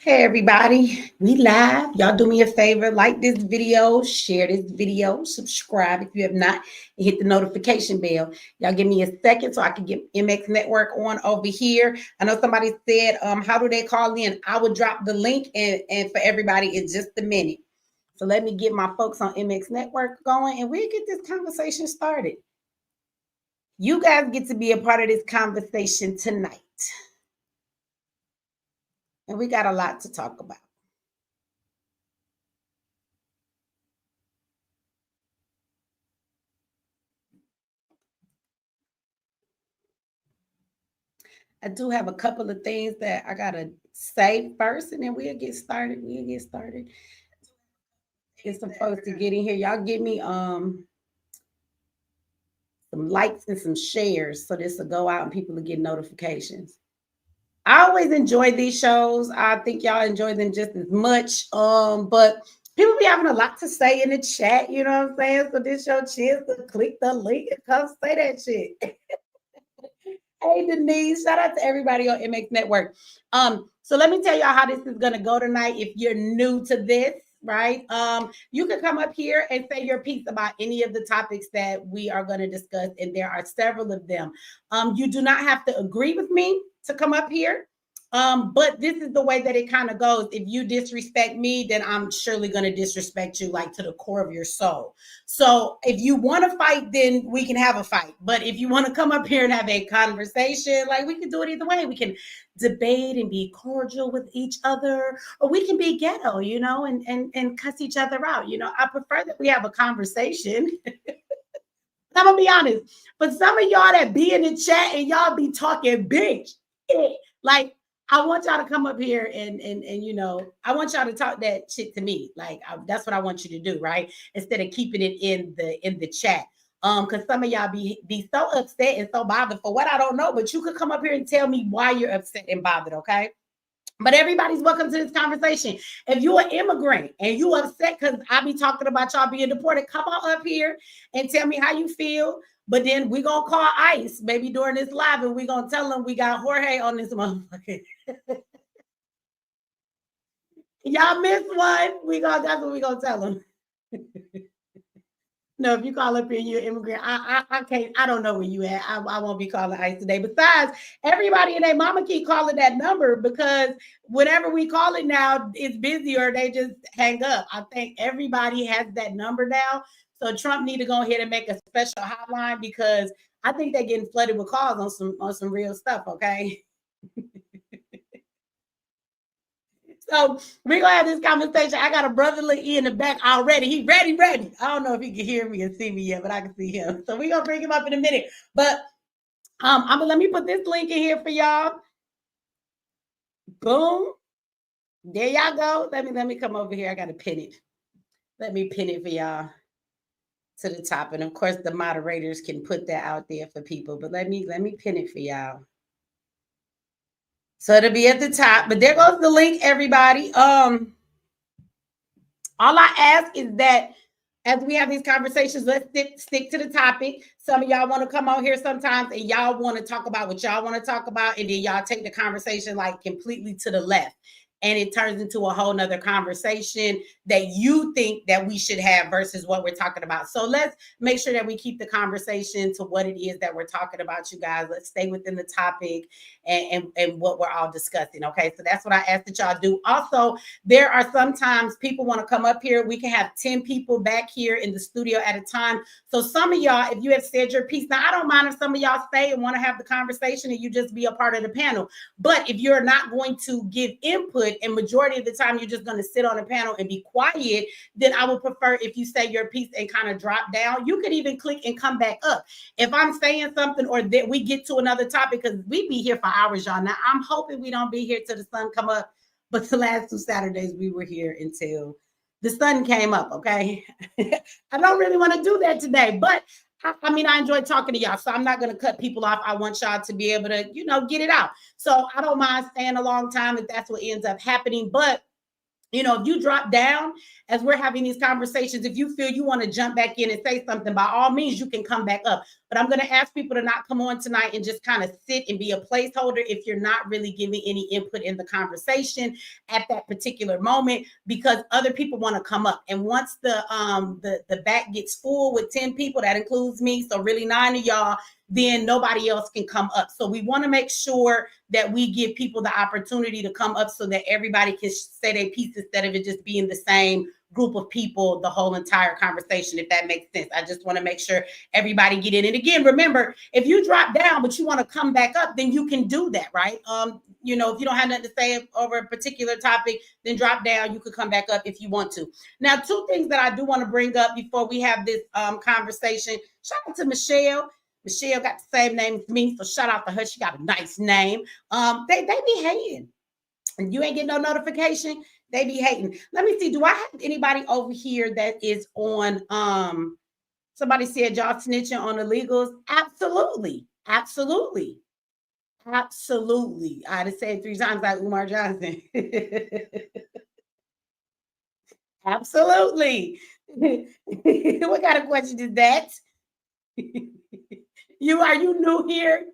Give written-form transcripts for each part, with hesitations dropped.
Hey everybody, we live. Y'all do me a favor, like this video, share this video, subscribe if you have not, and hit the notification bell. Y'all give me a second so I can get MX Network on over here. I know somebody said, how do they call in? I will drop the link and for everybody in just a minute. So let me get my folks on MX Network going and we'll get this conversation started. You guys get to be a part of this conversation tonight. And we got a lot to talk about. I do have a couple of things that I gotta say first, and then we'll get started. Get some folks to get in here. Y'all give me some likes and some shares so this will go out and people will get notifications. I always enjoy these shows. I think y'all enjoy them just as much. But people be having a lot to say in the chat, you know what I'm saying? So this your chance to click the link and come say that shit. Hey Denise, shout out to everybody on MX Network. So let me tell y'all how this is gonna go tonight. If you're new to this, right? You can come up here and say your piece about any of the topics that we are going to discuss, and there are several of them. You do not have to agree with me to come up here. But this is the way that it kind of goes. If you disrespect me, then I'm surely going to disrespect you, like to the core of your soul. So if you want to fight, then we can have a fight. But if you want to come up here and have a conversation, like we can do it either way. We can debate and be cordial with each other, or we can be ghetto, you know, and cuss each other out. You know, I prefer that we have a conversation. I'm gonna be honest, but some of y'all that be in the chat and y'all be talking big, like I want y'all to come up here and you know, I want y'all to talk that shit to me. Like that's what I want you to do, right? Instead of keeping it in the chat. Because some of y'all be so upset and so bothered for what I don't know, but you could come up here and tell me why you're upset and bothered, okay? But everybody's welcome to this conversation. If you're an immigrant and you upset because I be talking about y'all being deported, come on up here and tell me how you feel. But then we're going to call ICE maybe during this live and we're going to tell them we got Jorge on this motherfucker. Y'all missed one. That's what we're going to tell them. No, if you call up here and you're an immigrant, I can't, I don't know where you at. I won't be calling ICE today. Besides, everybody and their mama keep calling that number because whenever we call it now, it's busy or they just hang up. I think everybody has that number now. So Trump need to go ahead and make a special hotline because I think they're getting flooded with calls on some real stuff, okay? So we're gonna have this conversation. I got a brotherly E in the back already. He ready. I don't know if he can hear me and see me yet, but I can see him. So we're gonna bring him up in a minute. But let me put this link in here for y'all. Boom. There y'all go. Let me come over here. I gotta pin it. Let me pin it for y'all to the top. And of course, the moderators can put that out there for people. But let me pin it for y'all. So it'll be at the top, but there goes the link, everybody. All I ask is that as we have these conversations, let's stick to the topic. Some of y'all want to come on here sometimes and y'all want to talk about what y'all want to talk about, and then y'all take the conversation like completely to the left. And it turns into a whole nother conversation that you think that we should have versus what we're talking about. So let's make sure that we keep the conversation to what it is that we're talking about, you guys. Let's stay within the topic and what we're all discussing. Okay, so that's what I ask that y'all do. Also, there are sometimes people want to come up here. We can have 10 people back here in the studio at a time. So some of y'all, if you have said your piece, now I don't mind if some of y'all stay and want to have the conversation and you just be a part of the panel. But if you're not going to give input, and majority of the time you're just going to sit on a panel and be quiet, then I would prefer if you say your piece and kind of drop down. You could even click and come back up. If I'm saying something or that we get to another topic, because we be here for hours, y'all. Now, I'm hoping we don't be here till the sun come up, but the last 2 Saturdays we were here until the sun came up, okay? I don't really want to do that today, but I mean, I enjoy talking to y'all, so I'm not going to cut people off. I want y'all to be able to, you know, get it out. So I don't mind staying a long time if that's what ends up happening. But If you drop down as we're having these conversations, if you feel you want to jump back in and say something, by all means, you can come back up. But I'm going to ask people to not come on tonight and just kind of sit and be a placeholder if you're not really giving any input in the conversation at that particular moment, because other people want to come up. And once the back gets full with 10 people, that includes me, so really 9 of y'all, then nobody else can come up. So we want to make sure that we give people the opportunity to come up so that everybody can say their piece instead of it just being the same group of people the whole entire conversation, if that makes sense. I just want to make sure everybody get in. And again, remember, if you drop down but you want to come back up, then you can do that, right? If you don't have nothing to say over a particular topic, then drop down. You could come back up if you want to. Now, 2 things that I do want to bring up before we have this conversation. Shout out to Michelle. Michelle got the same name as me, so shout out to her. She got a nice name. They be hating. And you ain't getting no notification, they be hating. Let me see. Do I have anybody over here that is on? Somebody said y'all snitching on illegals. Absolutely. Absolutely. Absolutely. I had to say it 3 times like Umar Johnson. Absolutely. What kind of question is that? Are you new here?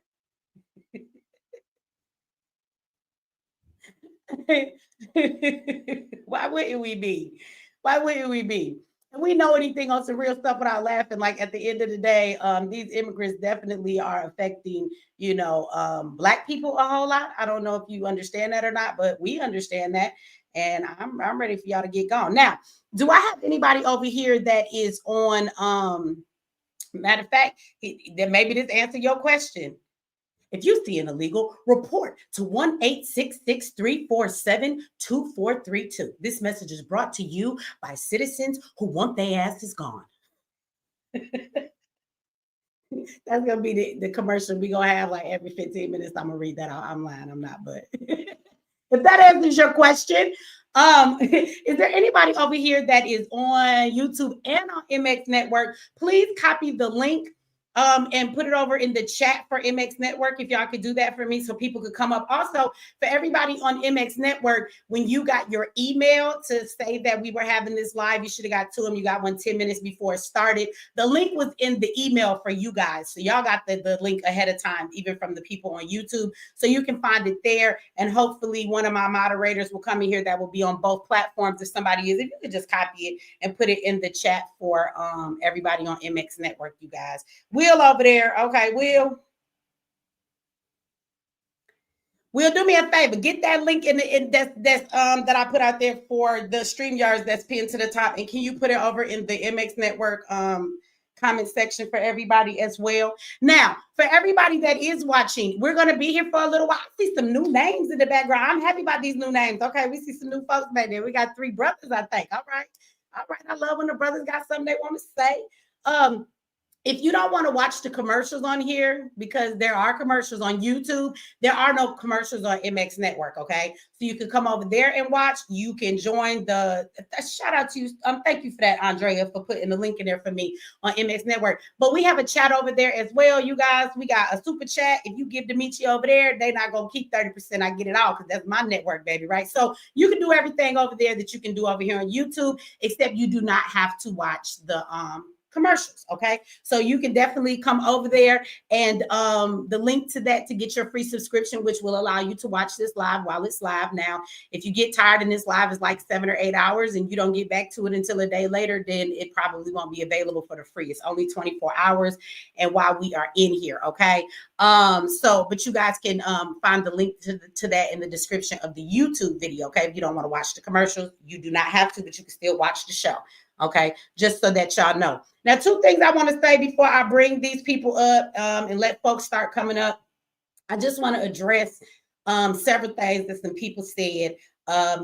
Why wouldn't we be? Why wouldn't we be? And we know anything on some real stuff without laughing. Like at the end of the day, these immigrants definitely are affecting, Black people a whole lot. I don't know if you understand that or not, but we understand that. And I'm ready for y'all to get gone. Now, do I have anybody over here that is on matter of fact, then maybe this answer your question. If you see an illegal, report to 1-866-347-2432. This message is brought to you by citizens who want their asses gone. That's going to be the commercial we're going to have like every 15 minutes. I'm going to read that out. I'm lying. I'm not, but if that answers your question, is there anybody over here that is on YouTube and on MX Network? Please copy the link and put it over in the chat for MX Network, if y'all could do that for me so people could come up. Also, for everybody on MX Network, when you got your email to say that we were having this live, you should have got to them. You got one 10 minutes before it started. The link was in the email for you guys. So y'all got the link ahead of time, even from the people on YouTube. So you can find it there. And hopefully one of my moderators will come in here that will be on both platforms. If somebody is, if you could just copy it and put it in the chat for everybody on MX Network, you guys. Will over there. Okay, Will, do me a favor. Get that link in that I put out there for the StreamYards that's pinned to the top. And can you put it over in the MX Network comment section for everybody as well? Now, for everybody that is watching, we're going to be here for a little while. I see some new names in the background. I'm happy about these new names. Okay, we see some new folks back there. We got 3 brothers, I think. All right. I love when the brothers got something they want to say. If you don't want to watch the commercials on here, because there are commercials on YouTube, there are no commercials on MX Network, okay? So you can come over there and watch. You can join the, shout out to you. Thank you for that, Andrea, for putting the link in there for me on MX Network. But we have a chat over there as well, you guys. We got a super chat. If you give Demetri over there, they're not going to keep 30%. I get it all because that's my network, baby, right? So you can do everything over there that you can do over here on YouTube, except you do not have to watch the commercials. Okay, so you can definitely come over there, and the link to that to get your free subscription, which will allow you to watch this live while it's live. Now, if you get tired and this live is like 7 or 8 hours and you don't get back to it until a day later, then it probably won't be available for the free. It's only 24 hours and while we are in here. Okay, but you guys can find the link to that in the description of the YouTube video. Okay, if you don't want to watch the commercials, you do not have to, but you can still watch the show. Okay, just so that y'all know. Now, 2 things I want to say before I bring these people up and let folks start coming up. I just want to address several things that some people said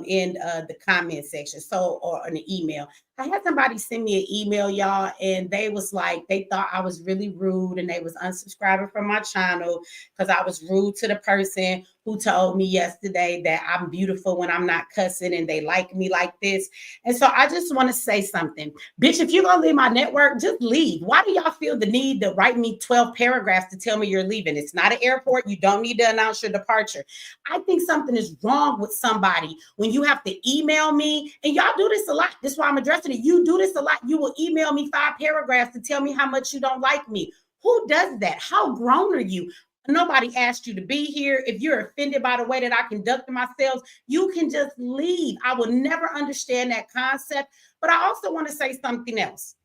in the comment section, or in the email. I had somebody send me an email, y'all, and they was like, they thought I was really rude and they was unsubscribing from my channel because I was rude to the person who told me yesterday that I'm beautiful when I'm not cussing and they like me like this. And so I just want to say something. Bitch, if you're going to leave my network, just leave. Why do y'all feel the need to write me 12 paragraphs to tell me you're leaving? It's not an airport. You don't need to announce your departure. I think something is wrong with somebody when you have to email me, and y'all do this a lot. This is why I'm addressing it. You do this a lot. You will email me 5 paragraphs to tell me how much you don't like me. Who does that? How grown are you? Nobody asked you to be here. If you're offended by the way that I conduct myself, you can just leave. I will never understand that concept. But I also want to say something else.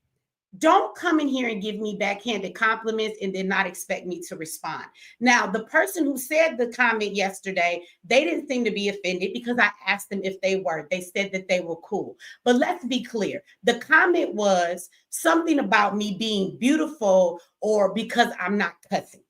Don't come in here and give me backhanded compliments and then not expect me to respond. Now, the person who said the comment yesterday, they didn't seem to be offended because I asked them if they were. They said that they were cool. But let's be clear. The comment was something about me being beautiful or because I'm not cussing.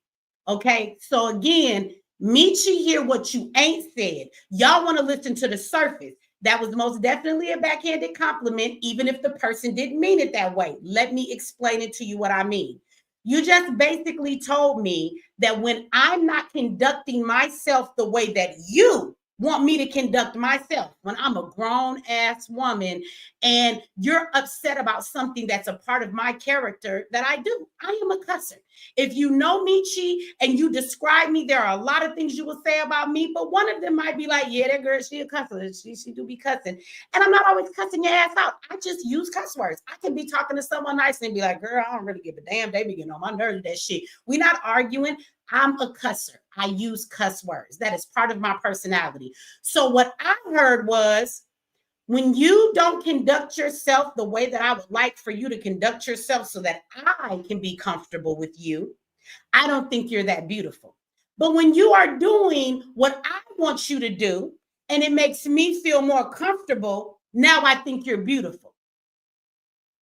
Okay, so again, meet you hear what you ain't said. Y'all want to listen to the surface. That was most definitely a backhanded compliment, even if the person didn't mean it that way. Let me explain it to you what I mean. You just basically told me that when I'm not conducting myself the way that you want me to conduct myself, when I'm a grown ass woman and you're upset about something that's a part of my character that I do, I am a cusser. If you know me, Chi, and you describe me, there are a lot of things you will say about me, but one of them might be like, yeah, that girl, she a cusser. She do be cussing. And I'm not always cussing your ass out. I just use cuss words. I can be talking to someone nice and be like, girl, I don't really give a damn. They be getting on my nerves, that shit. We're not arguing. I'm a cusser. I use cuss words. That is part of my personality. So what I heard was, when you don't conduct yourself the way that I would like for you to conduct yourself so that I can be comfortable with you, I don't think you're that beautiful. But when you are doing what I want you to do and it makes me feel more comfortable, now I think you're beautiful.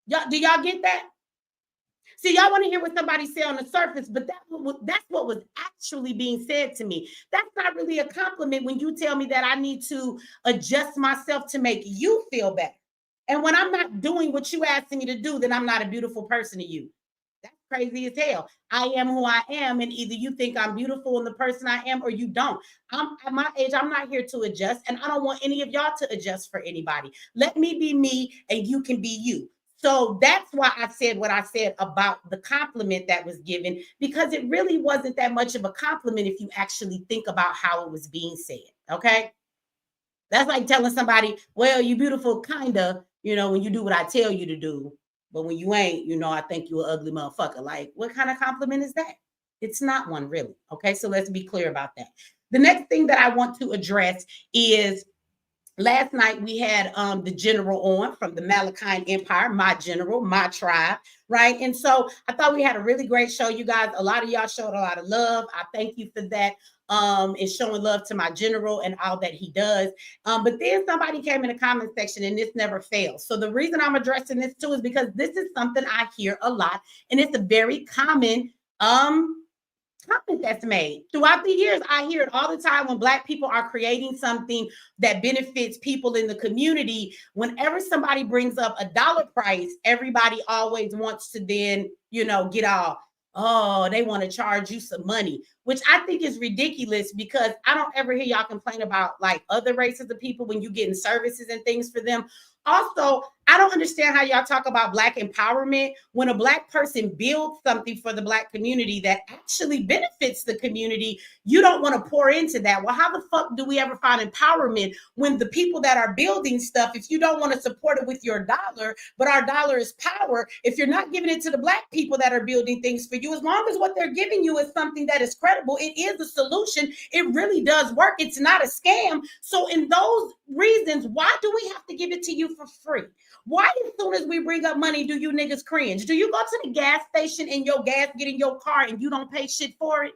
Do y'all get that? See, y'all want to hear what somebody say on the surface, but that's what was actually being said to me. That's not really a compliment when you tell me that I need to adjust myself to make you feel better. And when I'm not doing what you asking me to do, then I'm not a beautiful person to you. That's crazy as hell. I am who I am, and either you think I'm beautiful and the person I am, or you don't. I'm at my age, I'm not here to adjust, and I don't want any of y'all to adjust for anybody. Let me be me, and you can be you. So that's why I said what I said about the compliment that was given, because it really wasn't that much of a compliment if you actually think about how it was being said. Okay. That's like telling somebody, well, you beautiful, kinda, when you do what I tell you to do. But when you ain't, I think you an ugly motherfucker. Like, what kind of compliment is that? It's not one, really. Okay. So let's be clear about that. The next thing that I want to address is, last night we had the general on from the Malachite Empire, my general, my tribe, right? And so I thought we had a really great show. You guys, a lot of y'all showed a lot of love. I thank you for that. And showing love to my general and all that he does. But then somebody came in the comment section, and this never fails. So the reason I'm addressing this too is because this is something I hear a lot, and it's a very common comment that's made throughout the years. I hear it all the time when Black people are creating something that benefits people in the community. Whenever somebody brings up a dollar price, everybody always wants to then, get all, oh, they want to charge you some money, which I think is ridiculous, because I don't ever hear y'all complain about like other races of people when you getting services and things for them. Also, I don't understand how y'all talk about Black empowerment when a Black person builds something for the Black community that actually benefits the community. You don't want to pour into that. Well, how the fuck do we ever find empowerment when the people that are building stuff, if you don't want to support it with your dollar, but our dollar is power, if you're not giving it to the Black people that are building things for you, as long as what they're giving you is something that is credible, it is a solution. It really does work. It's not a scam. So in those reasons, why do we have to give it to you for free? Why, as soon as we bring up money, do you niggas cringe? Do you go to the gas station and your gas get in your car and you don't pay shit for it?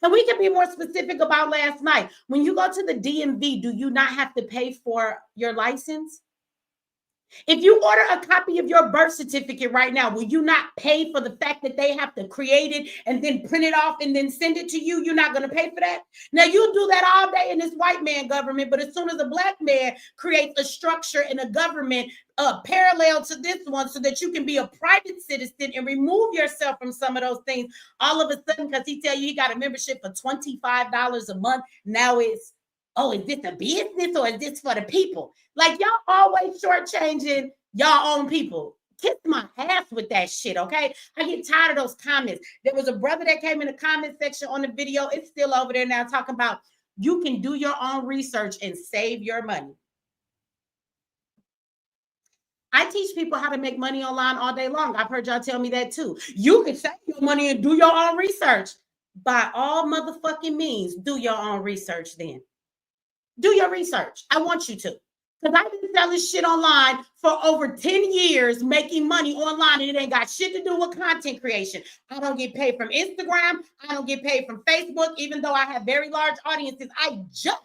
And we can be more specific about last night. When you go to the DMV, do you not have to pay for your license? If you order a copy of your birth certificate right now, will you not pay for the fact that they have to create it and then print it off and then send it to you? You're not going to pay for that. Now, you do that all day in this white man government, but as soon as a black man creates a structure in a government parallel to this one so that you can be a private citizen and remove yourself from some of those things, all of a sudden, because he tell you he got a membership for $25 a month, now it's, oh, is this a business or is this for the people? Like, y'all always shortchanging y'all own people. Kiss my ass with that shit, okay? I get tired of those comments. There was a brother that came in the comment section on the video. It's still over there now talking about you can do your own research and save your money. I teach people how to make money online all day long. I've heard y'all tell me that too. You can save your money and do your own research. By all motherfucking means, do your own research then. Do your research. I want you to. Because I've been selling shit online for over 10 years, making money online, and it ain't got shit to do with content creation. I don't get paid from Instagram. I don't get paid from Facebook, even though I have very large audiences. I just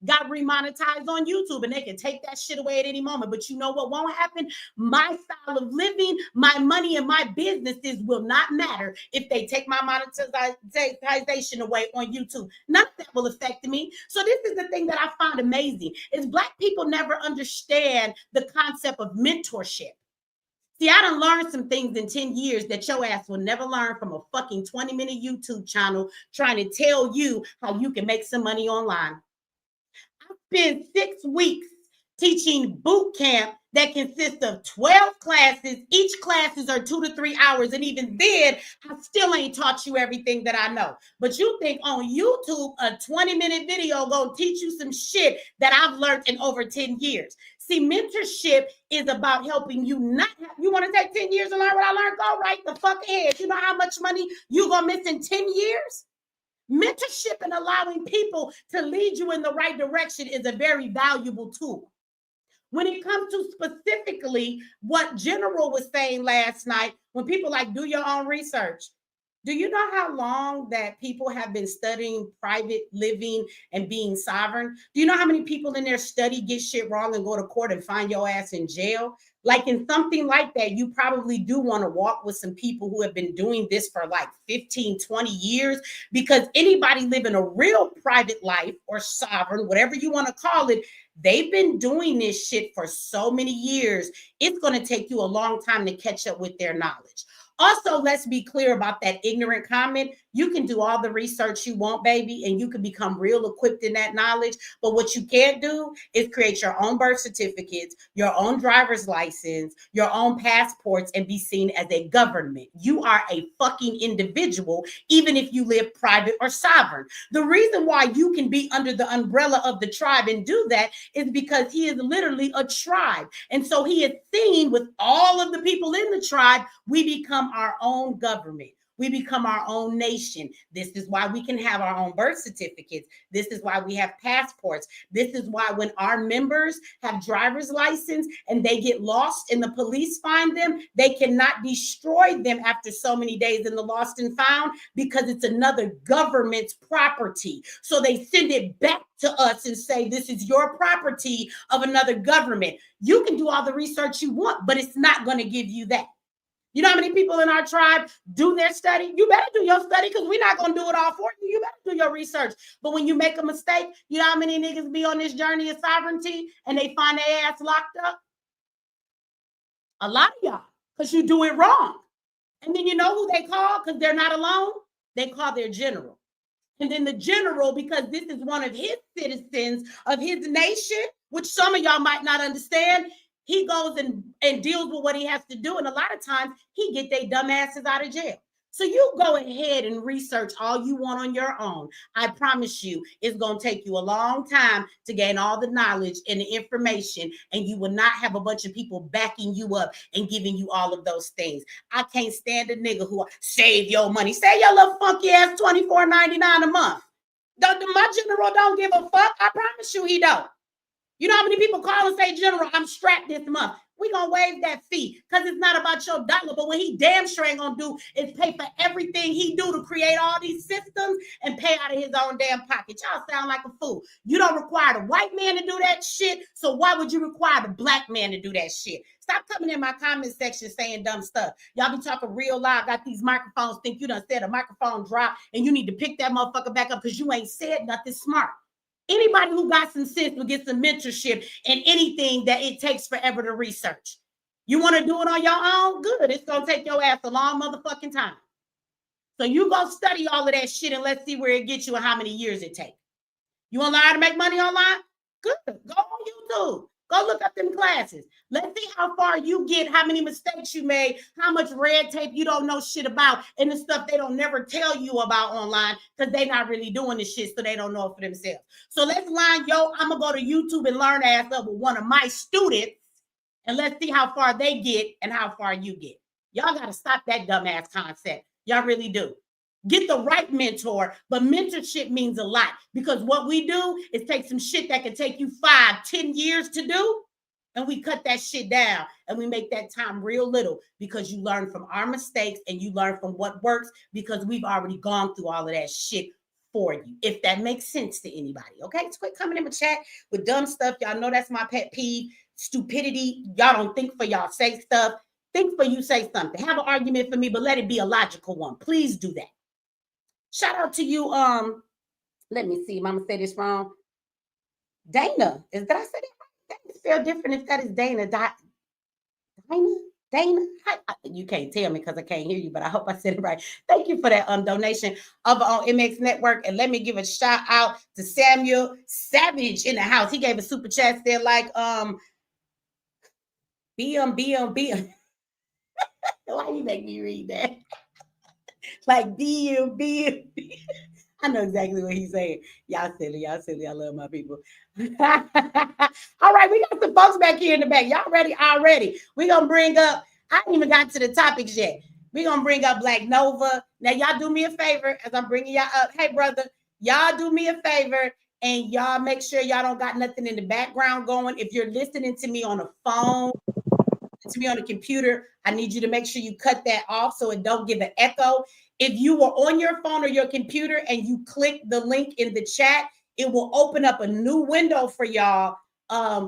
got remonetized on YouTube, and they can take that shit away at any moment. But you know what won't happen? My style of living, my money, and my businesses will not matter if they take my monetization away on YouTube. None of that will affect me. So this is the thing that I find amazing, is Black people never understand the concept of mentorship. See, I done learned some things in 10 years that your ass will never learn from a fucking 20-minute YouTube channel trying to tell you how you can make some money online. Spend 6 weeks teaching boot camp that consists of 12 classes. Each classes are 2 to 3 hours. And even then, I still ain't taught you everything that I know. But you think on YouTube, a 20-minute video gonna teach you some shit that I've learned in over 10 years. See, mentorship is about helping you not have, you want to take 10 years to learn what I learned? Go right the fuck ahead. You know how much money you gonna miss in 10 years? Mentorship and allowing people to lead you in the right direction is a very valuable tool. When it comes to specifically what General was saying last night, when people like do your own research, do you know how long that people have been studying private living and being sovereign? Do you know how many people in their study get shit wrong and go to court and find your ass in jail? Like in something like that, you probably do want to walk with some people who have been doing this for like 15, 20 years, because anybody living a real private life or sovereign, whatever you want to call it, they've been doing this shit for so many years. It's going to take you a long time to catch up with their knowledge. Also, let's be clear about that ignorant comment. You can do all the research you want, baby, and you can become real equipped in that knowledge. But what you can't do is create your own birth certificates, your own driver's license, your own passports, and be seen as a government. You are a fucking individual, even if you live private or sovereign. The reason why you can be under the umbrella of the tribe and do that is because he is literally a tribe. And so he is seen with all of the people in the tribe. We become our own government. We become our own nation. This is why we can have our own birth certificates. This is why we have passports. This is why when our members have driver's license and they get lost and the police find them, they cannot destroy them after so many days in the lost and found, because it's another government's property. So they send it back to us and say, this is your property of another government. You can do all the research you want, but it's not going to give you that. You know how many people in our tribe do their study? You better do your study, because we're not going to do it all for you. You better do your research. But when you make a mistake, you know how many niggas be on this journey of sovereignty and they find their ass locked up? A lot of y'all, because you do it wrong. And then you know who they call, because they're not alone? They call their general. And then the general, because this is one of his citizens of his nation, which some of y'all might not understand, he goes and deals with what he has to do. And a lot of times he get their dumb asses out of jail. So you go ahead and research all you want on your own. I promise you, it's going to take you a long time to gain all the knowledge and the information, and you will not have a bunch of people backing you up and giving you all of those things. I can't stand a nigga who save your money. Save your little funky ass $24.99 a month. My general don't give a fuck. I promise you he don't. You know how many people call and say, General, I'm strapped this month. we gonna waive that fee because it's not about your dollar. But what he damn sure ain't gonna do is pay for everything he do to create all these systems and pay out of his own damn pocket. Y'all sound like a fool. You don't require the white man to do that shit, so why would you require the black man to do that shit? Stop coming in my comment section saying dumb stuff. Y'all be talking real loud, got these microphones, think you done said a microphone drop, and you need to pick that motherfucker back up because you ain't said nothing smart. Anybody who got some sense will get some mentorship in anything that it takes forever to research. You want to do it on your own? Good. It's going to take your ass a long motherfucking time. So you go study all of that shit and let's see where it gets you and how many years it takes. You want to learn how to make money online? Good. Go on YouTube. Go look up them classes. Let's see how far you get, how many mistakes you made, how much red tape you don't know shit about, and the stuff they don't never tell you about online because they're not really doing this shit, so they don't know it for themselves. So let's line I'm going to go to YouTube and learn ass up with one of my students, and let's see how far they get and how far you get. Y'all got to stop that dumbass concept. Y'all really do. Get the right mentor, but mentorship means a lot because what we do is take some shit that can take you 5-10 years to do, and we cut that shit down and we make that time real little because you learn from our mistakes and you learn from what works because we've already gone through all of that shit for you, if that makes sense to anybody. Okay, just quit coming in my chat with dumb stuff. Y'all know that's my pet peeve. Stupidity. Y'all don't think for y'all, say stuff. Think for you, say something. Have an argument for me, but let it be a logical one. Please do that. Shout out to you. Let me see. Mama said this wrong. Dana. Did I say that right? That spelled different if that is Dana. Dana? You can't tell me because I can't hear you, but I hope I said it right. Thank you for that donation over on MX Network. And let me give a shout out to Samuel Savage in the house. He gave a super chat there like BM. Why you make me read that? Like BM. I know exactly what he's saying. Y'all silly. I love my people. All right, we got some folks back here in the back. Y'all ready? Already. We're going to bring up, I haven't even got to the topics yet. We're going to bring up Black Nova. Now, y'all do me a favor as I'm bringing y'all up. Hey, brother, y'all do me a favor and y'all make sure y'all don't got nothing in the background going. If you're listening to me on a phone, to me on a computer, I need you to make sure you cut that off so it don't give an echo. If you were on your phone or your computer and you click the link in the chat, it will open up a new window for y'all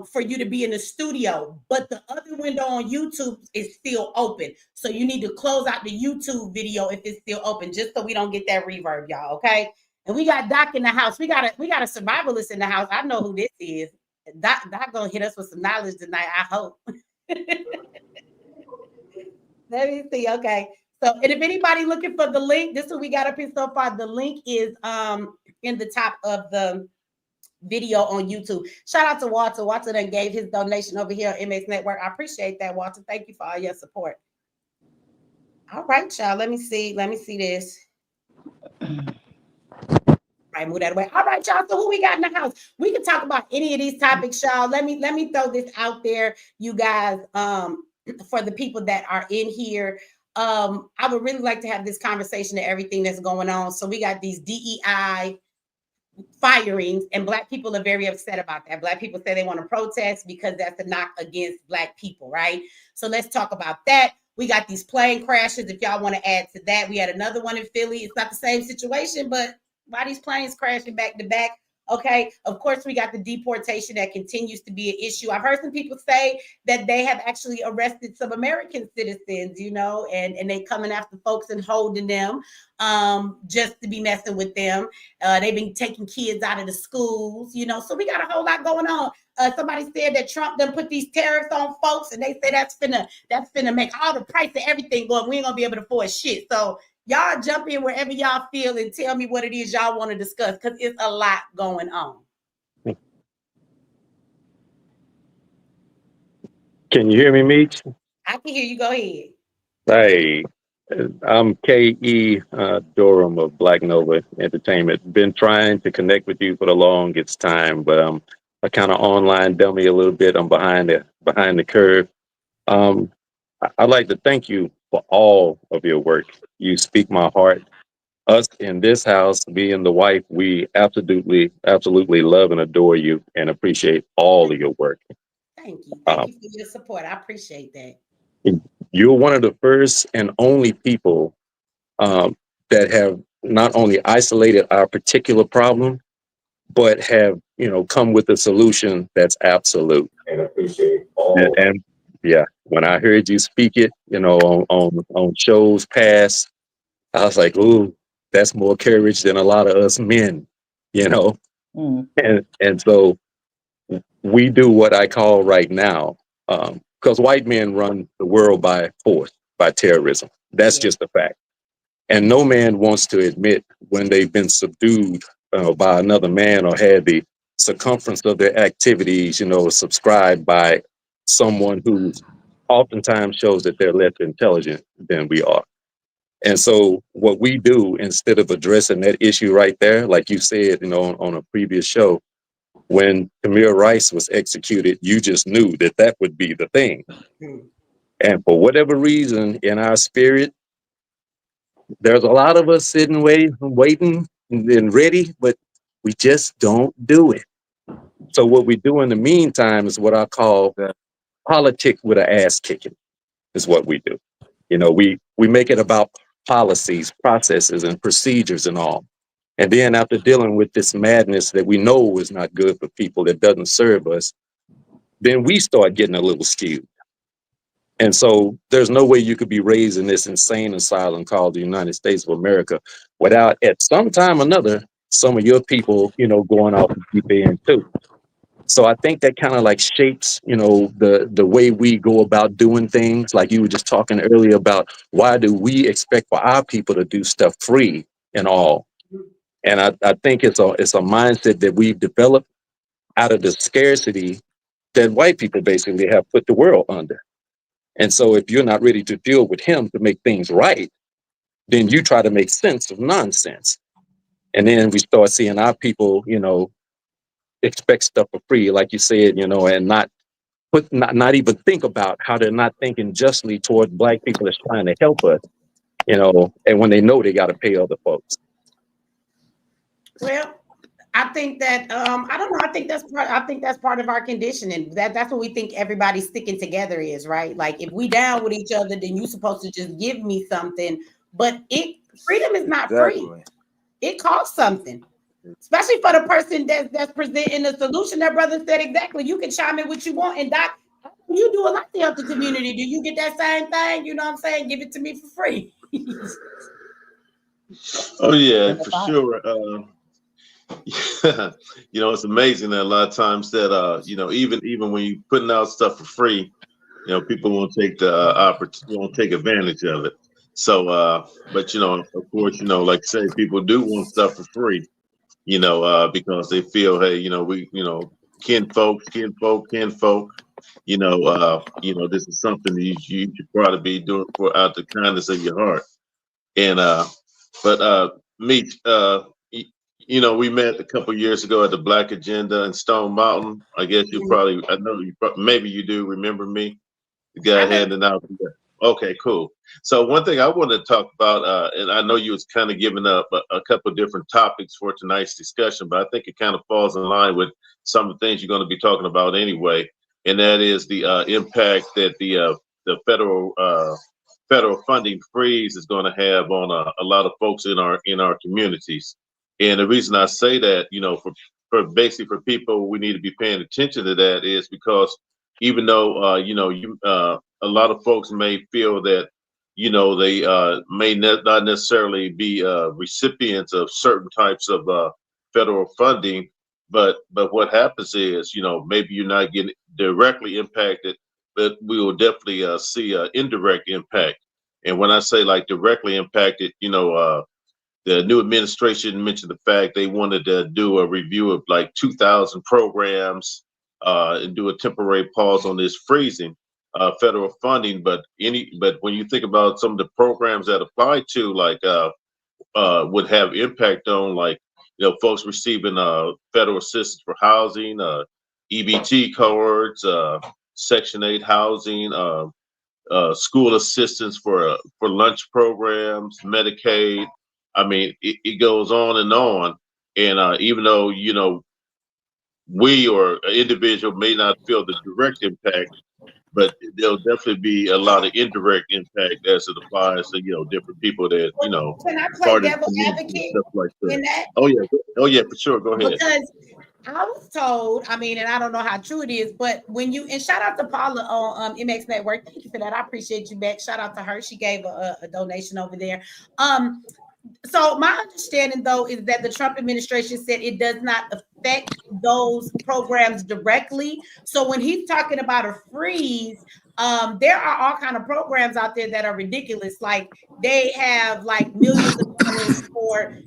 for you to be in the studio. But the other window on YouTube is still open. So you need to close out the YouTube video if it's still open, just so we don't get that reverb, y'all, okay? And we got Doc in the house. We got a survivalist in the house. I know who this is. Doc gonna hit us with some knowledge tonight, I hope. Let me see. Okay. So, and if anybody looking for the link, this is what we got up here so far. The link is in the top of the video on YouTube. Shout out to Walter. Walter then gave his donation over here on MX Network. I appreciate that, Walter. Thank you for all your support. All right, y'all. Let me see this. Right, move that away. All right, y'all. So who we got in the house? We can talk about any of these topics, y'all. Let me throw this out there, you guys. For the people that are in here, I would really like to have this conversation to everything that's going on. So we got these DEI firings, and Black people are very upset about that. Black people say they want to protest because that's a knock against Black people, right? So let's talk about that. We got these plane crashes. If y'all want to add to that, we had another one in Philly. It's not the same situation, but why these planes crashing back to back? Okay, of course, we got the deportation that continues to be an issue. I've heard some people say that they have actually arrested some American citizens, you know, and they coming after folks and holding them just to be messing with them. They've been taking kids out of the schools, you know, so we got a whole lot going on. Somebody said that Trump done put these tariffs on folks, and they say that's finna make all the price of everything go up. We ain't gonna be able to afford shit. So y'all jump in wherever y'all feel and tell me what it is y'all want to discuss, because it's a lot going on. Can you hear me, Meech? I can hear you. Go ahead. Hey, I'm K.E. Durham of Black Nova Entertainment. Been trying to connect with you for the longest time, but I'm a kind of online dummy a little bit. I'm behind the curve. I'd like to thank you for all of your work. You speak my heart. Us in this house, being the wife, we absolutely love and adore you and appreciate all of your work. Thank you. Thank Um, you for your support. I appreciate that. you're one of the first and only people um, that have not only isolated our particular problem, but have come with a solution that's absolute. And appreciate And yeah, when I heard you speak it, on shows past, I was like, ooh, that's more courage than a lot of us men, you know. Mm. And so we do what I call right now, because white men run the world by force, by terrorism. That's Yeah. just a fact. And no man wants to admit when they've been subdued by another man or had the circumference of their activities, subscribed by someone who oftentimes shows that they're less intelligent than we are. And so what we do, instead of addressing that issue right there, like you said, on a previous show, when Tamir Rice was executed, you just knew that that would be the thing. Mm. And for whatever reason, in our spirit, there's a lot of us sitting, waiting and ready, but we just don't do it. So what we do in the meantime is what I call politic with an ass kicking, is what we do. We make it about policies, processes, and procedures and all. And then after dealing with this madness that we know is not good for people, that doesn't serve us, then we start getting a little skewed. And so there's no way you could be raised in this insane asylum called the United States of America without at some time or another, some of your people, going off the deep end too. So I think that kind of like shapes, the way we go about doing things. Like you were just talking earlier about, why do we expect for our people to do stuff free and all? And I think it's a mindset that we've developed out of the scarcity that white people basically have put the world under. And so if you're not ready to deal with him to make things right, then you try to make sense of nonsense. And then we start seeing our people, expect stuff for free, like you said, and not even think about how they're not thinking justly toward black people that's trying to help us, and when they know they got to pay other folks. Well, I think that I don't know. I think that's part of our conditioning. That's what we think everybody sticking together is, right? Like if we down with each other, then you supposed to just give me something. But freedom is not free. It costs something. Especially for the person that's presenting a solution. That brother said exactly. You can chime in what you want, and Doc, you do a lot to help the community. Do you get that same thing? You know what I'm saying? Give it to me for free. Oh yeah, for sure. It's amazing that a lot of times that even when you're putting out stuff for free, people won't take the opportunity, won't take advantage of it. So, but of course, like I say, people do want stuff for free, because they feel, hey, kinfolk, this is something that you should probably be doing for out the kindness of your heart. And but Meech, we met a couple years ago at the Black Agenda in Stone Mountain. I guess I know maybe you do remember me, the guy handing out. Okay, cool. So one thing I wanted to talk about, and I know you was kind of giving up a couple of different topics for tonight's discussion, but I think it kind of falls in line with some of the things you're going to be talking about anyway, and that is the impact that the federal funding freeze is going to have on a lot of folks in our communities. And the reason I say that, for basically for people, we need to be paying attention to that is because even though a lot of folks may feel that they may not necessarily be recipients of certain types of federal funding, but what happens is maybe you're not getting directly impacted, but we will definitely see an indirect impact. And when I say like directly impacted, the new administration mentioned the fact they wanted to do a review of like 2,000 programs and do a temporary pause on this freezing federal funding. But when you think about some of the programs that apply to would have impact on folks receiving federal assistance for housing, EBT cards, Section 8 housing, school assistance for lunch programs, Medicaid. I mean, it goes on. And even though, we or an individual may not feel the direct impact, but there'll definitely be a lot of indirect impact as it applies to, different people that, Can I play part of the devil community and advocate stuff like that. in that? Oh yeah. Oh yeah, for sure. Go ahead. Because I was told, I mean, and I don't know how true it is, but when you, and shout out to Paula on MX Network. Thank you for that. I appreciate you, Beck. Shout out to her. She gave a donation over there. So my understanding, though, is that the Trump administration said it does not affect those programs directly. So when he's talking about a freeze, there are all kind of programs out there that are ridiculous. Like they have like millions of dollars for,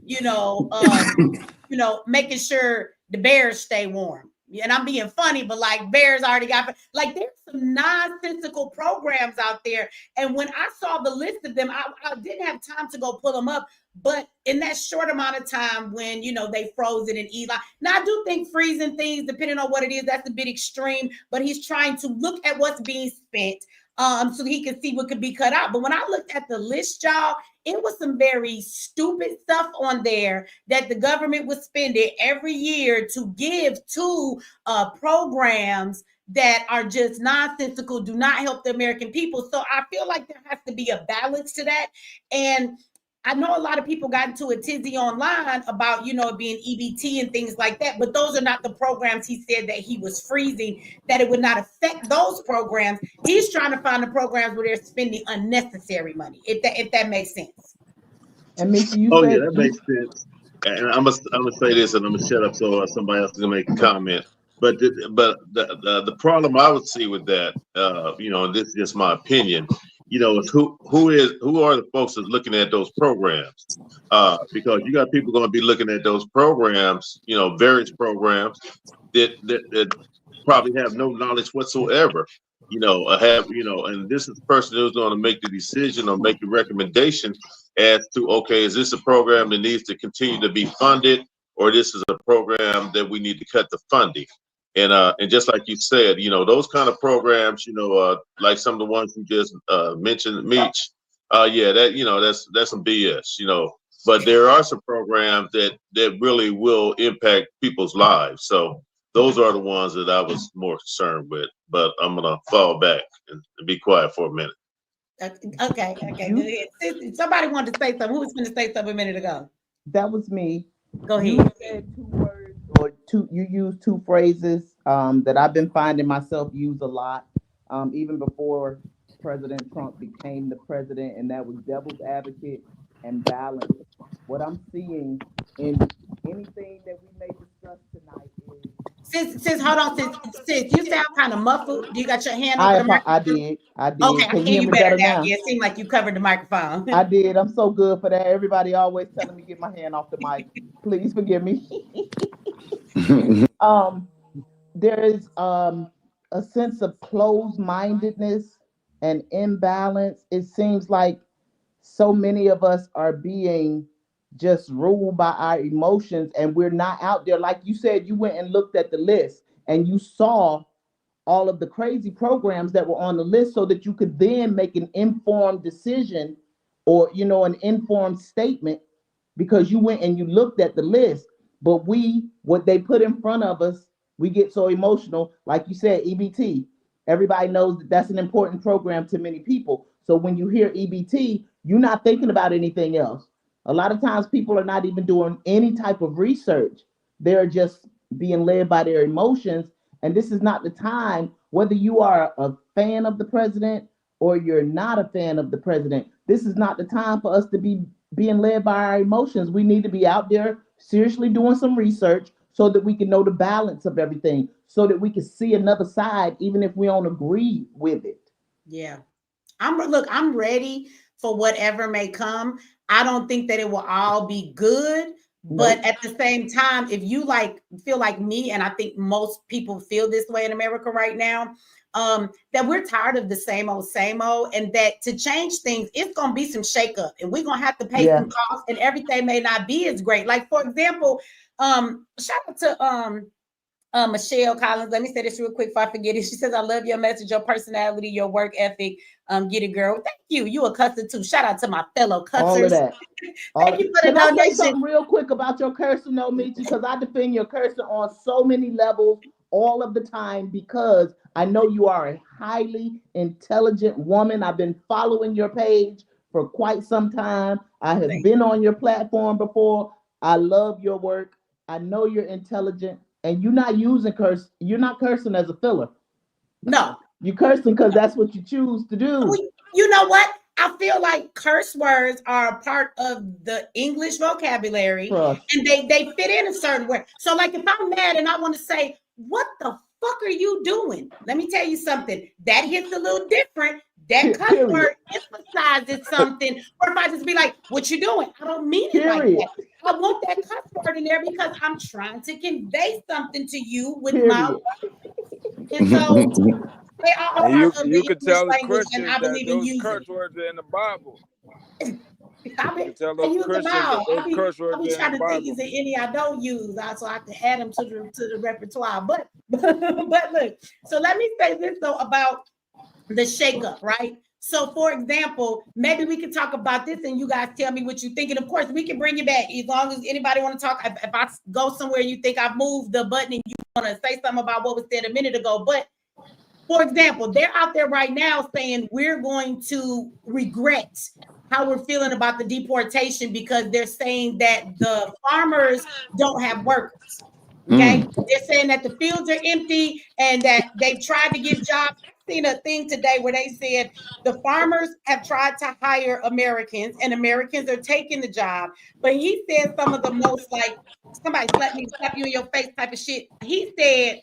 making sure the bears stay warm. And I'm being funny, but like bears already got, like there's some nonsensical programs out there. And when I saw the list of them, I didn't have time to go pull them up. But in that short amount of time when, they froze it in Eli. Now, I do think freezing things, depending on what it is, that's a bit extreme. But he's trying to look at what's being spent so he can see what could be cut out. But when I looked at the list, y'all, it was some very stupid stuff on there that the government was spending every year to give to programs that are just nonsensical, do not help the American people. So I feel like there has to be a balance to that. And I know a lot of people got into a tizzy online about, it being EBT and things like that, but those are not the programs he said that he was freezing, that it would not affect those programs. He's trying to find the programs where they're spending unnecessary money, if that makes sense. And Mickey, you Oh said yeah, that makes sense. And I'm gonna say this, and I'm gonna shut up so somebody else can make a comment. But the problem I would see with that, and this is just my opinion, is who are the folks that's looking at those programs? Because you got people going to be looking at those programs, various programs that probably have no knowledge whatsoever. And this is the person who's going to make the decision or make the recommendation as to, okay, is this a program that needs to continue to be funded, or this is a program that we need to cut the funding? And just like you said, those kind of programs, like some of the ones you just mentioned, Meech, that's some BS, but there are some programs that really will impact people's lives. So those are the ones that I was more concerned with, but I'm going to fall back and be quiet for a minute. Okay. Somebody wanted to say something. Who was going to say something a minute ago? That was me. Go ahead. You said two words, or you used two phrases that I've been finding myself use a lot, even before President Trump became the president, and that was devil's advocate and balance. What I'm seeing in anything that we may discuss tonight is... Sis, hold on, sis, you sound kind of muffled. You got your hand over the microphone? I did. Okay, I Can hear you you better now. Yeah, it seemed like you covered the microphone. I did. I'm so good for that. Everybody always telling me get my hand off the mic. Please forgive me. There is a sense of closed-mindedness and imbalance. It seems like so many of us are being just ruled by our emotions, and we're not out there. Like you said, you went and looked at the list and you saw all of the crazy programs that were on the list so that you could then make an informed decision or, an informed statement, because you went and you looked at the list. But what they put in front of us, we get so emotional. Like you said, EBT, everybody knows that that's an important program to many people. So when you hear EBT, you're not thinking about anything else. A lot of times people are not even doing any type of research. They're just being led by their emotions. And this is not the time, whether you are a fan of the president or you're not a fan of the president, this is not the time for us to be being led by our emotions. We need to be out there seriously doing some research so that we can know the balance of everything, so that we can see another side, even if we don't agree with it. Yeah. I'm ready for whatever may come. I don't think that it will all be good. But at the same time, if you feel like me, and I think most people feel this way in America right now, that we're tired of the same old, and that to change things, it's going to be some shakeup, and we're going to have to pay some costs, and everything may not be as great. Like, for example, shout out to Michelle Collins, let me say this real quick before I forget it. She says, I love your message, your personality, your work ethic. Get it, girl. Thank you. You a cusser too. Shout out to my fellow cussers. All of that. Thank you for the Can I say donation. something real quick about your cursing, though, Michi? Because I defend your cursing on so many levels all of the time, because I know you are a highly intelligent woman. I've been following your page for quite some time. I have been on your platform before. I love your work. I know you're intelligent, and you're not using curse. You're not cursing as a filler. No. You're cursing because that's what you choose to do. You know what? I feel like curse words are a part of the English vocabulary, and they fit in a certain way. So, like, if I'm mad and I want to say, "What the fuck are you doing?" Let me tell you something. That hits a little different. That cuss word emphasizes something. Or if I just be like, "What you doing?" I don't mean it like that. I want that cuss word in there because I'm trying to convey something to you with my words. And so they are part of the English language, and I believe in using curse words are in the Bible. I use them all. I be trying to think, is there any I don't use, so I can add them to the repertoire. But look, so let me say this though about the shakeup, right? So, for example, maybe we can talk about this, and you guys tell me what you think. And of course, we can bring you back as long as anybody want to talk. If I go somewhere, you think I've moved the button, and you want to say something about what was said a minute ago, but for example, they're out there right now saying we're going to regret how we're feeling about the deportation because they're saying that the farmers don't have workers. Okay. They're saying that the fields are empty and that they've tried to give jobs. I've seen a thing today where they said the farmers have tried to hire Americans and Americans are taking the job. But he said some of the most like somebody slap you in your face type of shit. He said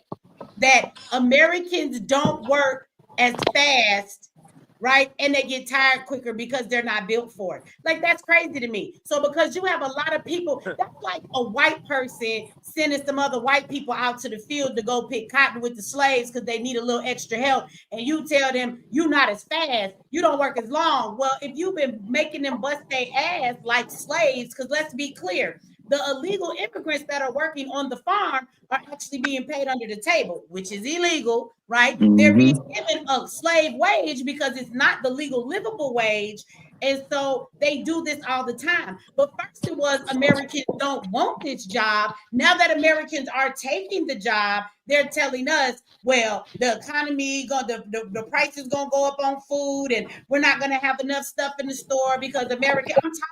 that Americans don't work as fast, right? And they get tired quicker because they're not built for it. Like, that's crazy to me. So because you have a lot of people, that's like a white person sending some other white people out to the field to go pick cotton with the slaves because they need a little extra help. And you tell them you're not as fast, you don't work as long. Well, if you've been making them bust their ass like slaves, because let's be clear, the illegal immigrants that are working on the farm are actually being paid under the table, which is illegal, right? They're being given a slave wage because it's not the legal livable wage. And so they do this all the time. But first it was Americans don't want this job. Now that Americans are taking the job, they're telling us, well, the economy, the price is going to go up on food and we're not going to have enough stuff in the store because I'm tired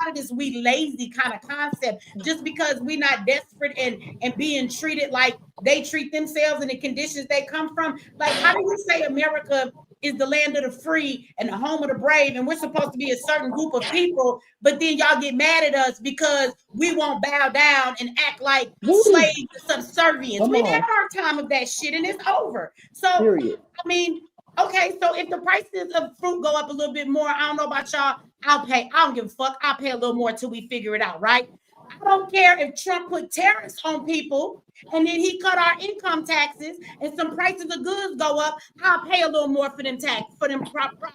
of this we lazy kind of concept. Just because we're not desperate and being treated like they treat themselves in the conditions they come from. Like, how do you say America is the land of the free and the home of the brave, and we're supposed to be a certain group of people, but then y'all get mad at us because we won't bow down and act like slaves and subservience. We've had our time of that shit and it's over. So, I mean, okay, so if the prices of fruit go up a little bit more, I don't know about y'all, I'll pay. I don't give a fuck. I'll pay a little more till we figure it out, right? I don't care if Trump put tariffs on people and then he cut our income taxes and some prices of goods go up. I'll pay a little more for them products.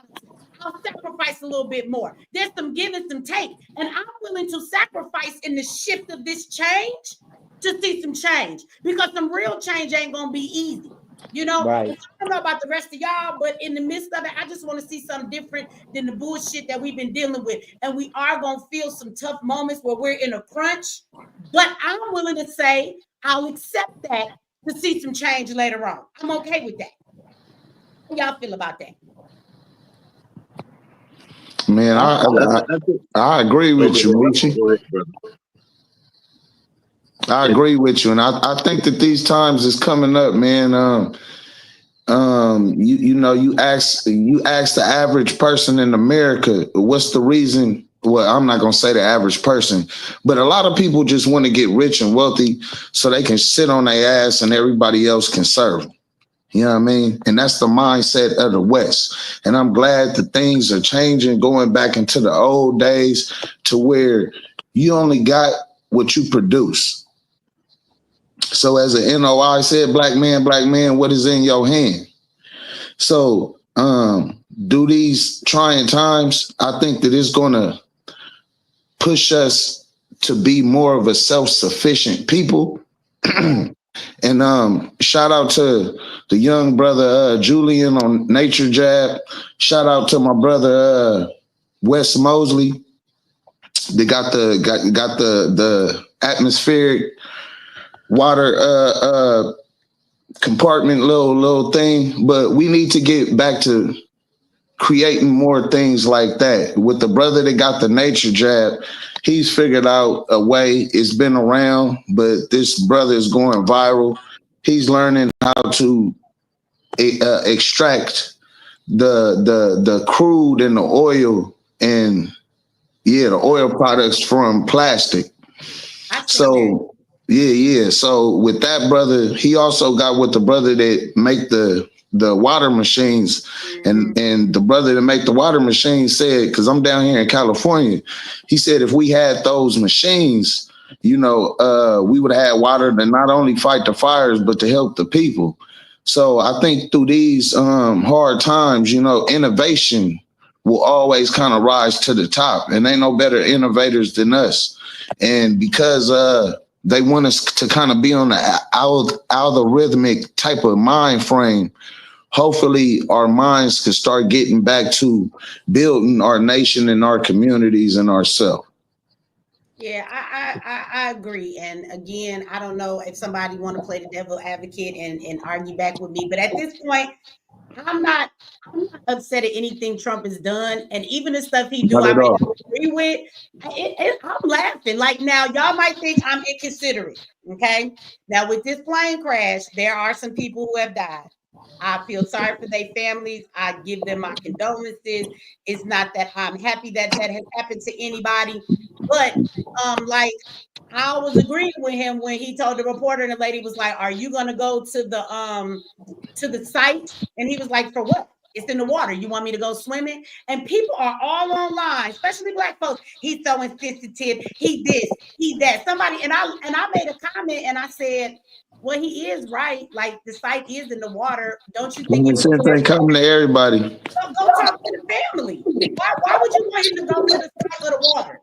I'll sacrifice a little bit more. There's some give and some take. And I'm willing to sacrifice in the shift of this change to see some change because some real change ain't going to be easy. You know, right. I don't know about the rest of y'all, but in the midst of it, I just want to see something different than the bullshit that we've been dealing with. And we are going to feel some tough moments where we're in a crunch, but I'm willing to say I'll accept that to see some change later on. I'm okay with that. How y'all feel about that? Man, I agree with you, Michi. I agree with you, and I think that these times is coming up, man. You ask the average person in America, what's the reason? Well, I'm not gonna say the average person, but a lot of people just want to get rich and wealthy so they can sit on their ass and everybody else can serve them. You know what I mean? And that's the mindset of the West. And I'm glad that things are changing, going back into the old days to where you only got what you produce. So as an NOI said, black man, what is in your hand? So do these trying times, I think that it's going to push us to be more of a self-sufficient people. And shout out to the young brother Julian on Nature Jab. Shout out to my brother Wes Mosley. They got the atmospheric water compartment little thing. But we need to get back to creating more things like that. With the brother that got the Nature Jab, he's figured out a way. It's been around, but this brother is going viral. He's learning how to extract the crude and the oil and the oil products from plastic. So yeah. So with that brother, he also got with the brother that make the water machines, and the brother that make the water machines said, because I'm down here in California, he said if we had those machines, we would have had water to not only fight the fires but to help the people. So I think through these hard times, innovation will always kind of rise to the top, and ain't no better innovators than us. And because they want us to kind of be on the algorithmic type of mind frame, hopefully our minds can start getting back to building our nation and our communities and ourselves. Yeah, I agree. And again, I don't know if somebody want to play the devil advocate and argue back with me, but at this point, I'm not upset at anything Trump has done, and even the stuff he do, I may not agree with. I'm laughing. Like, now, y'all might think I'm inconsiderate. Okay, now with this plane crash, there are some people who have died. I feel sorry for their families. I give them my condolences. It's not that I'm happy that that has happened to anybody, but like, I was agreeing with him when he told the reporter, and the lady was like, "Are you gonna go to the site?" And he was like, "For what? It's in the water. You want me to go swimming?" And people are all online, especially black folks. He's so insensitive. He this, he that. Somebody, and I made a comment and I said, well, he is right. Like, the site is in the water. Don't you think it was Since they come to everybody. go talk to the family? Why would you want him to go to the site of the water?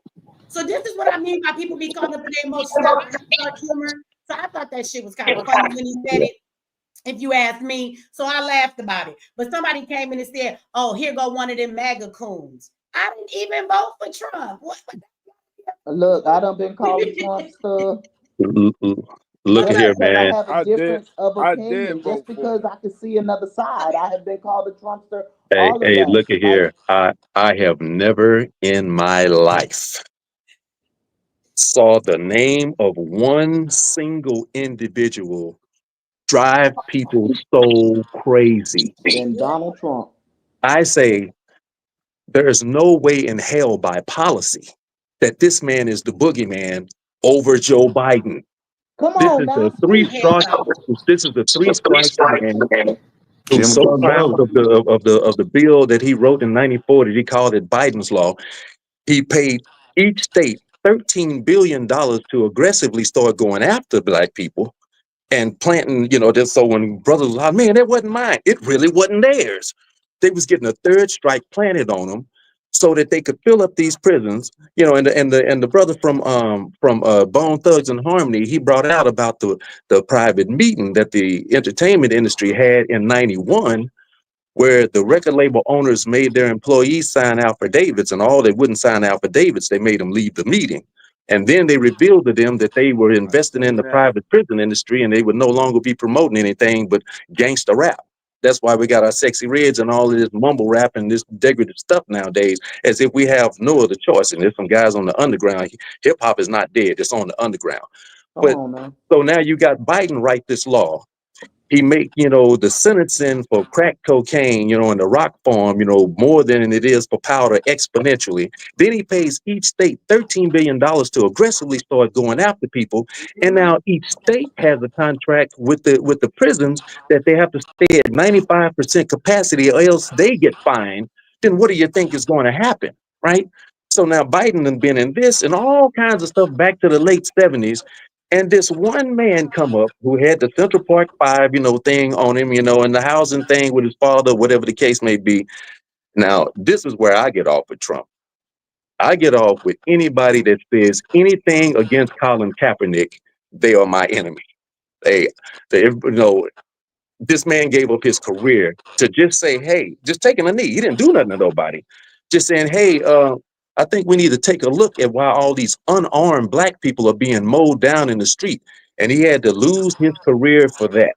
So this is what I mean by people be caught up in their emotions. Now, I start humor. So I thought that shit was kind of funny when he said it, if you ask me. So I laughed about it. But somebody came in and said, "Oh, here go one of them MAGA coons." I didn't even vote for Trump. What? Look, I done been called a Trumpster. Look at here, Because I man. have a difference of opinion. Just because I can see another side, I have been called a Trumpster. All of Hey, that. look at here. I have never in my life saw the name of one single individual drive people so crazy. Than Donald Trump. I say there is no way in hell by policy that this man is the boogeyman over Joe Biden. Come This on is the now. three Hell strikes. no. This is the three strikes man who's Jim so Crow proud of the bill that he wrote in '94 that he called it Biden's law. He paid each state $13 billion to aggressively start going after black people and planting, just so when brothers was like, man, that wasn't mine. It really wasn't theirs. They was getting a third strike planted on them so that they could fill up these prisons, and the brother from Bone Thugs and Harmony, he brought out about the private meeting that the entertainment industry had in '91, where the record label owners made their employees sign affidavits, and all they wouldn't sign affidavits, they made them leave the meeting. And then they revealed to them that they were investing in the private prison industry and they would no longer be promoting anything but gangster rap. That's why we got our sexy reds and all of this mumble rap and this decorative stuff nowadays, as if we have no other choice. And there's some guys on the underground. Hip hop is not dead, it's on the underground. Come But on now. so now you got Biden write this law. He make, the sentencing for crack cocaine, in the rock farm, more than it is for powder exponentially. Then he pays each state $13 billion to aggressively start going after people. And now each state has a contract with the prisons that they have to stay at 95% capacity or else they get fined. Then what do you think is going to happen? Right? So now Biden has been in this and all kinds of stuff back to the late 70s. And this one man come up who had the Central Park Five, thing on him, and the housing thing with his father, whatever the case may be. Now, this is where I get off with Trump. I get off with anybody that says anything against Colin Kaepernick, they are my enemy. Hey, this man gave up his career to just say, hey, just taking a knee. He didn't do nothing to nobody. Just saying, hey, I think we need to take a look at why all these unarmed black people are being mowed down in the street. And he had to lose his career for that.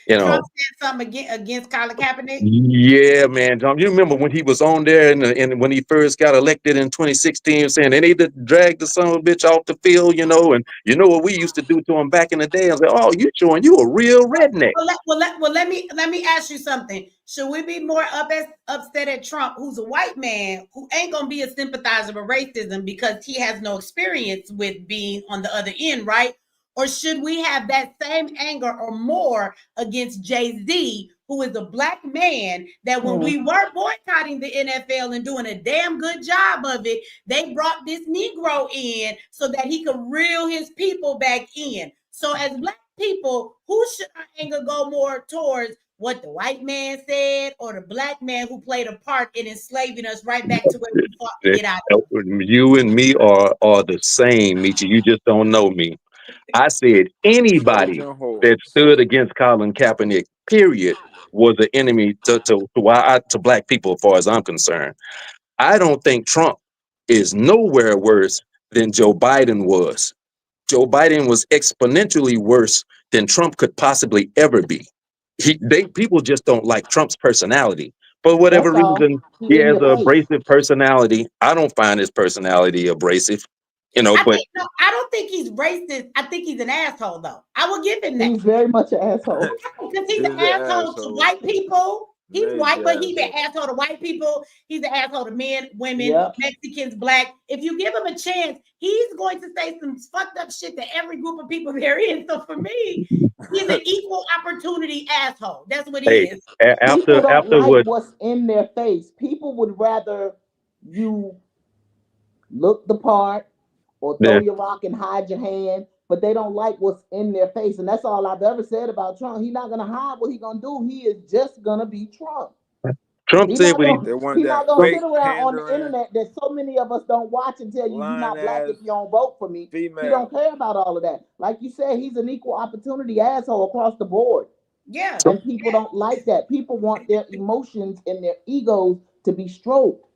Trump said something against Colin Kaepernick. Yeah, man. John, you remember when he was on there and when he first got elected in 2016, saying they need to drag the son of a bitch off the field, and you know what we used to do to him back in the day. I was like, oh, you showing you a real redneck. Let me ask you something. Should we be more upset at Trump, who's a white man who ain't gonna be a sympathizer of racism because he has no experience with being on the other end, right? Or should we have that same anger or more against Jay-Z, who is a black man that when we were boycotting the NFL and doing a damn good job of it, they brought this Negro in so that he could reel his people back in. So as black people, who should our anger go more towards? What the white man said or the black man who played a part in enslaving us right back to where we fought to get out of it? You and me are the same, Michi. You just don't know me. I said anybody that stood against Colin Kaepernick, period, was an enemy to black people, as far as I'm concerned. I don't think Trump is nowhere worse than Joe Biden was. Joe Biden was exponentially worse than Trump could possibly ever be. People just don't like Trump's personality. For whatever That's all. reason, He he in has your an face. abrasive personality. I don't find his personality abrasive, but I don't think he's racist. I think he's an asshole, though. I will give him that. He's very much an asshole. Because he's an asshole to white people. He's white, but he's an asshole to white people. He's an asshole to men, women, Mexicans, black. If you give him a chance, he's going to say some fucked up shit to every group of people there is. So for me, he's an equal opportunity asshole. That's what he is. People don't like what's in their face. People would rather you look the part or throw your rock and hide your hand, but they don't like what's in their face. And that's all I've ever said about Trump. He's not going to hide what he's going to do. He is just going to be Trump. Trump said what he's not going to sit around on the internet that so many of us don't watch and tell you you're not black if you don't vote for me. Female. He don't care about all of that. Like you said, he's an equal opportunity asshole across the board. Yeah. And people don't like that. People want their emotions and their egos to be stroked.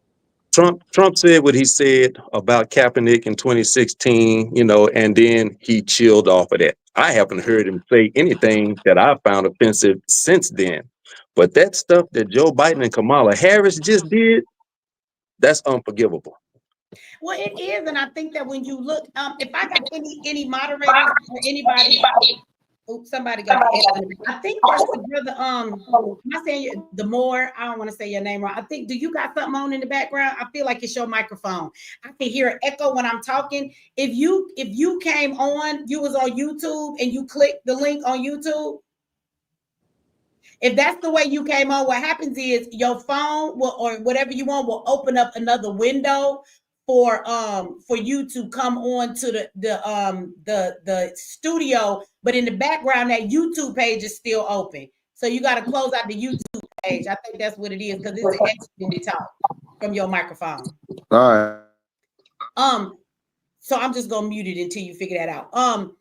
Trump said what he said about Kaepernick in 2016, and then he chilled off of that. I haven't heard him say anything that I found offensive since then. But that stuff that Joe Biden and Kamala Harris just did, that's unforgivable. Well, it is, and I think that when you look, if I got any moderators or anybody, oops, somebody got it. I think that's the brother. I'm not saying the more. I don't want to say your name wrong. I think. Do you got something on in the background? I feel like it's your microphone. I can hear an echo when I'm talking. If you came on, you was on YouTube and you clicked the link on YouTube. If that's the way you came on, what happens is your phone will, or whatever you want, will open up another window for you to come on to the studio, but in the background that YouTube page is still open. So you got to close out the YouTube page. I think that's what it is, because it's an exit in the top from your microphone. All right. So I'm just gonna mute it until you figure that out.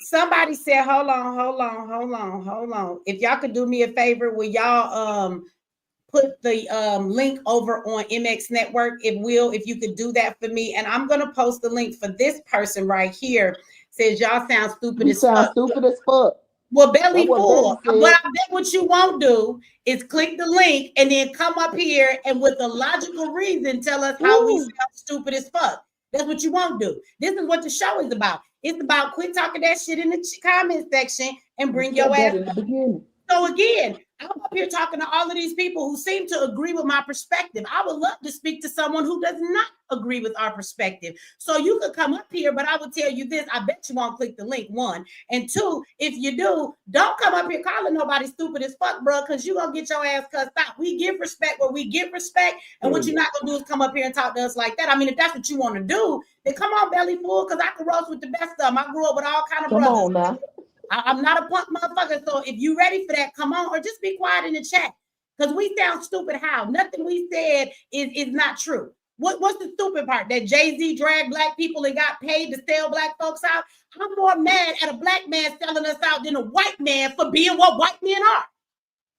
Somebody said, hold on. If y'all could do me a favor, will y'all put the link over on MX Network? If you could do that for me. And I'm gonna post the link for this person right here. Says y'all sound stupid as fuck. Stupid as fuck. Well, belly full. But I bet what you won't do is click the link and then come up here and with a logical reason tell us how we sound stupid as fuck. That's what you won't do. This is what the show is about. It's about quit talking that shit in the comment section and bring your ass up. So again, I'm up here talking to all of these people who seem to agree with my perspective. I would love to speak to someone who does not agree with our perspective. So you could come up here, but I will tell you this. I bet you won't click the link, one. And two, if you do, don't come up here calling nobody stupid as fuck, bro, because you're going to get your ass cussed out. We give respect where we give respect. And what you're not going to do is come up here and talk to us like that. I mean, if that's what you want to do, then come on, belly full, because I can roast with the best of them. I grew up with all kind of brothers. Come on now. I'm not a punk motherfucker, so if you ready for that, come on, or just be quiet in the chat, because we sound stupid. How nothing we said is not true. What's the stupid part? That Jay-Z dragged black people and got paid to sell black folks out? I'm more mad at a black man selling us out than a white man for being what white men are.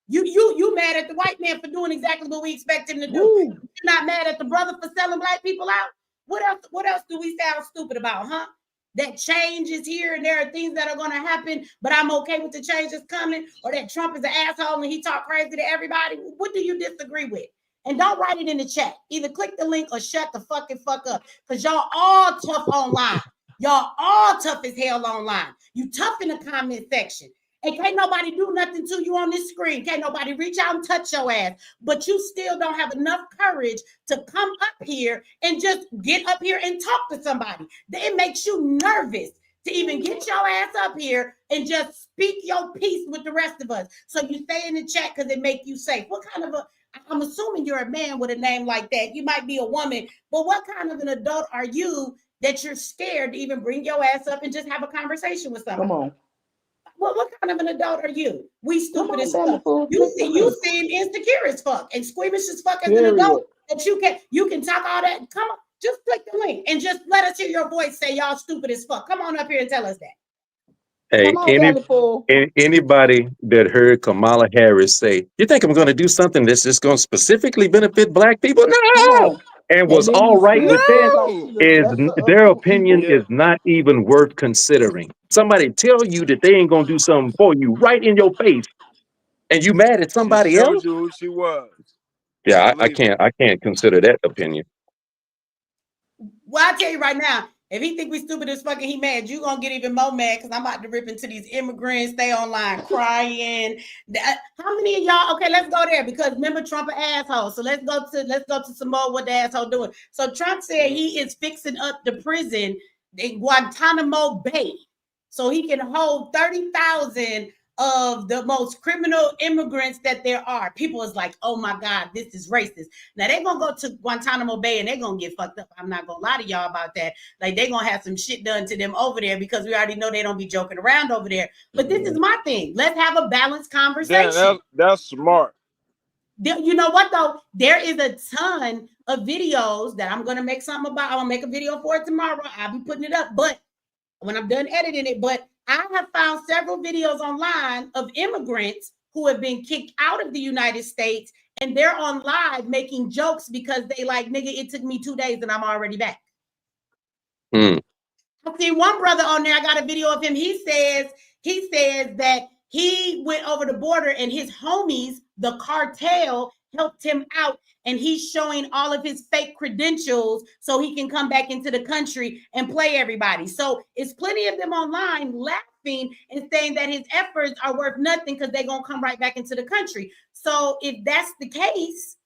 You mad at the white man for doing exactly what we expect him to do. Woo. You're not mad at the brother for selling black people out. What else do we sound stupid about, huh? That change is here and there are things that are going to happen, but I'm okay with the change that's coming, or that Trump is an asshole and he talk crazy to everybody. What do you disagree with? And don't write it in the chat. Either click the link or shut the fucking fuck up, because y'all all tough online. Y'all all tough as hell online. You tough in the comment section. And can't nobody do nothing to you on this screen. Can't nobody reach out and touch your ass. But you still don't have enough courage to come up here and just get up here and talk to somebody. It makes you nervous to even get your ass up here and just speak your piece with the rest of us. So you stay in the chat because it make you safe. What kind of a, I'm assuming you're a man with a name like that. You might be a woman, but what kind of an adult are you that you're scared to even bring your ass up and just have a conversation with somebody? Come on. What kind of an adult are you? We stupid as fuck. Fool. You seem insecure as fuck and squeamish as fuck as an adult. That you can talk all that. Come on, just click the link and just let us hear your voice say y'all stupid as fuck. Come on up here and tell us that. Hey, anybody that heard Kamala Harris say, "You think I'm going to do something that's just going to specifically benefit black people?" No. And was all right with that, is their opinion is not even worth considering. Somebody tell you that they ain't gonna do something for you right in your face, and you mad at somebody else. You who she was. Yeah, I can't consider that opinion. Well, I'll tell you right now, if he think we stupid as fucking he mad, you gonna get even more mad, because I'm about to rip into these immigrants. Stay online crying. How many of y'all? Okay, let's go there, because remember Trump an asshole. So let's go to some more what the asshole doing. So Trump said he is fixing up the prison in Guantanamo Bay, so he can hold 30,000 of the most criminal immigrants that there are. People is like, oh my God, this is racist. Now they're gonna go to Guantanamo Bay and they're gonna get fucked up. I'm not gonna lie to y'all about that. Like, they're gonna have some shit done to them over there, because we already know they don't be joking around over there. But this is my thing. Let's have a balanced conversation. Damn, that's smart. You know what though? There is a ton of videos that I'm gonna make something about. I'm gonna make a video for it tomorrow. I'll be putting it up, but when I'm done editing it. But I have found several videos online of immigrants who have been kicked out of the United States, and they're on live making jokes because they like, nigga, it took me 2 days and I'm already back. I see one brother on there. I got a video of him. He says that he went over the border and his homies, the cartel, helped him out, and he's showing all of his fake credentials so he can come back into the country and play everybody. So it's plenty of them online laughing and saying that his efforts are worth nothing because they're going to come right back into the country. So if that's the case,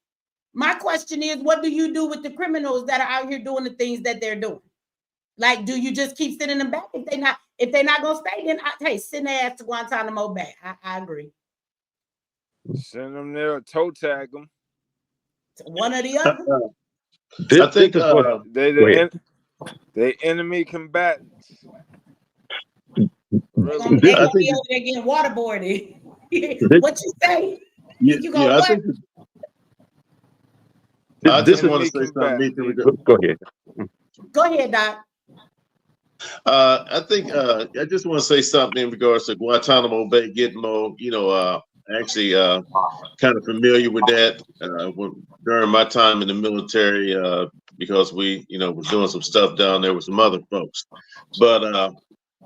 my question is, what do you do with the criminals that are out here doing the things that they're doing? Like, do you just keep sending them back? If they're not going to stay, then hey, send their ass to Guantanamo Bay. I agree. Send them there, toe tag them. One or the other. I think they enemy combatants. Really? They're gonna be over there getting waterboarded. What you say? I just want to say something. Go ahead. Go ahead, Doc. I think I just want to say something in regards to Guantanamo Bay, Gitmo. Actually kind of familiar with that during my time in the military, because we, was doing some stuff down there with some other folks. But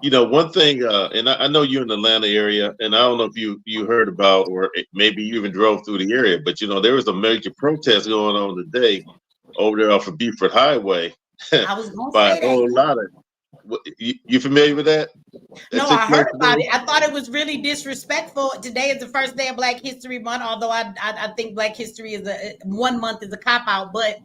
one thing, and I know you're in the Atlanta area, and I don't know if you heard about, or maybe you even drove through the area, but there was a major protest going on today over there off of Beaufort Highway. I was going to by say a whole lot of. You familiar with that? No, I heard about it. I thought it was really disrespectful. Today is the first day of Black History Month, although I think Black History is 1 month is a cop out. But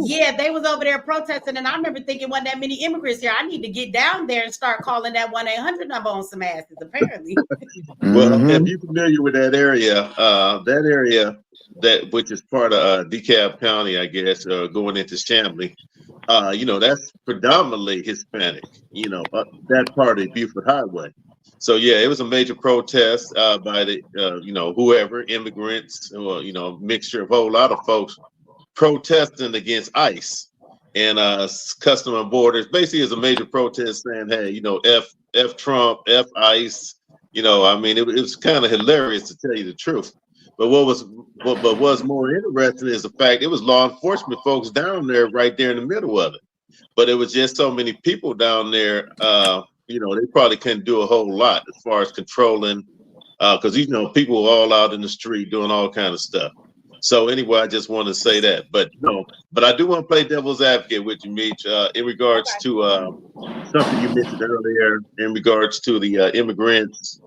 yeah, they was over there protesting, and I remember thinking, wasn't that many immigrants here? I need to get down there and start calling that 1-800 number on some asses. Apparently. Well, if you're familiar with that area, which is part of DeKalb County, I guess, going into Chamblee. That's predominantly Hispanic, that part of Beaufort Highway. So, yeah, it was a major protest by the, whoever, immigrants, or, mixture of a whole lot of folks protesting against ICE and Custom and Borders. Basically, it's a major protest saying, "Hey, you know, F Trump, F ICE." You know, I mean, it was kind of hilarious to tell you the truth. But what's more interesting is the fact it was law enforcement folks down there, right there in the middle of it. But it was just so many people down there. You know, they probably couldn't do a whole lot as far as controlling, because you know people were all out in the street doing all kind of stuff. So anyway, I just want to say that. But you know, but I do want to play devil's advocate with you, Meech, in regards to something you mentioned earlier in regards to the immigrants,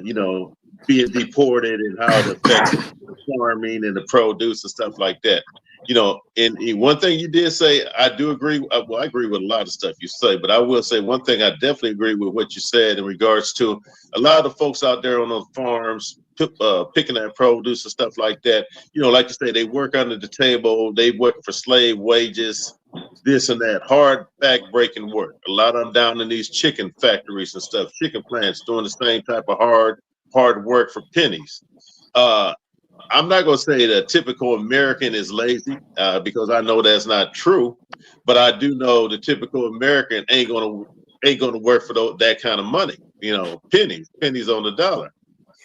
you know, being deported and how it affects the farming and the produce and stuff like that. You know, and one thing you did say, I do agree. Well, I agree with a lot of stuff you say, but I will say one thing I definitely agree with what you said in regards to a lot of the folks out there on those farms picking that produce and stuff like that. You know, like you say, they work under the table, they work for slave wages, this and that, hard back breaking work. A lot of them down in these chicken factories and stuff, chicken plants, doing the same type of hard work for pennies. I'm not going to say the typical American is lazy because I know that's not true, but I do know the typical American ain't going to work for that kind of money. You know, pennies on the dollar.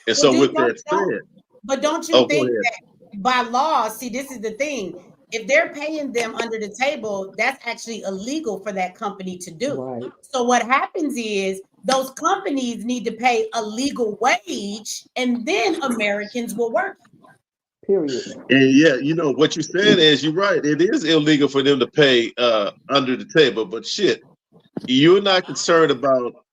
And Well, so with that said, but don't you think that by law, see, this is the thing. If they're paying them under the table, that's actually illegal for that company to do. Right. So what happens is those companies need to pay a legal wage, and then Americans will work. Period. And yeah, you know what you're saying is you're right. It is illegal for them to pay under the table, but shit, you're not concerned about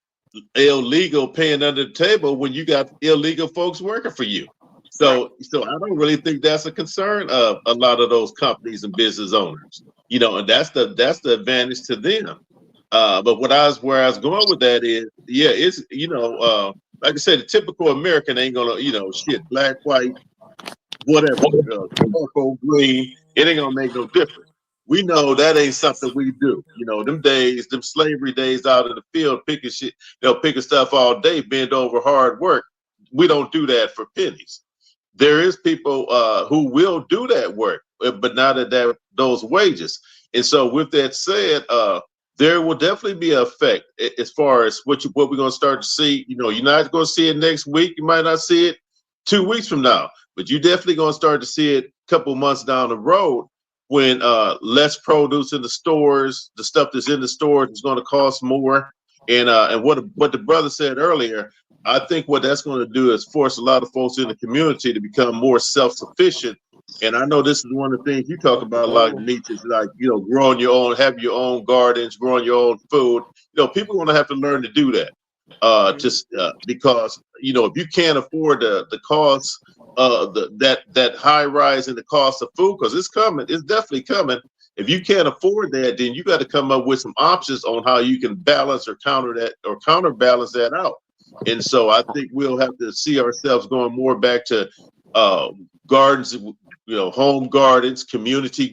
illegal paying under the table when you got illegal folks working for you. So I don't really think that's a concern of a lot of those companies and business owners. You know, and that's the advantage to them. But where I was going with that is, yeah, it's you know, like I said, the typical American ain't gonna, you know, shit, black, white, whatever, purple, green, it ain't gonna make no difference. We know that ain't something we do. You know, them slavery days out in the field picking shit, picking stuff all day, bend over hard work. We don't do that for pennies. There is people who will do that work, but not at those wages. And so with that said, there will definitely be an effect as far as what we're going to start to see. You know, you're not going to see it next week. You might not see it 2 weeks from now, but you're definitely going to start to see it a couple months down the road when less produce in the stores, the stuff that's in the stores is going to cost more. And what the brother said earlier, I think what that's going to do is force a lot of folks in the community to become more self-sufficient. And I know this is one of the things you talk about a lot, Nietzsche, is like, you know, growing your own, having your own gardens, growing your own food. You know, people are going to have to learn to do that. Because, you know, if you can't afford the cost that high rise in the cost of food, because it's definitely coming. If you can't afford that, then you got to come up with some options on how you can balance or counterbalance that out. And so I think we'll have to see ourselves going more back to gardens, you know, home gardens, community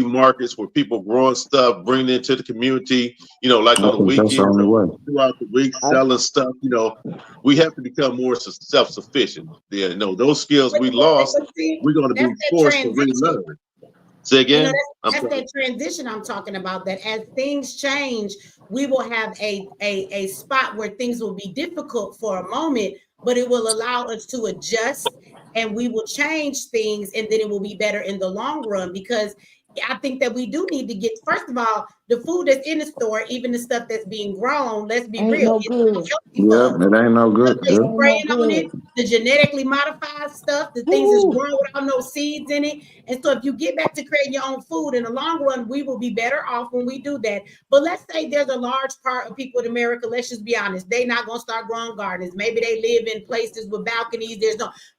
markets where people growing stuff, bringing it to the community, you know, like on the weekends, throughout the week, selling stuff. You know, we have to become more self-sufficient. Yeah, you know, those skills we lost, we're going to be forced to relearn. Say again? You know, that's that transition I'm talking about, that as things change, we will have a spot where things will be difficult for a moment, but it will allow us to adjust and we will change things, and then it will be better in the long run. Because I think that we do need to get, first of all, the food that's in the store, even the stuff that's being grown, let's be real, it's it ain't no good. They spraying on it, the genetically modified stuff, the things that's grown without no seeds in it. And so if you get back to creating your own food in the long run, we will be better off when we do that. But let's say there's a large part of people in America, let's just be honest, they're not going to start growing gardens. Maybe they live in places with balconies.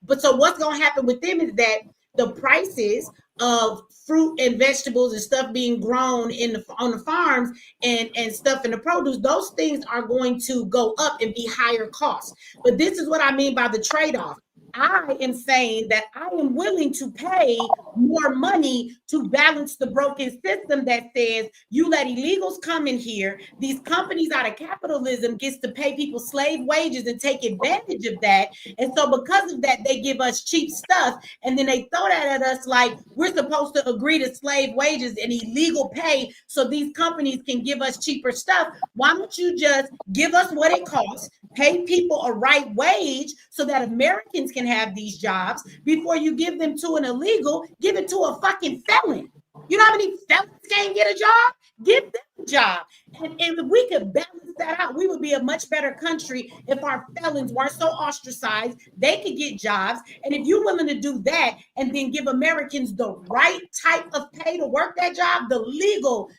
But so what's going to happen with them is that the prices of fruit and vegetables and stuff being grown on the farms and stuff in the produce, those things are going to go up and be higher cost. But this is what I mean by the trade-off. I am saying that I am willing to pay more money to balance the broken system that says you let illegals come in here. These companies out of capitalism gets to pay people slave wages and take advantage of that. And so because of that, they give us cheap stuff. And then they throw that at us like we're supposed to agree to slave wages and illegal pay so these companies can give us cheaper stuff. Why don't you just give us what it costs, pay people a right wage so that Americans can have these jobs before you give them to an illegal, give it to a fucking felon. You know how many felons can't get a job? Give them a job. And if we could balance that out, we would be a much better country if our felons weren't so ostracized. They could get jobs. And if you're willing to do that and then give Americans the right type of pay to work that job, the legal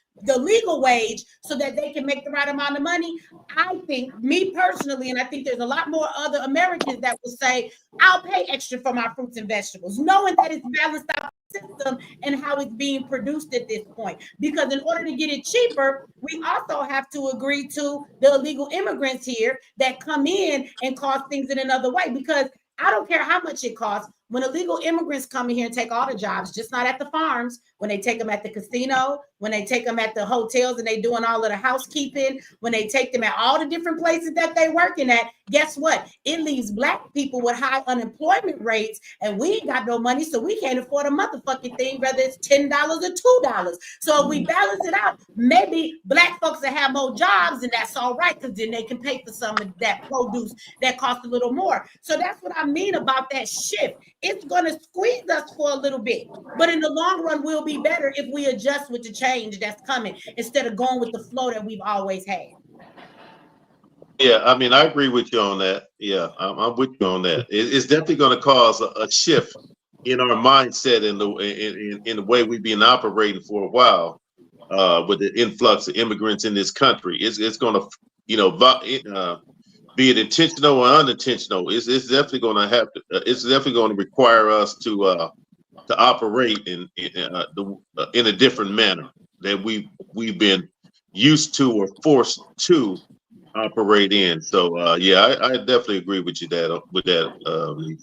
wage, so that they can make the right amount of money, I think, me personally, and I think there's a lot more other Americans that will say, I'll pay extra for my fruits and vegetables, knowing that it's balanced out system and how it's being produced at this point. Because in order to get it cheaper, we also have to agree to the illegal immigrants here that come in and cause things in another way. Because I don't care how much it costs. When illegal immigrants come in here and take all the jobs, just not at the farms, when they take them at the casino, when they take them at the hotels and they doing all of the housekeeping, when they take them at all the different places that they working at, guess what? It leaves Black people with high unemployment rates, and we ain't got no money, so we can't afford a motherfucking thing, whether it's $10 or $2. So if we balance it out, maybe Black folks will have more jobs, and that's all right, because then they can pay for some of that produce that costs a little more. So that's what I mean about that shift. It's going to squeeze us for a little bit, but in the long run, we'll be better if we adjust with the change that's coming instead of going with the flow that we've always had. Yeah, I mean, I agree with you on that. Yeah, I'm with you on that. It's definitely going to cause a shift in our mindset and in the way we've been operating for a while with the influx of immigrants in this country. It's going to, be it intentional or unintentional, it's definitely going to have to. It's definitely going to require us to operate in a different manner that we've been used to or forced to operate in. So yeah, I definitely agree with you with that.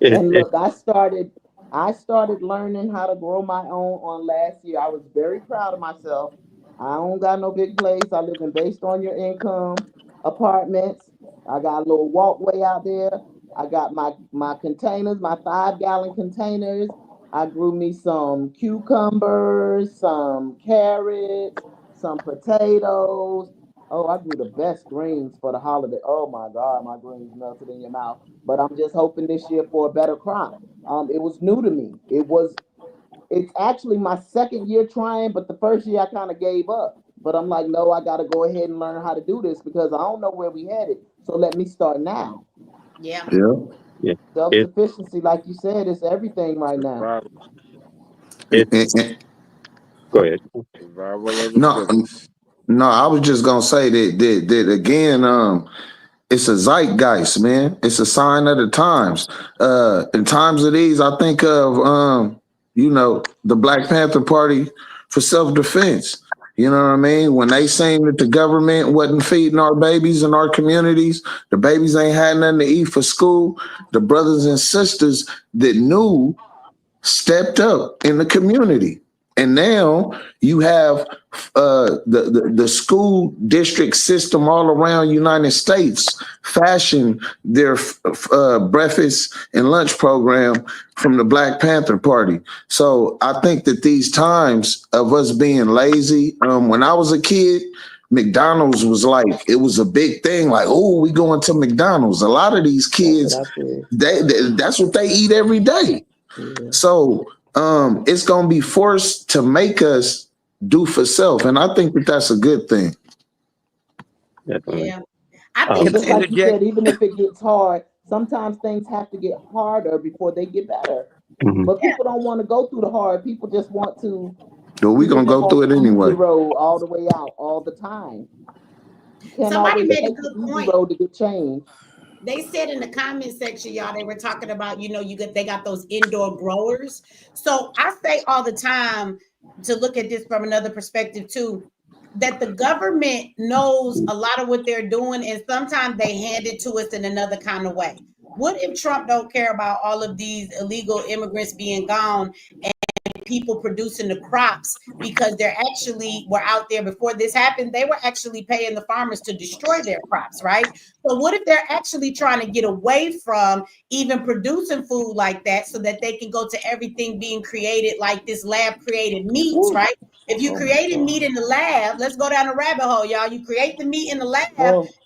And look, I started learning how to grow my own on last year. I was very proud of myself. I don't got no big place. I live in based on your income apartments. I got a little walkway out there. I got my containers, my 5-gallon containers. I grew me some cucumbers, some carrots, some potatoes. Oh, I grew the best greens for the holiday. Oh my God, my greens melted in your mouth. But I'm just hoping this year for a better crop. It was new to me. It's actually my second year trying, but the first year I kind of gave up. But I'm like, no, I got to go ahead and learn how to do this because I don't know where we headed. So let me start now. Yeah. Yeah. Self-sufficiency, like you said, is everything right now. Go ahead. Survival of the No, fittest. no, I was just gonna say that again. It's a zeitgeist, man. It's a sign of the times. In times of these, I think of the Black Panther Party for self-defense. You know what I mean? When they saying that the government wasn't feeding our babies in our communities, the babies ain't had nothing to eat for school. The brothers and sisters that knew stepped up in the community. And now you have the school district system all around United States fashion their breakfast and lunch program from the Black Panther Party. So I think that these times of us being lazy, when I was a kid, McDonald's was like, it was a big thing. Like, oh, we going to McDonald's. A lot of these kids, that's what they eat every day. Yeah. So it's going to be forced to make us do for self. And I think that that's a good thing. Definitely. Yeah. I think Just like you Interject. said, even if it gets hard, sometimes things have to get harder before they get better. Mhm. But people don't want to go through the hard. People just want to. But we're going to go through it anyway. Easy road all the way out all the time. You can't somebody always made a take good the easy point. road to get change. They said in the comment section, y'all, they were talking about, they got those indoor growers. So I say all the time to look at this from another perspective too, that the government knows a lot of what they're doing, and sometimes they hand it to us in another kind of way. What if Trump don't care about all of these illegal immigrants being gone and people producing the crops because they're actually were out there before this happened? They were actually paying the farmers to destroy their crops, right? So what if they're actually trying to get away from even producing food like that so that they can go to everything being created like this lab created meats, right? If you created meat in the lab, let's go down the rabbit hole, y'all. You create the meat in the lab,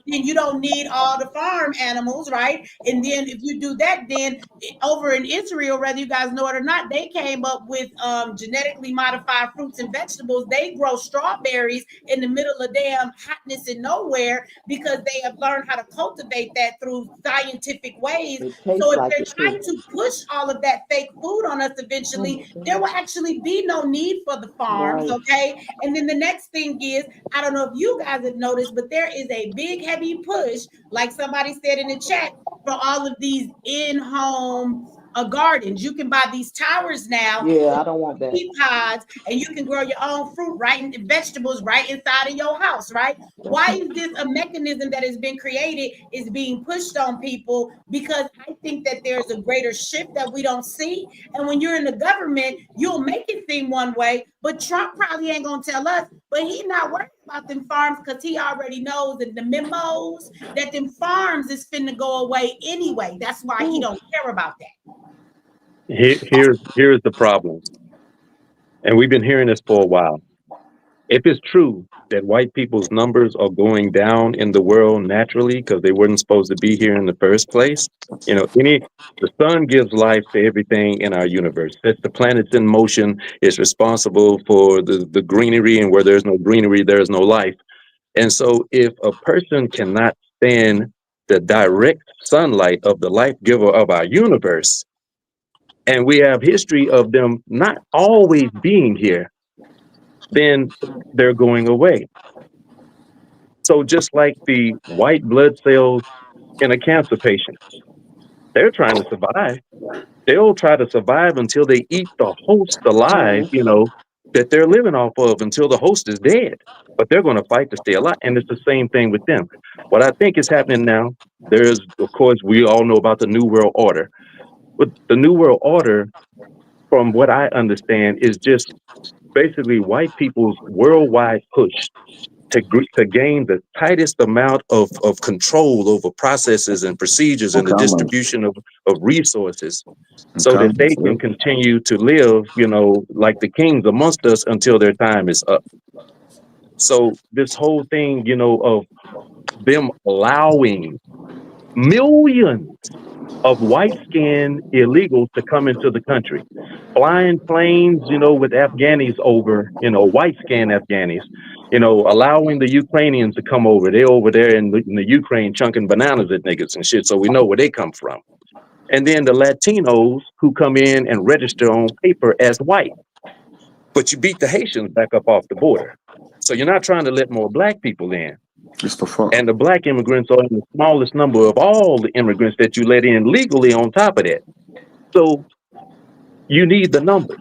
then you don't need all the farm animals, right? And then if you do that, then over in Israel, whether you guys know it or not, they came up with genetically modified fruits and vegetables. They grow strawberries in the middle of damn hotness and nowhere because they have learned how to cultivate that through scientific ways. So if they're trying to push all of that fake food on us eventually, there will actually be no need for the farms, okay? And then the next thing is, I don't know if you guys have noticed, but there is a big heavy push, like somebody said in the chat, for all of these in-home gardens. You can buy these towers now. Yeah, I don't want that. Pods, and you can grow your own fruit, right, and vegetables right inside of your house, right? Why is this a mechanism that has been created is being pushed on people? Because I think that there's a greater shift that we don't see. And when you're in the government, you'll make it seem one way, but Trump probably ain't gonna tell us, but he's not worried about them farms because he already knows in the memos that them farms is finna go away anyway. That's why he don't care about that. Here's the problem. And we've been hearing this for a while. If it's true that white people's numbers are going down in the world naturally because they weren't supposed to be here in the first place, the sun gives life to everything in our universe. Sets the planets in motion, is responsible for the greenery, and where there's no greenery, there's no life. And so if a person cannot stand the direct sunlight of the life giver of our universe, and we have history of them not always being here, then they're going away. So just like the white blood cells in a cancer patient, they're trying to survive. They'll try to survive until they eat the host alive, that they're living off of until the host is dead. But they're going to fight to stay alive. And it's the same thing with them. What I think is happening now, there's, of course, we all know about the New World Order. But the New World Order, from what I understand, is just basically white people's worldwide push to gain the tightest amount of control over processes and procedures and the distribution of resources so that they can continue to live, like the kings amongst us until their time is up. So this whole thing, of them allowing millions of white-skinned illegals to come into the country, flying planes, with Afghanis over, white-skinned Afghanis, allowing the Ukrainians to come over. They're over there in the Ukraine chunking bananas at niggas and shit, so we know where they come from. And then the Latinos who come in and register on paper as white. But you beat the Haitians back up off the border. So you're not trying to let more black people in. And the black immigrants are in the smallest number of all the immigrants that you let in legally on top of that. So you need the numbers.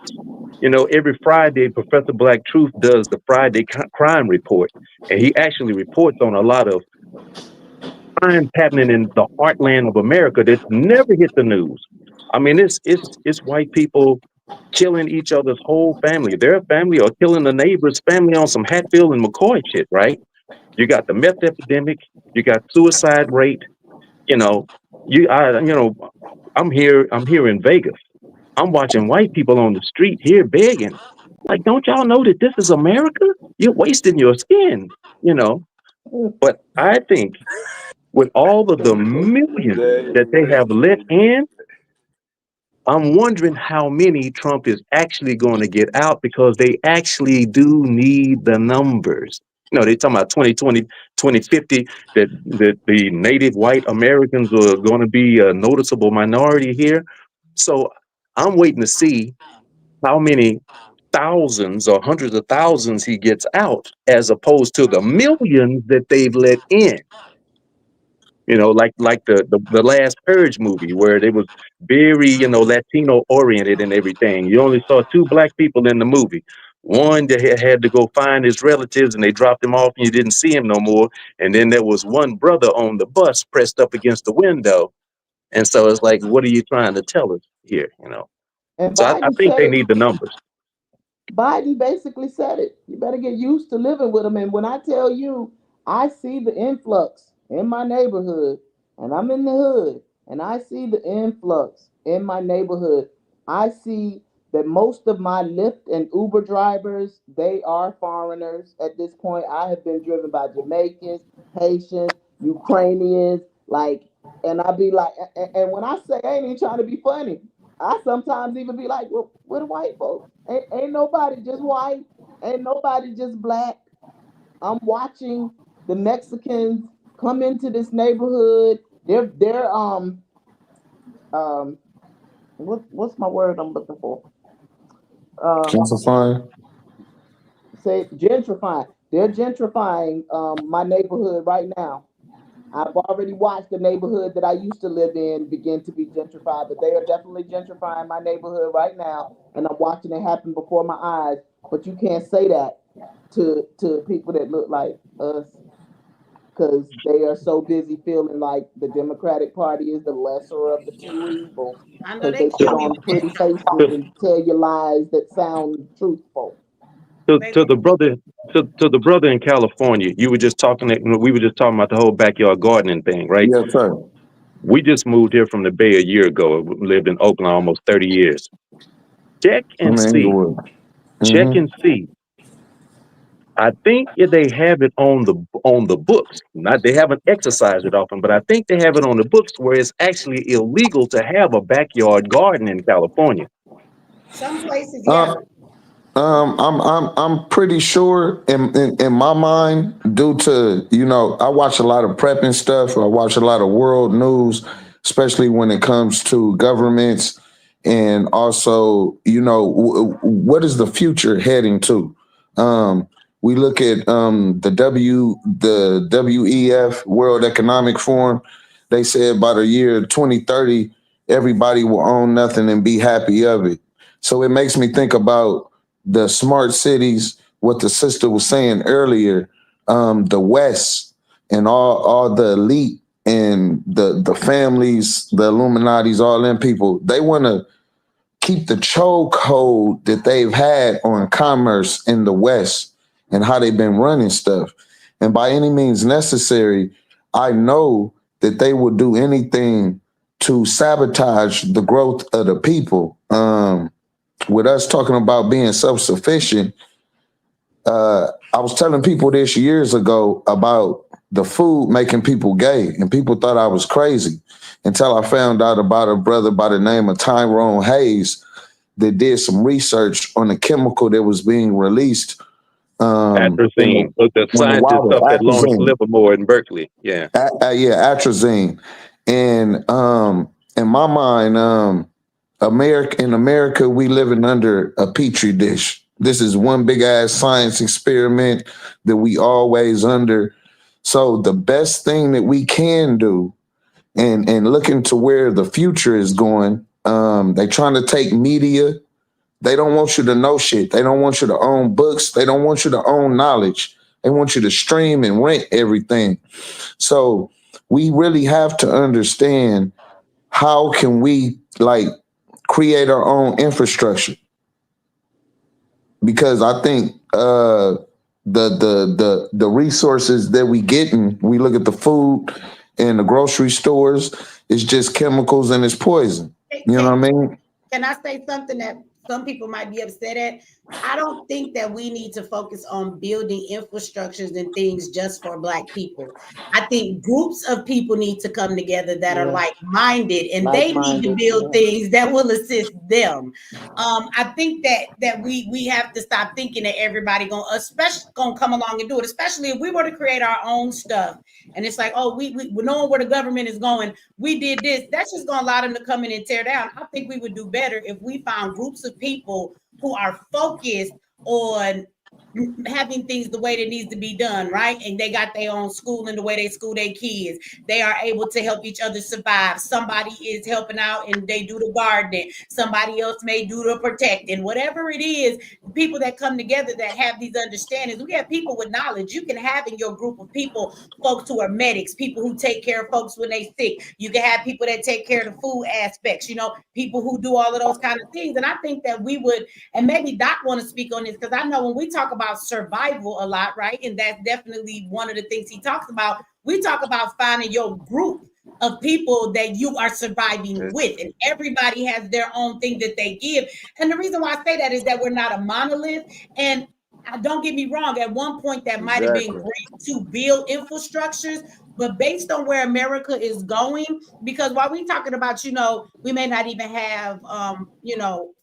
Every Friday, Professor Black Truth does the Friday crime report, and he actually reports on a lot of crimes happening in the heartland of America that's never hit the news. I mean, it's white people killing each other's whole family. Their family or killing the neighbor's family on some Hatfield and McCoy shit, right? You got the meth epidemic, you got suicide rate, I'm here in Vegas. I'm watching white people on the street here begging. Like, don't y'all know that this is America? You're wasting your skin, But I think with all of the millions that they have let in, I'm wondering how many Trump is actually going to get out, because they actually do need the numbers. They're talking about 2020, 2050, that the native white Americans are going to be a noticeable minority here. So I'm waiting to see how many thousands or hundreds of thousands he gets out, as opposed to the millions that they've let in. Like the last Purge movie, where they was very, Latino oriented and everything. You only saw 2 black people in the movie. One that had to go find his relatives, and they dropped him off and you didn't see him no more. And then there was one brother on the bus pressed up against the window. And so it's like, what are you trying to tell us here? And So I Biden think said they it. need the numbers. Biden basically said it. You better get used to living with them. And when I tell you, I see the influx in my neighborhood, and I'm in the hood, and I see the influx in my neighborhood. I see that most of my Lyft and Uber drivers, they are foreigners at this point. I have been driven by Jamaicans, Haitians, Ukrainians, like, and I be like, and when I say I ain't even trying to be funny, I sometimes even be like, well, where the white folks? Ain't nobody just white. Ain't nobody just black. I'm watching the Mexicans come into this neighborhood. They're what's my word I'm looking for? Um Gentrifying. say gentrifying. They're gentrifying my neighborhood right now. I've already watched the neighborhood that I used to live in begin to be gentrified, but they are definitely gentrifying my neighborhood right now, and I'm watching it happen before my eyes. But you can't say that to people that look like us because they are so busy feeling like the Democratic Party is the lesser of the two evils I know because they they put kill me on with that pretty though. faces To, and tell you lies that sound truthful. They to the brother, to the brother in California, you were just talking. We were just talking about the whole backyard gardening thing, right? Yes, sir. We just moved here from the Bay a year ago. We lived in Oakland almost 30 years. Check I'm and in see. Inglewood. Check Mm-hmm. and see. I think they have it on the books. Not they haven't exercised it often, but I think they have it on the books where it's actually illegal to have a backyard garden in California. some places, yeah. Uh, I'm pretty sure in my mind, due to I watch a lot of prepping stuff. I watch a lot of world news, especially when it comes to governments, and also what is the future heading to. Um, we look at the WEF World Economic Forum. They said by the year 2030, everybody will own nothing and be happy of it. So it makes me think about the smart cities, what the sister was saying earlier, the West and all the elite and the families, the Illuminati's, all them people, they want to keep the chokehold that they've had on commerce in the West and how they've been running stuff. And by any means necessary, I know that they will do anything to sabotage the growth of the people. With us talking about being self-sufficient, I was telling people this years ago about the food making people gay, and people thought I was crazy until I found out about a brother by the name of Tyrone Hayes that did some research on the chemical that was being released Atrazine, look, the in the scientist water, up at Lawrence atrazine. Livermore in Berkeley. Yeah. Yeah, atrazine. And in my mind, in America, we living under a petri dish. This is one big ass science experiment that we always under. So the best thing that we can do, and looking to where the future is going, they trying to take media. They don't want you to know shit. They don't want you to own books. They don't want you to own knowledge. They want you to stream and rent everything. So we really have to understand how can we create our own infrastructure, because I think the resources that we getting, we look at the food in the grocery stores, it's just chemicals and it's poison. You know what I mean? Can I say something that some people might be upset at? I don't think that we need to focus on building infrastructures and things just for Black people. I think groups of people need to come together that are Yeah, like-minded, and they need to like-minded. build Yeah, things that will assist them. I think that we have to stop thinking that everybody gonna come along and do it, especially if we were to create our own stuff. And it's like, oh, we knowing where the government is going, we did this. That's just gonna allow them to come in and tear down. I think we would do better if we found groups of people who are focused on having things the way that needs to be done, right? And they got their own school and the way they school their kids. They are able to help each other survive. Somebody is helping out and they do the gardening. Somebody else may do the protecting. Whatever it is, people that come together that have these understandings. We have people with knowledge. You can have in your group of people folks who are medics, people who take care of folks when they sick. You can have people that take care of the food aspects, people who do all of those kind of things. And I think that we would, and maybe Doc want to speak on this, because I know when we talk about survival a lot, right? And that's definitely one of the things he talks about. We talk about finding your group of people that you are surviving with, and everybody has their own thing that they give. And the reason why I say that is that we're not a monolith. And don't get me wrong, at one point that might have been great to build infrastructures, but based on where America is going, because while we're talking about, we may not even have,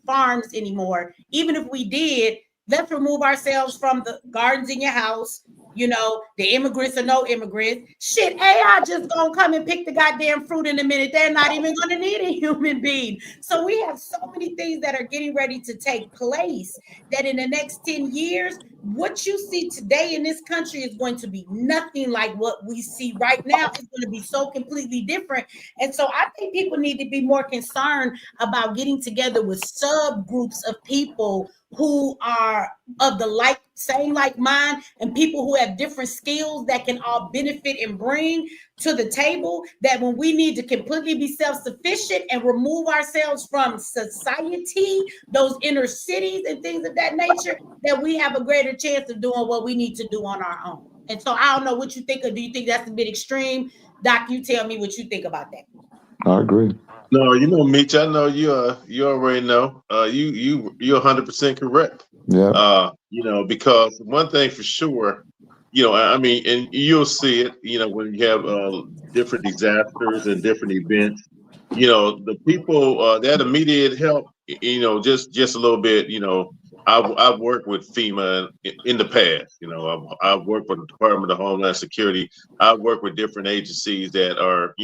farms anymore. Even if we did, let's remove ourselves from the gardens in your house, the immigrants or no immigrants. Shit, AI just gonna come and pick the goddamn fruit in a minute. They're not even gonna need a human being. So we have so many things that are getting ready to take place that in the next 10 years, what you see today in this country is going to be nothing like what we see right now. It's going to be so completely different. And so I think people need to be more concerned about getting together with subgroups of people who are of the same mind, and people who have different skills that can all benefit and bring to the table, that when we need to completely be self-sufficient and remove ourselves from society, those inner cities and things of that nature, that we have a greater chance of doing what we need to do on our own. And so I don't know what you think, or do you think that's a bit extreme? Doc, you tell me what you think about that. I agree. No, Mitch, I know you already know. You're 100% correct. Yeah. Because one thing for sure, I mean, and you'll see it, when you have different disasters and different events, the people that immediate help, just a little bit, I've worked with FEMA in the past. I've worked with the Department of Homeland Security. I've worked with different agencies that are,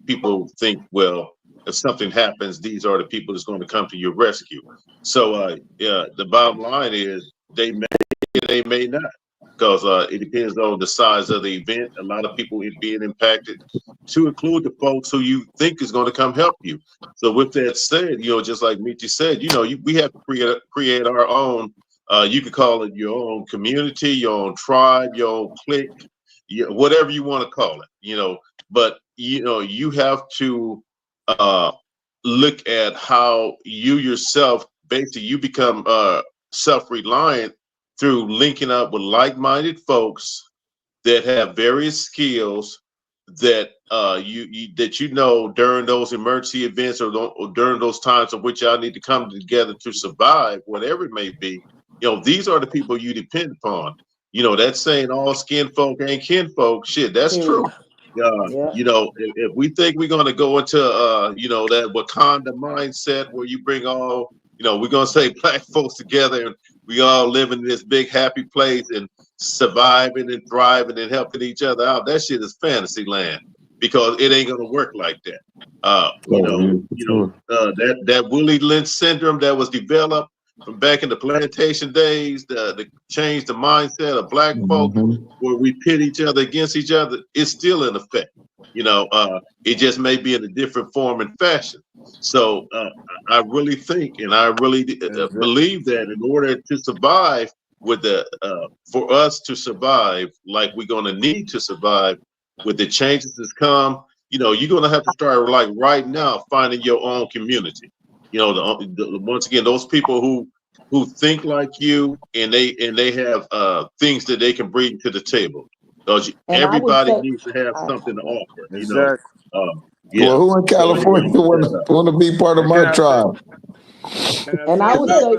people think, well, if something happens, these are the people that's going to come to your rescue. So the bottom line is they may not, because it depends on the size of the event. A lot of people being impacted, to include the folks who you think is going to come help you. So with that said, just like Michi said, we have to create our own. You could call it your own community, your own tribe, your own clique, whatever you want to call it. But you have to look at how you yourself, basically, you become self-reliant through linking up with like-minded folks that have various skills that during those emergency events or during those times of which y'all need to come together to survive, whatever it may be. These are the people you depend upon. That saying all skin folk ain't kin folk. Shit, that's true. If we think we're going to go into that Wakanda mindset where you bring all, we're going to say black folks together and we all live in this big happy place and surviving and thriving and helping each other out, that shit is fantasy land, because it ain't going to work like that. That Willie Lynch syndrome that was developed from back in the plantation days, to change the mindset of black folk, where we pit each other against each other, is still in effect. It just may be in a different form and fashion. So I really think, and I really believe that in order to survive, for us to survive, like we're going to need to survive with the changes that's come, you're going to have to start like right now finding your own community. Once again, those people who think like you, and they have things that they can bring to the table. Because everybody needs to have something to offer. Exactly. Well, who in California want to be part of my tribe? And I would say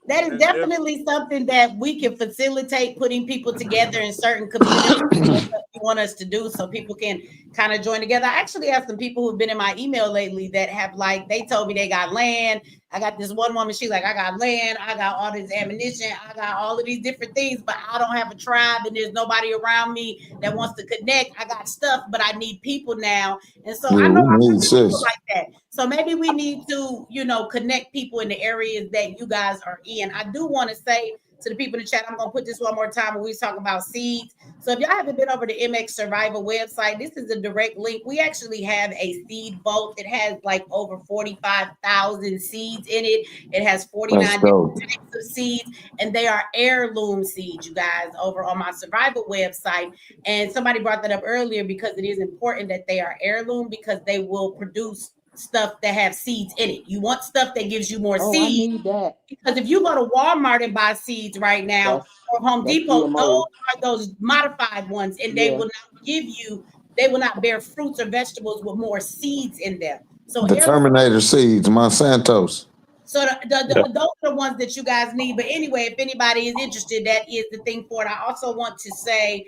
that is definitely something that we can facilitate, putting people together in certain communities. You want us to do, so people can kind of join together. I actually have some people who've been in my email lately that have, like, they told me they got land. I got this one woman, she's like, I got land, I got all this ammunition, I got all of these different things, but I don't have a tribe and there's nobody around me that wants to connect. I got stuff, but I need people now. And so I know people like that. So maybe we need to, connect people in the areas that you guys are in. I do want to say to the people in the chat. I'm gonna put this one more time when we talk about seeds. So if y'all haven't been over the MX Survival website, this is a direct link. We actually have a seed vault. It has like over 45,000 seeds in it. It has 49 different types of seeds, and they are heirloom seeds, you guys, over on my survival website. And somebody brought that up earlier because it is important that they are heirloom because they will produce stuff that have seeds in it. You want stuff that gives you more seeds. I need that. Because if you go to Walmart and buy seeds right now, or Home Depot, GMO. those are those modified ones, and they will not give you, they will not bear fruits or vegetables with more seeds in them. So the Terminator seeds, Monsanto's. So those are the ones that you guys need. But anyway, if anybody is interested, that is the thing for it. I also want to say,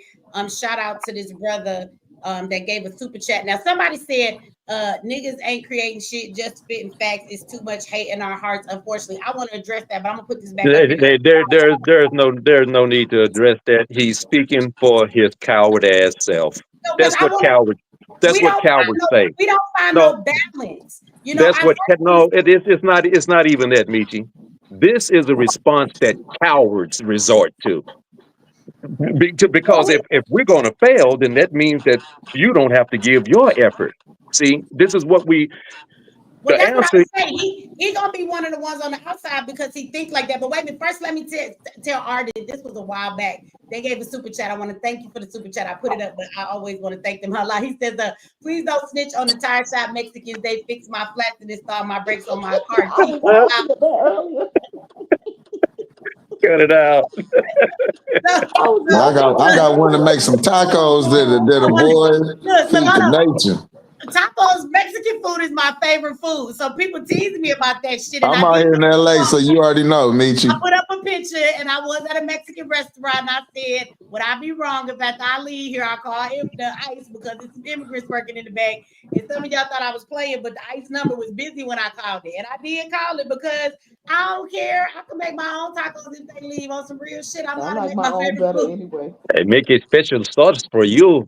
shout out to this brother that gave a super chat. Now, somebody said, niggas ain't creating shit, just spitting facts. It's too much hate in our hearts. Unfortunately, I want to address that, but I'm gonna put this back up. There's no need to address that. He's speaking for his coward ass self. That's what cowards. That's what cowards say. We don't find no balance. You know, that's what. No, it's not. It's not even that, Michi. This is a response that cowards resort to. Because if we're going to fail, then that means that you don't have to give your effort. See, this is what we. Well, that's what I was saying. He's gonna be one of the ones on the outside because he thinks like that. But wait a minute. First, let me tell Arden, this was a while back. They gave a super chat. I want to thank you for the super chat. I put it up, but I always want to thank them a lot. He says, please don't snitch on the tire shop Mexicans. They fix my flats and install my brakes on my car. Cut it out. I got one to make some tacos that avoid nature. Tacos, Mexican food is my favorite food. So people tease me about that shit. And I'm out here in LA, so you already know, Michi. I put up a picture and I was at a Mexican restaurant and I said, would I be wrong if after I leave here, I call him the ICE because it's some immigrants working in the back. And some of y'all thought I was playing, but the ICE number was busy when I called it. And I did call it because I don't care. I can make my own tacos if they leave on some real shit. I like my own better food. Anyway. They make a special sauce for you.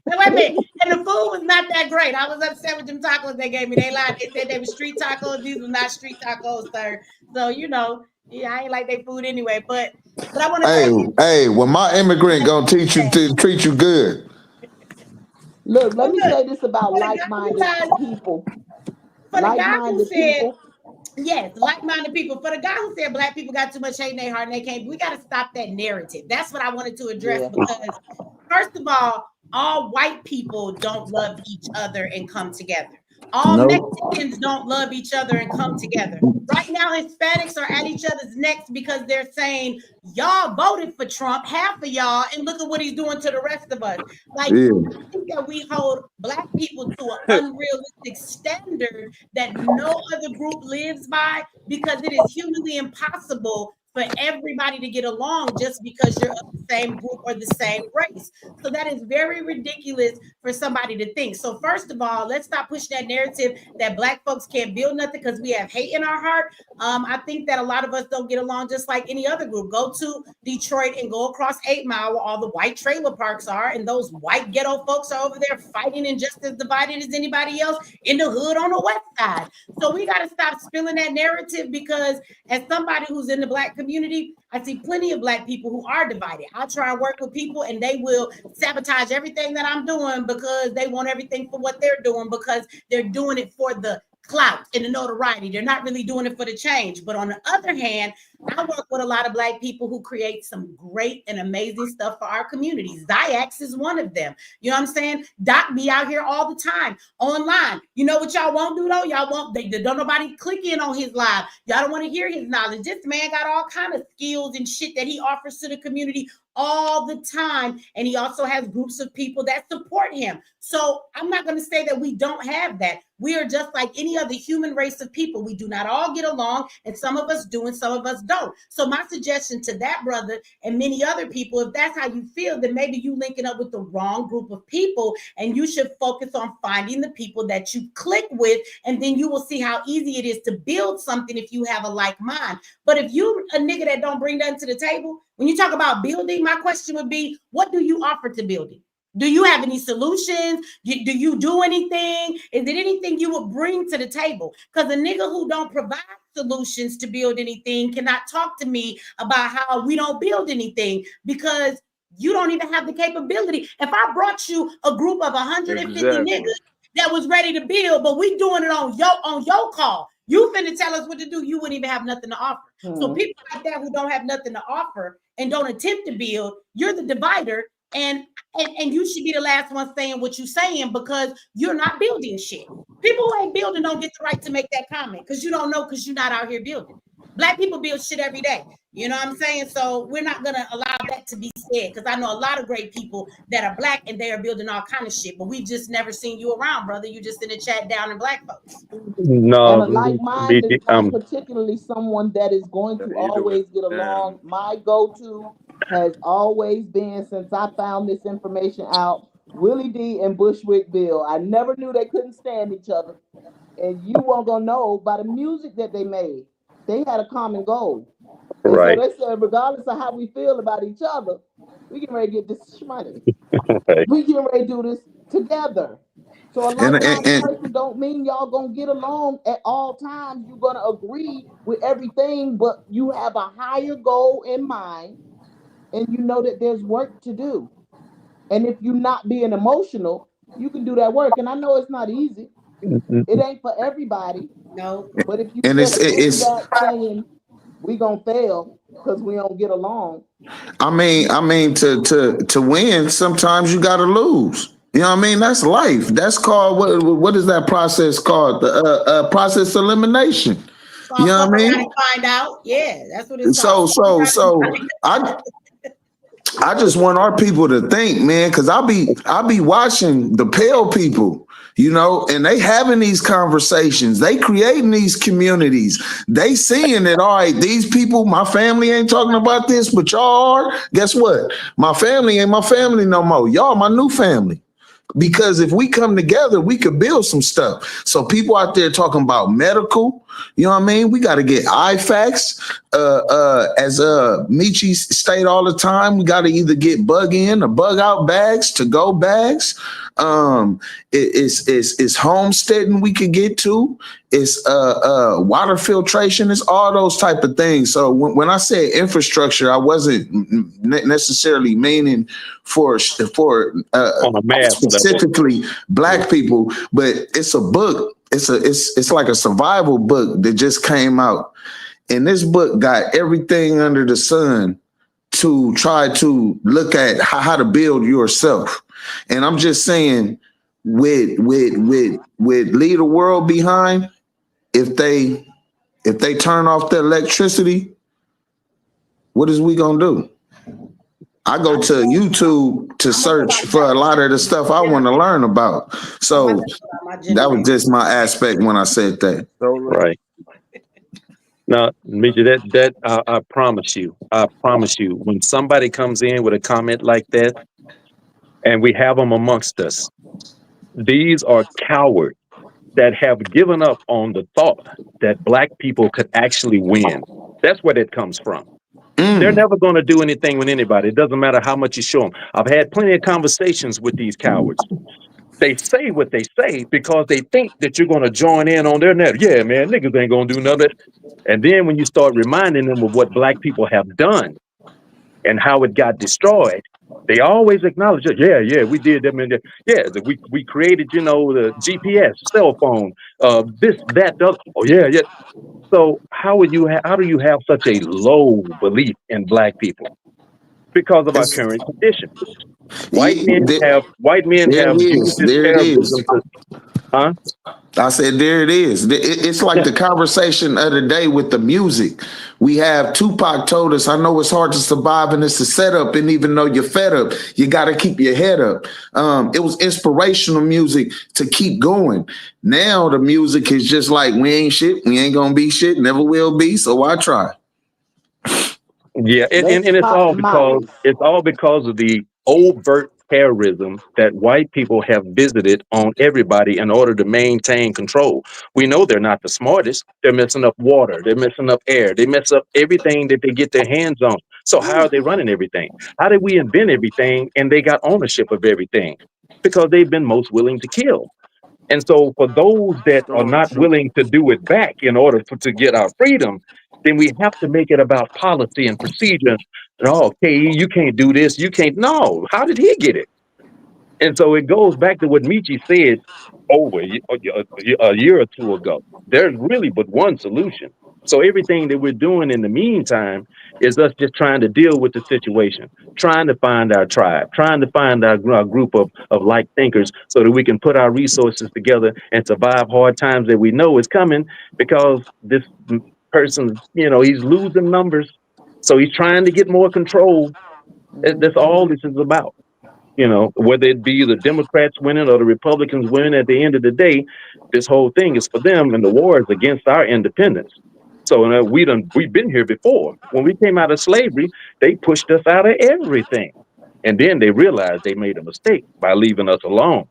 Now, wait a minute. And the food was not that great. I was upset with them tacos they gave me. They lied. They said they were street tacos. These were not street tacos, sir. So, you know, yeah, I ain't like their food anyway. But I want to Hey, well, my immigrant gonna teach you to treat you good. Look, let me say this about like-minded people. For the guy who said, yes, like-minded people. For the guy who said black people got too much hate in their heart and they can't, we got to stop that narrative. That's what I wanted to address because, first of all white people don't love each other and come together. All Mexicans don't love each other and come together. Right now, Hispanics are at each other's necks because they're saying, y'all voted for Trump, half of y'all, and look at what he's doing to the rest of us. Like, I think that we hold black people to an unrealistic standard that no other group lives by because it is humanly impossible for everybody to get along just because you're of the same group or the same race. So that is very ridiculous for somebody to think. So first of all, let's stop pushing that narrative that black folks can't build nothing because we have hate in our heart. I think that a lot of us don't get along just like any other group. Go to Detroit and go across 8 Mile where all the white trailer parks are, and those white ghetto folks are over there fighting and just as divided as anybody else in the hood on the west side. So we got to stop spilling that narrative because as somebody who's in the black community, I see plenty of black people who are divided. I try and work with people and they will sabotage everything that I'm doing because they want everything for what they're doing because they're doing it for the clout and the notoriety. They're not really doing it for the change. But on the other hand, I work with a lot of black people who create some great and amazing stuff for our communities. Ziax is one of them. You know what I'm saying? Doc be out here all the time online. You know what y'all won't do though? Y'all won't, they don't nobody click in on his live. Y'all don't want to hear his knowledge. This man got all kind of skills and shit that he offers to the community all the time. And he also has groups of people that support him. So I'm not going to say that we don't have that. We are just like any other human race of people. We do not all get along, and some of us do and some of us don't. So my suggestion to that brother and many other people, if that's how you feel, then maybe you linking up with the wrong group of people, and you should focus on finding the people that you click with, and then you will see how easy it is to build something if you have a like mind. But if you a nigga that don't bring nothing to the table, when you talk about building, my question would be, what do you offer to building? Do you have any solutions? Do you do anything? Is there anything you would bring to the table? Because a nigga who don't provide solutions to build anything cannot talk to me about how we don't build anything, because you don't even have the capability. If I brought you a group of 150 niggas that was ready to build, but we doing it on your call, you finna tell us what to do, you wouldn't even have nothing to offer. So people like that who don't have nothing to offer and don't attempt to build, you're the divider. And you should be the last one saying what you're saying, because you're not building shit. People who ain't building don't get the right to make that comment, because you don't know, because you're not out here building. Black people build shit every day. You know what I'm saying? So we're not going to allow that to be said, because I know a lot of great people that are Black and they are building all kind of shit, but we just never seen you around, brother. You just in the chat down in Black folks. No, And like mine is particularly someone that is going to always get along. My go-to has always been, since I found this information out, Willie D and Bushwick Bill. I never knew they couldn't stand each other. And you weren't going to know by the music that they made. They had a common goal. And right. so they said, regardless of how we feel about each other, we getting ready to get this money. We getting ready to do this together. So a like-minded person don't mean y'all gonna get along at all times. You're gonna agree with everything, but you have a higher goal in mind, and you know that there's work to do. And if you're not being emotional, you can do that work. And I know it's not easy. It ain't for everybody. No. But if you it's that saying we gonna fail because we don't get along. I mean, to win, sometimes you gotta lose. You know what I mean? That's life. That's called what is that process called? The process elimination. You know what I mean? Find out. Yeah, that's what it's called. So I just want our people to think, man, because I'll be watching the pale people, you know, and they having these conversations, they creating these communities, they seeing that, all right, these people, my family ain't talking about this, but y'all are. Guess what? My family ain't my family no more. Y'all my new family. Because if we come together, we could build some stuff. So people out there talking about medical, you know what I mean? We got to get IFACs. As Michi state all the time, we got to either get bug in or bug out bags, to go bags. It's homesteading we could get to. It's water filtration. It's all those type of things. So when I say infrastructure, I wasn't necessarily meaning for specifically Black people, but it's a book. It's like a survival book that just came out, and this book got everything under the sun to try to look at how to build yourself. And I'm just saying, with leave the world behind, if they turn off the electricity, what is we gonna do? I go to YouTube to search for a lot of the stuff I want to learn about. So that was just my aspect when I said that. Right. Now, Michi, that I promise you, when somebody comes in with a comment like that, and we have them amongst us, these are cowards that have given up on the thought that Black people could actually win. That's where that comes from. They're never going to do anything with anybody. It doesn't matter how much you show them. I've had plenty of conversations with these cowards. They say what they say because they think that you're going to join in on their net. Yeah, man, niggas ain't going to do nothing. And then when you start reminding them of what Black people have done and how it got destroyed, they always acknowledge it. Yeah, we did that. Man. Yeah, we created, you know, the GPS, cell phone, this, that, the other. Oh, yeah. So how do you have such a low belief in Black people? Because of our current condition. White men have used this terrorism to, huh? I said, there it is. It's like the conversation of the day with the music. We have Tupac told us, I know it's hard to survive and it's a setup. And even though you're fed up, you got to keep your head up. It was inspirational music to keep going. Now the music is just like, we ain't shit. We ain't going to be shit. Never will be. So why try? Yeah. And it's all because of the overt terrorism that white people have visited on everybody in order to maintain control. We know they're not the smartest. They're messing up water. They're messing up air. They mess up everything that they get their hands on. So how are they running everything? How did we invent everything and they got ownership of everything? Because they've been most willing to kill. And so for those that are not Stormtrooper. willing to do it back in order to get our freedom, then we have to make it about policy and procedure. No, KE, you can't do this. You can't. No. How did he get it? And so it goes back to what Michi said over a year or two ago. There's really but one solution. So everything that we're doing in the meantime is us just trying to deal with the situation, trying to find our tribe, trying to find our group of like thinkers so that we can put our resources together and survive hard times that we know is coming because this person, he's losing numbers. So he's trying to get more control. That's all this is about. Whether it be the Democrats winning or the Republicans winning, at the end of the day, this whole thing is for them, and the war is against our independence. So we've been here before. When we came out of slavery, they pushed us out of everything, and then they realized they made a mistake by leaving us alone.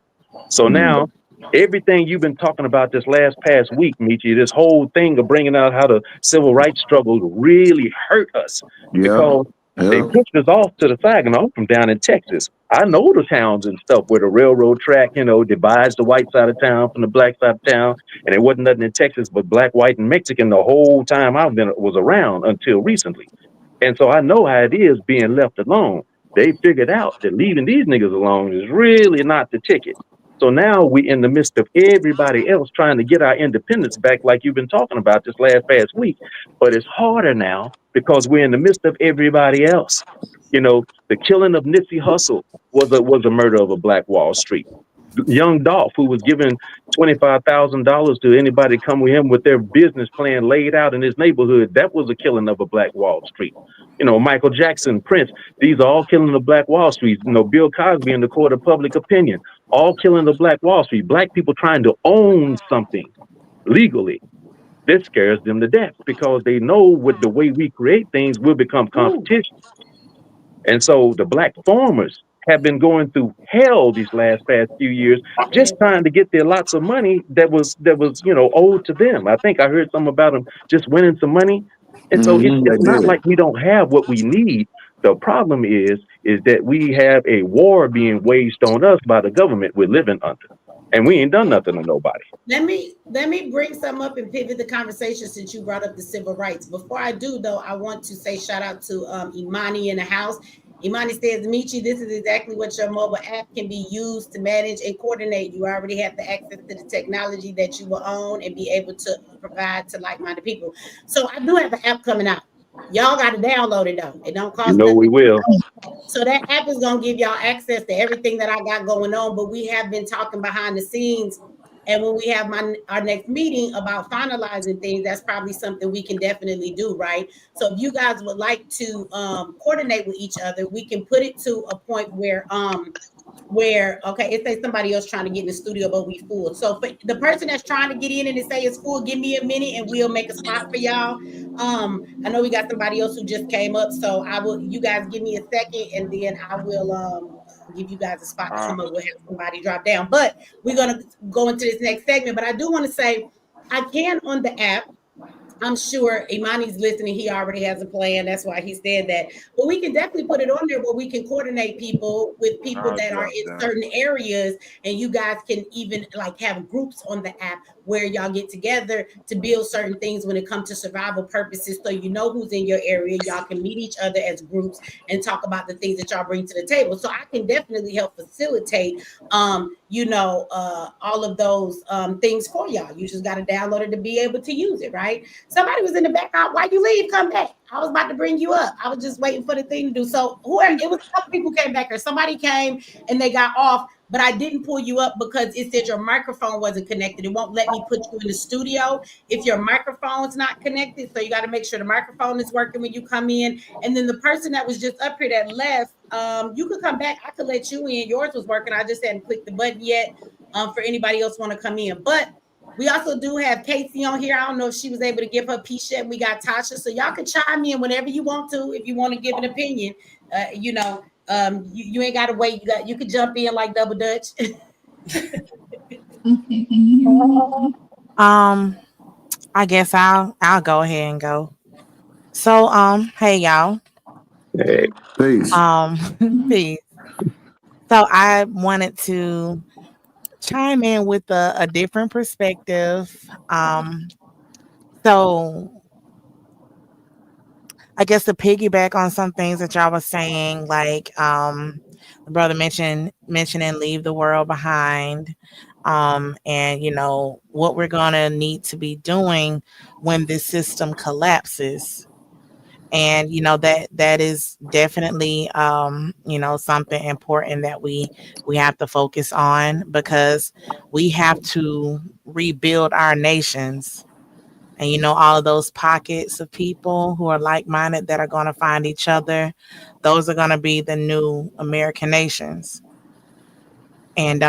So now everything you've been talking about this past week, Michi, this whole thing of bringing out how the civil rights struggle really hurt us Yeah. because they Yeah. pushed us off to the side. And I'm from down in Texas. I know the towns and stuff where the railroad track, divides the white side of town from the black side of town. And it wasn't nothing in Texas but black, white, and Mexican the whole time was around until recently. And so I know how it is being left alone. They figured out that leaving these niggas alone is really not the ticket. So now we in the midst of everybody else trying to get our independence back, like you've been talking about this past week. But it's harder now because we're in the midst of everybody else. The killing of Nipsey Hussle was a murder of a Black Wall Street. Young Dolph, who was giving $25,000 to anybody come with him with their business plan laid out in his neighborhood, that was a killing of a Black Wall Street. Michael Jackson, Prince, these are all killing of Black Wall Street. Bill Cosby in the court of public opinion, all killing of Black Wall Street. Black people trying to own something legally. This scares them to death because they know with the way we create things, we'll become competition. And so the black farmers have been going through hell these past few years, just trying to get their lots of money that was owed to them. I think I heard something about them just winning some money. And so it's not like we don't have what we need. The problem is that we have a war being waged on us by the government we're living under. And we ain't done nothing to nobody. Let me bring some up and pivot the conversation since you brought up the civil rights. Before I do, though, I want to say shout out to Imani in the house. Imani says, Michi, this is exactly what your mobile app can be used to manage and coordinate. You already have the access to the technology that you will own and be able to provide to like-minded people. So I do have an app coming out. Y'all got to download it, though. It don't cost nothing. We will. So that app is going to give y'all access to everything that I got going on, but we have been talking behind the scenes. And when we have our next meeting about finalizing things, that's probably something we can definitely do, right? So if you guys would like to coordinate with each other, we can put it to a point where okay, it says somebody else trying to get in the studio, but we full. So for the person that's trying to get in and it say it's full, give me a minute and we'll make a spot for y'all. I know we got somebody else who just came up, so you guys give me a second and then I will give you guys a spot to come up. We'll have somebody drop down. But we're gonna go into this next segment. But I do want to say I can on the app. I'm sure Imani's listening. He already has a plan. That's why he said that. But we can definitely put it on there where we can coordinate people with people that are in certain areas. And you guys can even like have groups on the app where y'all get together to build certain things when it comes to survival purposes. So you know who's in your area. Y'all can meet each other as groups and talk about the things that y'all bring to the table. So I can definitely help facilitate all of those things for y'all. You just got to download it to be able to use it, right? Somebody was in the back. Why you leave? Come back. I was about to bring you up. I was just waiting for the thing to do. So it was a couple people came back or somebody came and they got off, but I didn't pull you up because it said your microphone wasn't connected. It won't let me put you in the studio if your microphone's not connected. So you got to make sure the microphone is working when you come in. And then the person that was just up here that left, you could come back. I could let you in. Yours was working. I just hadn't clicked the button yet for anybody else want to come in. But we also do have Casey on here. I don't know if she was able to give her piece yet. We got Tasha. So y'all can chime in whenever you want to, if you want to give an opinion. You ain't got to wait. You can jump in like Double Dutch. I guess I'll go ahead and go. So, hey y'all. Hey, Peace. Peace. So I wanted to chime in with a different perspective. So I guess to piggyback on some things that y'all was saying, like the brother mentioning leave the world behind. And what we're gonna need to be doing when this system collapses. And that is definitely something important that we have to focus on, because we have to rebuild our nations. And all of those pockets of people who are like-minded that are going to find each other, those are going to be the new American nations. And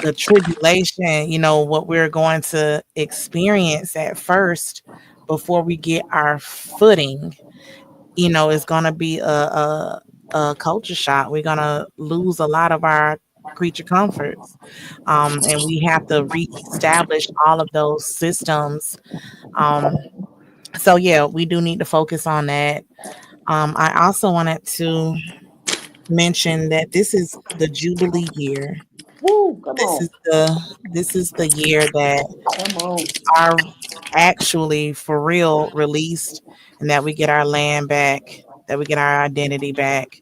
the tribulation, what we're going to experience at first before we get our footing, is going to be a culture shock. We're going to lose a lot of our creature comforts. And we have to reestablish all of those systems. Um, so yeah, we do need to focus on that. I also wanted to mention that this is the Jubilee year. Woo, come This on. is the year that Come on. are actually for real released, and that we get our land back, that we get our identity back,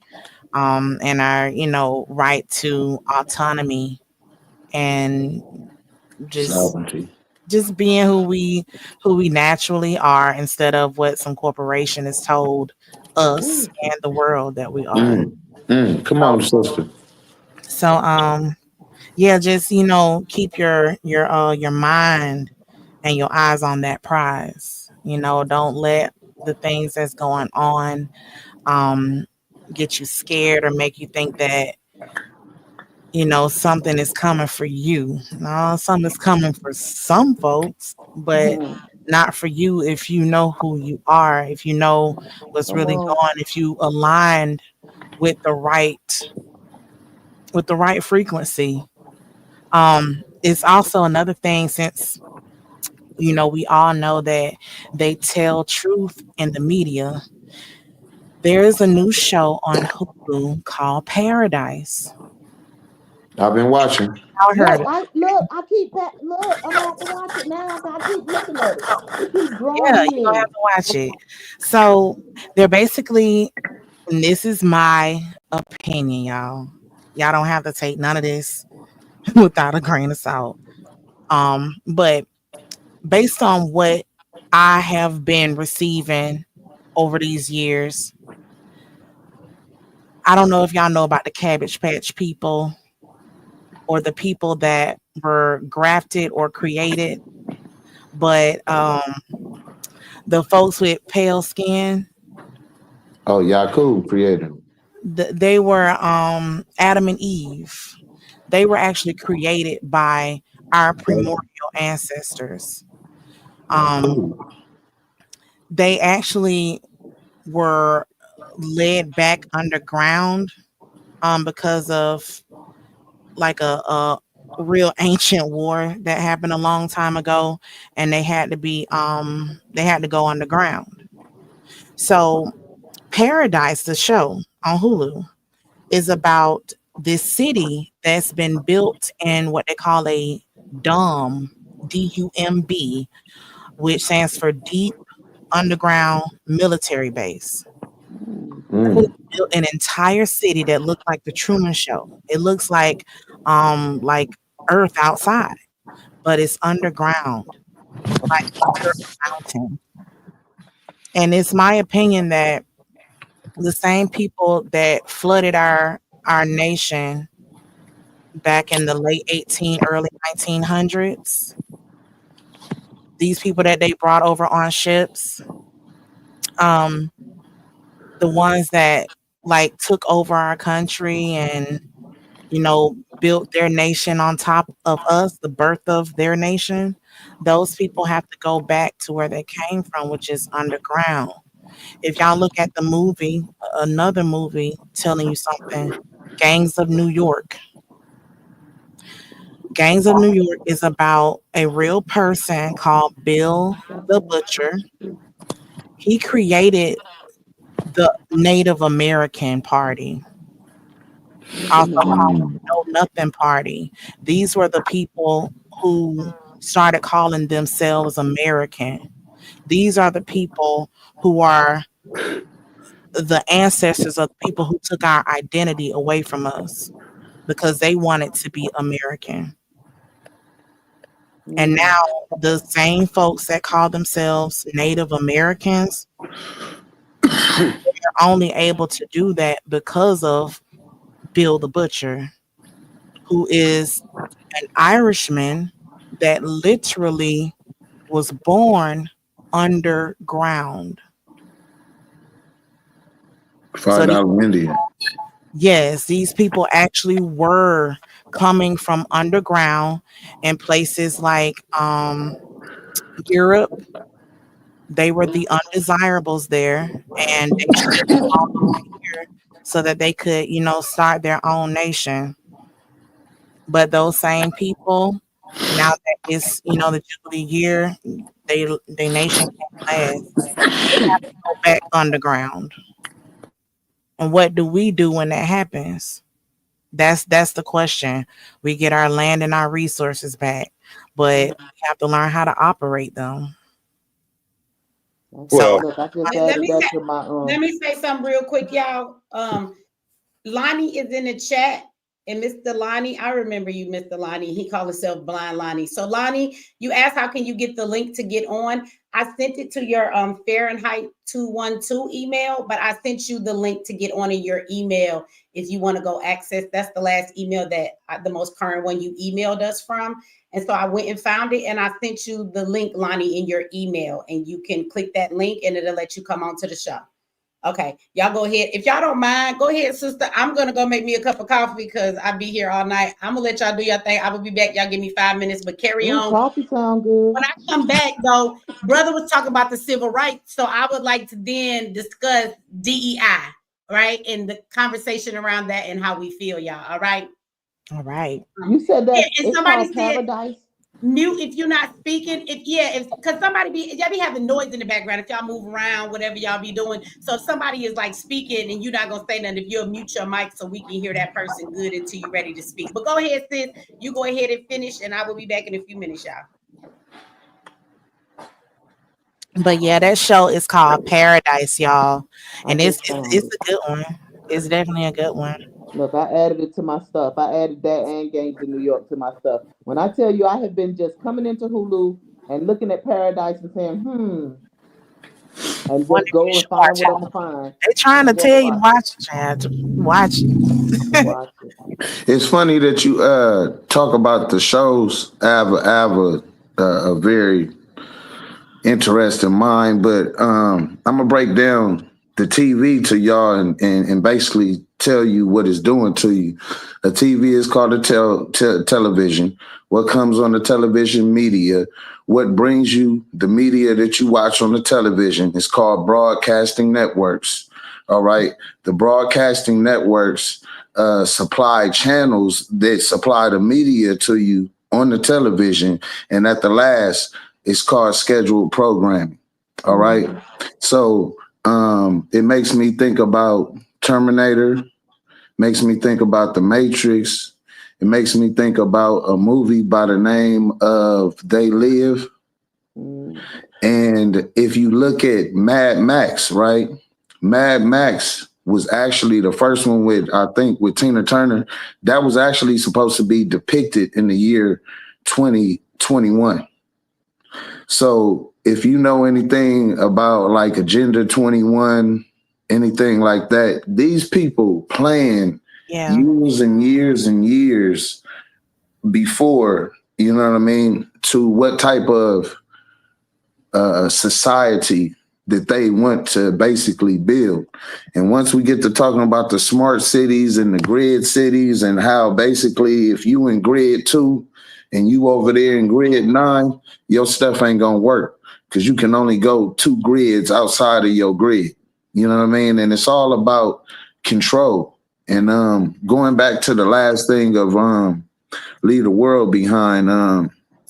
and our right to autonomy, and just Sovereignty. just being who we naturally are, instead of what some corporation has told us Woo. and the world that we are. Mm. Come on, sister. So yeah, just keep your mind and your eyes on that prize. Don't let the things that's going on um get you scared or make you think that something is coming for you. No, something's coming for some folks, but Mhm. not for you. If you know who you are, if you know what's Come really on. going, if you aligned with the right frequency. It's also another thing, since we all know that they tell truth in the media. There is a new show on Hulu called Paradise. I've been watching. Y'all heard Look, it? I keep look, I'm gonna have to watch it now. I keep looking at it. It keep Yeah, drawing you're me gonna have in. to watch it. So they're basically, and this is my opinion, y'all. Y'all don't have to take none of this without a grain of salt. But based on what I have been receiving over these years, I don't know if y'all know about the Cabbage Patch people, or the people that were grafted or created, but the folks with pale skin, Oh, Yakub created. they were Adam and Eve. They were actually created by our Okay. primordial ancestors. Um, Yakub. they actually were led back underground because of like a real ancient war that happened a long time ago, and they had to go underground. So Paradise, the show on Hulu, is about this city that's been built in what they call a DUMB, DUMB, which stands for Deep Underground Military Base. They Mm. built an entire city that looked like the Truman Show. It looks like Earth outside, but it's underground, like under a mountain. And it's my opinion that the same people that flooded our nation back in the late early 1900s, these people that they brought over on ships, um, the ones that like took over our country and built their nation on top of us, the birth of their nation, those people have to go back to where they came from, which is underground. If y'all look at the movie, another movie telling you something, Gangs of New York. Gangs of New York is about a real person called Bill the Butcher. He created the Native American Party, also called the Know Nothing Party. These were the people who started calling themselves American. These are the people who are the ancestors of the people who took our identity away from us because they wanted to be American. And now the same folks that call themselves Native Americans, they're only able to do that because of Bill the Butcher, who is an Irishman that literally was born underground. So $5 Indian. yes, these people actually were coming from underground in places like Europe. They were the undesirables there, and they shipped them all over here so that they could, start their own nation. But those same people, now that it's, the Jubilee year, they nation can't last. They have to go back underground. And what do we do when that happens? That's the question. We get our land and our resources back, but we have to learn how to operate them. So Well, Look, I just Let added me that say, to my let me say something real quick, y'all. Lonnie is in the chat. And Mr. Lonnie, I remember you, Mr. Lonnie. He called himself Blind Lonnie. So Lonnie, you asked how can you get the link to get on? I sent it to your Fahrenheit 212 email, but I sent you the link to get on in your email if you want to go access. That's the last email that the most current one you emailed us from. And so I went and found it and I sent you the link, Lonnie, in your email. And you can click that link and it'll let you come on to the show. Okay, y'all go ahead. If y'all don't mind, go ahead, sister. I'm gonna go make me a cup of coffee because I'll be here all night. I'm gonna let y'all do your thing. I will be back. Y'all give me 5 minutes, but carry on. coffee sound good. When I come back, though, brother was talking about the civil rights, so I would like to then discuss DEI, right, and the conversation around that and how we feel, y'all. All right. all right. You said that And it's somebody called said paradise. mute if you're not speaking. If because y'all be having noise in the background if y'all move around, whatever y'all be doing. So if somebody is like speaking and you're not gonna say nothing, if you'll mute your mic so we can hear that person good until you're ready to speak. But go ahead, sis. You go ahead and finish, and I will be back in a few minutes, y'all. But yeah, that show is called Paradise, y'all, I and just it's found it's it. a good one. It's definitely a good one. Look, I added it to my stuff. I added that and Games in New York to my stuff. When I tell you I have been just coming into Hulu and looking at Paradise and saying, and One just that you go and should find watch what it. I'm find They're trying and to just tell you watch it. watch it, Chad. Watch it. I'm gonna watch it. It's funny that you talk about the shows. I have a very interesting mind, but I'm gonna break down the TV to y'all and basically tell you what it's doing to you. A TV is called a television. What comes on the television media, what brings you the media that you watch on the television is called broadcasting networks. All right. The broadcasting networks supply channels that supply the media to you on the television. And at the last, it's called scheduled programming. All right. So it makes me think about Terminator, makes me think about The Matrix. It makes me think about a movie by the name of They Live. And if you look at Mad Max, right? Mad Max was actually the first one with Tina Turner. That was actually supposed to be depicted in the year 2021. So if you know anything about like Agenda 21, anything like that, these people plan Yeah. years and years and years before, you know what I mean, to what type of society that they want to basically build. And once we get to talking about the smart cities and the grid cities and how basically if you in grid 2 and you over there in grid 9, your stuff ain't gonna work because you can only go 2 grids outside of your grid. You know what I mean? And it's all about control. And going back to the last thing of leave the world behind,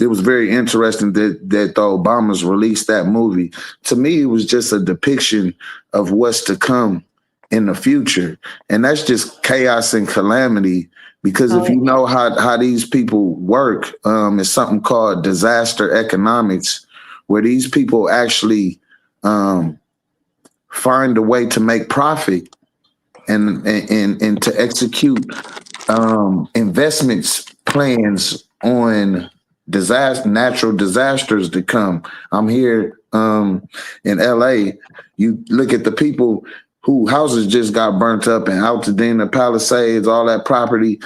it was very interesting that the Obamas released that movie. To me, it was just a depiction of what's to come in the future, and that's just chaos and calamity. Because if you know how these people work, it's something called disaster economics, where these people actually find a way to make profit and to execute investments plans on natural disasters to come. I'm here in LA. You look at the people who houses just got burnt up in Altadena, Palisades, all that property.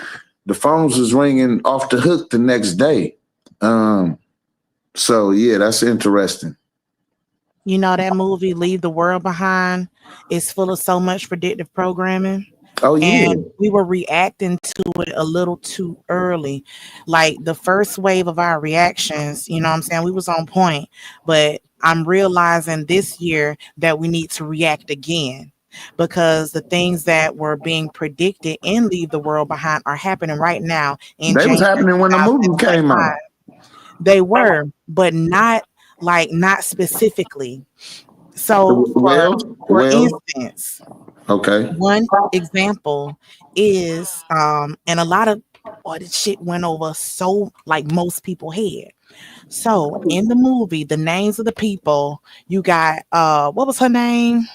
The phones was ringing off the hook the next day. So yeah, that's interesting. You know, that movie Leave the World Behind is full of so much predictive programming. Oh yeah. And we were reacting to it a little too early. Like the first wave of our reactions, you know what I'm saying? We was on point, but I'm realizing this year that we need to react again because the things that were being predicted in Leave the World Behind are happening right now in They was January happening when the movie came out. 2025. They were, but not specifically. So for instance, okay. one example is and a lot of this shit went over so like most people had. So in the movie, the names of the people, you got what was her name?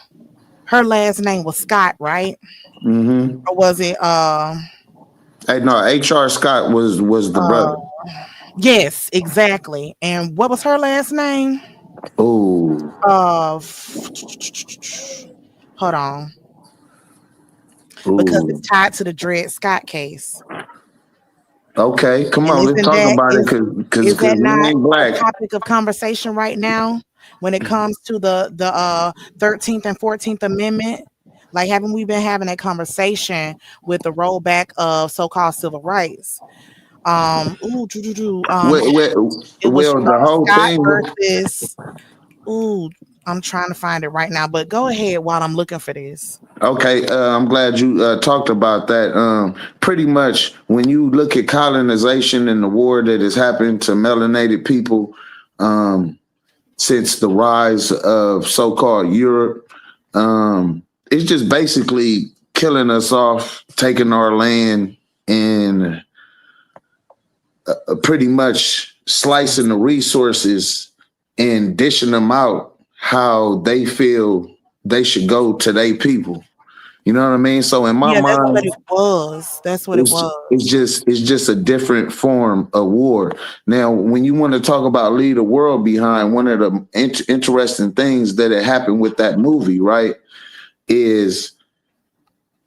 Her last name was Scott, right? Mm-hmm. Or was it Hey, no, HR Scott was the brother. Yes, exactly. And what was her last name? Oh. Hold on. Ooh. Because it's tied to the Dred Scott case. Okay, come on, let's talk about it because that we not ain't black. a topic of conversation right now when it comes to the 13th and 14th Amendment? Like, haven't we been having that conversation with the rollback of so-called civil rights? Well, It was the whole Scott thing versus. I'm trying to find it right now, but go ahead while I'm looking for this. Okay, I'm glad you talked about that. Pretty much, when you look at colonization and the war that has happened to melanated people since the rise of so-called Europe, it's just basically killing us off, taking our land, and pretty much slicing the resources and dishing them out how they feel they should go to their people. You know what I mean? So in my mind, that's what it was. That's what it was. It's just a different form of war. Now, when you want to talk about Leave the World Behind, one of the interesting things that had happened with that movie, right, is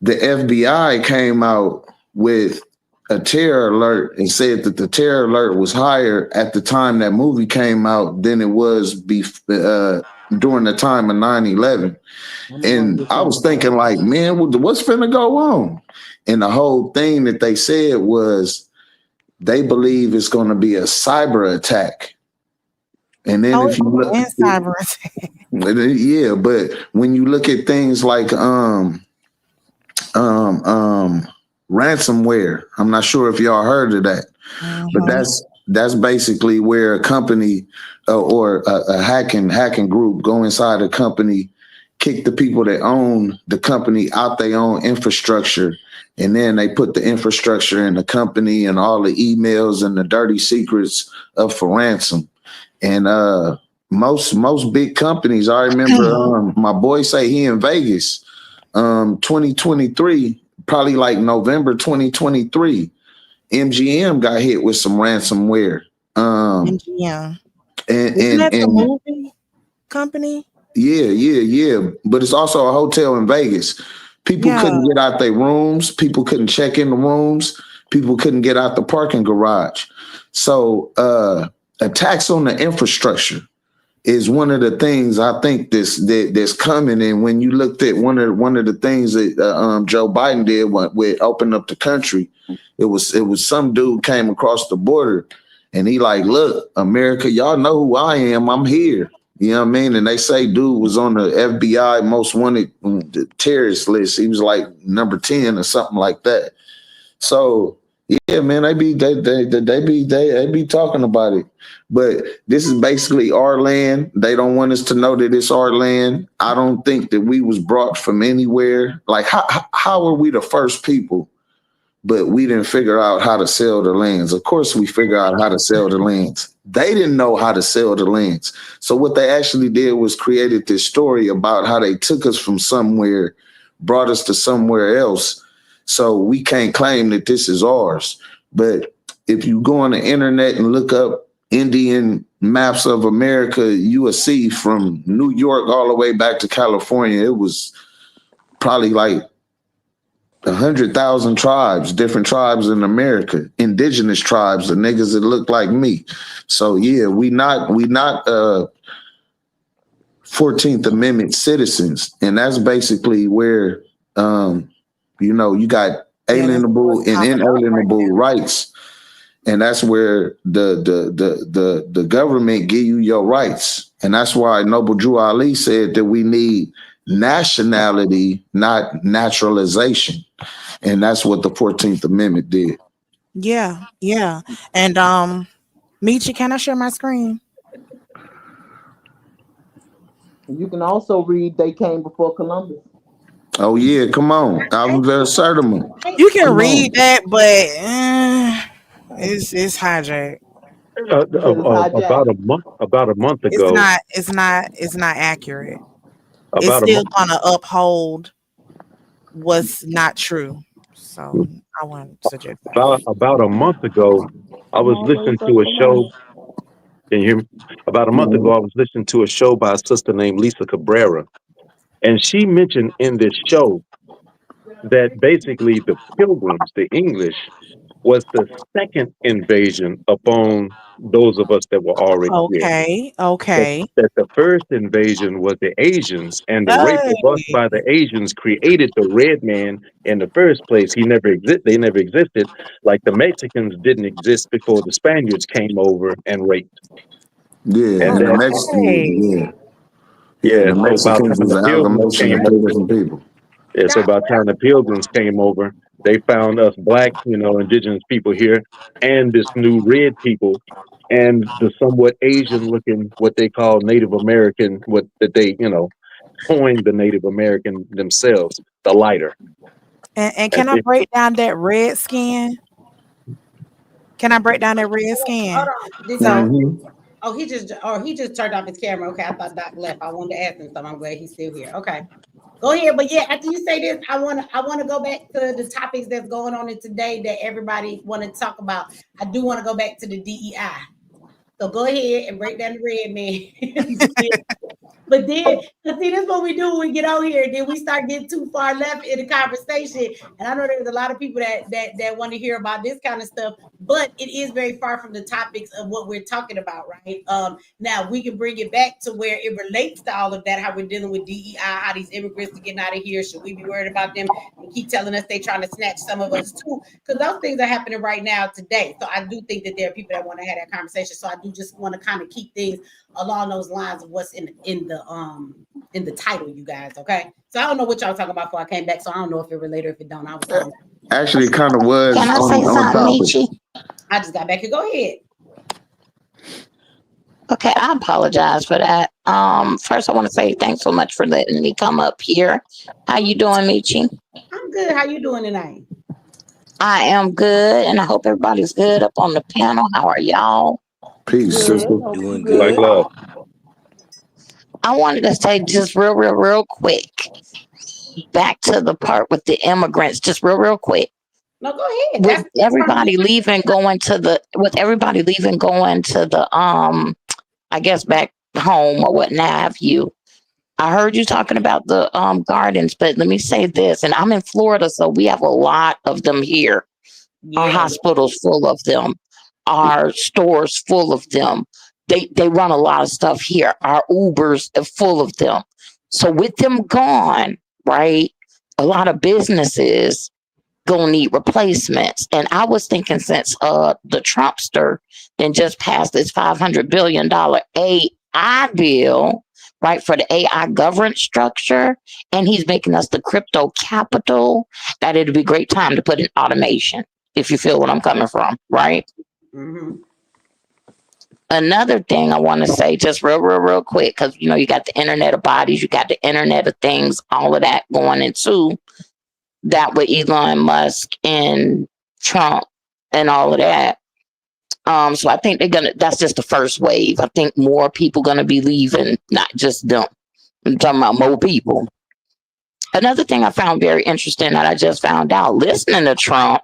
the FBI came out with a terror alert and said that the terror alert was higher at the time that movie came out than it was during the time of 9/11. And I was thinking like, man, what's finna go on? And the whole thing that they said was they believe it's going to be a cyber attack. And then if you look at cyber attack. Yeah, but when you look at things like ransomware, I'm not sure if y'all heard of that, but that's basically where a company or a hacking group go inside a company, kick the people that own the company out their own infrastructure, and then they put the infrastructure in the company and all the emails and the dirty secrets up for ransom. And most big companies, I remember my boy say he in Vegas, 2023, probably like November 2023, MGM got hit with some ransomware. MGM. Isn't that the movie company? Yeah. But it's also a hotel in Vegas. People couldn't get out their rooms. People couldn't check in the rooms. People couldn't get out the parking garage. So attacks on the infrastructure is one of the things I think that's coming. And when you looked at one of the things that Joe Biden did with opening up the country, it was some dude came across the border and he like, look, America, y'all know who I am. I'm here. You know what I mean? And they say dude was on the FBI most wanted terrorist list. He was like number 10 or something like that. So Yeah, man, they be talking about it. But this is basically our land. They don't want us to know that it's our land. I don't think that we was brought from anywhere. Like how are we the first people, but we didn't figure out how to sell the lands? Of course we figure out how to sell the lands. They didn't know how to sell the lands. So what they actually did was created this story about how they took us from somewhere, brought us to somewhere else. So we can't claim that this is ours. But if you go on the internet and look up Indian maps of America, you will see from New York all the way back to California, it was probably like 100,000 tribes, different tribes in America, indigenous tribes, the niggas that look like me. So yeah, we not 14th Amendment citizens, and that's basically where you got alienable and inalienable rights, and that's where the government give you your rights, and that's why Noble Drew Ali said that we need nationality, not naturalization. And that's what the 14th Amendment did. Yeah, yeah. And Michi, can I share my screen? You can also read They Came Before Columbus. Oh yeah, come on. I was very certain. You can read that, but it's hijacked. About a month ago, It's not accurate. It's about a still month gonna uphold what's not true. So I wouldn't suggest that. about a month ago, I was listening to a show. Can you hear me? About a month ago, I was listening to a show by a sister named Lisa Cabrera, and she mentioned in this show that basically the Pilgrims, the English, was the second invasion upon those of us that were already here. Okay, That, okay. that the first invasion was the Asians, and the rape of us Hey. by the Asians created the red man in the first place. They never existed. Like the Mexicans didn't exist before the Spaniards came over and raped. Yeah, And and the that Mexicans, yeah, the so about Mexicans time was the an Pilgrims amalgamation came of two over, different people. yeah, so about time the Pilgrims came over, they found us black, indigenous people here, and this new red people, and the somewhat Asian looking, what they call Native American, what that they, coined the Native American themselves, the lighter. And And can I break down that red skin? Can I break down that red Hold skin? on. Did he? So Mm-hmm. He just turned off his camera. Okay, I thought Doc left. I wanted to ask him something. I'm glad he's still here. Okay. Go ahead. But yeah, after you say this, I wanna go back to the topics that's going on in today that everybody want to talk about. I do want to go back to the DEI. So go ahead and break down the red man. But then, see, this is what we do when we get out here. Then we start getting too far left in the conversation. And I know there's a lot of people that want to hear about this kind of stuff, but it is very far from the topics of what we're talking about, right? Now we can bring it back to where it relates to all of that, how we're dealing with DEI, how these immigrants are getting out of here. Should we be worried about them? They keep telling us they're trying to snatch some of us too, because those things are happening right now today. So I do think that there are people that want to have that conversation. So I do just want to kind of keep things along those lines of what's in the title, you guys. Okay, so I don't know what y'all talking about before I came back, so I don't know if it related or if it don't. I was telling. Actually, it kind of was Can I say on something, topic. Michi? I just got back here. Go ahead. Okay, I apologize for that. First I want to say thanks so much for letting me come up here. How you doing, Michi? I'm good. How you doing tonight? I am good, and I hope everybody's good up on the panel. How are y'all? Peace, Good. sister. Hope you Doing like good. good. love. I wanted to say just real quick, back to the part with the immigrants, just real quick. No, go ahead. With everybody leaving, going to the I guess back home or what have you. I heard you talking about the gardens, but let me say this, and I'm in Florida, so we have a lot of them here. Our Yeah. hospitals full of them, our stores full of them. They run a lot of stuff here. Our Ubers are full of them. So with them gone, right, a lot of businesses gonna need replacements. And I was thinking since the Trumpster then just passed this $500 billion AI bill, right, for the AI governance structure, and he's making us the crypto capital, that it'd be a great time to put in automation. if you feel what I'm coming from, right? Mm-hmm. Another thing I want to say, just real quick, because you know you got the internet of bodies, you got the internet of things, all of that going into that with Elon Musk and Trump and all of that. So I think that's just the first wave. I think more people gonna be leaving, not just them. I'm talking about more people. Another thing I found very interesting that I just found out listening to Trump,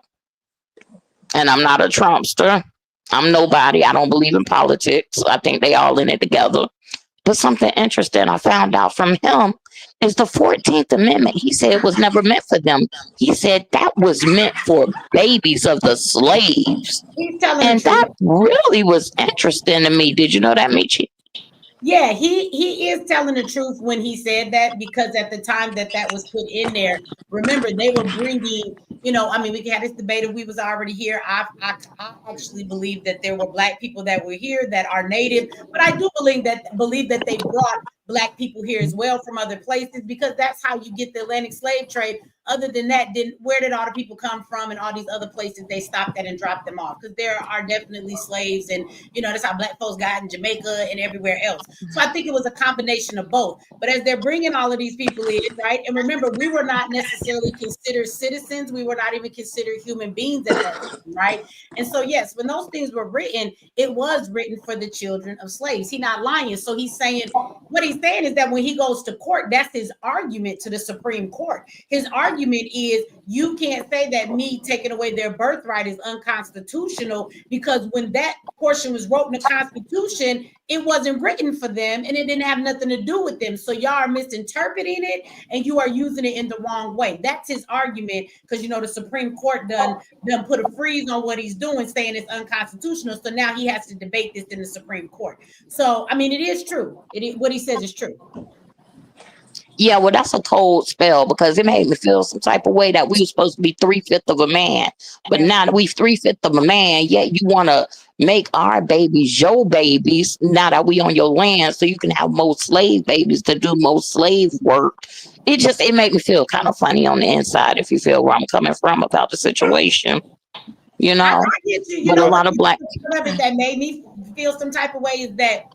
and I'm not a Trumpster. I'm nobody. I don't believe in politics. I think they all in it together. But something interesting I found out from him is the 14th Amendment. He said it was never meant for them. He said that was meant for babies of the slaves. He's telling the And truth. that really was interesting to me. Did you know that, Michi? Yeah, he is telling the truth when he said that, because at the time that was put in there, remember they were bringing, I mean, we had this debate if we was already here. I actually believe that there were Black people that were here that are native, but I do believe that they brought Black people here as well from other places, because that's how you get the Atlantic slave trade. Other than that, where did all the people come from and all these other places they stopped at and dropped them off? Because there are definitely slaves, and that's how Black folks got in Jamaica and everywhere else. So I think it was a combination of both. But as they're bringing all of these people in, right? And remember, we were not necessarily considered citizens. We were not even considered human beings at that time, right? And so, yes, when those things were written, it was written for the children of slaves. He's not lying. So what he's saying is that when he goes to court, that's his argument to the Supreme Court. His argument is, you can't say that me taking away their birthright is unconstitutional, because when that portion was wrote in the Constitution, it wasn't written for them and it didn't have nothing to do with them. So y'all are misinterpreting it and you are using it in the wrong way. That's his argument, because the Supreme Court done put a freeze on what he's doing, saying it's unconstitutional. So now he has to debate this in the Supreme Court. So I mean, it is true. What he says is true. Yeah, well, that's a cold spell, because it made me feel some type of way that we were supposed to be 3/5 of a man. But now that we 3/5 of a man, yet you want to make our babies your babies now that we on your land, so you can have more slave babies to do more slave work. It made me feel kind of funny on the inside, if you feel where I'm coming from about the situation. I get you. But a lot of Black that made me feel some type of way is that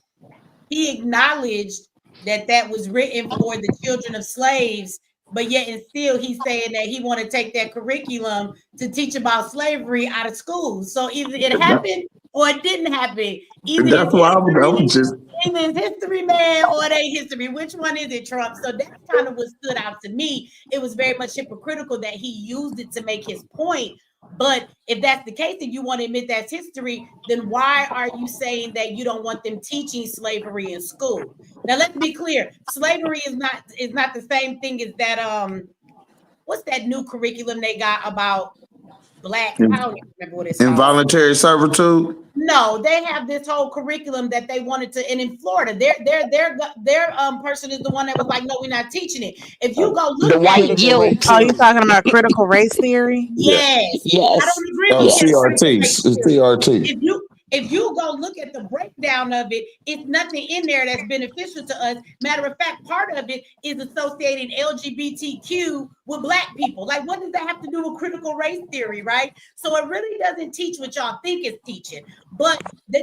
he acknowledged that was written for the children of slaves, but yet and still he's saying that he want to take that curriculum to teach about slavery out of school. So either it happened or it didn't happen. That's why I was just either it's history, man, or it ain't history. Which one is it, Trump? So that's kind of what stood out to me. It was very much hypocritical that he used it to make his point. But if that's the case, and you want to admit that's history, then why are you saying that you don't want them teaching slavery in school? Now, let's be clear. Slavery is not the same thing as that. What's that new curriculum they got about Black? I don't even remember what it's called. Involuntary servitude. No, they have this whole curriculum that they wanted to, and in Florida, their person is the one that was like, no, we're not teaching it. If you go look the white guilt. Oh, you talking about critical race theory? Yes. Yes. I don't agree with CRT. If you go look at the breakdown of it, it's nothing in there that's beneficial to us. Matter of fact, part of it is associating LGBTQ with Black people. Like, what does that have to do with critical race theory, right? So it really doesn't teach what y'all think it's teaching. But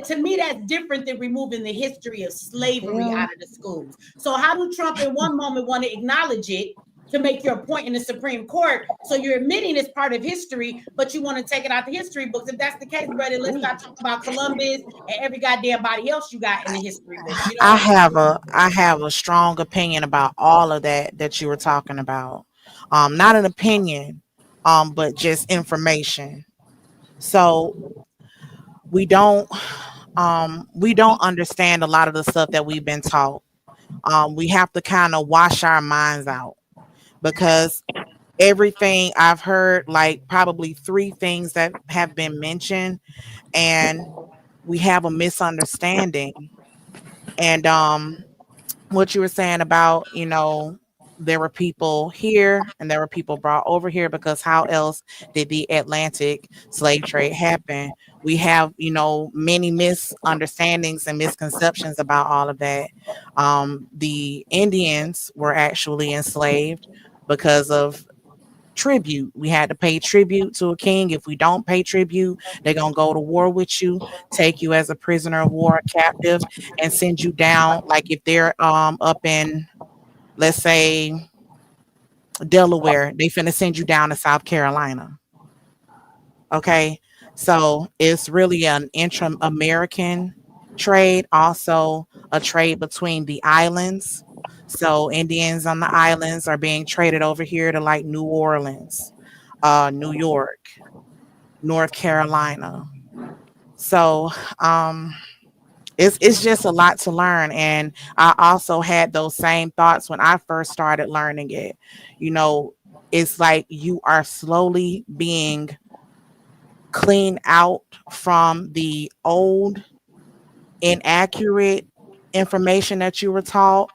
to me, that's different than removing the history of slavery out of the schools. So how do Trump in one moment want to acknowledge it to make your point in the Supreme Court? So you're admitting it's part of history, but you want to take it out the history books. If that's the case, brother, let's not talk about Columbus and every goddamn body else you got in the history books. I have a strong opinion about all of that you were talking about. Not an opinion, but just information. So we don't understand a lot of the stuff that we've been taught. We have to kind of wash our minds out, because everything I've heard, like probably 3 things that have been mentioned, and we have a misunderstanding. And what you were saying about, there were people here and there were people brought over here, because how else did the Atlantic slave trade happen? We have, many misunderstandings and misconceptions about all of that. The Indians were actually enslaved because of tribute. We had to pay tribute to a king. If we don't pay tribute, they're gonna go to war with you, take you as a prisoner of war, captive, and send you down. Like if they're up in, let's say, Delaware, they finna send you down to South Carolina. Okay, so it's really an intra-American trade, also a trade between the islands. So Indians on the islands are being traded over here to like New Orleans, New York, North Carolina. So it's just a lot to learn, and I also had those same thoughts when I first started learning it. You know, it's like you are slowly being cleaned out from the old inaccurate information that you were taught,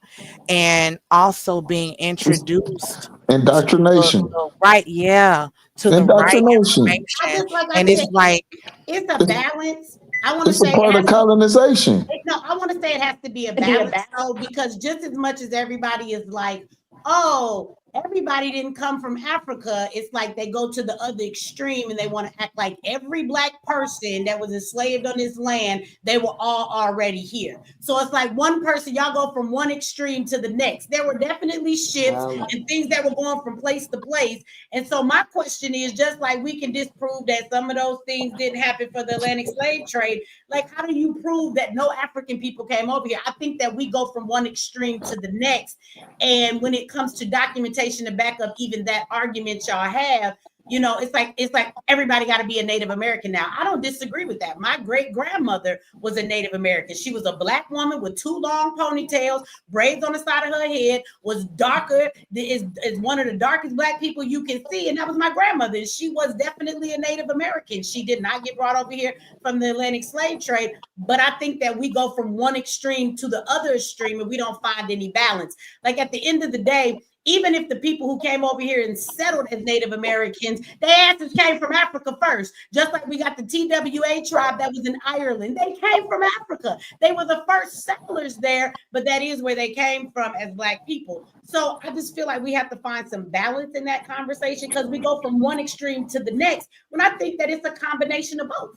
and also being introduced to Indoctrination. the right, yeah, to the right Indoctrination. I information. just like I And it's said, like, it's a balance. I want to It's a say it part of has to. colonization. No, I want to say it has to be a balance though, because just as much as everybody is like, oh, everybody didn't come from Africa, it's like they go to the other extreme and they want to act like every black person that was enslaved on this land, they were all already here. So it's like one person, y'all go from one extreme to the next. There were definitely ships and things that were going from place to place. And so my question is, just like we can disprove that some of those things didn't happen for the Atlantic slave trade, like how do you prove that no African people came over here? I think that we go from one extreme to the next. And when it comes to documentation to back up even that argument y'all have, you know, it's like everybody got to be a Native American now. I don't disagree with that. My great grandmother was a Native American. She was a black woman with two long ponytails, braids on the side of her head, was darker, is one of the darkest black people you can see. And that was my grandmother. She was definitely a Native American. She did not get brought over here from the Atlantic slave trade. But I think that we go from one extreme to the other extreme and we don't find any balance. Like at the end of the day, even if the people who came over here and settled as Native Americans, their asses came from Africa first. Just like we got the TWA tribe that was in Ireland. They came from Africa. They were the first settlers there, but that is where they came from as black people. So I just feel like we have to find some balance in that conversation because we go from one extreme to the next when I think that it's a combination of both.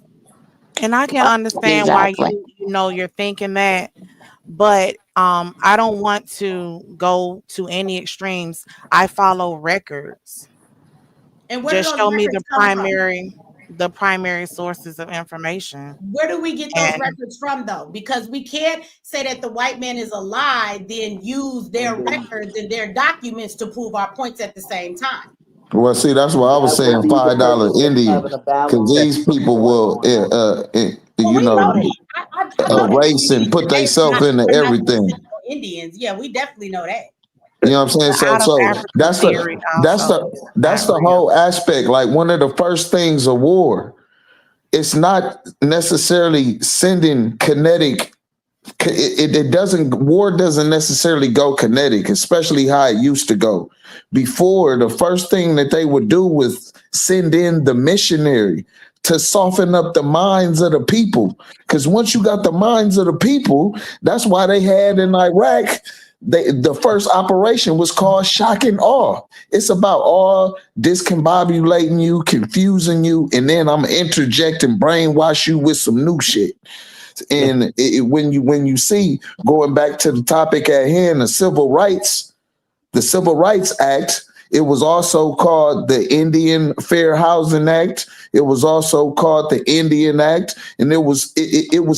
and I can understand why Exactly. you know you're thinking that, but I don't want to go to any extremes. I follow records. And where do Just those show me records come from? the primary sources of information. Where do we get those And records from, though? Because we can't say that the white man is a lie, then use their records and their documents to prove our points at the same time. Well, see, that's why I was That would saying be the $5 purpose of Indian, having a because balance check these people will, Well, you we know know, that. I know that erase we and use put today themselves into we're not everything. Indians. Yeah, we definitely know that. You know what I'm saying? the out of So Africa theory that's also the is that's not the real. whole aspect. Like one of the first things of war, it's not necessarily sending kinetic. It doesn't. War doesn't necessarily go kinetic, especially how it used to go. Before, the first thing that they would do was send in the missionary to soften up the minds of the people. Because once you got the minds of the people, that's why they had in Iraq. The first operation was called shock and awe. It's about awe, discombobulating you, confusing you, and then I'm interject and brainwash you with some new shit. And when you see, going back to the topic at hand, the Civil Rights Act, it was also called the Indian Fair Housing Act. It was also called the Indian Act, and it was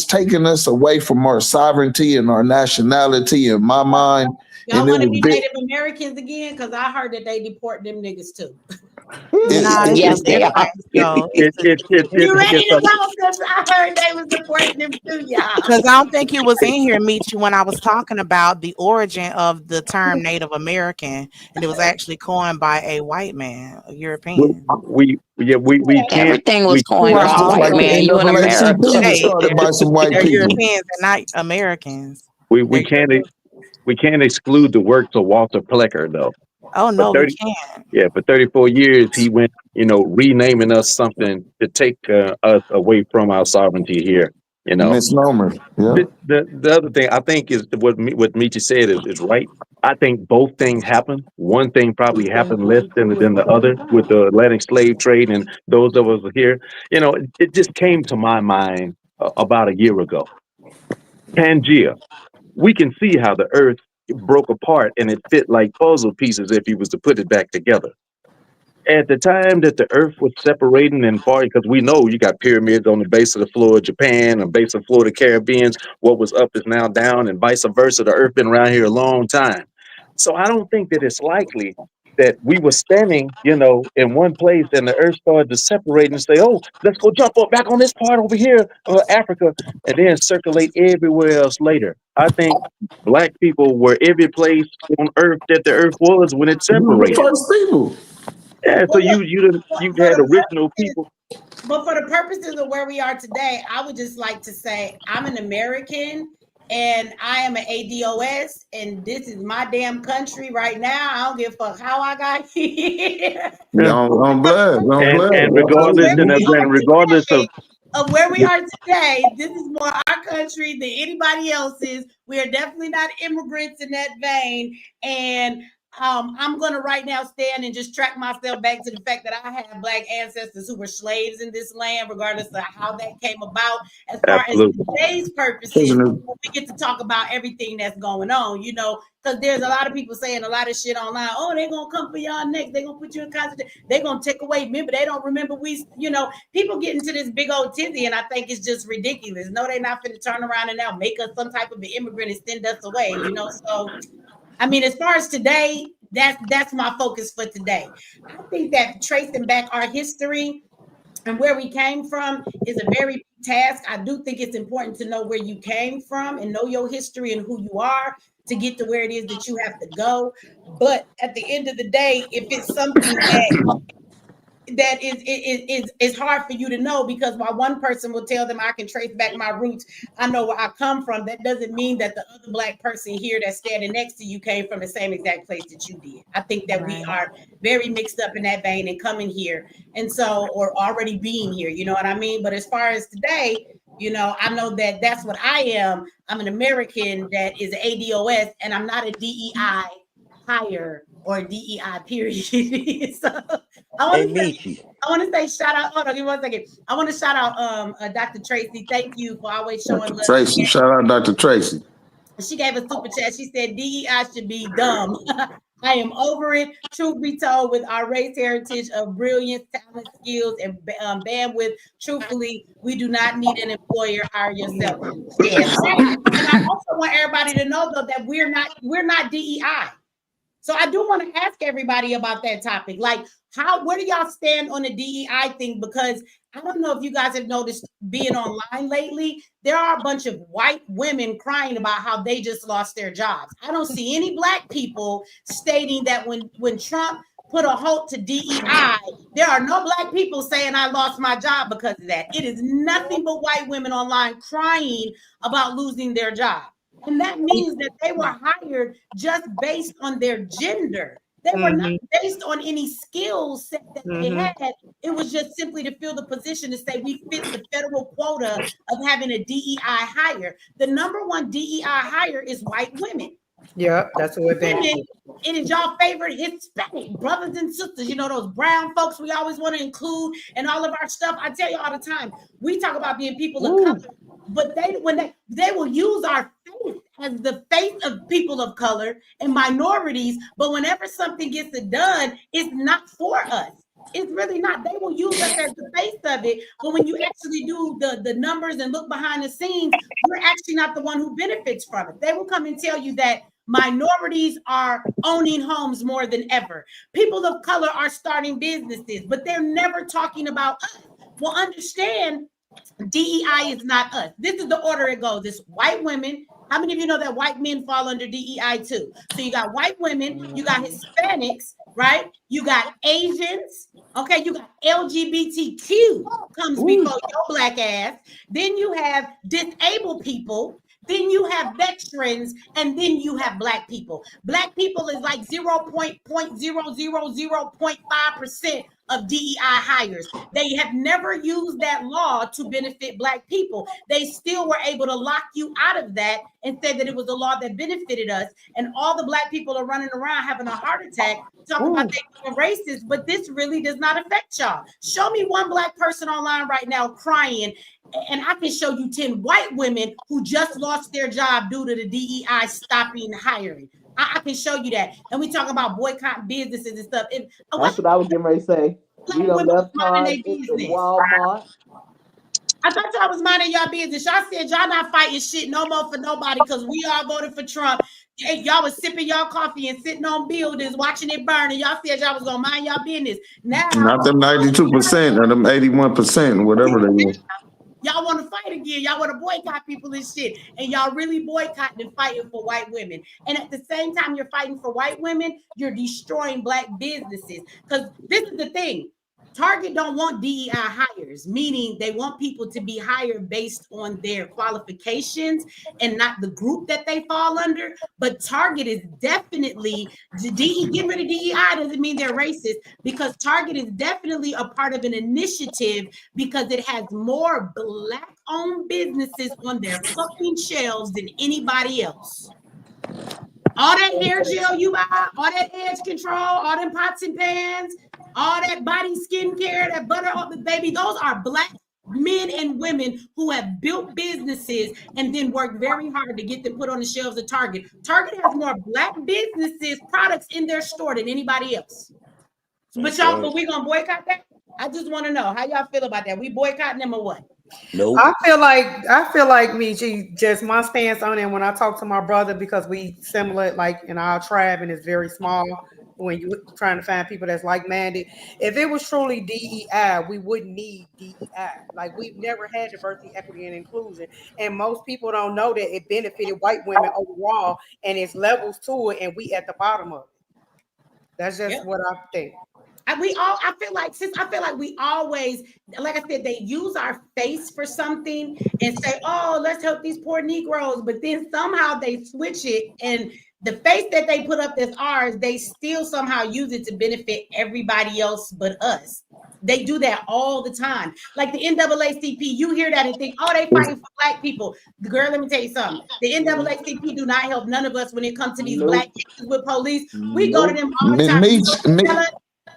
taking us away from our sovereignty and our nationality in my mind. Y'all And it want to was be big. Native Americans again? Because I heard that they deport them niggas too. Nah, it's a Yes, they are. difference, though. You ready It's to a, go? Because I heard they was deporting them too, y'all. Because I don't think you was in here, Meet You, when I was talking about the origin of the term Native American, and it was actually coined by a white man, a European. we can't Everything was we Who coined are by That's a just white like also the man. You in Europeans America. NAACP was today. started by some white They're people. Europeans, they're not Americans. we, we They're can't Europeans. we can't exclude the works of Walter Plecker though. Oh For no, we 30 can't. for 34 years he went, renaming us something to take us away from our sovereignty here. You know, Misnomer. Yeah. the other thing I think is what Michi said is right. I think both things happen. One thing probably happened less than the other with the Atlantic slave trade and those of us here. You know, it just came to my mind about a year ago. Pangea. We can see how the Earth broke apart and it fit like puzzle pieces if you was to put it back together. At the time that the earth was separating and falling, because we know you got pyramids on the base of the floor of Japan, and base of the floor of the Caribbeans, what was up is now down, and vice versa. The earth been around here a long time. So I don't think that it's likely that we were standing, you know, in one place and the earth started to separate and say, oh, let's go jump up back on this part over here, Africa, and then circulate everywhere else later. I think black people were every place on earth that the earth was when it We were the separated. first people. Yeah, so Well, look, you for had the original purposes, people. but for the purposes of where we are today, I would just like to say I'm an American and I am an ADOS, and this is my damn country right now. I don't give a fuck how I got here. Yeah, I'm glad. I'm glad. and Of regardless where we are and regardless today, of where we are today, this is more our country than anybody else's. We are definitely not immigrants in that vein. And I'm going to right now stand and just track myself back to the fact that I have black ancestors who were slaves in this land, regardless of how that came about. As far as absolutely. today's purposes, we get to talk about everything that's going on, you know, because there's a lot of people saying a lot of shit online. Oh, they're going to come for y'all next. They're going to put you in concentration. They're going to take away. Remember, they don't remember you know, people get into this big old tizzy, and I think it's just ridiculous. No, they're not going to turn around and now make us some type of an immigrant and send us away, you know. So I mean, as far as today, that's my focus for today. I think that tracing back our history and where we came from is a very big task. I do think it's important to know where you came from and know your history and who you are to get to where it is that you have to go. But at the end of the day, if it's something that is hard for you to know, because while one person will tell them I can trace back my roots, I know where I come from, that doesn't mean that the other black person here that's standing next to you came from the same exact place that you did. I think that we are very mixed up in that vein and coming here, and so, or already being here, you know what I mean? But as far as today, you know, I know that that's what I am. I'm an American that is an ADOS, and I'm not a DEI hire or DEI period. So I Hey, want to say, Michi. shout out. Hold on, give me 1 second. I want to shout out Dr. Tracy. Thank you for always showing Dr. love. Tracy. Shout out Dr. Tracy. She gave a super chat. She said DEI should be dumb. I am over it. Truth be told, with our race heritage of brilliance, talent, skills, and bandwidth, truthfully, we do not need an employer. Hire yourself. She is right. And I also want everybody to know though that we're not DEI. So I do want to ask everybody about that topic. Like, where do y'all stand on the DEI thing? Because I don't know if you guys have noticed being online lately, there are a bunch of white women crying about how they just lost their jobs. I don't see any black people stating that when Trump put a halt to DEI, there are no black people saying I lost my job because of that. It is nothing but white women online crying about losing their job. And that means that they were hired just based on their gender. They were not based on any skill set that they had. It was just simply to fill the position to say we fit the federal quota of having a DEI hire. The number one DEI hire is white women. Yeah, that's what Women, it is y'all favorite Hispanic brothers and sisters, you know, those brown folks we always want to include in all of our stuff. I tell you all the time, we talk about being people of color, but they will use our faith as the faith of people of color and minorities, but whenever something gets it done, it's not for us. It's really not. They will use us as the face of it, but when you actually do the numbers and look behind the scenes, you're actually not the one who benefits from it. They will come and tell you that minorities are owning homes more than ever. People of color are starting businesses, but they're never talking about us. Well, understand, DEI is not us. This is the order it goes. It's white women. How many of you know that white men fall under DEI too? So you got white women, you got Hispanics, right? You got Asians, okay? You got LGBTQ comes before your black ass. Then you have disabled people. Then you have veterans, and then you have black people. Black people is like 0.0005% of DEI hires. They have never used that law to benefit Black people. They still were able to lock you out of that and say that it was a law that benefited us. And all the Black people are running around having a heart attack, talking about they being racist, but this really does not affect y'all. Show me one Black person online right now crying, and I can show you 10 white women who just lost their job due to the DEI stopping hiring. I can show you that. And we talk about boycott businesses and stuff. That's what I was getting ready to say. We done left Target and Walmart. I thought y'all was minding y'all business. Y'all said y'all not fighting shit no more for nobody because we all voted for Trump. Hey, y'all was sipping y'all coffee and sitting on buildings watching it burn, and y'all said y'all was gonna mind y'all business. Now, not them 92% or them 81%, whatever they were. Y'all want to fight again. Y'all want to boycott people and shit. And y'all really boycotting and fighting for white women. And at the same time you're fighting for white women, you're destroying Black businesses. Because this is the thing. Target don't want DEI hires, meaning they want people to be hired based on their qualifications and not the group that they fall under. But Target is definitely, getting rid of DEI doesn't mean they're racist, because Target is definitely a part of an initiative because it has more Black-owned businesses on their fucking shelves than anybody else. All that hair gel you buy, all that edge control, all them pots and pans, all that body skincare, that butter, baby, those are Black men and women who have built businesses and then worked very hard to get them put on the shelves of Target. Target has more Black businesses, products in their store than anybody else. But y'all, but we gonna boycott that? I just want to know how y'all feel about that. We boycotting them or what? Nope. I feel like me, just my stance on it when I talk to my brother, because we similar, like in our tribe, and it's very small when you're trying to find people that's like-minded. If it was truly DEI, we wouldn't need DEI. Like, we've never had diversity, equity, and inclusion. And most people don't know that it benefited white women overall, and it's levels to it, and we at the bottom of it. That's just what I think. I feel like we always, like I said, they use our face for something and say, oh, let's help these poor Negroes. But then somehow they switch it, and the face that they put up as ours, they still somehow use it to benefit everybody else but us. They do that all the time. Like the NAACP, you hear that and think, oh, they fighting for Black people. Girl, let me tell you something. The NAACP do not help none of us when it comes to these Black cases with police. We go to them all the time.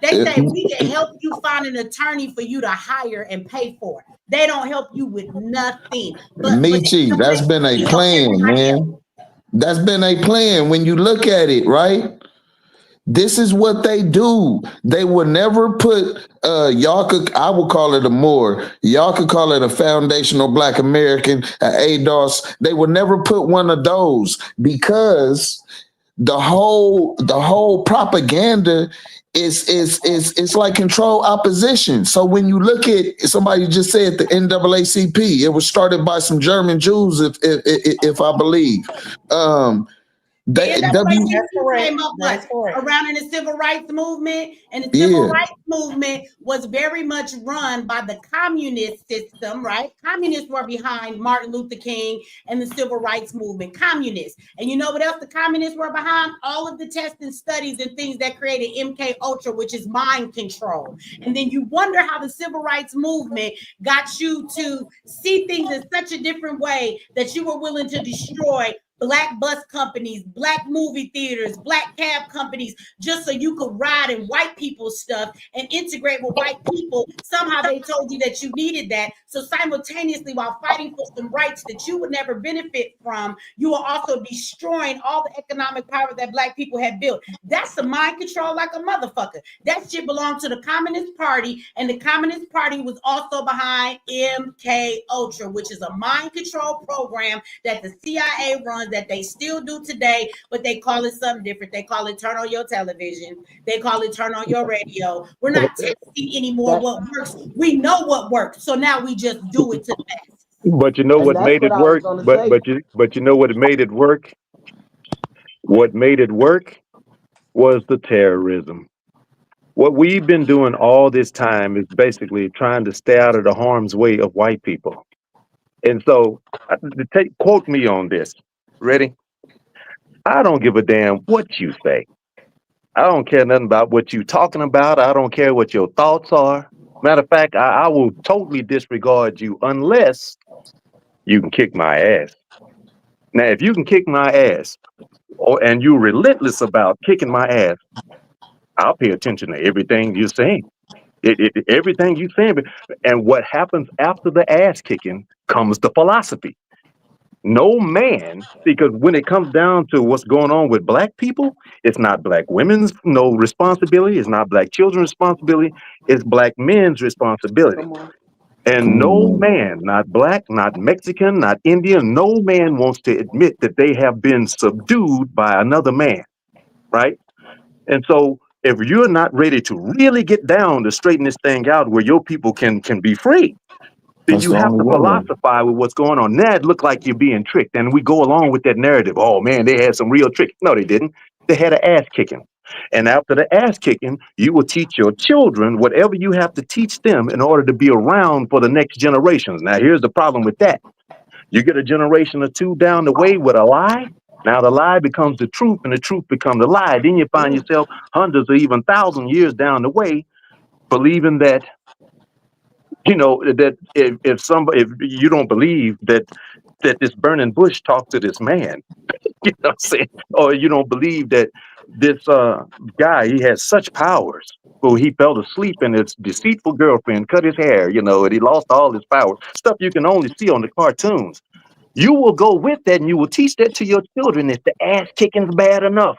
They say we can help you find an attorney for you to hire and pay for. They don't help you with nothing. Michi, that's been a plan, man. That's been a plan. When you look at it, right? This is what they do. They will never put I will call it a Moore. Y'all could call it a foundational Black American, ADOS. They will never put one of those, because the whole propaganda is like control opposition. So when you look at, somebody just said the NAACP, it was started by some German Jews, if I believe. Came up around in the civil rights movement, and the civil rights movement was very much run by the communist system, right? Communists were behind Martin Luther King and the civil rights movement. Communists. And you know what else the communists were behind? All of the tests and studies and things that created MK Ultra, which is mind control. And then you wonder how the civil rights movement got you to see things in such a different way that you were willing to destroy Black bus companies, Black movie theaters, Black cab companies, just so you could ride in white people's stuff and integrate with white people. Somehow they told you that you needed that. So simultaneously, while fighting for some rights that you would never benefit from, you are also destroying all the economic power that Black people had built. That's the mind control like a motherfucker. That shit belonged to the Communist Party, and the Communist Party was also behind MK Ultra, which is a mind control program that the CIA runs, that they still do today, but they call it something different. They call it turn on your television. They call it turn on your radio. We're not testing anymore what works. We know what works. So now we just do it to the best. But you know what made it work? But you know what made it work? What made it work was the terrorism. What we've been doing all this time is basically trying to stay out of the harm's way of white people. And so, quote me on this. Ready? I don't give a damn what you say. I don't care nothing about what you're talking about. I don't care what your thoughts are. Matter of fact, I will totally disregard you unless you can kick my ass. Now, if you can kick my ass, and you're relentless about kicking my ass, I'll pay attention to everything you're saying. Everything you're saying. And what happens after the ass kicking comes the philosophy. No man, because when it comes down to what's going on with black people, it's not black women's no responsibility. It's not black children's responsibility. It's black men's responsibility. And no man, not black, not Mexican, not Indian, no man wants to admit that they have been subdued by another man, right? And so if you're not ready to really get down to straighten this thing out where your people can be free, then That's you the have only to way. philosophize with what's going on. Now it look like you're being tricked. And we go along with that narrative. Oh man, they had some real tricks. No, they didn't. They had an ass kicking. And after the ass kicking, you will teach your children whatever you have to teach them in order to be around for the next generations. Now here's the problem with that. You get a generation or two down the way with a lie. Now the lie becomes the truth and the truth becomes the lie. Then you find yourself hundreds or even 1,000 years down the way believing that, you know, that if you don't believe that this burning bush talked to this man, you know what I'm saying? Or you don't believe that this guy, he has such powers. Well, he fell asleep and his deceitful girlfriend cut his hair, you know, and he lost all his powers. Stuff you can only see on the cartoons. You will go with that and you will teach that to your children if the ass kicking's bad enough.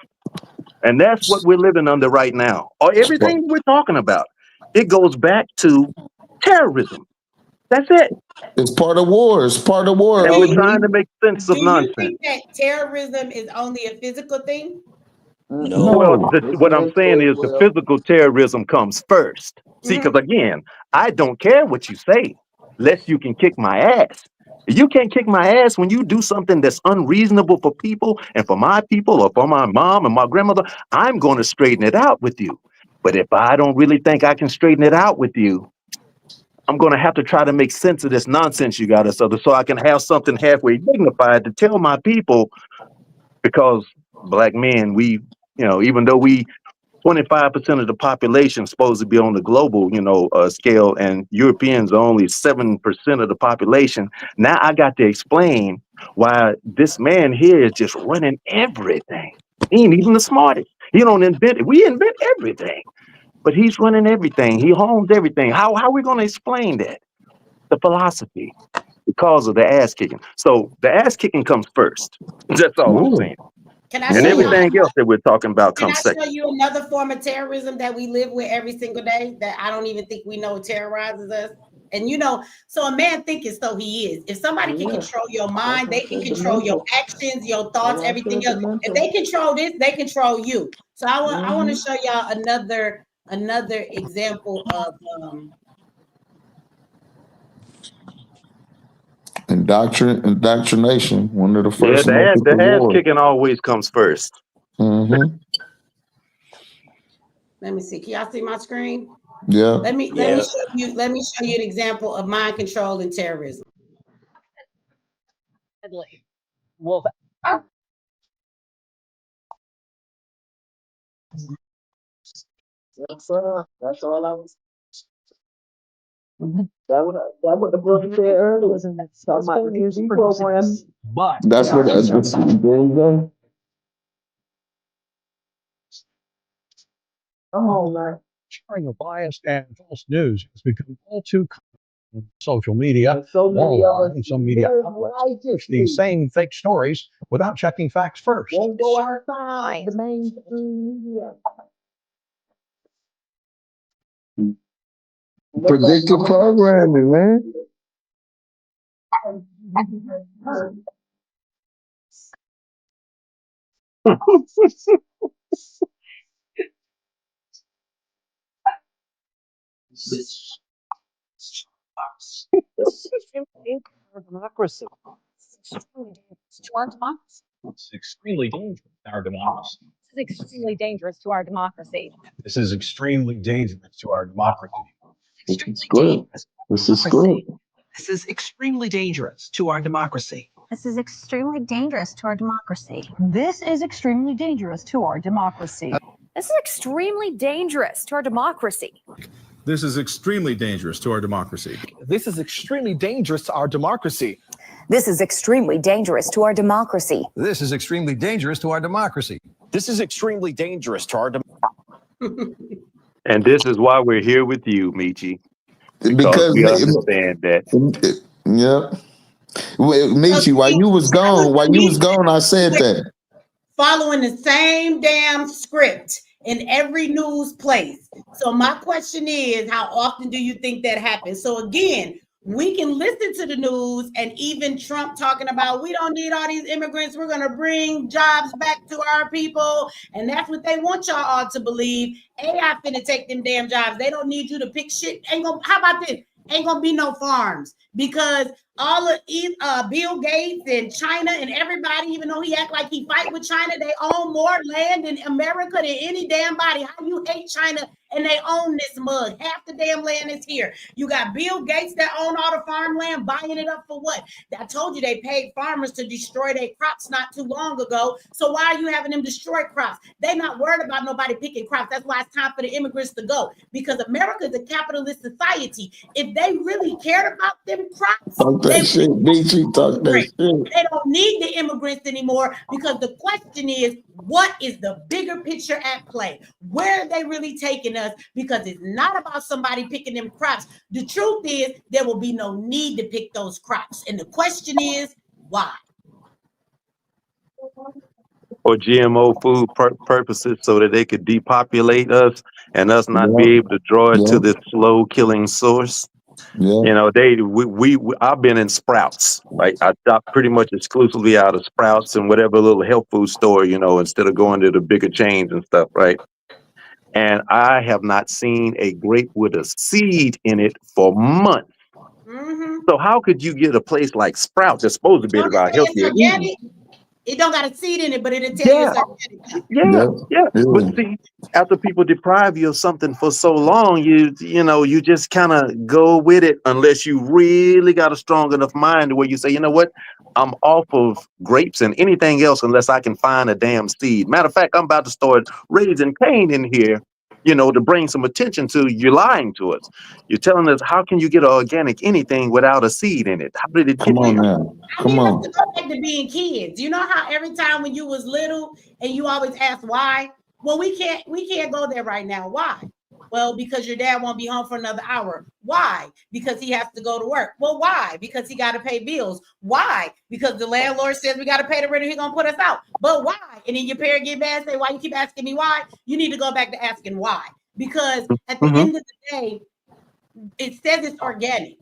And that's what we're living under right now. Or everything we're talking about. It goes back to terrorism. That's it. It's part of war. It's part of war. And we're OG. trying to make sense of Do you nonsense. think that terrorism is only a physical thing? Well, No. what I'm saying is the physical terrorism comes first. See, because again, I don't care what you say, lest you can kick my ass. You can't kick my ass when you do something that's unreasonable for people and for my people or for my mom and my grandmother. I'm going to straighten it out with you. But if I don't really think I can straighten it out with you, I'm going to have to try to make sense of this nonsense you got us other so I can have something halfway dignified to tell my people, because black men, we, you know, even though we 25% of the population supposed to be on the global, you know, scale, and Europeans are only 7% of the population. Now I got to explain why this man here is just running everything. He ain't even the smartest. He don't invent it. We invent everything, but he's running everything. He owns everything. How are we going to explain that? The philosophy, because of the ass kicking. So the ass kicking comes first. That's all I'm saying. Can I And show y'all? everything else that we're talking about Can comes I second. show you another form of terrorism that we live with every single day that I don't even think we know terrorizes us? And you know, so a man thinking so he is. If somebody can control your mind, they can control your actions, your thoughts, everything else. If they control this, they control you. So I want to show y'all another example of Indoctrination. One of the Yeah, first methods the of ass war. kicking always comes first. Mm-hmm. let me see. Can y'all see my screen? Yeah. Let me show you an example of mind control and terrorism. Well, that's all I was. That what the brother said earlier. Talking about the TV program. But That's what there you go. come on, man. Sharing of biased and false news has become all too common on social media. And some media outlets push these same fake stories without checking facts first. Won't go outside the mainstream media. Predictive programming, man. Democracy. It's extremely dangerous to our democracy. This is extremely dangerous to our democracy. This is extremely dangerous to our democracy. This is good. This is good. This is extremely dangerous to our democracy. This is extremely dangerous to our democracy. This is extremely dangerous to our democracy. This is extremely dangerous to our democracy. This is extremely dangerous to our democracy. This is extremely dangerous to our democracy. This is extremely dangerous to our democracy. This is extremely dangerous to our democracy. This is extremely dangerous to our democracy. And this is why we're here with you, Michi. Because we understand that. Yep. Michi, while you was gone, I said that. Following the same damn script in every news place. So my question is, how often do you think that happens? So again, we can listen to the news and even Trump talking about we don't need all these immigrants. We're going to bring jobs back to our people. And that's what they want y'all all to believe. AI finna take them damn jobs. They don't need you to pick shit. How about this? Ain't gonna be no farms because all of Bill Gates and China and everybody, even though he act like he fight with China, they own more land in America than any damn body. How you hate China and they own this mug? Half the damn land is here. You got Bill Gates that own all the farmland, buying it up for what? I told you they paid farmers to destroy their crops not too long ago. So why are you having them destroy crops? They're not worried about nobody picking crops. That's why it's time for the immigrants to go, because America is a capitalist society. If they really cared about them crops, they don't need the immigrants anymore, because the question is, what is the bigger picture at play? Where are they really taking us? Because it's not about somebody picking them crops. The truth is there will be no need to pick those crops. And the question is, why? For GMO food purposes, so that they could depopulate us and us not be able to draw it to this slow killing source. You know, I've been in Sprouts. Like I shop pretty much exclusively out of Sprouts and whatever little health food store, you know, instead of going to the bigger chains and stuff, right? And I have not seen a grape with a seed in it for months. Mm-hmm. So how could you get a place like Sprouts that's supposed to be about healthier eating? It don't got a seed in it, but it'll tell you it's organic. Yeah. But see, after people deprive you of something for so long, you just kind of go with it unless you really got a strong enough mind where you say, you know what, I'm off of grapes and anything else unless I can find a damn seed. Matter of fact, I'm about to start raising cane in here, you know, to bring some attention to you lying to us. You're telling us, how can you get organic anything without a seed in it? How did it get there? Come on. To go back to being kids. You know how every time when you was little and you always ask why? Well, we can't go there right now. Why? Well, because your dad won't be home for another hour. Why? Because he has to go to work. Well, why? Because he got to pay bills. Why? Because the landlord says we got to pay the rent or he's going to put us out. But why? And then your parent get mad and say, why you keep asking me why? You need to go back to asking why. Because at the end of the day, it says it's organic.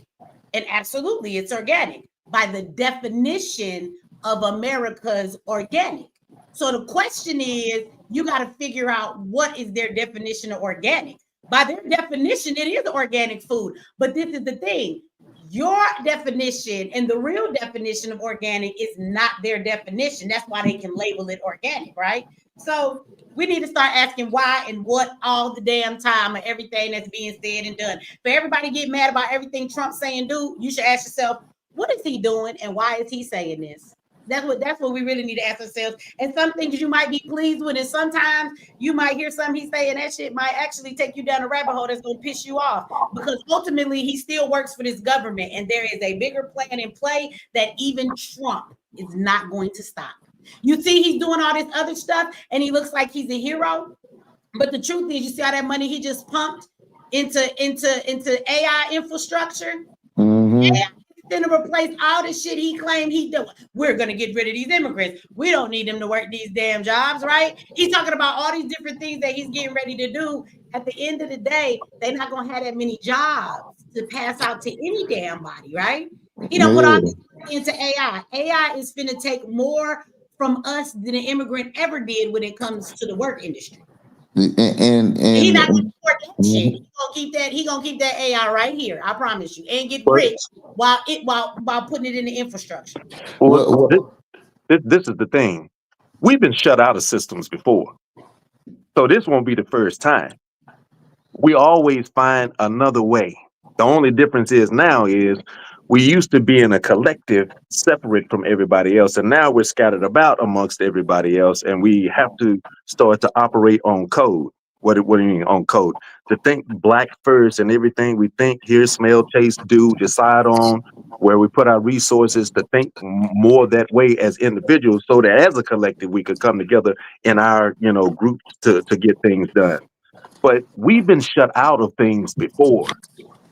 And absolutely, it's organic by the definition of America's organic. So the question is, you got to figure out what is their definition of organic. By their definition, it is organic food. But this is the thing. Your definition and the real definition of organic is not their definition. That's why they can label it organic, right? So we need to start asking why and what all the damn time of everything that's being said and done. For everybody to get mad about everything Trump's saying, do, you should ask yourself, what is he doing and why is he saying this? That's what we really need to ask ourselves. And some things you might be pleased with, and sometimes you might hear something he say, and that shit might actually take you down a rabbit hole that's gonna piss you off. Because ultimately, he still works for this government, and there is a bigger plan in play that even Trump is not going to stop. You see, he's doing all this other stuff, and he looks like he's a hero. But the truth is, you see all that money he just pumped into AI infrastructure. Mm-hmm. AI to replace all the shit he claimed he doing. We're gonna get rid of these immigrants. We don't need them to work these damn jobs, right? He's talking about all these different things that he's getting ready to do. At the end of the day, they're not gonna have that many jobs to pass out to any damn body, right? He don't put all this into AI. AI is finna take more from us than an immigrant ever did when it comes to the work industry. And he's not gonna support that shit. He gonna keep that AI right here. I promise you, and get rich while putting it in the infrastructure. Well, this is the thing. We've been shut out of systems before, so this won't be the first time. We always find another way. The only difference is now is We used to be in a collective separate from everybody else, and now we're scattered about amongst everybody else, and we have to start to operate on code. What do you mean on code? To think black first and everything we think, hear, smell, taste, do, decide on, where we put our resources to think more that way as individuals, so that as a collective we could come together in our groups to get things done. But we've been shut out of things before.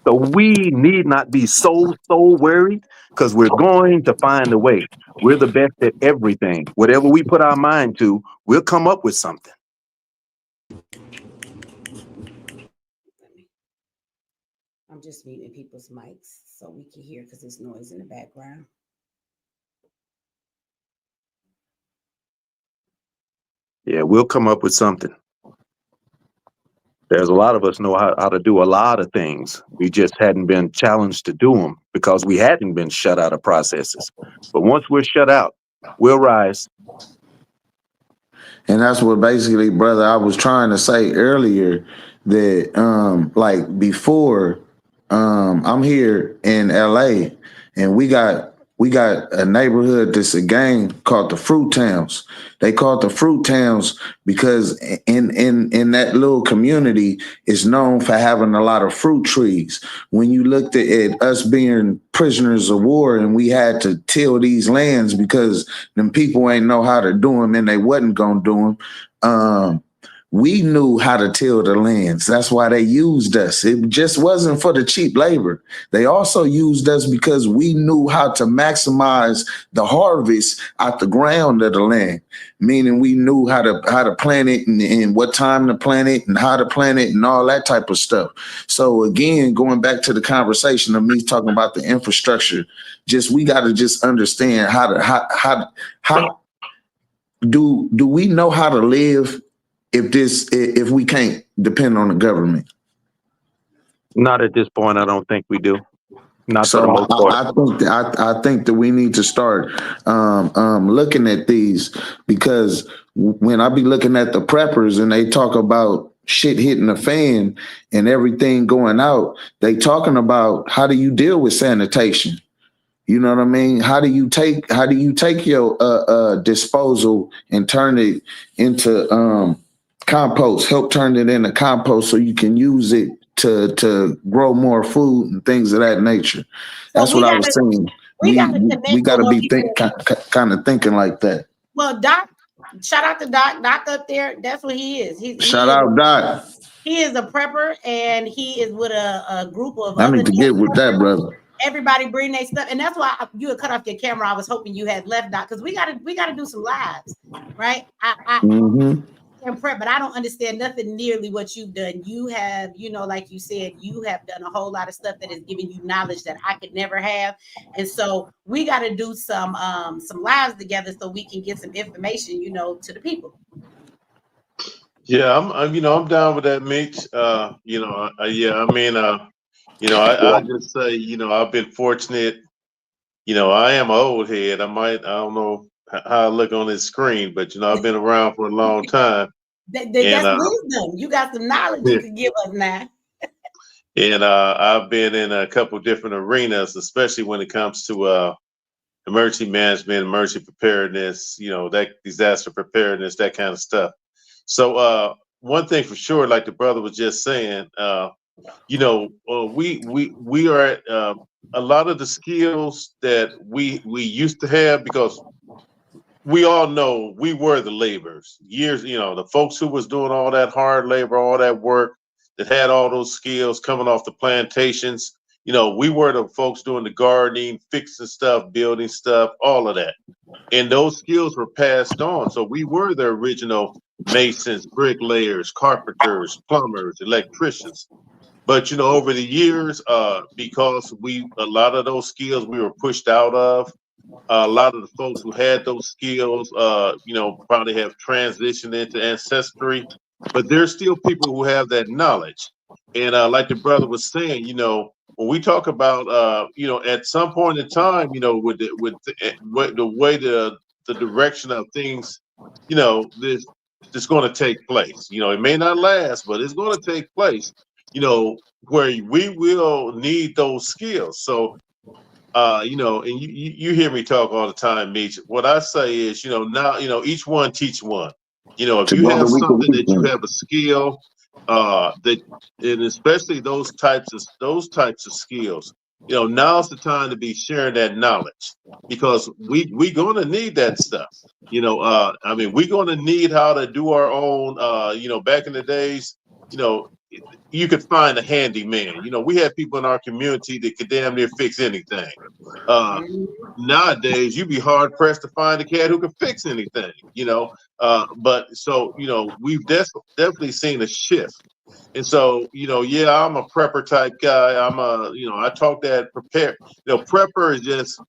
So we need not be so worried, because we're going to find a way. We're the best at everything. Whatever we put our mind to, we'll come up with something. I'm just muting people's mics so we can hear because there's noise in the background. Yeah, we'll come up with something. There's a lot of us know how to do a lot of things. We just hadn't been challenged to do them because we hadn't been shut out of processes. But once we're shut out, we'll rise. And that's what basically, brother, I was trying to say earlier, that like before, I'm here in LA, and we got a neighborhood that's a gang called the Fruit Towns. They call it the Fruit Towns because in that little community is known for having a lot of fruit trees. When you looked at us being prisoners of war and we had to till these lands because them people ain't know how to do them and they wasn't gonna do them, we knew how to till the lands. That's why they used us. It just wasn't for the cheap labor. They also used us because we knew how to maximize the harvest out the ground of the land, meaning we knew how to plant it and what time to plant it and how to plant it and all that type of stuff. So again, going back to the conversation of me talking about the infrastructure, we got to just understand how do we know how to live if we can't depend on the government? Not at this point. I don't think we do. Not so for the most part. I think that we need to start looking at these, because when I be looking at the preppers and they talk about shit hitting the fan and everything going out, they talking about how do you deal with sanitation? You know what I mean? How do you take your disposal and turn it into compost, help turn it into compost so you can use it to grow more food and things of that nature. That's what I was saying. We got to be kind of thinking like that. Well, Doc, shout out to Doc. Doc up there, that's what he is. Shout out Doc. He is a prepper, and he is with a group of I need to get with that, brother. Everybody bring their stuff, and that's why you had cut off your camera. I was hoping you had left, Doc, because we gotta do some lives, right? I can prep, but I don't understand nothing nearly what you've done. You have, like you said, you have done a whole lot of stuff that has given you knowledge that I could never have, and so we got to do some lives together so we can get some information, to the people. Yeah, I'm down with that, Mitch. I just say, I've been fortunate. I am an old head. I don't know how I look on this screen, but I've been around for a long time. That's wisdom. You got some knowledge you can give us now. And I've been in a couple different arenas, especially when it comes to emergency management, emergency preparedness, that disaster preparedness, that kind of stuff. So one thing for sure, like the brother was just saying, we are at a lot of the skills that we used to have, because we all know we were the laborers. Years, the folks who was doing all that hard labor, all that work, that had all those skills coming off the plantations. We were the folks doing the gardening, fixing stuff, building stuff, all of that. And those skills were passed on. So we were the original masons, bricklayers, carpenters, plumbers, electricians. But over the years, because a lot of those skills we were pushed out of, a lot of the folks who had those skills, probably have transitioned into ancestry. But there's still people who have that knowledge. And like the brother was saying, when we talk about, at some point in time, with the way the direction of things, this is going to take place. It may not last, but it's going to take place. Where we will need those skills. So You know, and you hear me talk all the time, Meech. What I say is, you know, now, you know, each one teach one. You know, if you Together have we can something beat that you them. have a skill, that, and especially those types of skills, you know, now's the time to be sharing that knowledge because we gonna need that stuff. You know, I mean, we're gonna need how to do our own. You know, back in the days, you know, you could find a handyman. You know, we had people in our community that could damn near fix anything. Uh, Nowadays, you'd be hard pressed to find a cat who can fix anything. You know, but so you know, we've definitely seen a shift. And so, you know, yeah, I'm a prepper type guy. You know, I talk that prepare. You know, prepper is just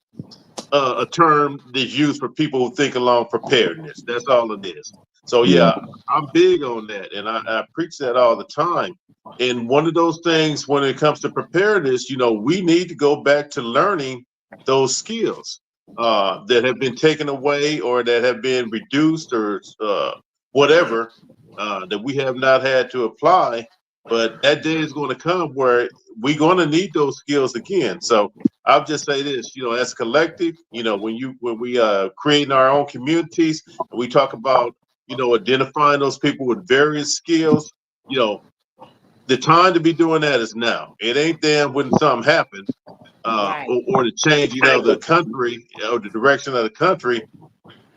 a term that's used for people who think along preparedness. That's all it is. So Yeah. yeah, I'm big on that, and I preach that all the time. And one of those things when it comes to preparedness, you know, we need to go back to learning those skills that have been taken away or that have been reduced or whatever that we have not had to apply. But that day is going to come where we're going to need those skills again. So I'll just say this, you know, as a collective, you know, when we creating our own communities and we talk about, you know, identifying those people with various skills, you know, the time to be doing that is now. It ain't then when something happens, Right. or the changing of the country or the direction of the country.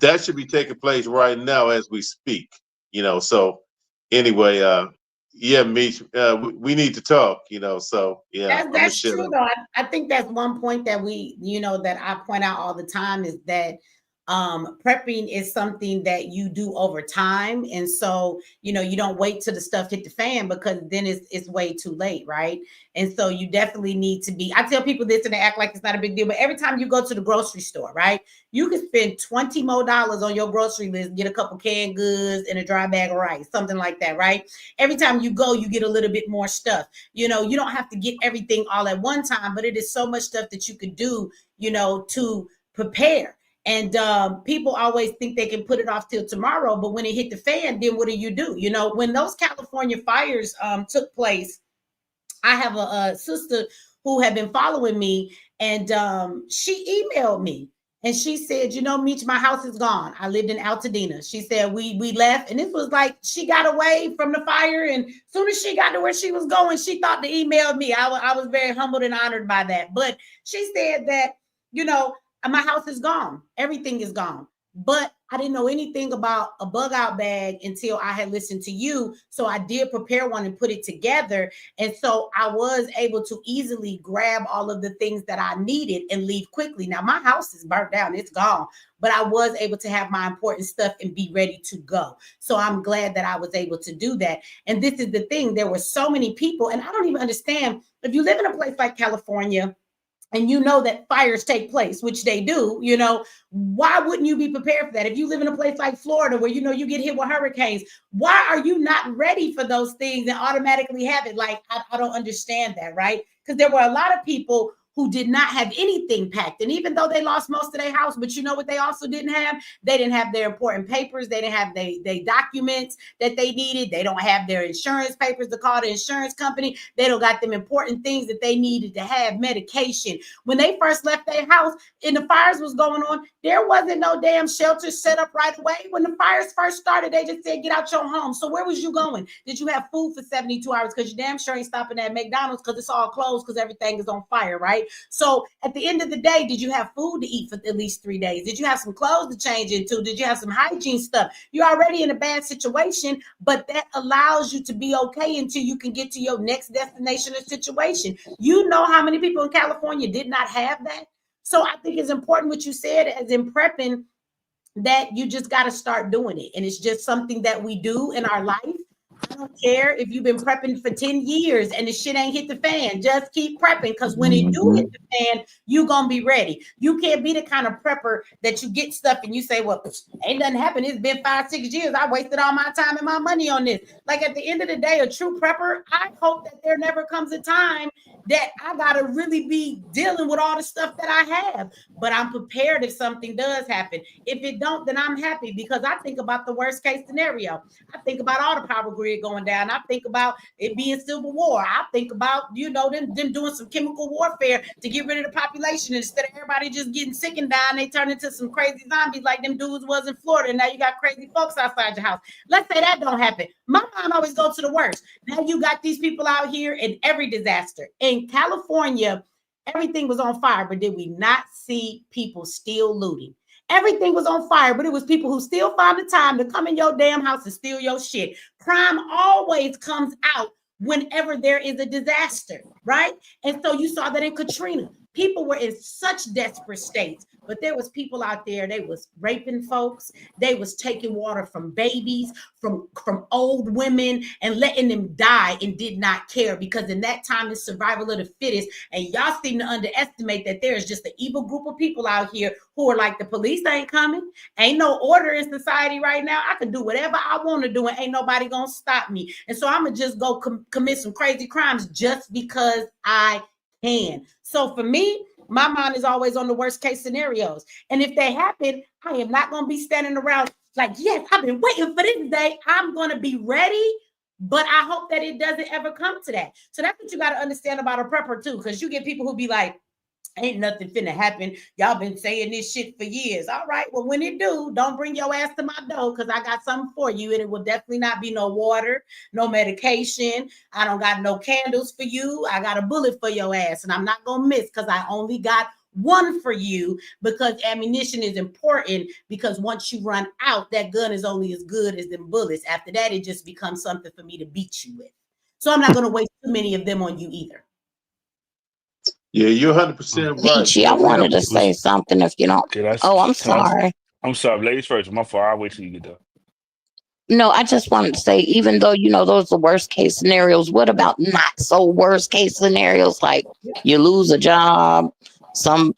That should be taking place right now as we speak. You know, so anyway, yeah, Meech, we need to talk. You know, so yeah, I'm gonna That's shut true up. though. I think that's one point that we, you know, that I point out all the time is that prepping is something that you do over time. And so, you know, you don't wait till the stuff hit the fan because then it's way too late, right? And so you definitely need to be, I tell people this and they act like it's not a big deal, but every time you go to the grocery store, right? You can spend $20 more on your grocery list, get a couple canned goods and a dry bag of rice, something like that, right? Every time you go, you get a little bit more stuff. You know, you don't have to get everything all at one time, but it is so much stuff that you could do, you know, to prepare. And people always think they can put it off till tomorrow, but when it hit the fan, then what do? You know, when those California fires took place, I have a sister who had been following me, and she emailed me. And she said, you know, Meech, my house is gone. I lived in Altadena. She said, we left. And this was like, she got away from the fire. And as soon as she got to where she was going, she thought to email me. I was very humbled and honored by that. But she said that, you know, my house is gone. Everything is gone. But I didn't know anything about a bug out bag until I had listened to you. So I did prepare one and put it together. And so I was able to easily grab all of the things that I needed and leave quickly. Now, my house is burnt down, it's gone, but I was able to have my important stuff and be ready to go. So I'm glad that I was able to do that. And this is the thing, there were so many people, and I don't even understand if you live in a place like California and you know that fires take place, which they do, you know, why wouldn't you be prepared for that? If you live in a place like Florida where you know you get hit with hurricanes, why are you not ready for those things and automatically have it? Like, I don't understand that, right? Because there were a lot of people who did not have anything packed. And even though they lost most of their house, but you know what they also didn't have? They didn't have their important papers. They didn't have their documents that they needed. They don't have their insurance papers to call the insurance company. They don't got them important things that they needed to have, medication. When they first left their house and the fires was going on, there wasn't no damn shelter set up right away. When the fires first started, they just said, get out your home. So where was you going? Did you have food for 72 hours? Because you damn sure ain't stopping at McDonald's because it's all closed because everything is on fire, right? So at the end of the day, did you have food to eat for at least 3 days? Did you have some clothes to change into? Did you have some hygiene stuff? You're already in a bad situation, but that allows you to be okay until you can get to your next destination or situation. You know how many people in California did not have that? So I think it's important what you said as in prepping, that you just got to start doing it. And it's just something that we do in our life. I don't care if you've been prepping for 10 years and the shit ain't hit the fan. Just keep prepping, because when it do hit the fan, you gonna be ready. You can't be the kind of prepper that you get stuff and you say, well, ain't nothing happened. It's been 5-6 years. I wasted all my time and my money on this. Like, at the end of the day, a true prepper, I hope that there never comes a time that I gotta really be dealing with all the stuff that I have. But I'm prepared if something does happen. If it don't, then I'm happy because I think about the worst case scenario. I think about all the power grid going down. I think about it being civil war. I think about, them doing some chemical warfare to get rid of the population. Instead of everybody just getting sick and dying, they turn into some crazy zombies like them dudes was in Florida. And now you got crazy folks outside your house. Let's say that don't happen. My mind always goes to the worst. Now you got these people out here in every disaster. In California, everything was on fire, but did we not see people still looting? Everything was on fire, but it was people who still found the time to come in your damn house and steal your shit. Crime always comes out whenever there is a disaster, right? And so you saw that in Katrina. People were in such desperate states, but there was people out there, they was raping folks, they was taking water from babies, from old women, and letting them die and did not care, because in that time it's survival of the fittest. And y'all seem to underestimate that there is just an evil group of people out here who are like, the police ain't coming, ain't no order in society right now, I can do whatever I want to do and ain't nobody gonna stop me. And so I'm gonna just go commit some crazy crimes just because I can. So for me, my mind is always on the worst case scenarios. And if they happen, I am not going to be standing around like, yes, I've been waiting for this day. I'm going to be ready, but I hope that it doesn't ever come to that. So that's what you got to understand about a prepper too, because you get people who be like, ain't nothing finna happen. Y'all been saying this shit for years. All right, well, when it do, don't bring your ass to my door, because I got something for you, and it will definitely not be no water, no medication. I don't got no candles for you. I got a bullet for your ass, and I'm not gonna miss, because I only got one for you, because ammunition is important, because once you run out, that gun is only as good as them bullets. After that, it just becomes something for me to beat you with. So I'm not gonna waste too many of them on you either. Yeah, you're 100% right. Peachy, I wanted to say something if you don't. I'm sorry. I'm sorry. Ladies first. My fault. I'll wait till you get done. No, I just wanted to say, even though, those are worst case scenarios, what about not so worst case scenarios? Like you lose a job, some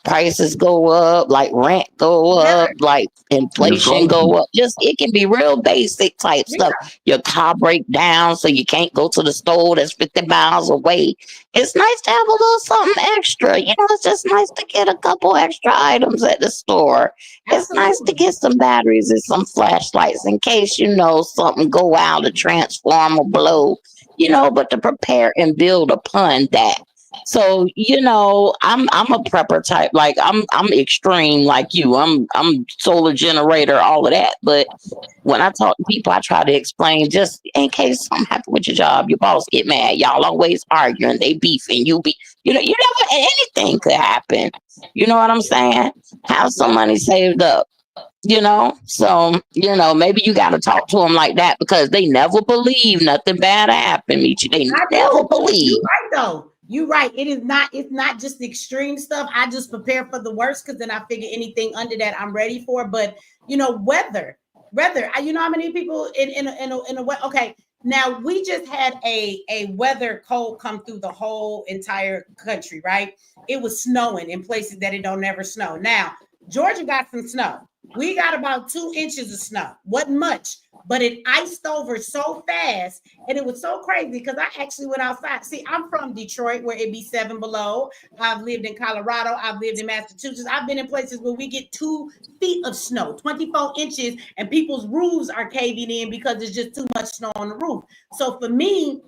prices go up, like rent go up, like inflation go up. Just, it can be real basic type stuff. Your car break down, so you can't go to the store that's 50 miles away. It's nice to have a little something extra. It's just nice to get a couple extra items at the store. It's nice to get some batteries and some flashlights in case, something go out, a transformer blow, but to prepare and build upon that. So, I'm a prepper type. Like I'm extreme like you. I'm solar generator, all of that. But when I talk to people, I try to explain, just in case something happen with your job, your boss get mad, y'all always arguing, they beefing, you never, anything could happen. You know what I'm saying? Have some money saved up. So maybe you got to talk to them like that, because they never believe nothing bad happened. They never believe. You're right, though. You're right. It's not just extreme stuff. I just prepare for the worst, because then I figure anything under that I'm ready for. But weather. How many people in a okay. Now we just had a weather cold come through the whole entire country, right? It was snowing in places that it don't never snow. Now Georgia got some snow. We got about 2 inches of snow. Wasn't much, but it iced over so fast, and it was so crazy because I actually went outside. See, I'm from Detroit, where it be 7 below. I've lived in Colorado. I've lived in Massachusetts. I've been in places where we get 2 feet of snow, 24 inches, and people's roofs are caving in because there's just too much snow on the roof. So for me,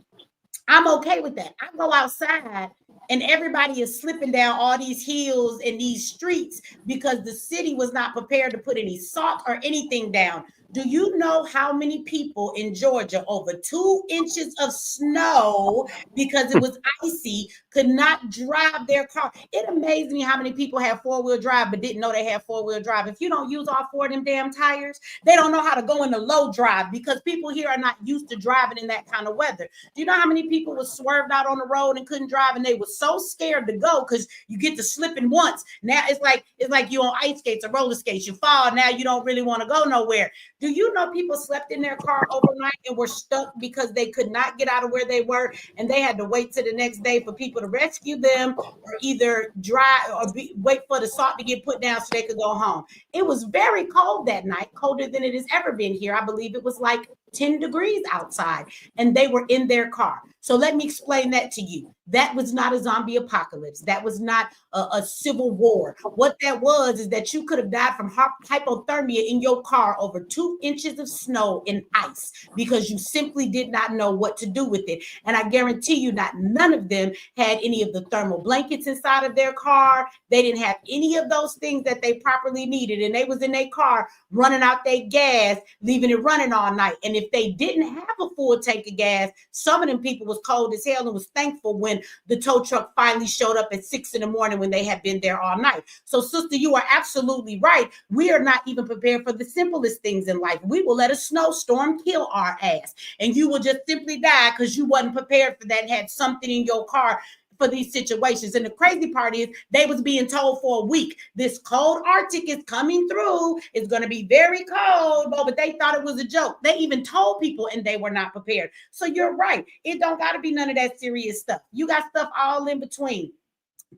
I'm okay with that. I go outside and everybody is slipping down all these hills and these streets because the city was not prepared to put any salt or anything down. Do you know how many people in Georgia, over 2 inches of snow because it was icy, could not drive their car? It amazed me how many people have 4-wheel drive but didn't know they had 4-wheel drive. If you don't use all 4 of them damn tires, they don't know how to go in the low drive, because people here are not used to driving in that kind of weather. Do you know how many people were swerved out on the road and couldn't drive, and they were so scared to go because you get to slipping once. Now it's like you on ice skates or roller skates. You fall, now you don't really want to go nowhere. Do you know people slept in their car overnight and were stuck because they could not get out of where they were, and they had to wait till the next day for people to rescue them, or either drive or wait for the salt to get put down so they could go home? It was very cold that night, colder than it has ever been here. I believe it was like 10 degrees outside and they were in their car. So let me explain that to you. That was not a zombie apocalypse. That was not a civil war. What that was is that you could have died from hypothermia in your car over 2 inches of snow and ice because you simply did not know what to do with it. And I guarantee you not none of them had any of the thermal blankets inside of their car. They didn't have any of those things that they properly needed. And they was in their car running out their gas, leaving it running all night. And if they didn't have a full tank of gas, some of them people was cold as hell and was thankful when the tow truck finally showed up at 6 in the morning when they had been there all night. So sister, you are absolutely right. We are not even prepared for the simplest things in life. We will let a snowstorm kill our ass and you will just simply die because you wasn't prepared for that and had something in your car for these situations. And the crazy part is they was being told for a week, this cold Arctic is coming through. It's going to be very cold, but they thought it was a joke. They even told people and they were not prepared. So you're right. It don't got to be none of that serious stuff. You got stuff all in between.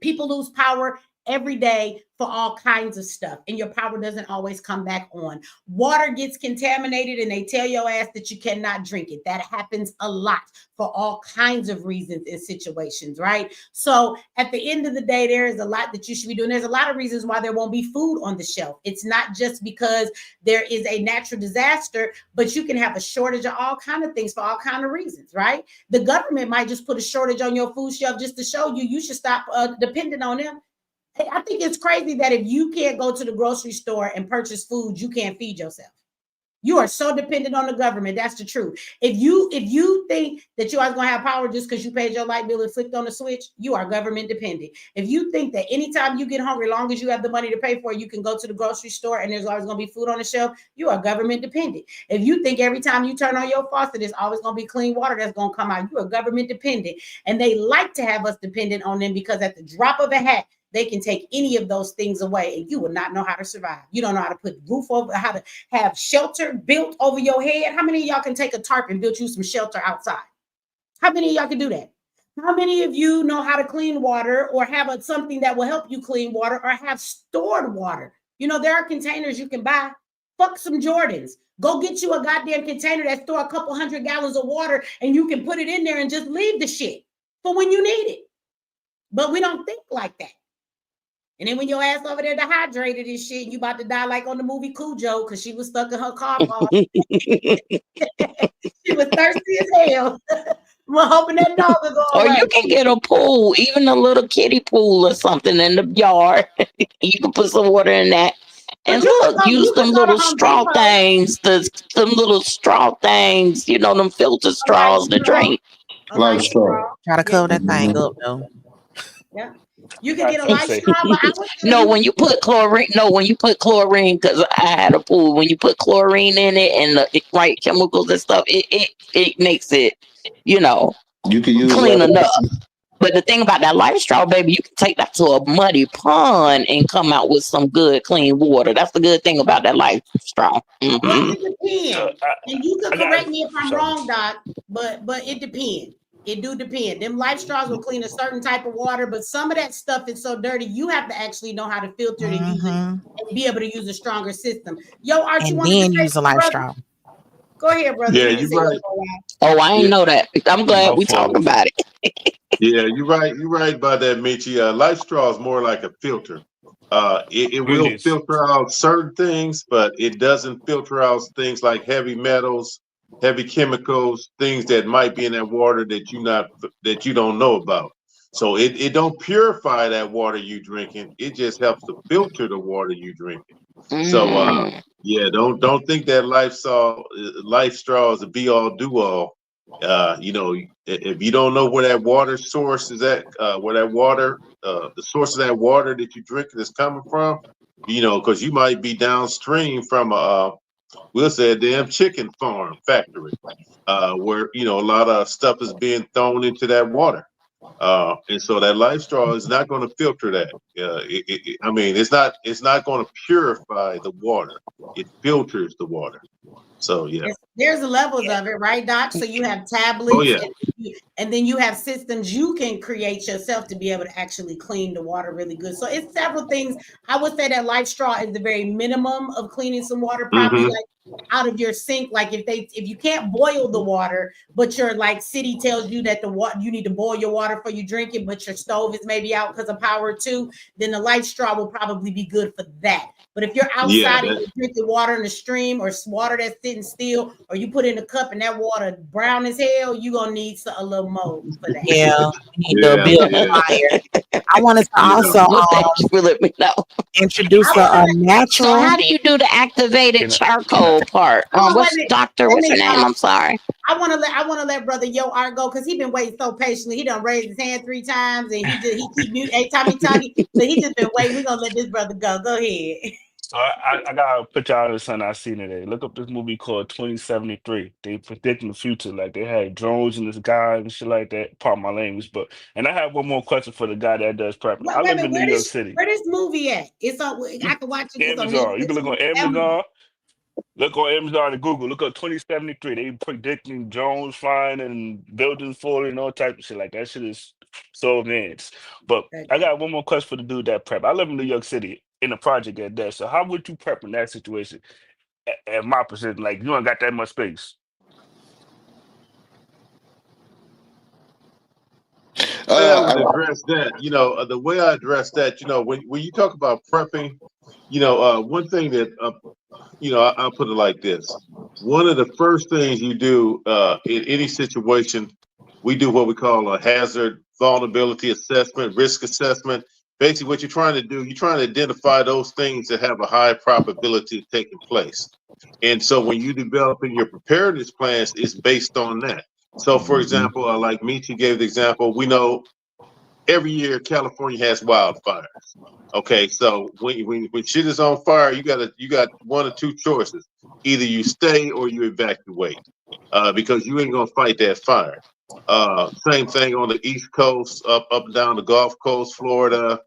People lose power every day for all kinds of stuff, and your power doesn't always come back on. Water gets contaminated and they tell your ass that you cannot drink it. That happens a lot for all kinds of reasons and situations, right? So at the end of the day, there is a lot that you should be doing. There's a lot of reasons why there won't be food on the shelf. It's not just because there is a natural disaster, but you can have a shortage of all kinds of things for all kinds of reasons, right? The government might just put a shortage on your food shelf just to show you should stop depending on them. I think it's crazy that if you can't go to the grocery store and purchase food, you can't feed yourself. You are so dependent on the government. That's the truth. If you think that you are going to have power just because you paid your light bill and flicked on the switch, you are government dependent. If you think that anytime you get hungry, as long as you have the money to pay for it, you can go to the grocery store and there's always going to be food on the shelf, you are government dependent. If you think every time you turn on your faucet, there's always going to be clean water that's going to come out, you are government dependent. And they like to have us dependent on them because at the drop of a hat, they can take any of those things away and you will not know how to survive. You don't know how to put roof over, how to have shelter built over your head. How many of y'all can take a tarp and build you some shelter outside? How many of y'all can do that? How many of you know how to clean water or have something that will help you clean water or have stored water? You know, there are containers you can buy. Fuck some Jordans. Go get you a goddamn container that store a couple 100 gallons of water and you can put it in there and just leave the shit for when you need it. But we don't think like that. And then when your ass over there dehydrated and shit, you about to die like on the movie Cujo because she was stuck in her car. She was thirsty as hell. We're hoping that dog will go Or away. you can get a pool, even a little kiddie pool or something in the yard. You can put some water in that. And look, use them little straw things, them little straw things, you know, them filter straws to drink. Life straw. Try to cover that thing up though. Yeah. You can get a life straw, but I would No, when you put chlorine, because I had a pool, when you put chlorine in it and the right chemicals and stuff, it makes it, you know, you can use clean that. enough. But the thing about that life straw, baby, you can take that to a muddy pond and come out with some good, clean water. That's the good thing about that life straw. Well, it depends. And you can correct me if I'm sorry. wrong, Doc, but it depends. It do depend. Them life straws will clean a certain type of water, but some of that stuff is so dirty, you have to actually know how to filter it and use it and be able to use a stronger system. Yo, Art, you And want then to use a life straw. Go ahead, brother. Yeah, you're right. Oh, I didn't know that. I'm glad we talked about it. Yeah, you're right. You're right about that, Michi. Life straw is more like a filter. It will filter out certain things, but it doesn't filter out things like heavy metals, heavy chemicals, things that might be in that water that you don't know about. So it don't purify that water you drinking. It just helps to filter the water you drinking. So yeah, don't think that life straw is a be all do all. You know, if you don't know where that water source is at, where that water, the source of that water that you drink is coming from, you know, because you might be downstream from we'll say a damn chicken farm factory, where, you know, a lot of stuff is being thrown into that water. And so that life straw is not going to filter that. I mean, it's not going to purify the water. It filters the water. So yeah, there's levels of it, right, Doc? So you have tablets, oh, yeah. and then you have systems you can create yourself to be able to actually clean the water really good. So it's several things. I would say that life straw is the very minimum of cleaning some water, probably like out of your sink. Like if you can't boil the water, but your like city tells you that the water you need to boil your water before you drink it, but your stove is maybe out because of power too, then the light straw will probably be good for that. But if you're Yeah, outside and you're drinking water in the stream or water that's sitting still, or you put it in a cup and that water brown as hell, you're gonna need a little more for that. Yeah, we need to build a fire. I wanted to also let me know. introduce a natural. So how do you do the activated charcoal part? What's your name? I'm sorry. I want to let brother Yo Art go because he been waiting so patiently. He done raised his hand 3 times and he keep mute every time he talking. So he just been waiting. We're gonna let this brother go. Go ahead. So I gotta put y'all on something I seen today. Look up this movie called 2073. They predicting the future. Like they had drones in the sky and shit like that. Pardon my language, but and I have one more question for the guy that does prepping. I live in New York City. Where this movie at? It's on. I can watch it. Amazon. You can look on Amazon. Look on Amazon and Google. Look up 2073. They predicting drones flying and buildings falling and all types of shit. Like that shit is so advanced. But I got one more question for the dude that prep. I live in New York City in a project at that. So how would you prep in that situation? At my position, like you don't got that much space. The way I would address that, the way I address that, when you talk about prepping, one thing that, I'll put it like this. One of the first things you do in any situation, we do what we call a hazard vulnerability assessment, risk assessment. Basically, what you're trying to do, you're trying to identify those things that have a high probability of taking place. And so when you're developing your preparedness plans, it's based on that. So, for example, like Michi gave the example, we know every year California has wildfires. Okay, so when shit is on fire, you got one or two choices: either you stay or you evacuate, because you ain't gonna fight that fire. Same thing on the East Coast, up and down the Gulf Coast, Florida,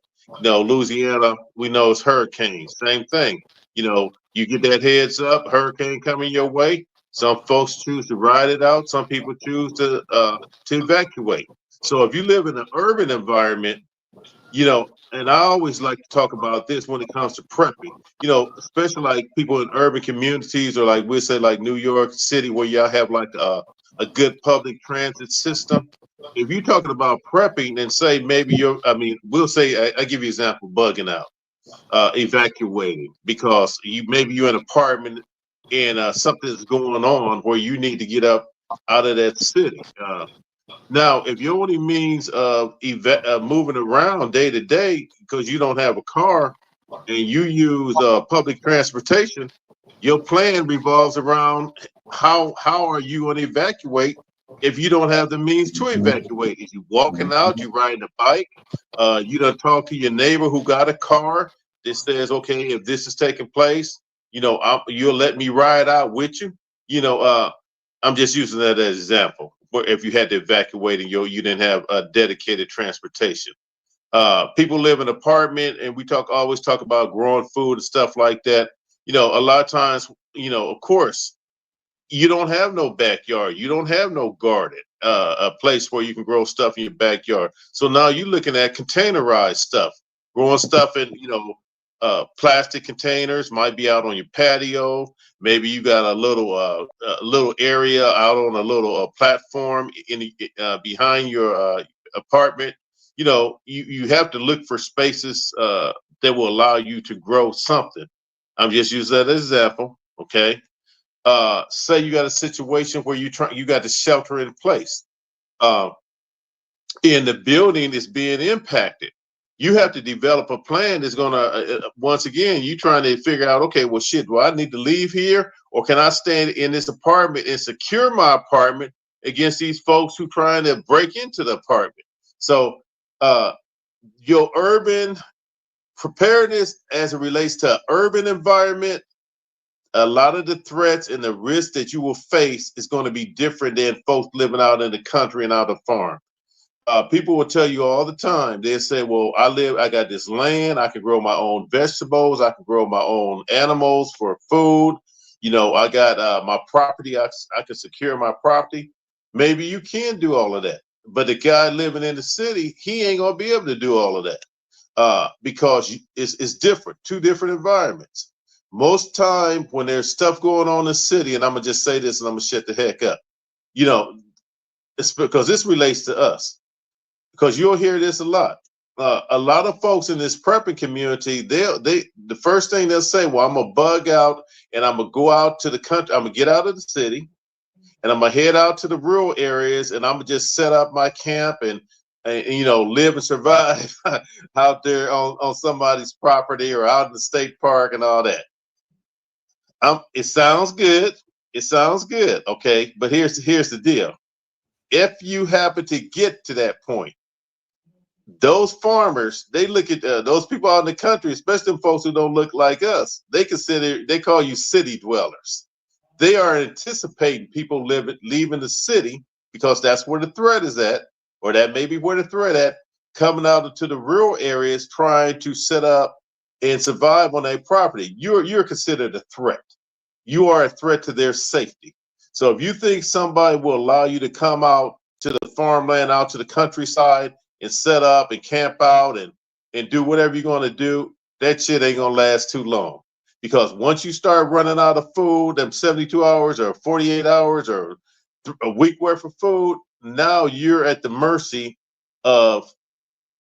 Louisiana. We know it's hurricanes. Same thing. You get that heads up, hurricane coming your way. Some folks choose to ride it out. Some people choose to evacuate. So if you live in an urban environment, and I always like to talk about this when it comes to prepping, especially like people in urban communities or like we say like New York City where y'all have like a good public transit system. If you're talking about prepping and say maybe we'll say, I give you an example, bugging out, evacuating because you're in an apartment and something's going on where you need to get up out of that city. Now, if your only means of moving around day to day because you don't have a car and you use public transportation, your plan revolves around how are you going to evacuate if you don't have the means to evacuate? If you walking out, you riding a bike, you done talk to your neighbor who got a car that says, okay, if this is taking place, you'll let me ride out with you. I'm just using that as an example. If you had to evacuate and you didn't have a dedicated transportation. People live in an apartment and we always talk about growing food and stuff like that. A lot of times, of course, you don't have no backyard. You don't have no garden, a place where you can grow stuff in your backyard. So now you're looking at containerized stuff, growing stuff in, plastic containers, might be out on your patio. Maybe you got a little area out on a little platform behind your apartment. You have to look for spaces that will allow you to grow something. I'm just using that as an example. Okay. Say you got a situation where you got the shelter in place, and the building is being impacted. You have to develop a plan that's gonna once again, you trying to figure out, okay, well, shit, do I need to leave here or can I stay in this apartment and secure my apartment against these folks who trying to break into the apartment? So your urban preparedness as it relates to urban environment, a lot of the threats and the risks that you will face is going to be different than folks living out in the country and out of farm. People will tell you all the time, they say, well, I got this land, I can grow my own vegetables, I can grow my own animals for food. I got my property, I can secure my property. Maybe you can do all of that. But the guy living in the city, he ain't going to be able to do all of that because it's different, two different environments. most time when there's stuff going on in the city, and I'm gonna just say this and I'm gonna shut the heck up. You know, it's because this relates to us. Because you'll hear this a lot. A lot of folks in this prepping community, the first thing they'll say, well, I'm gonna bug out and I'm gonna go out to the country, I'm gonna get out of the city and I'm gonna head out to the rural areas and I'm gonna just set up my camp and you know, live and survive out there on somebody's property or out in the state park and all that. It sounds good. It sounds good, okay? But here's the deal. If you happen to get to that point, those farmers, they look at those people out in the country, especially them folks who don't look like us. They call you city dwellers. They are anticipating people leaving the city because that's where the threat is at, or that may be where the threat at, coming out into the rural areas trying to set up and survive on their property. You're considered a threat. You are a threat to their safety. So if you think somebody will allow you to come out to the farmland, out to the countryside, and set up and camp out and do whatever you're going to do, that shit ain't going to last too long. Because once you start running out of food, them 72 hours or 48 hours or a week worth of food, now you're at the mercy of,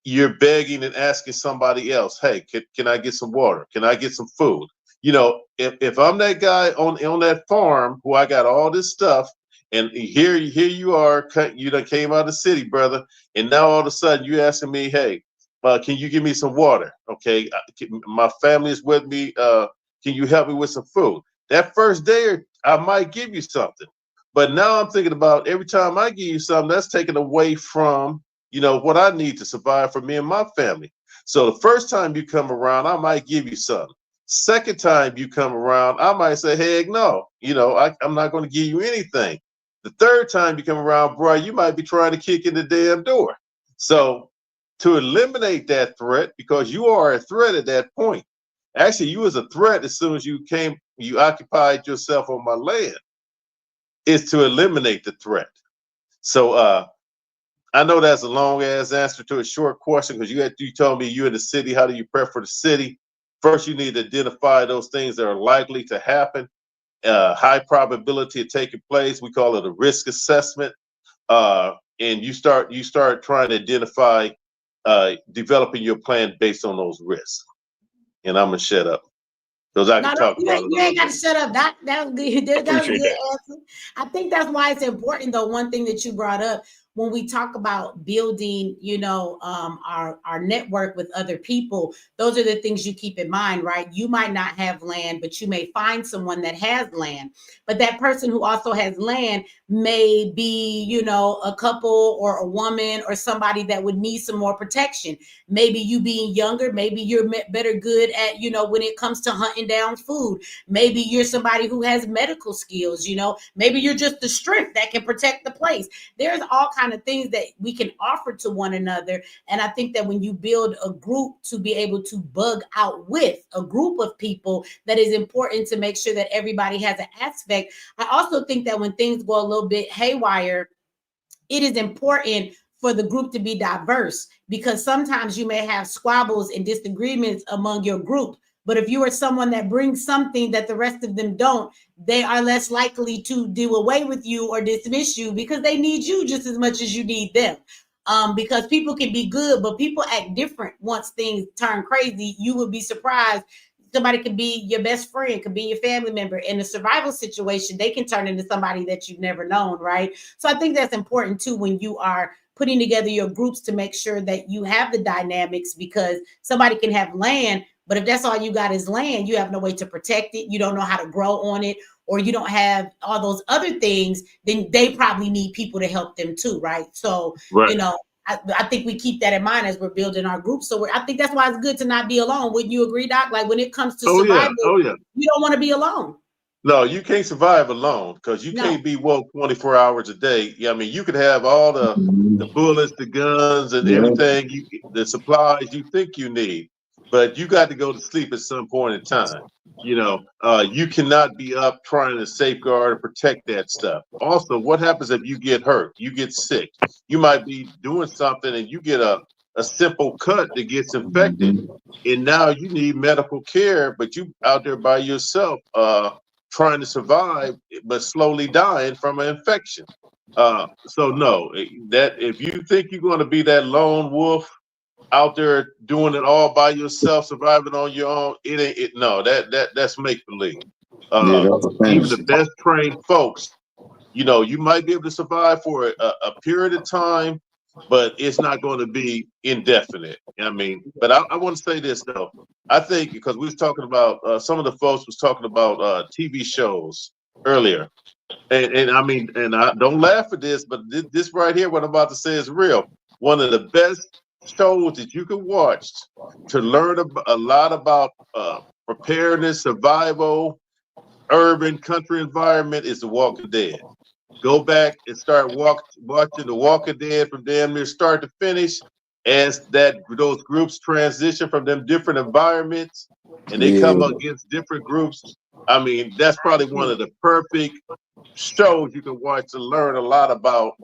you're begging and asking somebody else, hey, can I get some water? Can I get some food? You know, if I'm that guy on that farm who I got all this stuff, and here you are, you done came out of the city, brother, and now all of a sudden you asking me, hey, can you give me some water? Okay, my family is with me. Can you help me with some food? That first day, I might give you something, but now I'm thinking about every time I give you something, that's taken away from, you know, what I need to survive for me and my family. So the first time you come around, I might give you something. Second time you come around, I might say, heck no, you know, I'm not going to give you anything. The third time you come around, bro, you might be trying to kick in the damn door. So to eliminate that threat, because you are a threat at that point. Actually, you was a threat as soon as you occupied yourself on my land, is to eliminate the threat. So I know that's a long ass answer to a short question, because you told me you're in the city. How do you prep for the city? First, you need to identify those things that are likely to happen, high probability of taking place. We call it a risk assessment. And you start trying to identify, developing your plan based on those risks. And I'm gonna shut up because I can talk about it. You ain't got to shut up. That was good. That was a good answer. I think that's why it's important, though. One thing that you brought up, when we talk about building, you know, our network with other people, those are the things you keep in mind, right? You might not have land, but you may find someone that has land. But that person who also has land may be, you know, a couple or a woman or somebody that would need some more protection. Maybe you being younger, maybe you're better good at, you know, when it comes to hunting down food. Maybe you're somebody who has medical skills, you know, maybe you're just the strength that can protect the place. There's all kinds of things that we can offer to one another. And I think that when you build a group to be able to bug out with a group of people, that is important to make sure that everybody has an aspect. I also think that when things go a little bit haywire, it is important for the group to be diverse, because sometimes you may have squabbles and disagreements among your group. But if you are someone that brings something that the rest of them don't, they are less likely to do away with you or dismiss you, because they need you just as much as you need them. Because people can be good, but people act different once things turn crazy. You would be surprised. Somebody could be your best friend, could be your family member. In a survival situation, they can turn into somebody that you've never known, right? So I think that's important too when you are putting together your groups, to make sure that you have the dynamics, because somebody can have land, but if that's all you got is land, you have no way to protect it. You don't know how to grow on it, or you don't have all those other things, then they probably need people to help them too, right? So, right. You know, I think we keep that in mind as we're building our group. So I think that's why it's good to not be alone. Wouldn't you agree, Doc? Like when it comes to survival, you don't want to be alone. No, you can't survive alone, because you can't be woke 24 hours a day. Yeah, I mean, you could have all the bullets, the guns, and everything, the supplies you think you need, but you got to go to sleep at some point in time. You know, you cannot be up trying to safeguard and protect that stuff. Also, what happens if you get hurt? You get sick. You might be doing something and you get a a simple cut that gets infected, and now you need medical care, but you out there by yourself, trying to survive, but slowly dying from an infection. So no, that if you think you're going to be that lone wolf out there doing it all by yourself, surviving on your own, it ain't. No, that's make believe. Yeah, that's a Even the fantasy. best trained folks, you might be able to survive for a period of time, but it's not going to be indefinite. I mean, but I want to say this though. I think because we was talking about some of the folks was talking about TV shows earlier, and I mean, and I don't laugh at this, but this right here, what I'm about to say is real. One of the best shows that you can watch to learn a lot about preparedness, survival, urban country environment is The Walking Dead. Go back and start watching The Walking Dead from damn near start to finish as those groups transition from them different environments and they Yeah, come against different groups. I mean, that's probably one of the perfect shows you can watch to learn a lot about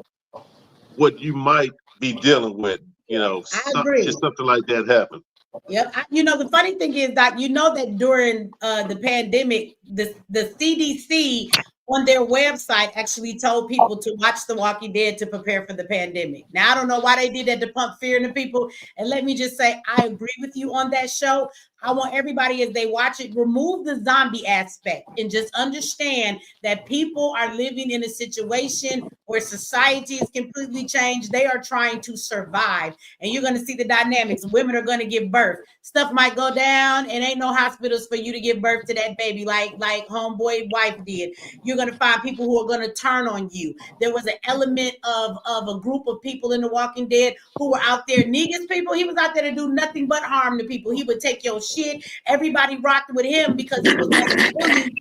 what you might be dealing with. I agree. Should something like that happen. Yep. The funny thing is that that during the pandemic, the CDC on their website actually told people to watch The Walking Dead to prepare for the pandemic. Now, I don't know why they did that to pump fear into people. And let me just say, I agree with you on that show. I want everybody, as they watch it, remove the zombie aspect and just understand that people are living in a situation where society is completely changed. They are trying to survive. And you're going to see the dynamics. Women are going to give birth. Stuff might go down and ain't no hospitals for you to give birth to that baby like homeboy wife did. You're going to find people who are going to turn on you. There was an element of a group of people in The Walking Dead who were out there. Negan's people, he was out there to do nothing but harm to people. He would take your shit. Everybody rocked with him because he was like a bully.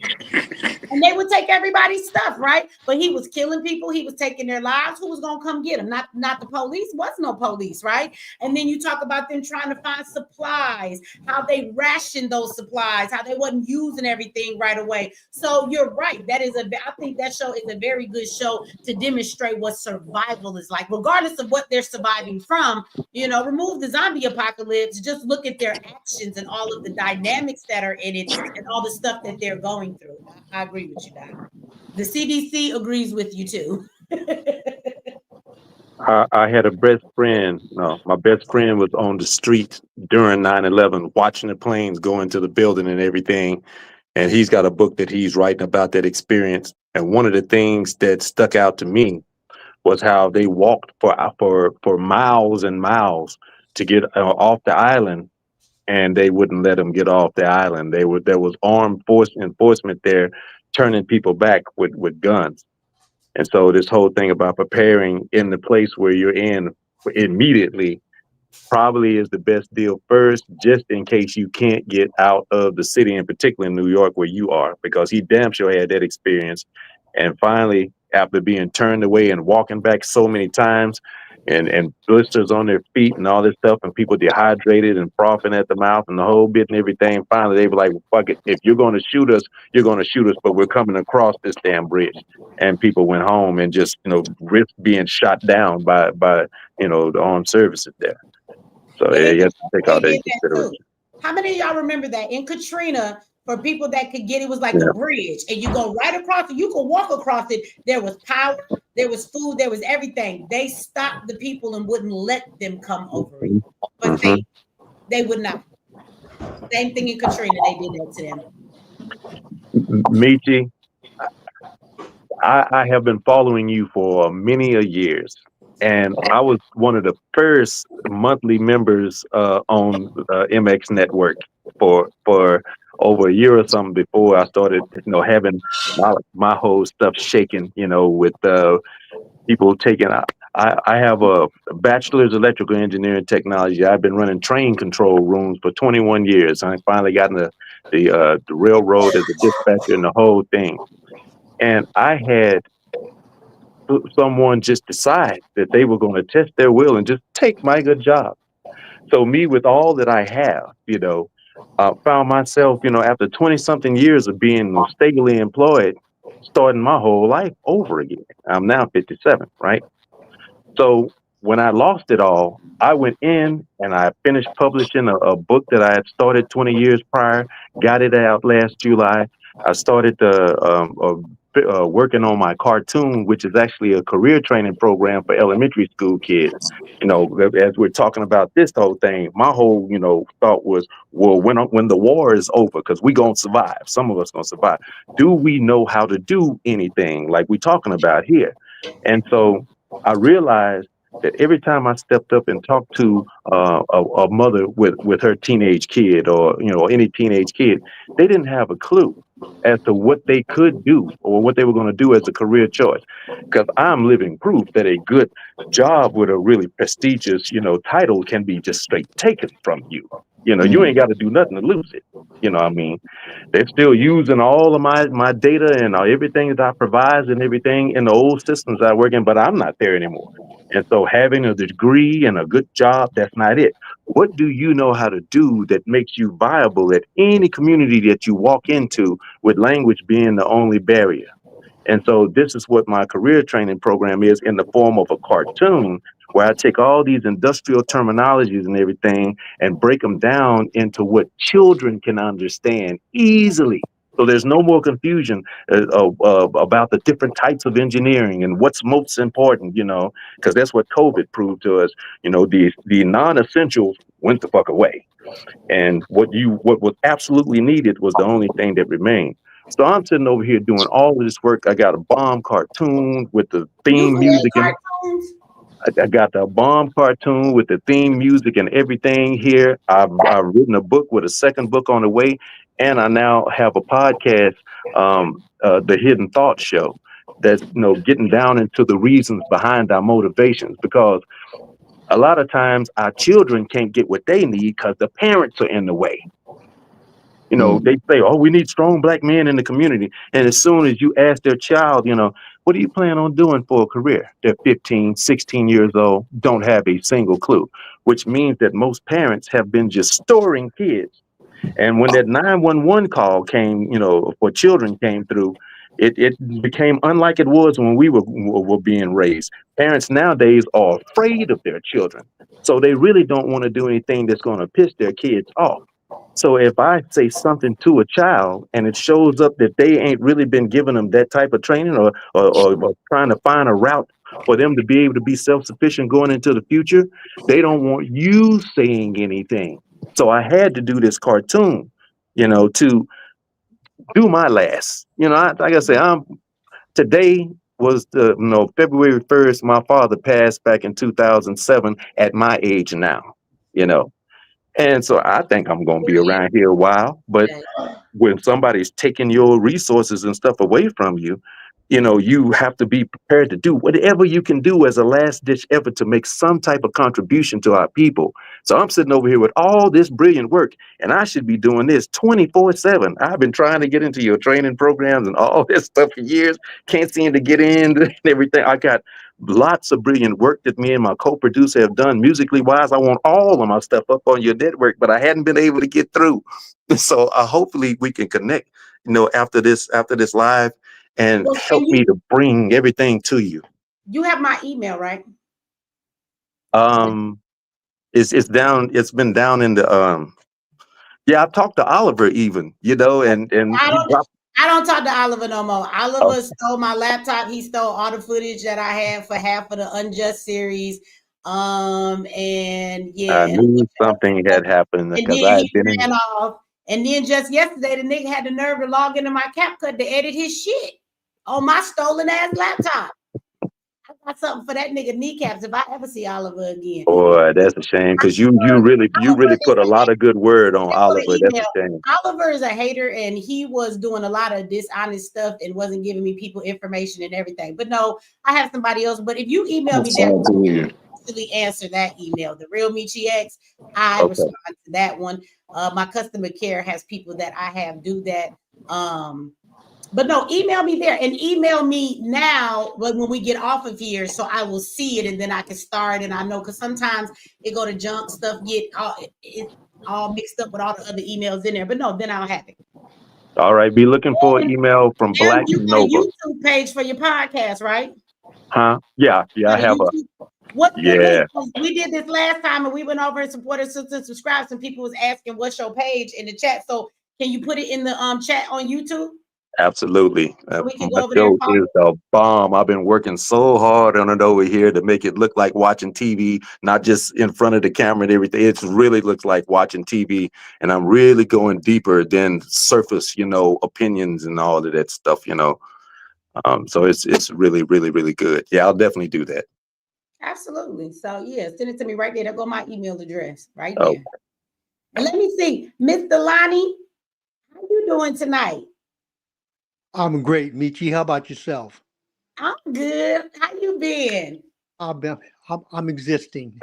And they would take everybody's stuff, right? But he was killing people. He was taking their lives. Who was going to come get him? Not the police. Was no police, right? And then you talk about them trying to find supplies, how they rationed those supplies, how they wasn't using everything right away. So you're right. I think that show is a very good show to demonstrate what survival is like, regardless of what they're surviving from. Remove the zombie apocalypse. Just look at their actions and all of the dynamics that are in it and all the stuff that they're going through. I agree with you, Doc. The CDC agrees with you too. I had a best friend. No, my best friend was on the street during 9/11, watching the planes go into the building and everything. And he's got a book that he's writing about that experience. And one of the things that stuck out to me was how they walked for miles and miles to get off the island, and they wouldn't let them get off the island. There was armed enforcement there, turning people back with guns. And so this whole thing about preparing in the place where you're in immediately probably is the best deal first, just in case you can't get out of the city, in particular in New York where you are, because he damn sure had that experience. And finally, after being turned away and walking back so many times and blisters on their feet and all this stuff, and people dehydrated and frothing at the mouth and the whole bit and everything, finally they were like, well, fuck it. If you're going to shoot us, you're going to shoot us, but we're coming across this damn bridge. And people went home and just, risk being shot down by the armed services there. So you have to take all that into consideration. How many of y'all remember that in Katrina, for people that could get it was like Yeah. a bridge, and you go right across it, you could walk across it. There was power, there was food, there was everything. They stopped the people and wouldn't let them come over it. But they would not. Same thing in Katrina, they did that to them. Michi, I have been following you for many a years, and I was one of the first monthly members on MX Network for over a year or something before I started, having my whole stuff shaken, with people taking out. I have a bachelor's electrical engineering technology. I've been running train control rooms for 21 years. I finally got in the railroad as a dispatcher and the whole thing. And I had someone just decide that they were going to test their will and just take my good job. So me, with all that I have, found myself, after 20 something years of being stably employed, starting my whole life over again. I'm now 57, right? So when I lost it all, I went in and I finished publishing a book that I had started 20 years prior, got it out last July. I started working on my cartoon, which is actually a career training program for elementary school kids. You know, as we're talking about this whole thing, my whole, thought was, well, when the war is over, because we gonna survive, some of us gonna survive. Do we know how to do anything like we talking about here? And so I realized that every time I stepped up and talked to a mother with her teenage kid, or any teenage kid, they didn't have a clue as to what they could do or what they were going to do as a career choice. Because I'm living proof that a good job with a really prestigious, title can be just straight taken from you. You ain't got to do nothing to lose it. I mean, they're still using all of my data and everything that I provide and everything in the old systems I work in, but I'm not there anymore. And so having a degree and a good job, that's not it. What do you know how to do that makes you viable at any community that you walk into, with language being the only barrier? And so this is what my career training program is, in the form of a cartoon, where I take all these industrial terminologies and everything and break them down into what children can understand easily. So there's no more confusion about the different types of engineering and what's most important, because that's what COVID proved to us. The non-essentials went the fuck away. And what was absolutely needed was the only thing that remained. So I'm sitting over here doing all of this work. I got a bomb cartoon with the You theme create music, and cartoons? I got the bomb cartoon with the theme music and everything here. I've written a book with a second book on the way, and I now have a podcast, the Hidden Thought Show, that's getting down into the reasons behind our motivations, because a lot of times our children can't get what they need because the parents are in the way. They say, oh, we need strong black men in the community. And as soon as you ask their child, what do you plan on doing for a career? They're 15, 16 years old, don't have a single clue, which means that most parents have been just storing kids. And when that 911 call came, for children came through, it became unlike it was when we were being raised. Parents nowadays are afraid of their children. So they really don't want to do anything that's going to piss their kids off. So if I say something to a child and it shows up that they ain't really been giving them that type of training, or trying to find a route for them to be able to be self-sufficient going into the future, they don't want you saying anything. So I had to do this cartoon, to do my last. Like I say, today was the February 1st. My father passed back in 2007 at my age now. And so I think I'm going to be around here a while. But when somebody's taking your resources and stuff away from you, you have to be prepared to do whatever you can do as a last ditch effort to make some type of contribution to our people. So I'm sitting over here with all this brilliant work, and I should be doing this 24/7. I've been trying to get into your training programs and all this stuff for years. Can't seem to get in and everything. I got lots of brilliant work that me and my co-producer have done musically wise. I want all of my stuff up on your network, but I hadn't been able to get through. So hopefully we can connect, after this live, and help me to bring everything to you. You have my email, right? It's down. It's been down in the Yeah, I've talked to Oliver even, and he dropped. I don't talk to Oliver no more. Oliver stole my laptop. He stole all the footage that I had for half of the Unjust series. And yeah, I knew something had happened and because then I he had been in. ran off. And then just yesterday, the nigga had the nerve to log into my CapCut to edit his shit on my stolen ass laptop. I got something for that nigga kneecaps if I ever see Oliver again. Boy, that's a shame, because you really put a lot of good word on Oliver. That's a shame. Oliver is a hater, and he was doing a lot of dishonest stuff and wasn't giving me people information and everything. But no, I have somebody else. But if you email me that, actually answer that email, the real Michi X, I respond to that one. My customer care has people that I have do that. But no, email me there, and email me now when we get off of here, so I will see it and then I can start. And I know, because sometimes it go to junk stuff, get all mixed up with all the other emails in there. But no, then I'll have it. All right, be looking for an email from Black You got Nova. a YouTube page for your podcast, right? Huh? Yeah, I have What's the Yeah, link? 'Cause we did this last time and we went over and supported sister subscribes and people was asking what's your page in the chat. So can you put it in the chat on YouTube absolutely. so we can My go over there and show follow? is the bomb. I've been working so hard on it over here to make it look like watching TV, not just in front of the camera and everything. It really looks like watching TV, and I'm really going deeper than surface, opinions and all of that stuff. So it's really, really, really good. Yeah, I'll definitely do that. Absolutely. So yeah, send it to me right there. There go my email address right Oh, there. And let me see, Mr. Lonnie, how you doing tonight? I'm great, Michi. How about yourself? I'm good. How you been? I'm existing.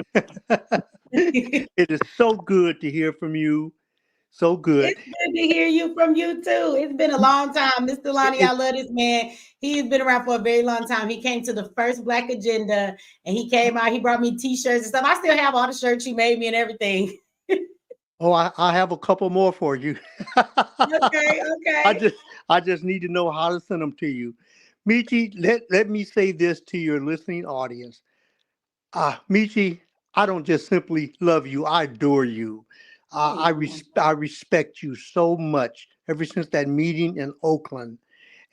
It is so good to hear from you. So good. It's good to hear you from you too. It's been a long time. Mr. Lonnie, I love this man. He's been around for a very long time. He came to the first Black Agenda and he came out, he brought me t-shirts and stuff. I still have all the shirts he made me and everything. Oh, I have a couple more for you. Okay. I just need to know how to send them to you. Michi, let me say this to your listening audience. Michi, I don't just simply love you, I adore you. I respect you so much ever since that meeting in Oakland.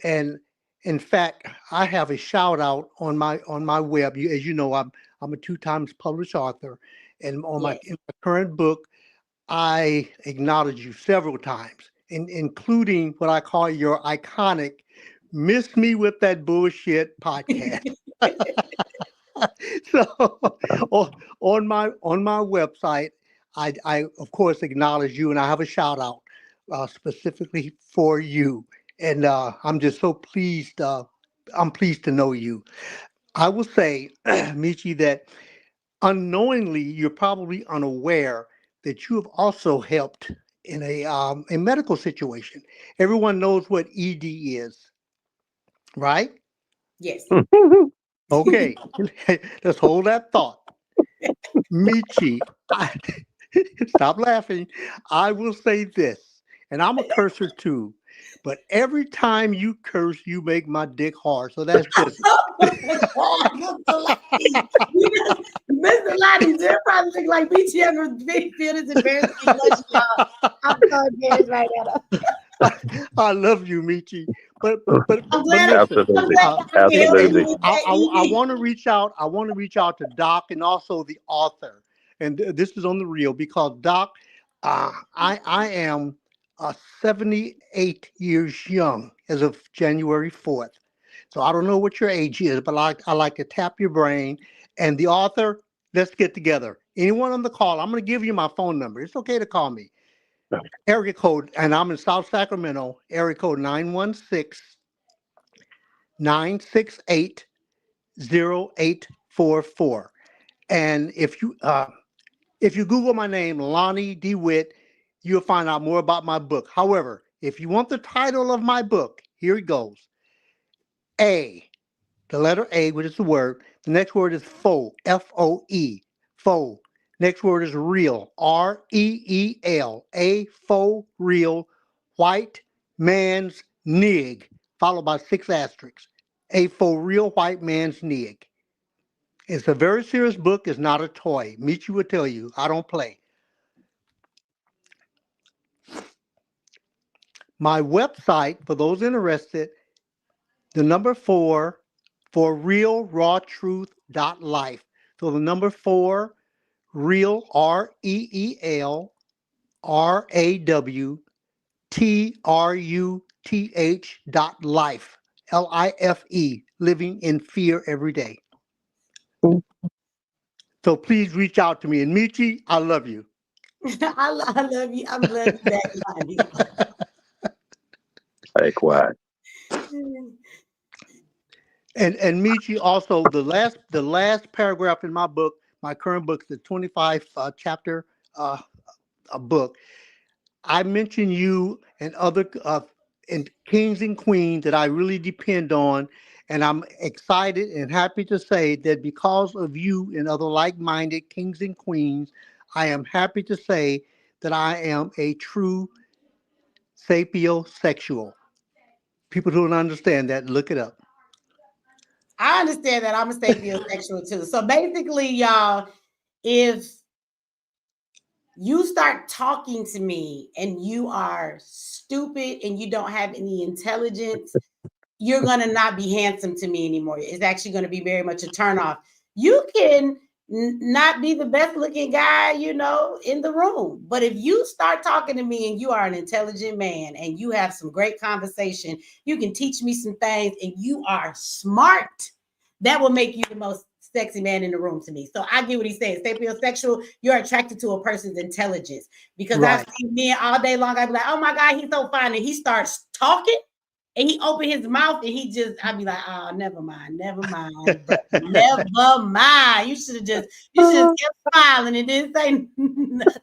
And in fact, I have a shout out on my web. As you know, I'm a 2 times published author, and in my current book, I acknowledge you several times, including what I call your iconic "Miss Me with That Bullshit" podcast. So on my website, I of course acknowledge you, and I have a shout out specifically for you. And I'm just so pleased. I'm pleased to know you. I will say, Michi, that unknowingly you're probably unaware that you have also helped in a medical situation. Everyone knows what ED is, right? Yes. Okay, let's hold that thought. Michi, stop laughing. I will say this, and I'm a cursor too, but every time you curse, you make my dick hard. So that's just. Mr. Lonnie, they're probably think like BT ever feel this embarrassing blush, y'all. I'm so embarrassed right now. I love you, Michi. But I'm glad absolutely, I can help you absolutely. with that. I want to reach out. I want to reach out to Doc and also the author. And this is on the real because Doc, I am 78 years young as of January 4th. So I don't know what your age is, but I like to tap your brain. And the author, let's get together. Anyone on the call, I'm going to give you my phone number. It's okay to call me. Area code, and I'm in South Sacramento, area code 916-968-0844. And if you Google my name, Lonnie DeWitt, you'll find out more about my book. However, if you want the title of my book, here it goes. A, the letter A, which is the word. The next word is foe, F-O-E, foe. Next word is real, R-E-E-L, a faux real white man's nig, followed by 6 asterisks. A faux real white man's nig. It's a very serious book. It's not a toy. Michi will tell you, I don't play. My website, for those interested, the number 4 for real raw truth.life. So the number 4, real, REEL RAWTRUTH.life, LIFE, living in fear every day. So please reach out to me. And Michi, I love you. I love you. I'm glad you back, Lonnie. Stay quiet. And Michi, also the last paragraph in my book, my current book, the 25 chapter a book. I mention you and other and kings and queens that I really depend on, and I'm excited and happy to say that because of you and other like-minded kings and queens, I am happy to say that I am a true sapiosexual. People who don't understand that, look it up. I understand that. I'm a sapiosexual too. So basically, y'all, if you start talking to me and you are stupid and you don't have any intelligence, you're going to not be handsome to me anymore. It's actually going to be very much a turnoff. You can not be the best looking guy, in the room. But if you start talking to me and you are an intelligent man and you have some great conversation, you can teach me some things and you are smart, that will make you the most sexy man in the room to me. So I get what he's saying. Sapiosexual, you're attracted to a person's intelligence. Because I've seen men all day long, I'd be like, oh my God, he's so fine. And he starts talking. And he opened his mouth and I'd be like, oh, never mind. Never mind. You should have just kept smiling and didn't say nothing.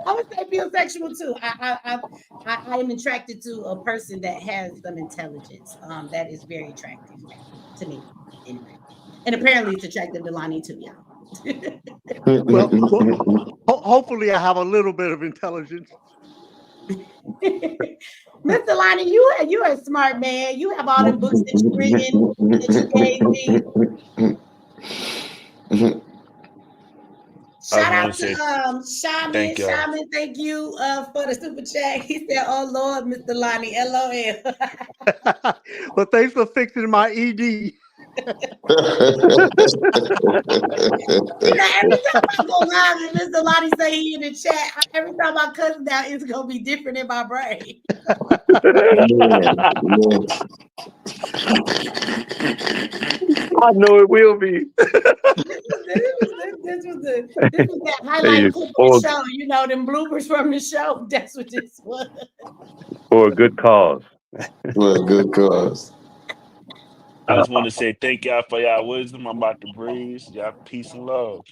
I'm a sapiosexual too. I am attracted to a person that has some intelligence. That is very attractive to me. Anyway. And apparently it's attractive to Lonnie too, y'all. Well, hopefully I have a little bit of intelligence. Mr. Lonnie, you are a smart man. You have all the books that you've written that you gave me. Shout out to Shaman. Shaman, thank you for the super chat. He said, "Oh Lord, Mr. Lonnie, LOL." Well, thanks for fixing my ED. Every time I go live and Mr. Lonnie say he in the chat, every time I cuss down, it's gonna be different in my brain. I know it will be. This was that highlight clip of the show. Them bloopers from the show. That's what this was. For a good cause. For a good cause. I just want to say thank y'all for y'all wisdom. I'm about to breathe. Y'all peace and love.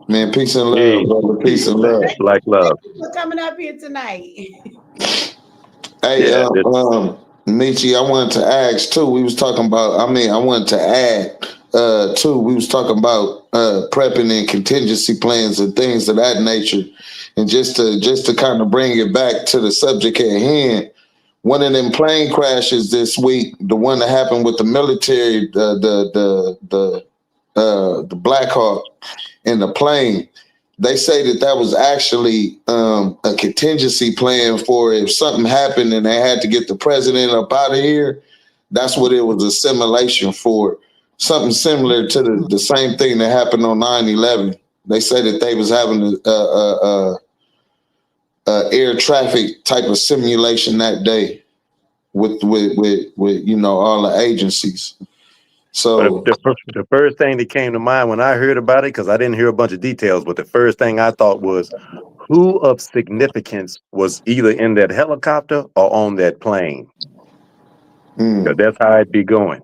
Man, peace and love, brother. Peace and love. Black love. Thank you for coming up here tonight. Hey, Michi, I wanted to ask too. We was talking about. I wanted to add too. We was talking about prepping and contingency plans and things of that nature, and just to kind of bring it back to the subject at hand. One of them plane crashes this week, the one that happened with the military, the Black Hawk in the plane. They say that was actually a contingency plan for if something happened and they had to get the president up out of here. That's what it was a simulation for. Something similar to the same thing that happened on 9/11. They say that they was having air traffic type of simulation that day with all the agencies. So the first thing that came to mind when I heard about it, because I didn't hear a bunch of details, but the first thing I thought was, who of significance was either in that helicopter or on that plane? That's how it'd be going.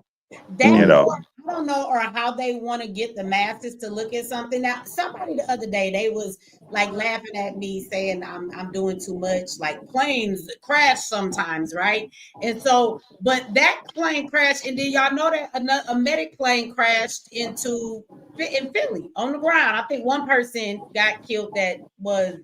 I don't know, or how they want to get the masses to look at something. Now, somebody the other day, they was like laughing at me saying I'm doing too much. Like planes crash sometimes, right? And so, but that plane crashed, and then y'all know that a medic plane crashed in Philly on the ground. I think one person got killed that was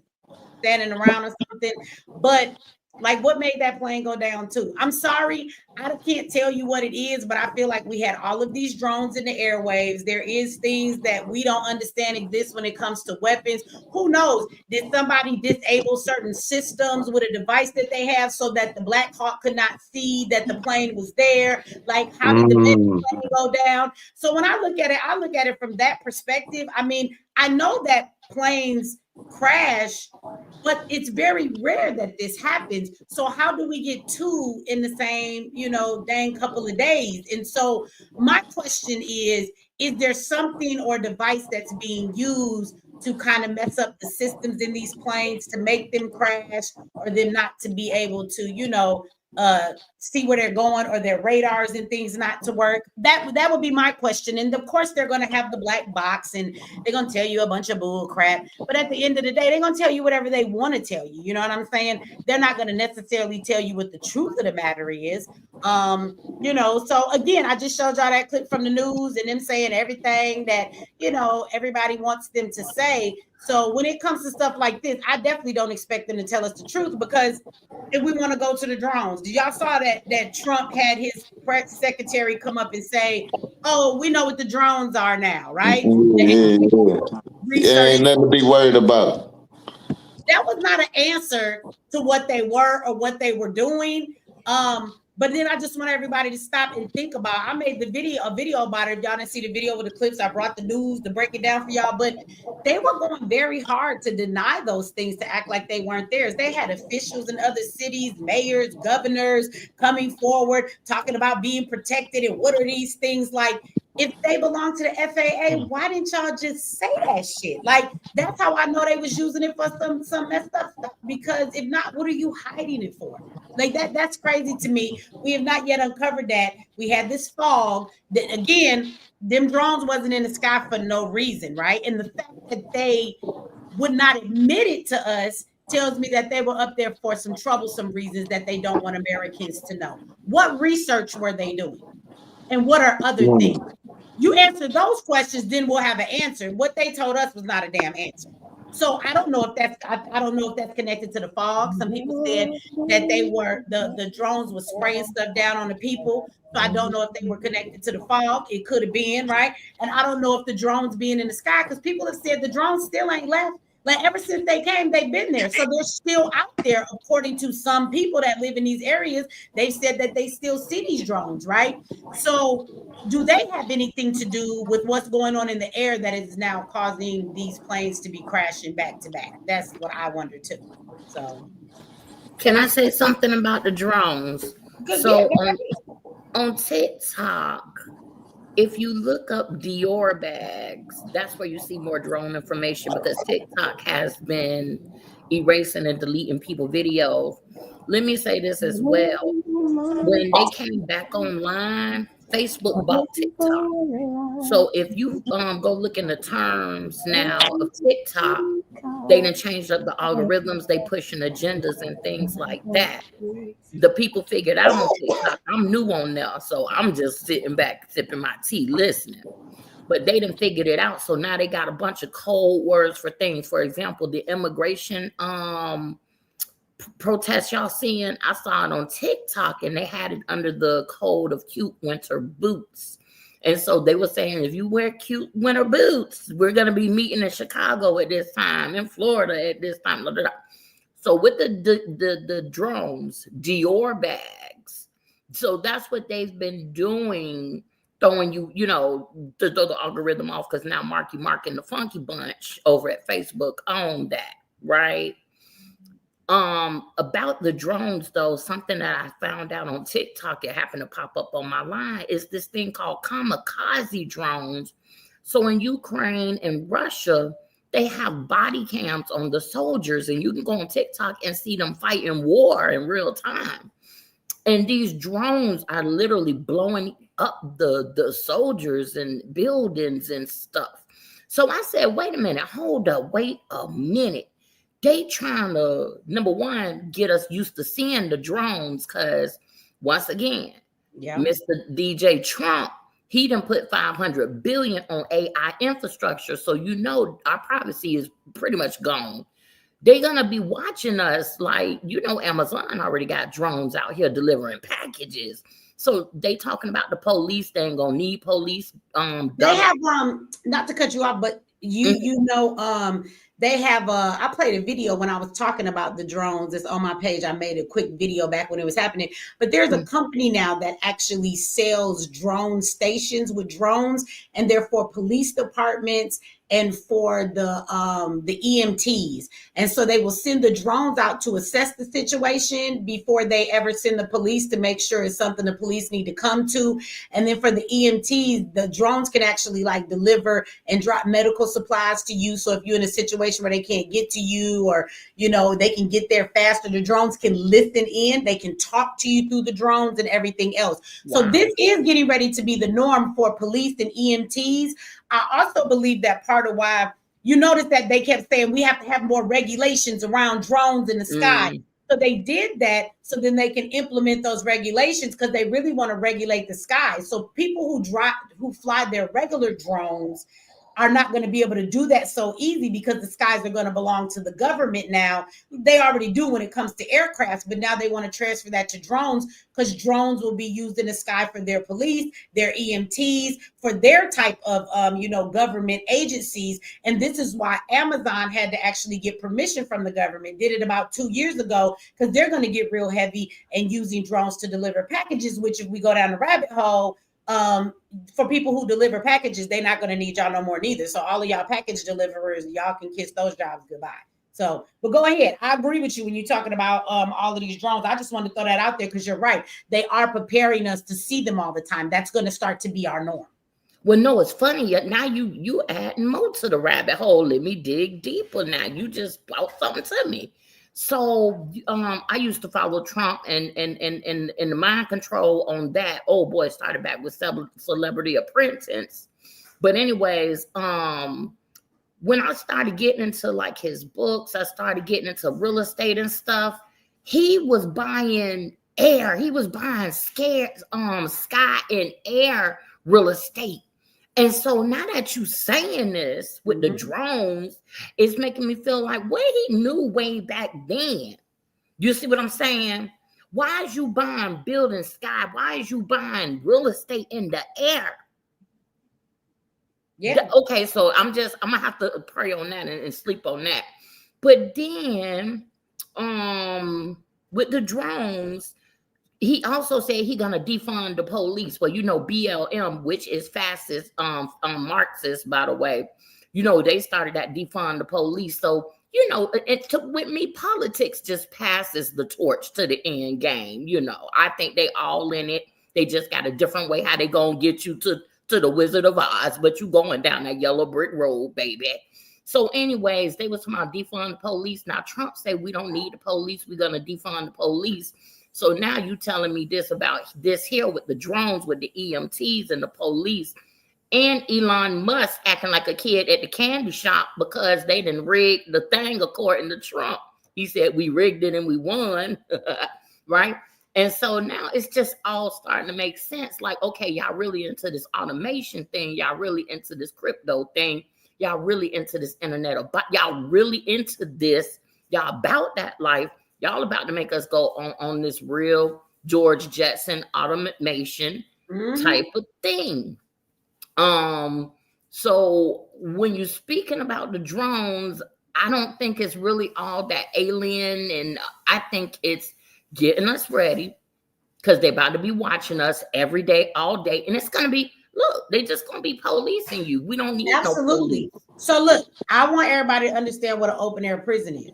standing around or something, but like, what made that plane go down too? I'm sorry, I can't tell you what it is, but I feel like we had all of these drones in the airwaves. There is things that we don't understand exist when it comes to weapons. Who knows? Did somebody disable certain systems with a device that they have so that the Black Hawk could not see that the plane was there? Like, how did the plane go down? So when I look at it from that perspective. I mean, I know that planes crash, but it's very rare that this happens. So how do we get two in the same, dang couple of days? And so my question is there something or device that's being used to kind of mess up the systems in these planes to make them crash, or them not to be able to, see where they're going, or their radars and things not to work? That would be my question. And of course they're going to have the black box and they're going to tell you a bunch of bull crap, but at the end of the day, they're going to tell you whatever they want to tell you. You know what I'm saying? They're not going to necessarily tell you what the truth of the matter is. So again, I just showed y'all that clip from the news and them saying everything that, everybody wants them to say. So when it comes to stuff like this, I definitely don't expect them to tell us the truth, because if we want to go to the drones, did y'all saw that Trump had his press secretary come up and say, "Oh, we know what the drones are now, right?" Yeah, ain't nothing to be worried about. That was not an answer to what they were or what they were doing. But then I just want everybody to stop and think about it. I made a video about it. If y'all didn't see the video with the clips, I brought the news to break it down for y'all. But they were going very hard to deny those things, to act like they weren't theirs. They had officials in other cities, mayors, governors coming forward, talking about being protected. And what are these things like? If they belong to the FAA, why didn't y'all just say that shit? Like, that's how I know they was using it for some messed up stuff. Because if not, what are you hiding it for? Like, that's crazy to me. We have not yet uncovered that. We had this fog that, again, them drones wasn't in the sky for no reason, right? And the fact that they would not admit it to us tells me that they were up there for some troublesome reasons that they don't want Americans to know. What research were they doing? And what are other things? You answer those questions, then we'll have an answer. What they told us was not a damn answer. So I don't know if that's I don't know if that's connected to the fog. Some people said that they were the drones were spraying stuff down on the people. So I don't know if they were connected to the fog. It could have been, right? And I don't know if the drones being in the sky, because people have said the drones still ain't left. Like, ever since they came, they've been there. So they're still out there, according to some people that live in these areas. They've said that they still see these drones, right? So do they have anything to do with what's going on in the air that is now causing these planes to be crashing back to back? That's what I wonder too. So can I say something about the drones? Good, so yeah, on TikTok, if you look up Dior bags, that's where you see more drone information, because TikTok has been erasing and deleting people videos. Let me say this as well. When they came back online, Facebook bought TikTok. So if you go look in the terms now of TikTok, they done changed up the algorithms, they pushing agendas and things like that. The people figured out on TikTok, I'm new on there, so I'm just sitting back, sipping my tea, listening. But they done figured it out, so now they got a bunch of code words for things. For example, the immigration protests y'all seeing, I saw it on TikTok, and they had it under the code of cute winter boots. And so they were saying, if you wear cute winter boots, we're going to be meeting in Chicago at this time, in Florida at this time. Blah, blah, blah. So with the drones, Dior bags. So that's what they've been doing, throwing you to throw the algorithm off, because now Marky Mark and the Funky Bunch over at Facebook own that, right? About the drones, though, something that I found out on TikTok, it happened to pop up on my line, is this thing called kamikaze drones. So in Ukraine and Russia, they have body cams on the soldiers, and you can go on TikTok and see them fighting war in real time. And these drones are literally blowing up the soldiers and buildings and stuff. So I said, wait a minute, hold up, wait a minute. They trying to, number one, get us used to seeing the drones, because once again, Mr. DJ Trump, he done put $500 billion on AI infrastructure. So our privacy is pretty much gone. They're gonna be watching us, like, Amazon already got drones out here delivering packages. So they talking about the police. They ain't gonna need police. They have not to cut you off, but they have I played a video when I was talking about the drones. It's on my page. I made a quick video back when it was happening. But there's a company now that actually sells drone stations with drones, and they're for police departments and for the EMTs. And so they will send the drones out to assess the situation before they ever send the police, to make sure it's something the police need to come to. And then for the EMTs, the drones can actually like deliver and drop medical supplies to you. So if you're in a situation where they can't get to you, or they can get there faster, the drones can listen in, they can talk to you through the drones and everything else. Wow. So this is getting ready to be the norm for police and EMTs. I also believe that part of why you notice that they kept saying we have to have more regulations around drones in the sky. So they did that so then they can implement those regulations, because they really want to regulate the sky. So people who fly their regular drones are not going to be able to do that so easy because the skies are going to belong to the government now. They already do when it comes to aircrafts, but now they want to transfer that to drones because drones will be used in the sky for their police, their EMTs, for their type of, government agencies. And this is why Amazon had to actually get permission from the government, did it about 2 years ago, because they're going to get real heavy and using drones to deliver packages, which if we go down the rabbit hole, for people who deliver packages, they're not going to need y'all no more neither. So all of y'all package deliverers, y'all can kiss those jobs goodbye. So, but go ahead. I agree with you when you're talking about all of these drones. I just wanted to throw that out there because you're right. They are preparing us to see them all the time. That's going to start to be our norm. Well, no, it's funny. Now you adding more to the rabbit hole. Let me dig deeper. Now you just brought something to me. So I used to follow Trump and the mind control on that. Oh boy, it started back with Celebrity Apprentice. But anyways, when I started getting into like his books, I started getting into real estate and stuff. He was buying air. He was buying sky and air real estate. And so now that you saying this with the drones, it's making me feel like what he knew way back then. You see what I'm saying? Why is you buying building sky? Why is you buying real estate in the air? Yeah. Okay, so I'm gonna have to pray on that and sleep on that. But then with the drones, he also said he gonna defund the police. Well, BLM, which is fascist, Marxist, by the way. They started that defund the police. So with me, politics just passes the torch to the end game. I think they all in it. They just got a different way how they gonna get you to the Wizard of Oz, but you going down that yellow brick road, baby. So anyways, they was talking about defund the police. Now Trump said we don't need the police. We're gonna defund the police. So now you telling me this about this here with the drones, with the EMTs and the police, and Elon Musk acting like a kid at the candy shop because they didn't rig the thing according to Trump. He said we rigged it and we won, right? And so now it's just all starting to make sense. Like, okay, y'all really into this automation thing. Y'all really into this crypto thing. Y'all really into this internet. Y'all really into this. Y'all about that life. Y'all about to make us go on this real George Jetson automation type of thing. So when you're speaking about the drones, I don't think it's really all that alien. And I think it's getting us ready because they're about to be watching us every day, all day. And it's going to be, look, they're just going to be policing you. We don't need no police. So look, I want everybody to understand what an open air prison is.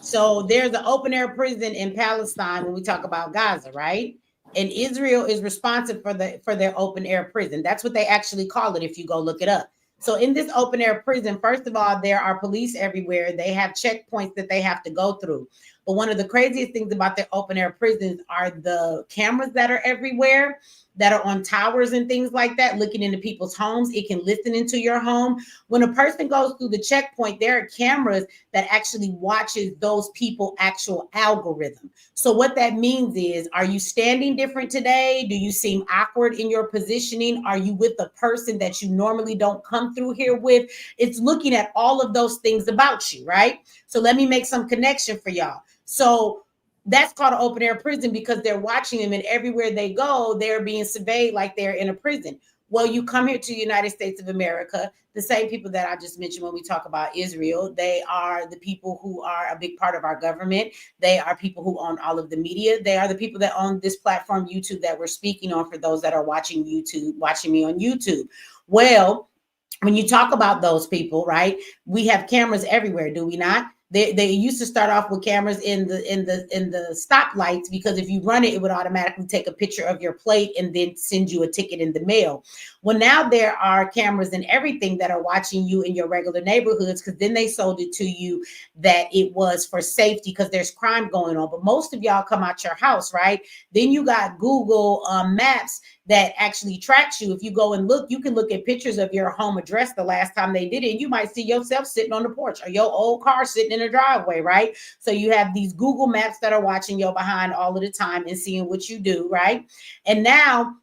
So there's an open air prison in Palestine when we talk about Gaza, right? And Israel is responsible for their open air prison. That's what they actually call it if you go look it up. So in this open air prison, first of all, there are police everywhere. They have checkpoints that they have to go through. But one of the craziest things about their open air prisons are the cameras that are everywhere, that are on towers and things like that, looking into people's homes. It can listen into your home. When a person goes through the checkpoint, there are cameras that actually watches those people's actual algorithm. So what that means is, are you standing different today? Do you seem awkward in your positioning? Are you with a person that you normally don't come through here with? It's looking at all of those things about you, right? So let me make some connection for y'all. So that's called an open air prison because they're watching them, and everywhere they go, they're being surveyed like they're in a prison. Well, you come here to the United States of America, the same people that I just mentioned when we talk about Israel, they are the people who are a big part of our government. They are people who own all of the media. They are the people that own this platform, YouTube, that we're speaking on for those that are watching me on YouTube. Well, when you talk about those people, right, we have cameras everywhere, do we not? They used to start off with cameras in the stoplights because if you run it, it would automatically take a picture of your plate and then send you a ticket in the mail. Well, now there are cameras and everything that are watching you in your regular neighborhoods because then they sold it to you that it was for safety because there's crime going on. But most of y'all come out your house, right? Then you got Google Maps that actually tracks you. If you go and look, you can look at pictures of your home address the last time they did it. And you might see yourself sitting on the porch or your old car sitting in a driveway, right? So you have these Google Maps that are watching your behind all of the time and seeing what you do, right? And now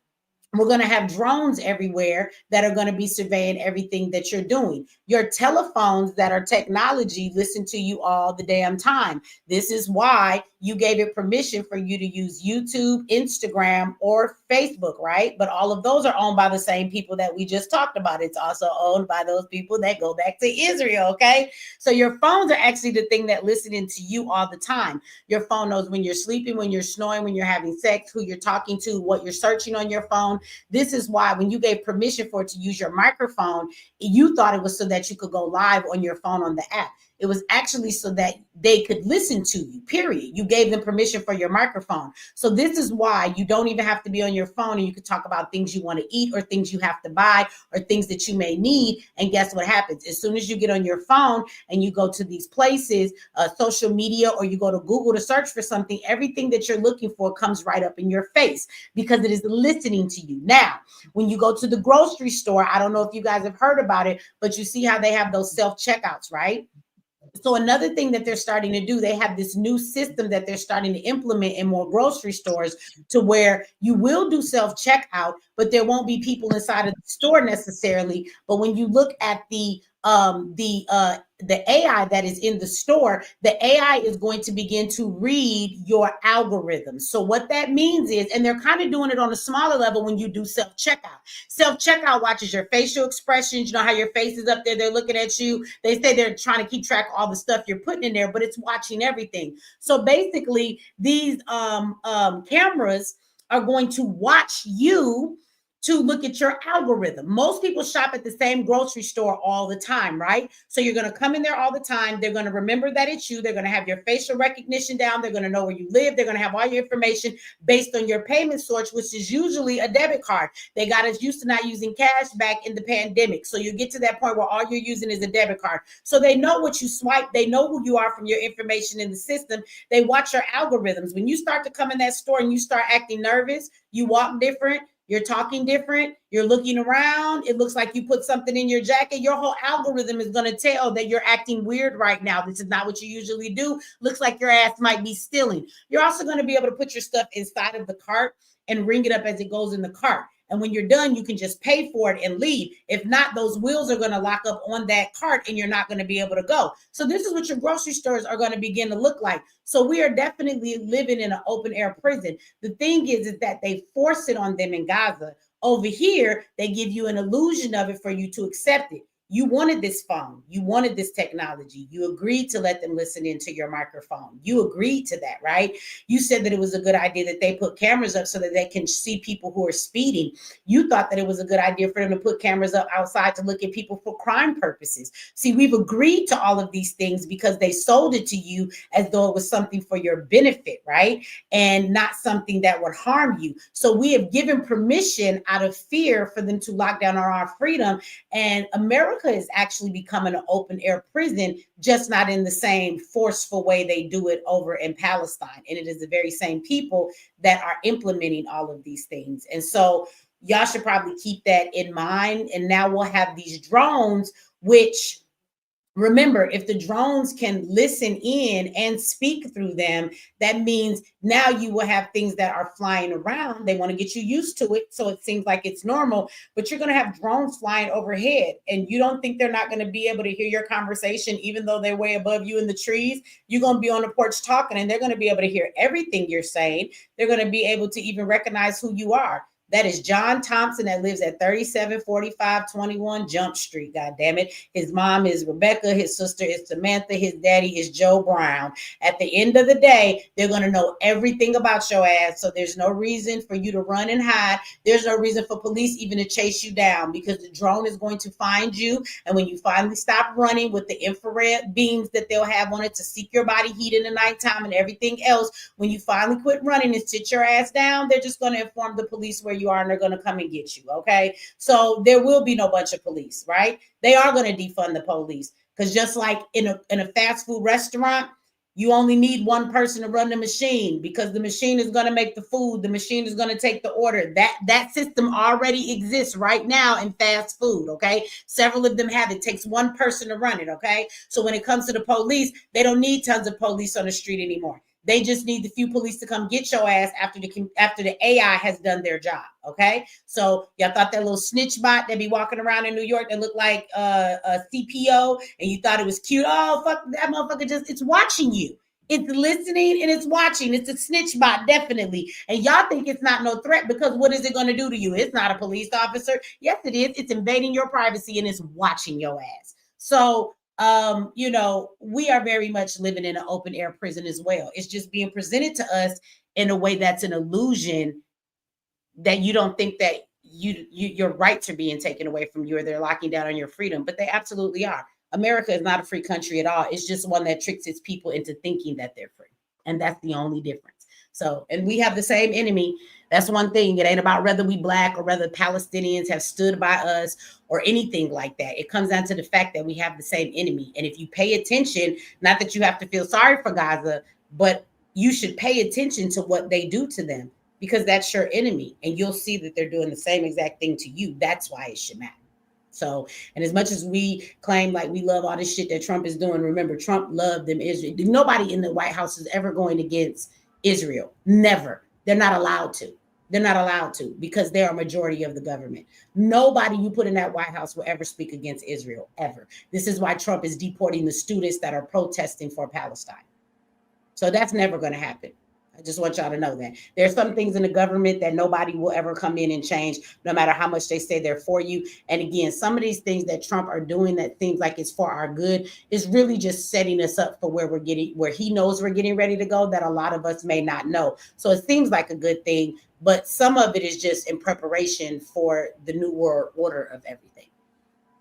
We're going to have drones everywhere that are going to be surveying everything that you're doing. Your telephones that are technology listen to you all the damn time. This is why you gave it permission for you to use YouTube, Instagram, or Facebook, right? But all of those are owned by the same people that we just talked about. It's also owned by those people that go back to Israel, okay? So your phones are actually the thing that listening to you all the time. Your phone knows when you're sleeping, when you're snoring, when you're having sex, who you're talking to, what you're searching on your phone. This is why when you gave permission for it to use your microphone, you thought it was so that you could go live on your phone on the app. It was actually so that they could listen to you, period. You gave them permission for your microphone. So this is why you don't even have to be on your phone, and you could talk about things you want to eat or things you have to buy or things that you may need. And guess what happens? As soon as you get on your phone and you go to these places, social media, or you go to Google to search for something, everything that you're looking for comes right up in your face because it is listening to you. Now, when you go to the grocery store, I don't know if you guys have heard about it, but you see how they have those self-checkouts, right? So another thing that they're starting to do, they have this new system that they're starting to implement in more grocery stores to where you will do self-checkout, but there won't be people inside of the store necessarily. But when you look at the AI that is in the store, the AI is going to begin to read your algorithms. So what that means is, and they're kind of doing it on a smaller level when you do self-checkout. Self-checkout watches your facial expressions. You know how your face is up there, they're looking at you. They say they're trying to keep track of all the stuff you're putting in there, but it's watching everything. So basically, these cameras are going to watch you to look at your algorithm. Most people shop at the same grocery store all the time, right? So you're going to come in there all the time. They're going to remember that it's you. They're going to have your facial recognition down. They're going to know where you live. They're going to have all your information based on your payment source, which is usually a debit card. They got us used to not using cash back in the pandemic. So you get to that point where all you're using is a debit card. So they know what you swipe. They know who you are from your information in the system. They watch your algorithms. When you start to come in that store and you start acting nervous, you walk different, you're talking different, you're looking around, it looks like you put something in your jacket, your whole algorithm is going to tell that you're acting weird right now. This is not what you usually do. Looks like your ass might be stealing. You're also going to be able to put your stuff inside of the cart and ring it up as it goes in the cart. And when you're done, you can just pay for it and leave. If not, those wheels are going to lock up on that cart and you're not going to be able to go. So this is what your grocery stores are going to begin to look like. So we are definitely living in an open air prison. The thing is that they force it on them in Gaza. Over here, they give you an illusion of it for you to accept it. You wanted this phone. You wanted this technology. You agreed to let them listen into your microphone. You agreed to that, right? You said that it was a good idea that they put cameras up so that they can see people who are speeding. You thought that it was a good idea for them to put cameras up outside to look at people for crime purposes. See, we've agreed to all of these things because they sold it to you as though it was something for your benefit, right? And not something that would harm you. So we have given permission out of fear for them to lock down our freedom. And America is actually becoming an open air prison, just not in the same forceful way they do it over in Palestine. And it is the very same people that are implementing all of these things. And so y'all should probably keep that in mind. And now we'll have these drones, which, remember, if the drones can listen in and speak through them, that means now you will have things that are flying around. They want to get you used to it, so it seems like it's normal, but you're going to have drones flying overhead, and you don't think they're not going to be able to hear your conversation, even though they're way above you in the trees. You're going to be on the porch talking, and they're going to be able to hear everything you're saying. They're going to be able to even recognize who you are. That is John Thompson that lives at 374521 Jump Street. God damn it. His mom is Rebecca. His sister is Samantha. His daddy is Joe Brown. At the end of the day, they're going to know everything about your ass. So there's no reason for you to run and hide. There's no reason for police even to chase you down, because the drone is going to find you. And when you finally stop running with the infrared beams that they'll have on it to seek your body heat in the nighttime and everything else, when you finally quit running and sit your ass down, they're just going to inform the police where you are, and they're going to come and get you. Okay. So there will be no bunch of police, right? They are going to defund the police, because just like in a fast food restaurant, you only need one person to run the machine, because the machine is going to make the food. The machine is going to take the order. That system already exists right now in fast food. Okay. Several of them have it. It takes one person to run it. Okay. So when it comes to the police, they don't need tons of police on the street anymore. They just need the few police to come get your ass after the AI has done their job. Okay, so y'all thought that little snitch bot that be walking around in New York that looked like a CPO, and you thought it was cute. Oh fuck, that motherfucker it's watching you. It's listening and it's watching. It's a snitch bot, definitely. And y'all think it's not no threat because what is it going to do to you? It's not a police officer. Yes, it is. It's invading your privacy and it's watching your ass. So, we are very much living in an open air prison as well. It's just being presented to us in a way that's an illusion that you don't think that your rights are being taken away from you or they're locking down on your freedom, but they absolutely are. America is not a free country at all. It's just one that tricks its people into thinking that they're free. And that's the only difference. So, and we have the same enemy. That's one thing. It ain't about whether we black or whether Palestinians have stood by us or anything like that. It comes down to the fact that we have the same enemy. And if you pay attention, not that you have to feel sorry for Gaza, but you should pay attention to what they do to them because that's your enemy. And you'll see that they're doing the same exact thing to you. That's why it should matter. So, and as much as we claim like we love all this shit that Trump is doing, remember, Trump loved them Israel. Nobody in the White House is ever going against Israel. Never. They're not allowed to. They're not allowed to because they are a majority of the government. Nobody you put in that White House will ever speak against Israel, ever. This is why Trump is deporting the students that are protesting for Palestine. So that's never going to happen. I just want y'all to know that. There's some things in the government that nobody will ever come in and change, no matter how much they say they're for you. And again, some of these things that Trump are doing that seems like it's for our good is really just setting us up for where he knows we're getting ready to go that a lot of us may not know. So it seems like a good thing, but some of it is just in preparation for the new world order of everything.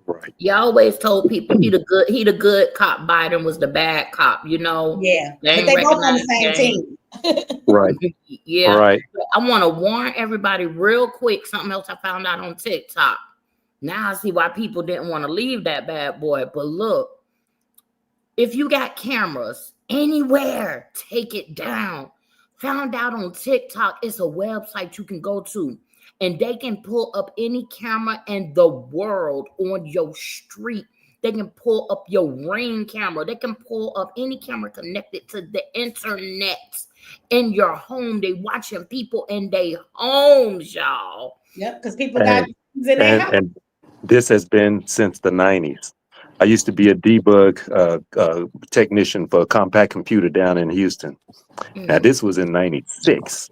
Right. You always told people he the good cop, Biden was the bad cop, Yeah, but they both on the same team. Right. Yeah. Right. I want to warn everybody real quick. Something else I found out on TikTok. Now I see why people didn't want to leave that bad boy. But look, if you got cameras anywhere, take it down. Found out on TikTok, it's a website you can go to and they can pull up any camera in the world on your street. They can pull up your Ring camera. They can pull up any camera connected to the internet in your home. They watching people in their homes, y'all. Yep, because people got in their house. And this has been since the 90s. I used to be a debug technician for a compact computer down in Houston. Now, this was in 96.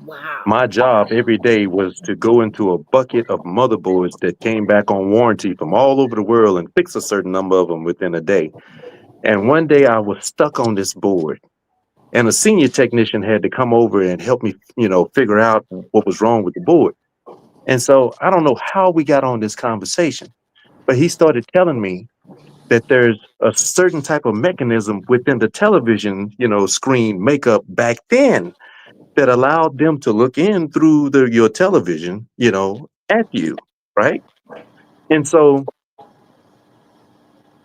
Wow. My job every day was to go into a bucket of motherboards that came back on warranty from all over the world and fix a certain number of them within a day. And one day I was stuck on this board and a senior technician had to come over and help me, figure out what was wrong with the board. And so I don't know how we got on this conversation, but he started telling me that there's a certain type of mechanism within the television, screen makeup back then that allowed them to look in through your television, at you, right? And so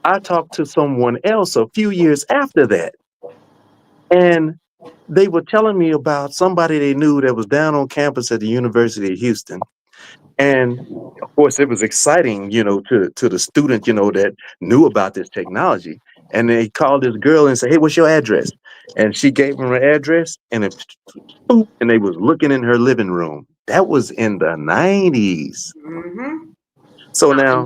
I talked to someone else a few years after that, and they were telling me about somebody they knew that was down on campus at the University of Houston. And of course, it was exciting, to the student, that knew about this technology. And they called this girl and said, "Hey, what's your address?" And she gave them her address, and boop, and they was looking in her living room. That was in the 90s. Mm-hmm. So now,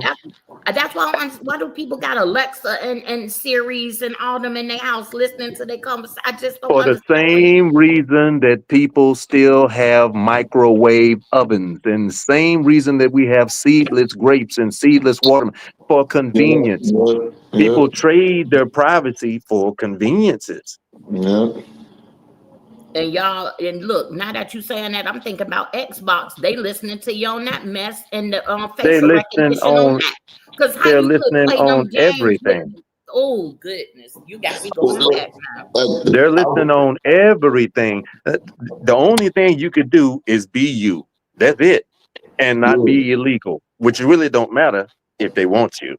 that's why do people got Alexa and Siri's and all them in their house listening to their conversation? I just don't for the same reason that people still have microwave ovens, and the same reason that we have seedless grapes and seedless watermelon, for convenience. People trade their privacy for conveniences. And y'all, and look, now that you saying that, I'm thinking about Xbox. They listening to you on that mess and the facial recognition on that. Because how they're you could listening play on them games everything. oh goodness, you got me going back now. They're listening on everything. The only thing you could do is be you. That's it. And not be illegal, which really don't matter if they want you.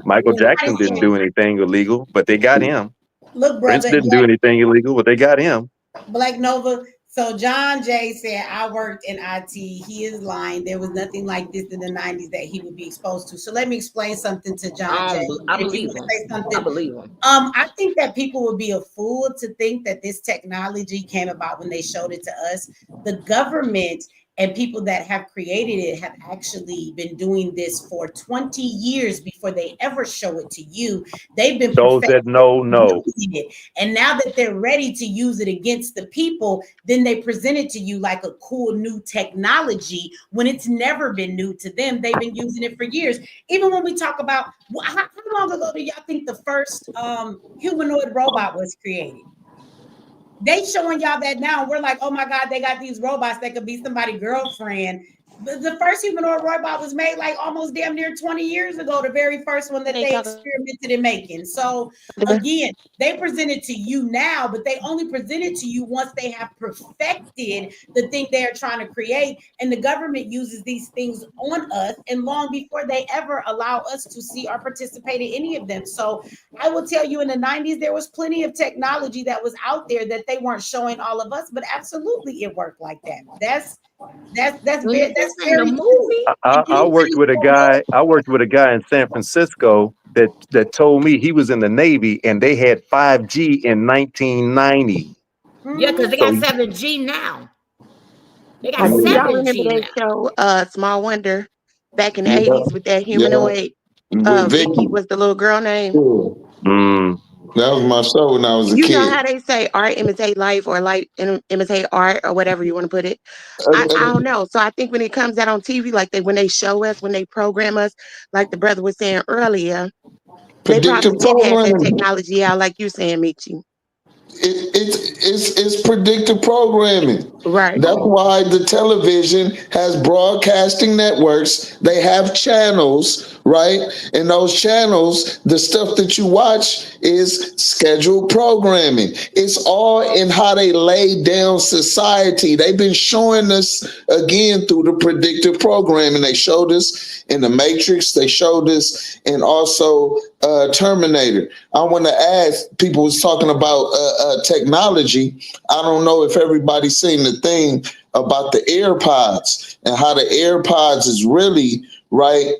Michael Jackson didn't do anything illegal, but they got him. Look, Prince brother, didn't do anything illegal, but they got him. Black Nova, So John Jay said, I worked in IT. He is lying. There was nothing like this in the 90s that he would be exposed to. So let me explain something to John Jay. I If you believe can him. say something. I believe him. I think that people would be a fool to think that this technology came about when they showed it to us. The government and people that have created it have actually been doing this for 20 years before they ever show it to you. They've been Those that know. using it. And now that they're ready to use it against the people, then they present it to you like a cool new technology when it's never been new to them. They've been using it for years. Even when we talk about how long ago do y'all think the first humanoid robot was created? They showing y'all that now. We're like, oh my God, they got these robots that could be somebody's girlfriend. The first humanoid robot was made like almost damn near 20 years ago, the very first one that they experimented in making. So again, they present it to you now, but they only present it to you once they have perfected the thing they are trying to create. And the government uses these things on us and long before they ever allow us to see or participate in any of them. So I will tell you in the 90s, there was plenty of technology that was out there that they weren't showing all of us, but absolutely it worked like that. That's very true. I worked with a guy. I worked with a guy in San Francisco that told me he was in the Navy and they had 5G in 1990. Yeah, because they got 7G now. They got Y'all 7G remember now. that show, Small Wonder, back in the Yeah, 80s with that humanoid? with Vicky Vicky. was the little girl name. That was my show when I was a You know kid. how they say art imitate life or life imitate art or whatever you want to put it. I don't know. So I think when it comes out on TV, like when they show us, when they program us, like the brother was saying earlier, they probably Predictive did have that programming. technology out, like you saying, Michi. It's predictive programming. Right. That's why the television has broadcasting networks. They have channels, right? And those channels, the stuff that you watch is scheduled programming. It's all in how they lay down society. They've been showing us again through the predictive programming. They showed us in the Matrix. They showed us in also Terminator. I want to ask, people was talking about technology. I don't know if everybody's seen the thing about the AirPods and how the AirPods is really right,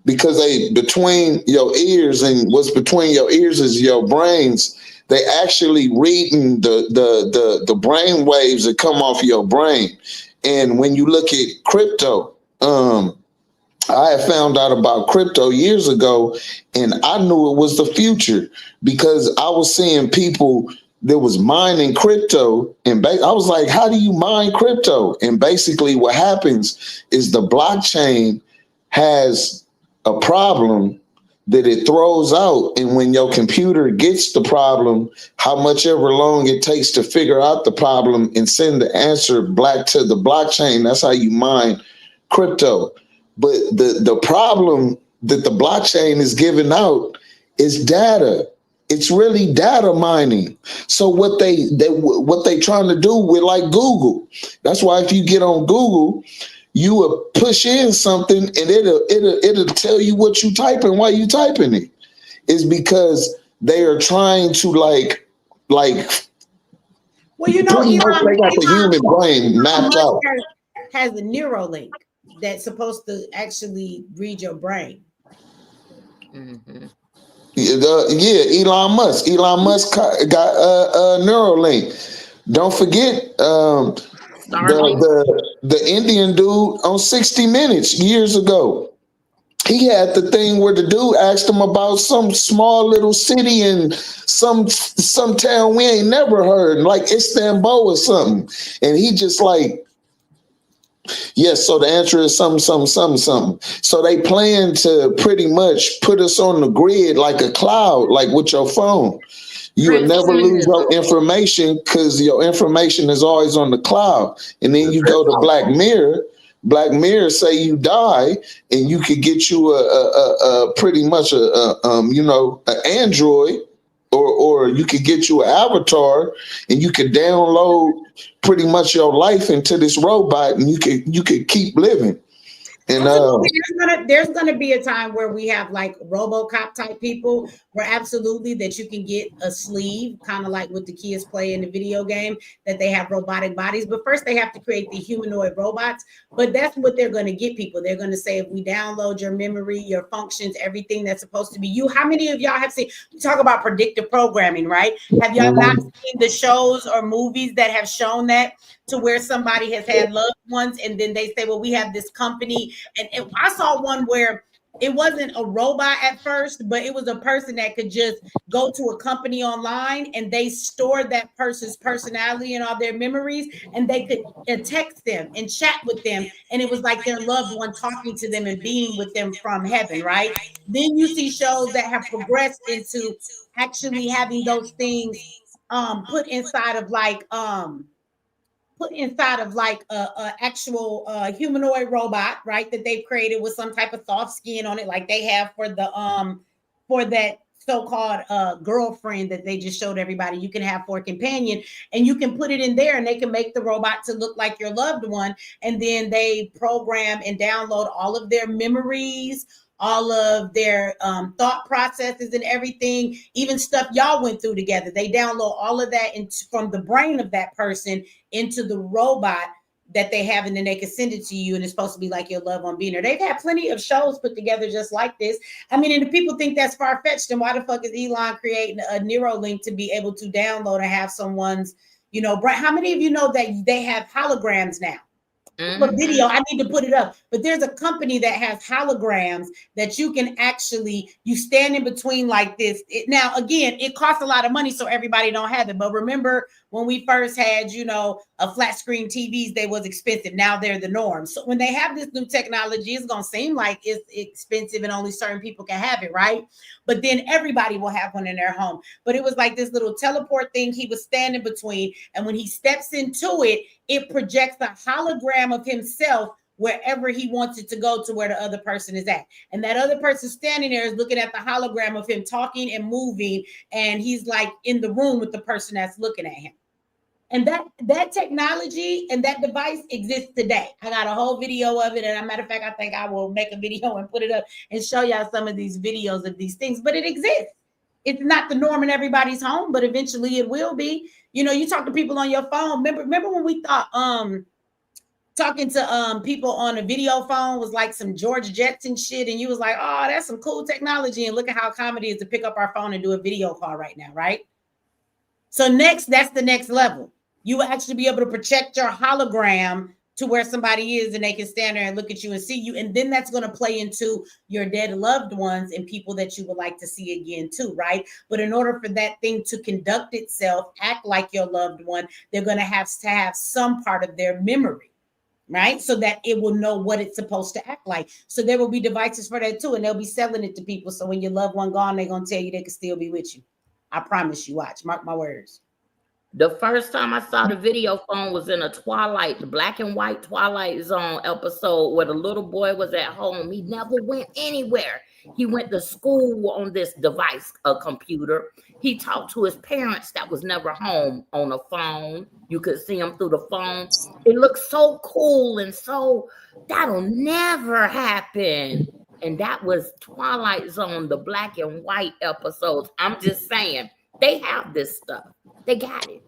because they between your ears, and what's between your ears is your brains. They actually reading the brain waves that come off your brain. And when you look at crypto, I had found out about crypto years ago, and I knew it was the future because I was seeing people that was mining crypto, and I was like, how do you mine crypto? And basically what happens is the blockchain has a problem that it throws out, and when your computer gets the problem, how much ever long it takes to figure out the problem and send the answer back to the blockchain, that's how you mine crypto. But the problem that the blockchain is giving out is data. It's really data mining. So what they trying to do with like Google. That's why if you get on Google, you will push in something and it'll tell you what you typing, why you typing it. It's because they are trying to like well, you know, pretty much they got the human brain mapped out. Has a Neuralink that's supposed to actually read your brain. Yeah, Elon Musk. Elon Musk got a Neuralink. Don't forget the Indian dude on 60 Minutes years ago. He had the thing where the dude asked him about some small little city in some town we ain't never heard, like Istanbul or something, and he just like, yes, so the answer is something. So they plan to pretty much put us on the grid like a cloud, like with your phone. You will never lose your information because your information is always on the cloud. And then you go to Black Mirror. Black Mirror say you die, and you could get you a pretty much an android, or you could get you an avatar, and you could download pretty much your life into this robot, and you could keep living. And Absolutely. There's gonna be a time where we have like RoboCop type people, where absolutely that you can get a sleeve, kind of like what the kids play in the video game, that they have robotic bodies. But first they have to create the humanoid robots. But that's what they're gonna get people. They're gonna say, if we download your memory, your functions, everything that's supposed to be you. How many of y'all have seen, we talk about predictive programming, right? Have y'all not seen the shows or movies that have shown that, to where somebody has had loved ones and then they say, well, we have this company. And I saw one where it wasn't a robot at first, but it was a person that could just go to a company online and they stored that person's personality and all their memories, and they could text them and chat with them. And it was like their loved one talking to them and being with them from heaven, right? Then you see shows that have progressed into actually having those things put inside of a actual humanoid robot, right? That they've created with some type of soft skin on it, like they have for that so-called girlfriend that they just showed everybody you can have for a companion, and you can put it in there and they can make the robot to look like your loved one, and then they program and download all of their memories, all of their thought processes and everything, even stuff y'all went through together. They download all of that from the brain of that person into the robot that they have, and then they can send it to you, and it's supposed to be like your loved one being there. They've had plenty of shows put together just like this. I mean, and if people think that's far-fetched, then why the fuck is Elon creating a Neuralink to be able to download and have someone's, brain? How many of you know that they have holograms now? A video, I need to put it up, but there's a company that has holograms that you can actually, you stand in between like this. Now, again, it costs a lot of money, so everybody don't have it. But remember when we first had, a flat screen TVs, they was expensive. Now they're the norm. So when they have this new technology, it's going to seem like it's expensive and only certain people can have it, right? But then everybody will have one in their home. But it was like this little teleport thing he was standing between. And when he steps into it, it projects a hologram of himself wherever he wants it to go, to where the other person is at. And that other person standing there is looking at the hologram of him talking and moving. And he's like in the room with the person that's looking at him. And that technology and that device exists today. I got a whole video of it. And as a matter of fact, I think I will make a video and put it up and show y'all some of these videos of these things. But it exists. It's not the norm in everybody's home, but eventually it will be. You talk to people on your phone. Remember when we thought talking to people on a video phone was like some George Jetson shit, and you was like, oh, that's some cool technology. And look at how comedy is to pick up our phone and do a video call right now, right? So that's the next level. You will actually be able to project your hologram to where somebody is, and they can stand there and look at you and see you. And then that's going to play into your dead loved ones and people that you would like to see again too, right? But in order for that thing to conduct itself, act like your loved one, they're going to have some part of their memory, right? So that it will know what it's supposed to act like. So there will be devices for that too, and they'll be selling it to people. So when your loved one gone, they're going to tell you they can still be with you. I promise you, watch, mark my words. The first time I saw the video phone was in the black and white Twilight Zone episode, where the little boy was at home. He never went anywhere. He went to school on this device, a computer. He talked to his parents that was never home on a phone. You could see him through the phone. It looked so cool, and so that'll never happen. And that was Twilight Zone, the black and white episodes. I'm just saying, they have this stuff. They got it.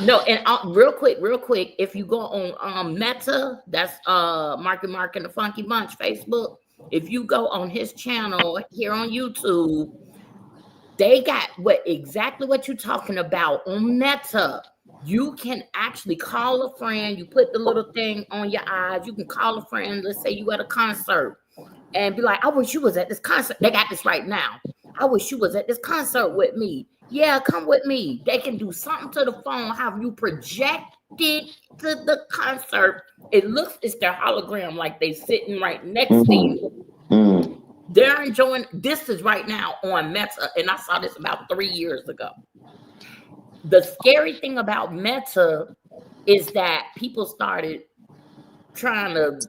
No, and real quick, if you go on Meta, that's Marky Mark and the Funky Bunch Facebook. If you go on his channel here on YouTube, they got exactly what you're talking about on Meta. You can actually call a friend. You put the little thing on your eyes. You can call a friend. Let's say you at a concert and be like, I wish you was at this concert. They got this right now. I wish you was at this concert with me. Yeah, come with me. They can do something to the phone, have you projected to the concert. It's their hologram, like they sitting right next to you. They're enjoying, this is right now on Meta, and I saw this about 3 years ago. The scary thing about Meta is that people started trying to,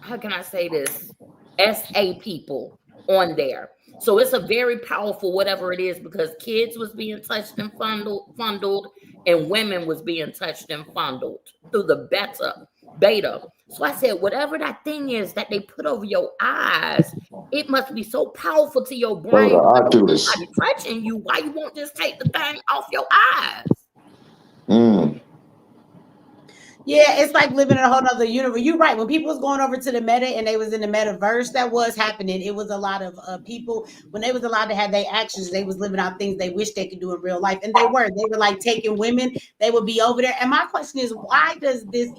how can I say this, SA people on there. So it's a very powerful whatever it is, because kids was being touched and fondled, and women was being touched and fondled through the beta. beta. So I said, whatever that thing is that they put over your eyes, it must be so powerful to your brain. Somebody touching you, why you won't just take the thing off your eyes? Yeah, it's like living in a whole nother universe. You're right. When people was going over to the meta and they was in the metaverse, that was happening. It was a lot of people, when they was allowed to have their actions, they was living out things they wish they could do in real life. And they were like taking women, they would be over there. And my question is, why is this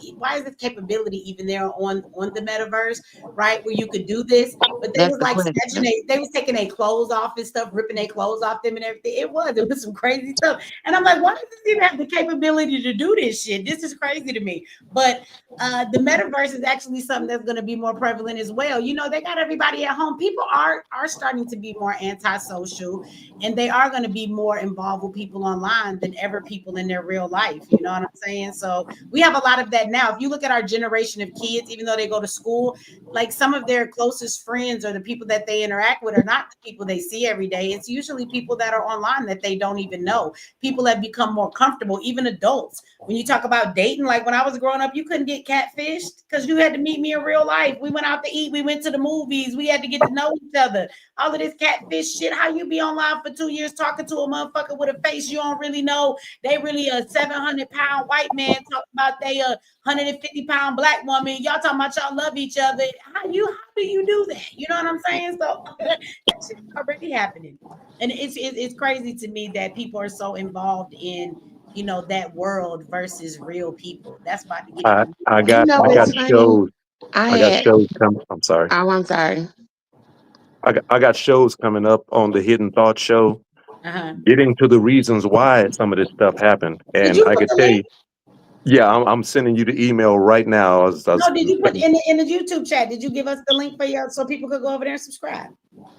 capability even there on the metaverse, right? Where you could do this, but they was like snatching they was taking their clothes off and stuff, ripping their clothes off them and everything. It was some crazy stuff. And I'm like, why does this even have the capability to do this shit? This is crazy to me. But the metaverse is actually something that's going to be more prevalent as well. You know, they got everybody at home. People are starting to be more antisocial, and they are going to be more involved with people online than ever people in their real life. You know what I'm saying? So we have a lot of that now. If you look at our generation of kids, even though they go to school, like some of their closest friends or the people that they interact with are not the people they see every day. It's usually people that are online that they don't even know. People have become more comfortable, even adults. When you talk about dating, like when I was growing up, you couldn't get catfished because you had to meet me in real life. We went out to eat, we went to the movies, we had to get to know each other. All of this catfish shit, how you be online for 2 years talking to a motherfucker with a face you don't really know. They really a 700-pound white man talking about they a 150-pound black woman. Y'all talking about y'all love each other. How do you do that? You know what I'm saying? So that shit's already happening. And it's crazy to me that people are so involved in, you know, that world versus real people. That's about to get I got shows. I got shows coming. I'm sorry. Oh, I'm sorry. I got shows coming up on the Hidden Thought show, getting to the reasons why some of this stuff happened. And I could tell you, yeah, I'm sending you the email right now. No, did you put in the YouTube chat? Did you give us the link for you so people could go over there and subscribe?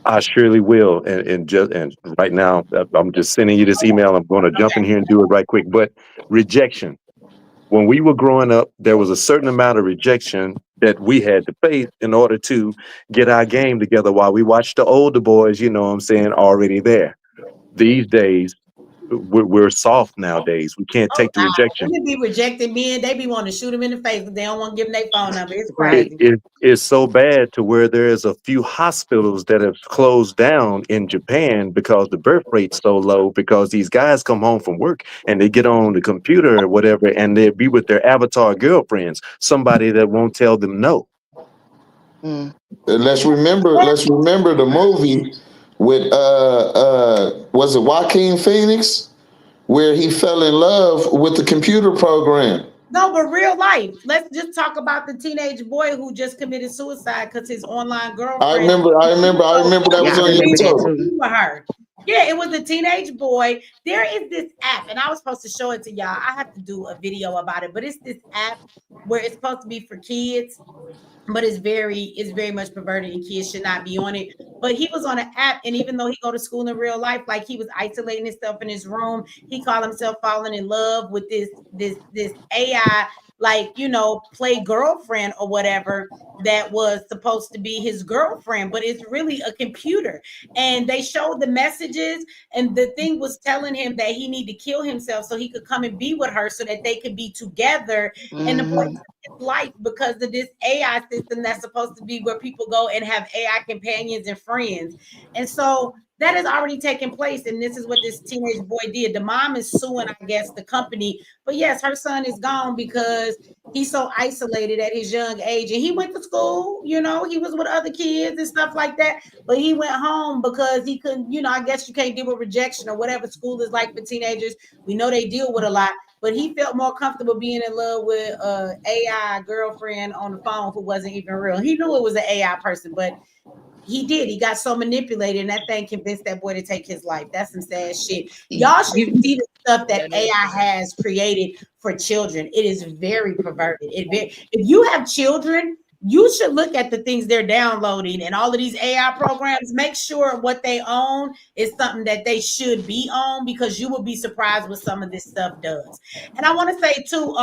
I surely will. And right now, I'm just sending you this email. I'm going to jump in here and do it right quick. But rejection. When we were growing up, there was a certain amount of rejection that we had to face in order to get our game together while we watched the older boys, you know what I'm saying, already there. These days, we're soft nowadays. We can't take the rejection. Women be rejecting men. They be wanting to shoot them in the face because they don't want to give them their phone number. It's crazy. It is so bad to where there's a few hospitals that have closed down in Japan because the birth rate's so low, because these guys come home from work and they get on the computer or whatever and they be with their avatar girlfriends, somebody that won't tell them no. Let's remember the movie with was it Joaquin Phoenix, where he fell in love with the computer program. No, but real life. Let's just talk about the teenage boy who just committed suicide because his online girlfriend. I remember that was on YouTube. Her. Yeah, it was a teenage boy. There is this app, and I was supposed to show it to y'all. I have to do a video about it, but it's this app where it's supposed to be for kids, but it's very much perverted and kids should not be on it. But he was on an app, and even though he go to school in real life, like he was isolating himself in his room, he called himself falling in love with this AI, like, you know, play girlfriend or whatever that was supposed to be his girlfriend, but it's really a computer. And they showed the messages, and the thing was telling him that he need to kill himself so he could come and be with her so that they could be together. And the boy took his life because of this AI system that's supposed to be where people go and have AI companions and friends. And so that has already taken place, and this is what this teenage boy did. The mom is suing, I guess, the company. But yes, her son is gone because he's so isolated at his young age. And he went to school, you know, he was with other kids and stuff like that. But he went home because he couldn't, you know, I guess you can't deal with rejection or whatever school is like for teenagers. We know they deal with a lot. But he felt more comfortable being in love with an AI girlfriend on the phone who wasn't even real. He knew it was an AI person, but he did. He got so manipulated, and that thing convinced that boy to take his life. That's some sad shit. Y'all should see the stuff that AI has created for children. It is very perverted. If you have children, you should look at the things they're downloading and all of these AI programs. Make sure what they own is something that they should be on, because you will be surprised what some of this stuff does. And I want to say too,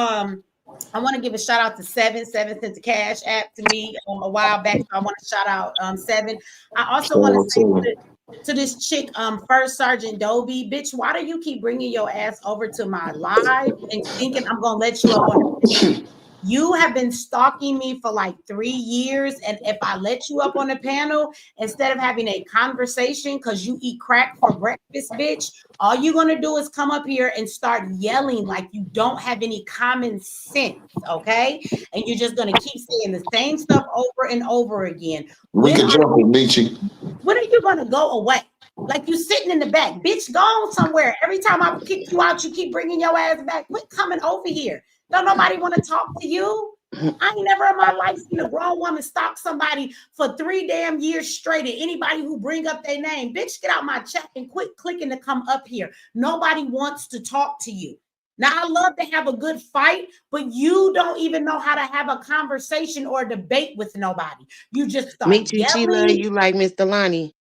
I want to give a shout out to Seven sent a cash app to me a while back. So I want to shout out Seven. I also want to say to this chick, First Sergeant Dobie, bitch, why do you keep bringing your ass over to my live and thinking I'm gonna let you up on? You have been stalking me for like 3 years. And if I let you up on the panel, instead of having a conversation, because you eat crack for breakfast, bitch, all you're going to do is come up here and start yelling like you don't have any common sense. Okay. And you're just going to keep saying the same stuff over and over again. We can jump it, Michi. When are you going to go away? Like you sitting in the back, bitch, go on somewhere. Every time I kick you out, you keep bringing your ass back. Quit coming over here. Don't nobody want to talk to you. I ain't never in my life seen a grown woman stalk somebody for 3 damn years straight. And anybody who bring up their name, bitch, get out my chat and quit clicking to come up here. Nobody wants to talk to you. Now, I love to have a good fight, but you don't even know how to have a conversation or a debate with nobody. You just start Michi, she love yelling. you like Mr. Lonnie.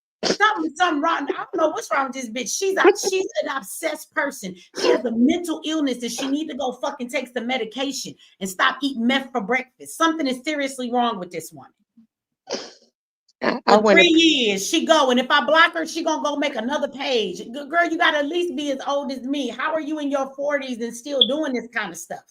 Something wrong. I don't know what's wrong with this bitch. She's an obsessed person. She has a mental illness and she need to go fucking take some medication and stop eating meth for breakfast. Something is seriously wrong with this woman. For 3 years, she go, and if I block her, she gonna go make another page. Girl, you gotta at least be as old as me. How are you in your 40s and still doing this kind of stuff?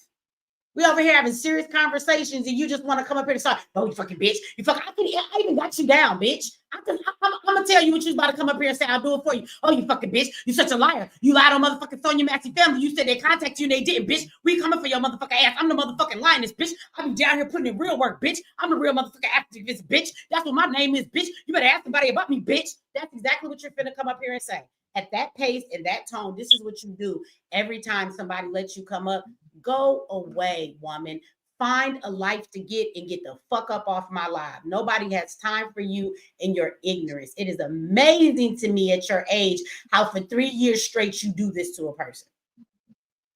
We over here having serious conversations, and you just want to come up here and start, oh, you fucking bitch. You fucking, I even got you down, bitch. I'm gonna tell you what you was about to come up here and say, I'll do it for you. Oh, you fucking bitch. You such a liar. You lied on motherfucking Sonya Maxey family. You said they contacted you and they didn't, bitch. We coming for your motherfucking ass. I'm the motherfucking lioness, bitch. I be down here putting in real work, bitch. I'm the real motherfucking activist, bitch. That's what my name is, bitch. You better ask somebody about me, bitch. That's exactly what you're finna come up here and say. At that pace and that tone, this is what you do every time somebody lets you come up. Go away, woman. Find a life to get and get the fuck up off my live. Nobody has time for you and your ignorance. It is amazing to me at your age how for 3 years straight you do this to a person.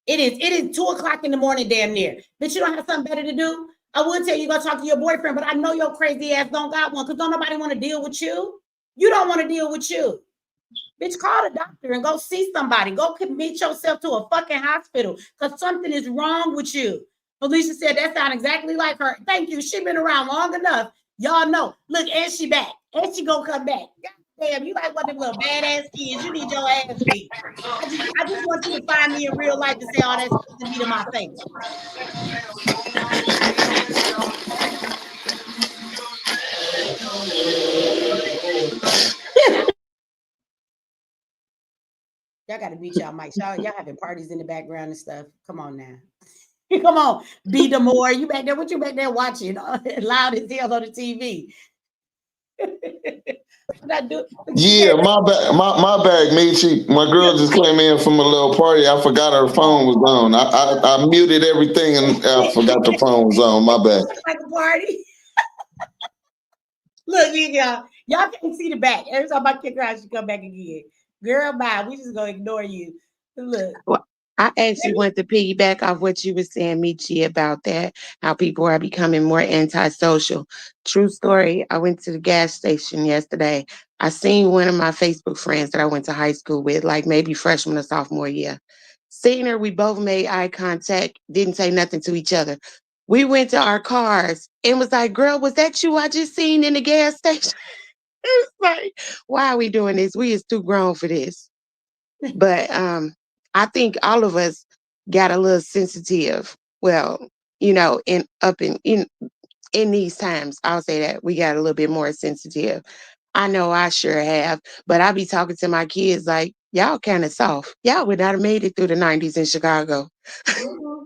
It is 2 o'clock in the morning, damn near. But you don't have something better to do. I would tell you go talk to your boyfriend, but I know your crazy ass don't got one because don't nobody want to deal with you. You don't want to deal with you. Bitch, call the doctor and go see somebody. Go commit yourself to a fucking hospital because something is wrong with you. Felicia said that sounds exactly like her. Thank you. She been around long enough. Y'all know. Look, and she back. And she gonna come back. God damn, you like one of them little badass kids. You need your ass beat. I just want you to find me in real life and say all that stuff to me to my face. Y'all got to beat y'all mics. Y'all having parties in the background and stuff. Come on now. Come on. Be the more. You back there. What you back there watching? Loud as hell on the TV. Yeah, my bag, Michi. My girl just came in from a little party. I forgot her phone was on. I muted everything and I forgot the phone was on. My bad. Like a party. Look, y'all can't see the back. Every time I kick her out, she come back again. Girl, bye. We just gonna ignore you. Look. Well, I actually want to piggyback off what you were saying, Michi, about that, how people are becoming more antisocial. True story. I went to the gas station yesterday. I seen one of my Facebook friends that I went to high school with, like maybe freshman or sophomore year. Seeing her, we both made eye contact, didn't say nothing to each other. We went to our cars and was like, girl, was that you I just seen in the gas station? It's like, why are we doing this? We is too grown for this. But I think all of us got a little sensitive. Well, you know, in these times, I'll say that we got a little bit more sensitive. I know I sure have, but I be talking to my kids like, y'all kind of soft. Y'all would not have made it through the 90s in Chicago. No,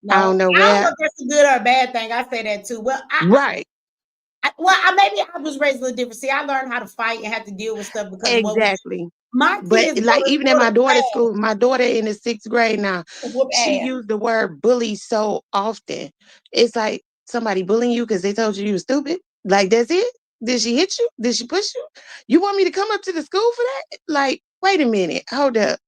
I don't know I where. don't know if that's a good or a bad thing. I say that too. Well, Right. Maybe I was raised a little different. See, I learned how to fight and have to deal with stuff because Exactly. my But kids like even in my daughter's school, my daughter in the 6th grade now, she ass. used the word bully so often. It's like somebody bullying you because they told you were stupid. Like that's it? Did she hit you? Did she push you? You want me to come up to the school for that? Like, wait a minute, hold up.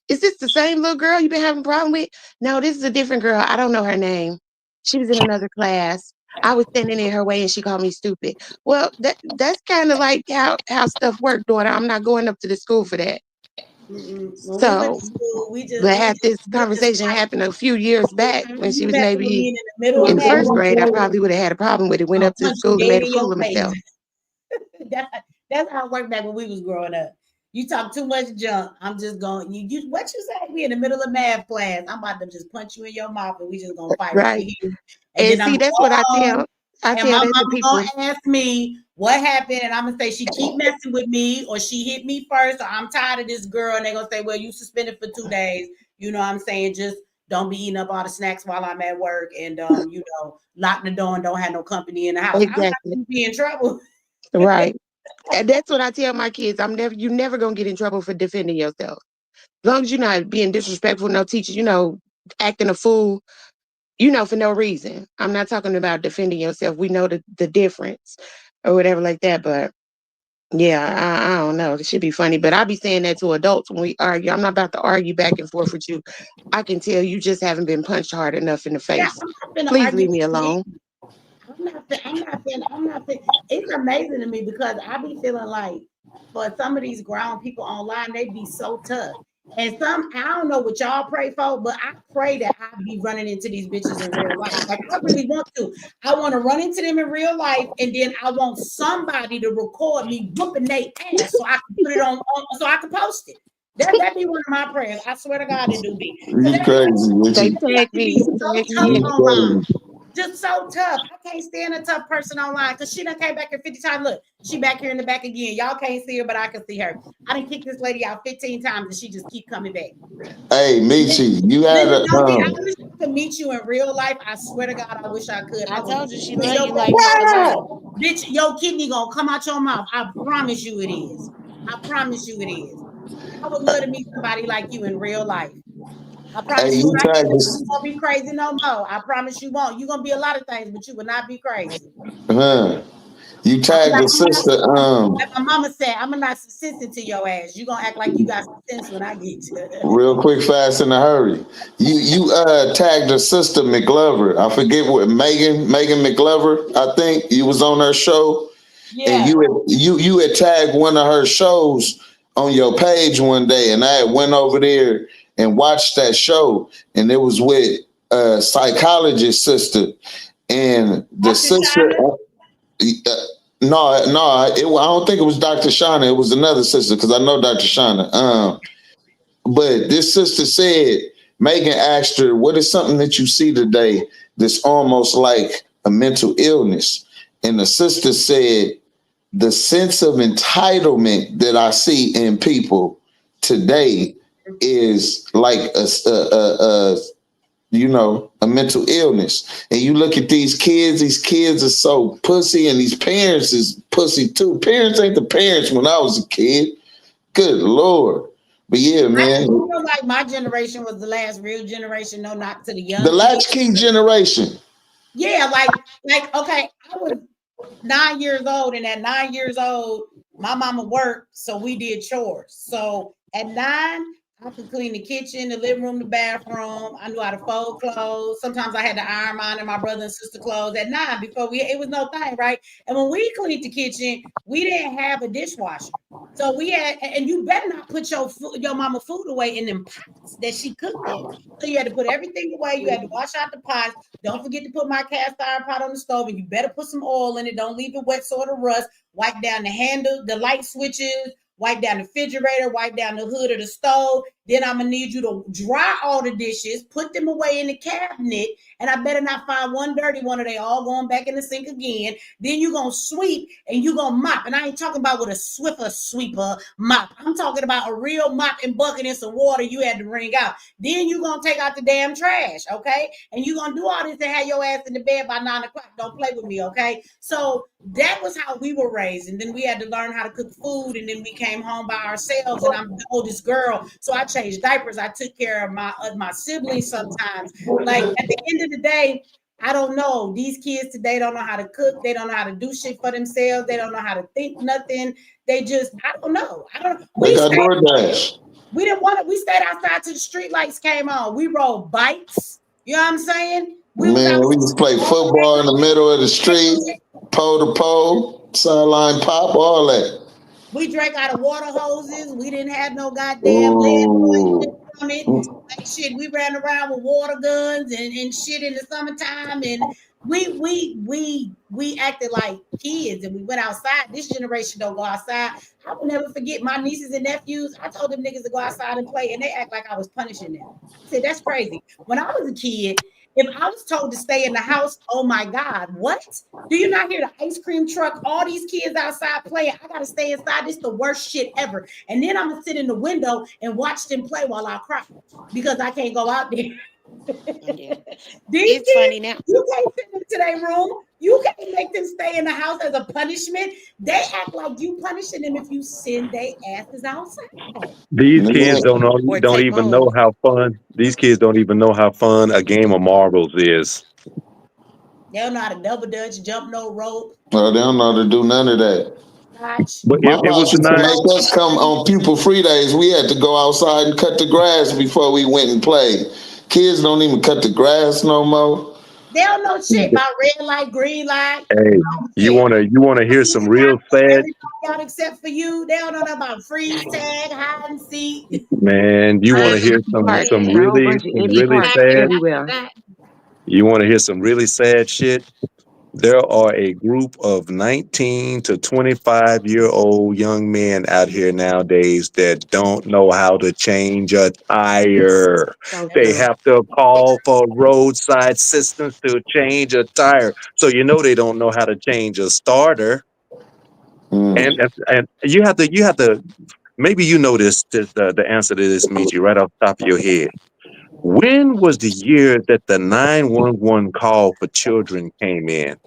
Is this the same little girl you've been having a problem with? No, this is a different girl. I don't know her name. She was in another class. I was standing in her way and she called me stupid. Well, that's kind of like how stuff works, daughter. I'm not going up to the school for that. So, but had this conversation happened a few years back when she was maybe in 1st grade, I probably would have had a problem with it. Went up to the school and made a fool of myself. That's how it worked back when we was growing up. You talk too much junk. I'm just going. You what you say? We in the middle of math class. I'm about to just punch you in your mouth, and we just gonna fight right Right. here. And And then I'm see, gonna that's go what I home, tell. I and tell my that to mama people. gonna ask me what happened, and I'm gonna say she keep messing with me, or she hit me first, or I'm tired of this girl. And they gonna say, well, you suspended for 2 days. You know what I'm saying? Just don't be eating up all the snacks while I'm at work, and lock the door and don't have no company in the house. I'm not Exactly. gonna be in trouble. Right. And that's what I tell my kids. You're never gonna get in trouble for defending yourself. As long as you're not being disrespectful, no teachers, acting a fool, for no reason. I'm not talking about defending yourself. We know the difference or whatever like that. But yeah, I don't know. It should be funny. But I be saying that to adults when we argue. I'm not about to argue back and forth with you. I can tell you just haven't been punched hard enough in the Yeah, face. I'm not gonna Please argue leave me with you. alone. I'm not saying it's amazing to me because I be feeling like for some of these grown people online, they be so tough. And I don't know what y'all pray for, but I pray that I be running into these bitches in real life. Like I really want to. I want to run into them in real life, and then I want somebody to record me whooping their ass so I can put it on so I can post it. That be one of my prayers. I swear to God, it do be. You crazy, They Richie. tag me. So Tag tough me in it. online. Just so tough. I can't stand a tough person online because she done came back here 50 times. Look, she back here in the back again. Y'all can't see her, but I can see her. I done kicked this lady out 15 times and she just keep coming back. Hey, Michi, you had Listen, a I wish I could meet you in real life. I swear to God, I wish I could. I told you she Bitch, love you like me alone. bitch, your kidney gonna come out your mouth. I promise you it is. I promise you it is. I would love to meet somebody like you in real life. I promise hey, you, you when I get tagged there, us. you won't be crazy no more. I promise you won't. You're gonna be a lot of things, but you will not be crazy. You tagged the sister. Like my mama said, I'm not sensitive to your ass. You gonna act like you got some sense when I get you. Real quick, fast, in a hurry. You tagged her sister McGlover. I forget what Megan McGlover. I think you was on her show, and you had tagged one of her shows on your page one day, and I had went over there and watched that show, and it was with a psychologist sister, and the sister. No, I don't think it was Dr. Shauna. It was another sister because I know Dr. Shauna. But this sister said, Megan asked her, what is something that you see today that's almost like a mental illness? And the sister said, the sense of entitlement that I see in people today is like a mental illness. And you look at these kids are so pussy, and these parents is pussy too. Parents ain't the parents when I was a kid. Good Lord. But yeah, man. I feel like my generation was the last real generation, no knock to the young The kids. latchkey generation. Yeah, like okay, I was 9 years old, and at 9 years old, my mama worked, so we did chores. So at 9, I could clean the kitchen, the living room, the bathroom. I knew how to fold clothes. Sometimes I had to iron mine and my brother and sister clothes at 9 before it was no thing, right? And when we cleaned the kitchen, we didn't have a dishwasher. So we had, and you better not put your mama food away in them pots that she cooked in. So you had to put everything away. You had to wash out the pots. Don't forget to put my cast iron pot on the stove, and you better put some oil in it. Don't leave it wet so it'll rust. Wipe down the handle, the light switches, wipe down the refrigerator, wipe down the hood of the stove. Then I'm gonna need you to dry all the dishes, put them away in the cabinet, and I better not find one dirty one, or they all going back in the sink again. Then you're gonna sweep and you're gonna mop. And I ain't talking about with a Swiffer sweeper mop. I'm talking about a real mop and bucket and some water you had to wring out. Then you're gonna take out the damn trash, okay? And you're gonna do all this and have your ass in the bed by 9 o'clock. Don't play with me, okay? So that was how we were raised. And then we had to learn how to cook food, and then we came home by ourselves, and I'm the oldest girl, so I changed diapers. I took care of my siblings sometimes. Like at the end of the day, I don't know. These kids today don't know how to cook. They don't know how to do shit for themselves. They don't know how to think nothing. They just, I don't know. They got DoorDash. We didn't want it. We stayed outside till the street lights came on. We rode bikes. You know what I'm saying? We just play football in the middle of the street, pole to pole, sideline pop, all that. We drank out of water hoses. We didn't have no goddamn landlord on it. Make shit. We ran around with water guns and shit in the summertime, and we acted like kids, and we went outside. This generation don't go outside. I will never forget my nieces and nephews. I told them niggas to go outside and play, and they act like I was punishing them. I said, that's crazy. When I was a kid, if I was told to stay in the house, oh my God, what? Do you not hear the ice cream truck? All these kids outside playing. I gotta stay inside. This is the worst shit ever. And then I'm gonna sit in the window and watch them play while I cry because I can't go out there. Yeah. These It's kids, funny now. you can't fit into their room. You can't make them stay in the house as a punishment. They act like you punishing them if you send their asses outside. These kids Or don't take even know long. how fun. These kids don't even know how fun a game of marbles is. They don't know how to double dutch, jump no rope. No, they don't know how to do none of that. Scotch. But My it was pops the used to nine. make us come on pupil free days. We had to go outside and cut the grass before we went and played. Kids don't even cut the grass no more. They don't know shit about red light, green light. Hey, you wanna hear some real sad? Everybody except for you. They don't know about freeze tag, hide and seek. Man, you want to hear Park some and a whole bunch of empty really parks sad? everywhere. You want to hear some really sad shit? There are a group of 19 to 25-year-old young men out here nowadays that don't know how to change a tire. So They true. have to call for roadside assistance to change a tire. So you know they don't know how to change a starter. And you have to maybe you know the answer to this, Michi, right off the top of your head. When was the year that the 911 call for children came in?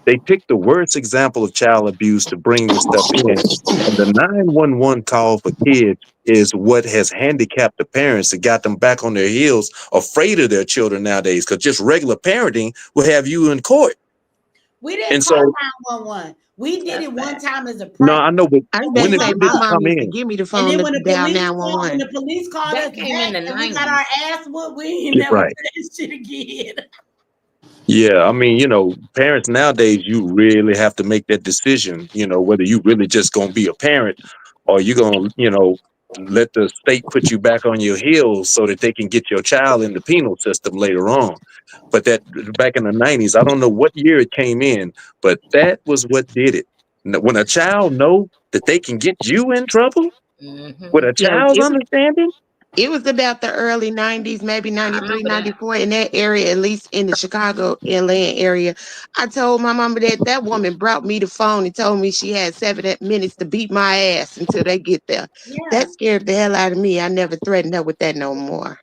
They picked the worst example of child abuse to bring this stuff in. And the 911 call for kids is what has handicapped the parents and got them back on their heels, afraid of their children nowadays, because just regular parenting will have you in court. We didn't And call so, 911. We did it one time as a prank. no, I know, but I was when gonna did say when my did it mom come used to in? give me the And phone then to when the dial police called That us came in back the and we got 90s. our ass whooped, we ain't Get never right. do that shit again. Yeah, I mean, parents nowadays, you really have to make that decision, whether you really just going to be a parent or you going to, let the state put you back on your heels so that they can get your child in the penal system later on. But that back in the 90s, I don't know what year it came in, but that was what did it. When a child know that they can get you in trouble with a Yeah, child's understanding. it was about the early 90s, maybe I 93, remember that. 94 in that area, at least in the Chicago inland area. I told my mama that woman brought me the phone and told me she had 7 minutes to beat my ass until they get there. Yeah. That scared the hell out of me. I never threatened her with that no more.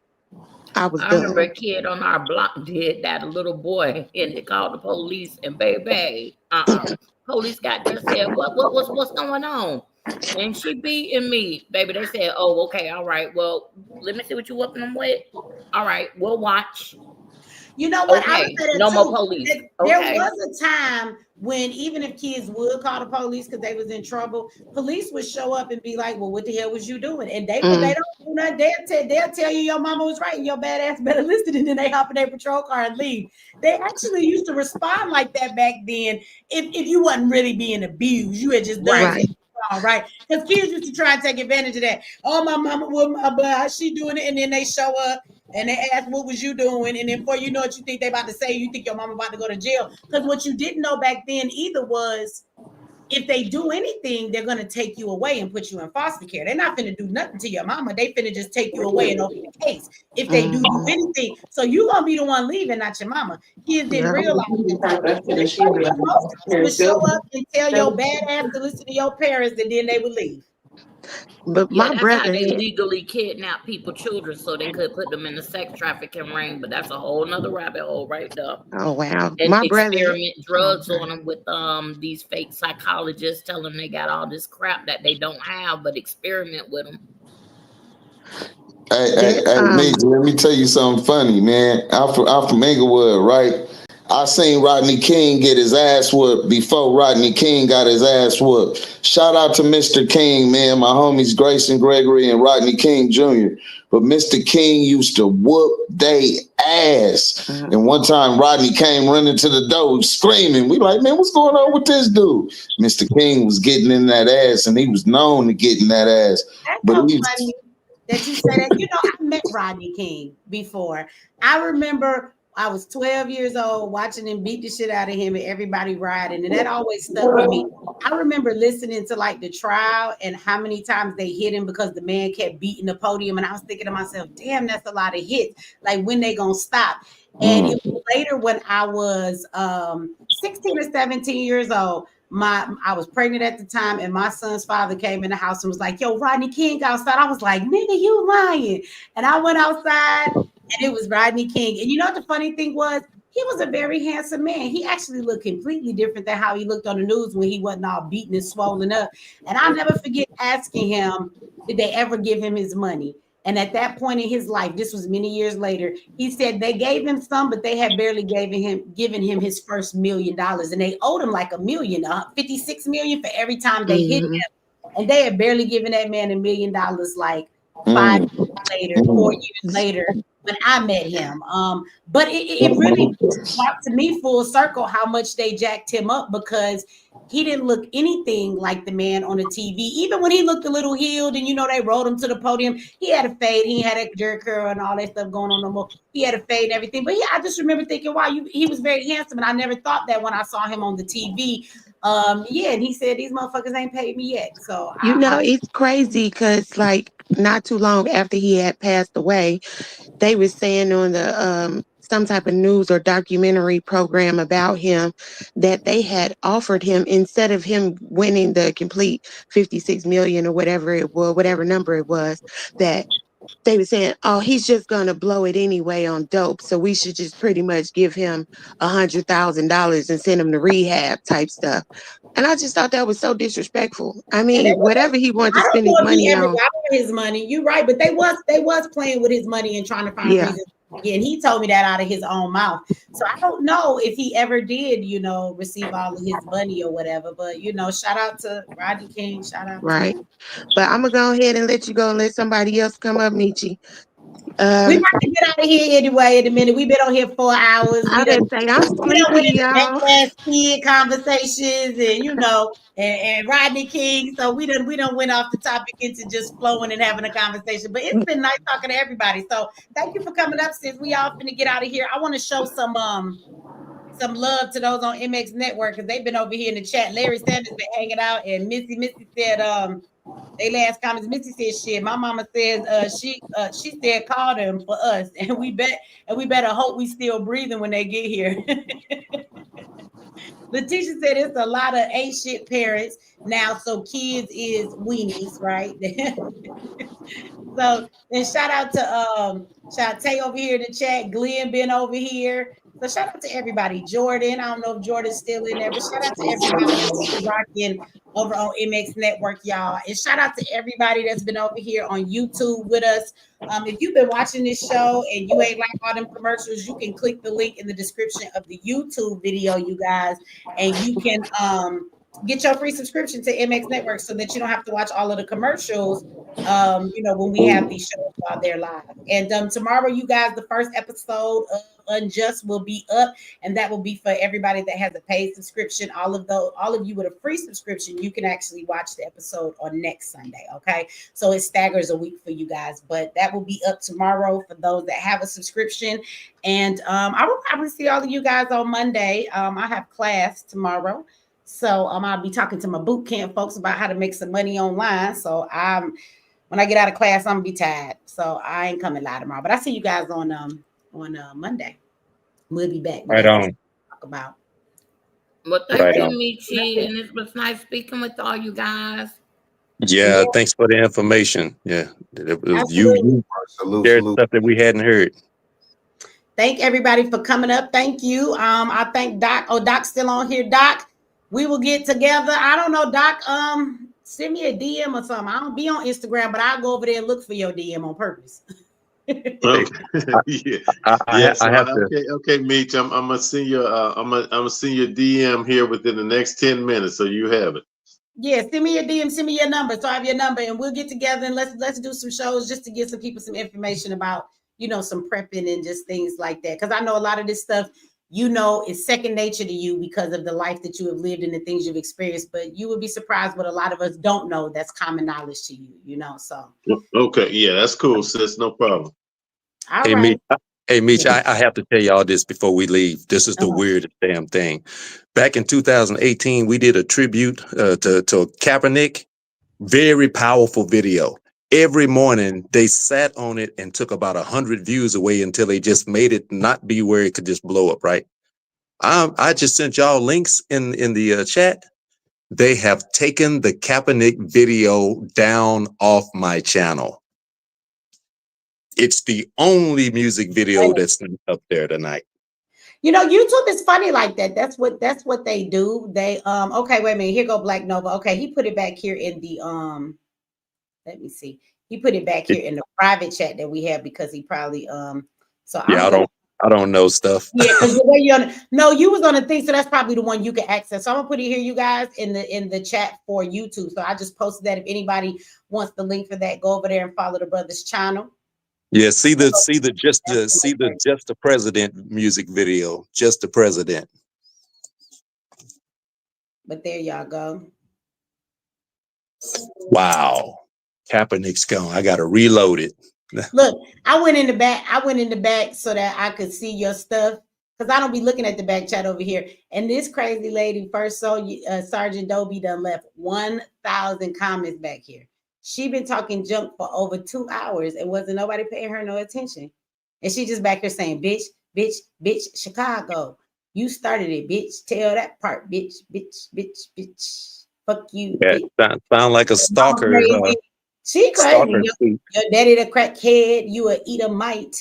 I was I remember a done. kid on our block did that, a little boy, and they called the police, and baby, police got there, said, what's going on? And she beating me, baby. They said, oh, okay, all right, well, let me see what you whooping them with. All right, we'll watch. You know what? I would Okay, say that no more too. police. There Okay. was a time when even if kids would call the police because they was in trouble, police would show up and be like, "Well, what the hell was you doing?" And they don't do nothing. They'll tell you your mama was right and your bad ass better listen, and then they hop in their patrol car and leave. They actually used to respond like that back then. If you wasn't really being abused, you had just done Right. something wrong, right? Because kids used to try and take advantage of that. Oh, my mama, what my butt, she doing it, and then they show up. And they ask, what was you doing? And then before you know what you think they about to say, you think your mama about to go to jail. Because what you didn't know back then either was if they do anything, they're going to take you away and put you in foster care. They're not finna do nothing to your mama. They finna just take you away and open the case if they do anything. So you going to be the one leaving, not your mama. Kids didn't realize that. Most kids would show up and tell your bad ass to listen to your parents, and then they would leave. But Yeah, my that's brother how they had, legally kidnap people, children, so they could put them in the sex trafficking ring. But that's a whole nother rabbit hole right there. oh wow. And My brother had, experiment drugs on them with these fake psychologists, telling them they got all this crap that they don't have, but experiment with them. Hey, Major, let me tell you something funny, man. I'm from Inglewood, right? I seen Rodney King get his ass whooped before Rodney King got his ass whooped. Shout out to Mr. King, man. My homies Grayson Gregory and Rodney King Jr. But Mr. King used to whoop they ass. And one time Rodney came running to the door screaming. We like, man, what's going on with this dude? Mr. King was getting in that ass, and he was known to get in that ass. That's But so he funny. that you say that, I met Rodney King before. I remember I was 12 years old watching him beat the shit out of him and everybody riding. And that always stuck with me. I remember listening to like the trial and how many times they hit him because the man kept beating the podium. And I was thinking to myself, damn, that's a lot of hits. Like, when they gonna stop? And it was later when I was 16 or 17 years old. I was pregnant at the time, and my son's father came in the house and was like, yo, Rodney King outside. I was like, nigga, you lying. And I went outside and it was Rodney King. And you know what the funny thing was? He was a very handsome man. He actually looked completely different than how he looked on the news when he wasn't all beaten and swollen up. And I'll never forget asking him, did they ever give him his money? And at that point in his life, this was many years later, he said they gave him some, but they had barely given him his first $1 million. And they owed him like $1 million, 56 million for every time they hit him. And they had barely given that man $1 million like 5 years later, 4 years later, when I met him. But it really brought to me full circle how much they jacked him up, because he didn't look anything like the man on the TV. Even when he looked a little healed and, they rolled him to the podium, he had a fade. He had a jerk curl and all that stuff going on no more. He had a fade and everything. But yeah, I just remember thinking, wow, he was very handsome. And I never thought that when I saw him on the TV. Yeah, and he said, these motherfuckers ain't paid me yet. So It's crazy because like not too long after he had passed away, they were saying on the some type of news or documentary program about him that they had offered him, instead of him winning the complete 56 million or whatever it was, whatever number it was, that they were saying, oh, he's just gonna blow it anyway on dope, so we should just pretty much give him $100,000 and send him to rehab type stuff. And I just thought that was so disrespectful. I mean, whatever he wanted to I don't spend know his if he money ever on. got his money. You're right, but they was playing with his money and trying to find reasons. Again, he told me that out of his own mouth. So I don't know if he ever did, receive all of his money or whatever. But shout out to Rodney King. Shout out to him. But I'm gonna go ahead and let you go and let somebody else come up, Nietzsche. We about to get out of here anyway in a minute. We've been on here 4 hours. I didn't say I'm sleepy, y'all. Kid conversations and Rodney King. So we done went off the topic into just flowing and having a conversation. But it's been nice talking to everybody. So thank you for coming up, sis. We all finna get out of here. I want to show some love to those on MX Network, because they've been over here in the chat. Larry Sanders been hanging out, and Missy said they last comments. Missy said, "Shit, my mama says she said call them for us, and we better hope we still breathing when they get here." Letitia said it's a lot of ain't shit parents now, so kids is weenies, right? So then shout out to Tay over here in the chat, Glenn been over here. So shout out to everybody. Jordan, I don't know if Jordan's still in there, but shout out to everybody that's rocking over on MX Network, y'all. And shout out to everybody that's been over here on YouTube with us. If you've been watching this show and you ain't like all them commercials, you can click the link in the description of the YouTube video, you guys, and you can get your free subscription to MX Network so that you don't have to watch all of the commercials when we have these shows while they're live. And tomorrow, you guys, the first episode of Unjust will be up, and that will be for everybody that has a paid subscription. All of you with a free subscription, you can actually watch the episode on next Sunday. Okay, so it staggers a week for you guys, but that will be up tomorrow for those that have a subscription. And I will probably see all of you guys on Monday. I have class tomorrow. So I'll be talking to my boot camp folks about how to make some money online. So when I get out of class, I'm gonna be tired. So I ain't coming live tomorrow. But I see you guys on Monday. We'll be back. Right on. Talk about. Well, thank you, Michi, and it was nice speaking with all you guys. Yeah, thanks for the information. Yeah, it was you shared stuff that we hadn't heard. Thank everybody for coming up. Thank you. I thank Doc. Oh, Doc's still on here. Doc, we will get together. I don't know, Doc. Send me a DM or something. I don't be on Instagram, but I'll go over there and look for your DM on purpose. Okay. Okay, Meech. I'm gonna send you. I'm gonna send you a DM here within the next 10 minutes, so you have it. Yeah, send me your DM. Send me your number, so I have your number, and we'll get together and let's do some shows just to give some people some information about some prepping and just things like that. Because I know a lot of this stuff you know, is second nature to you because of the life that you have lived and the things you've experienced. But you would be surprised what a lot of us don't know that's common knowledge to you, you know. So Okay, yeah, that's cool, sis. No problem. all Hey, right. Meech, I have to tell y'all this before we leave. This is the weirdest damn thing. Back in 2018, we did a tribute to Kaepernick. Very powerful video. Every morning they sat on it and took about 100 views away until they just made it not be where it could just blow up, right? I just sent y'all links in the chat. They have taken the Kaepernick video down off my channel. It's the only music video that's not up there tonight. You know, YouTube is funny like that. That's what they do. They okay, wait a minute. Here go Black Nova. Okay, he put it back here in the let me see. He put it back here in the private chat that we have because he probably so Yeah, I don't know stuff. Yeah, because the way you no, you was on the thing, so that's probably the one you can access. So I'm gonna put it here, you guys, in the chat for YouTube. So I just posted that. If anybody wants the link for that, go over there and follow the brother's channel. Yeah, see the just the president music video, just the president. But there y'all go. Wow, Kaepernick's gone. I gotta reload it. Look, I went in the back so that I could see your stuff because I don't be looking at the back chat over here. And this crazy lady first saw Sergeant Dobie done left 1,000 comments back here. She been talking junk for over 2 hours and wasn't nobody paying her no attention. And she just back here saying, bitch, bitch, bitch, Chicago. You started it, bitch. Tell that part, bitch, bitch, bitch, bitch. Fuck you. Yeah, sound like a stalker. She crazy. Stalker. Your daddy the crackhead. You a Edomite.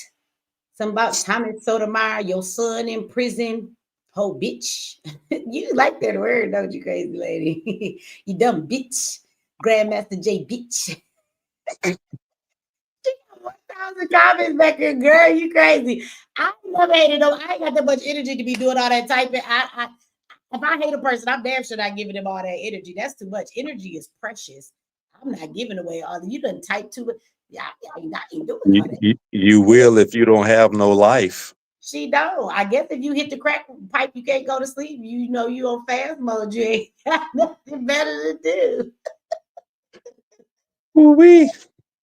Some about Thomas Sotomayor. Your son in prison. Oh, bitch. You like that word, don't you, crazy lady? You dumb bitch. Grandmaster J, bitch. 1,000 comments back here, girl. You crazy. I never hated them. I ain't got that much energy to be doing all that typing. If I hate a person, I'm damn sure not giving them all that energy. That's too much. Energy is precious. I'm not giving away all the. You done type too. Yeah, I ain't doing all that. You will if you don't have no life. She don't. I guess if you hit the crack pipe, you can't go to sleep. You know you on fast mode. You ain't got nothing better to do. Ooh-wee.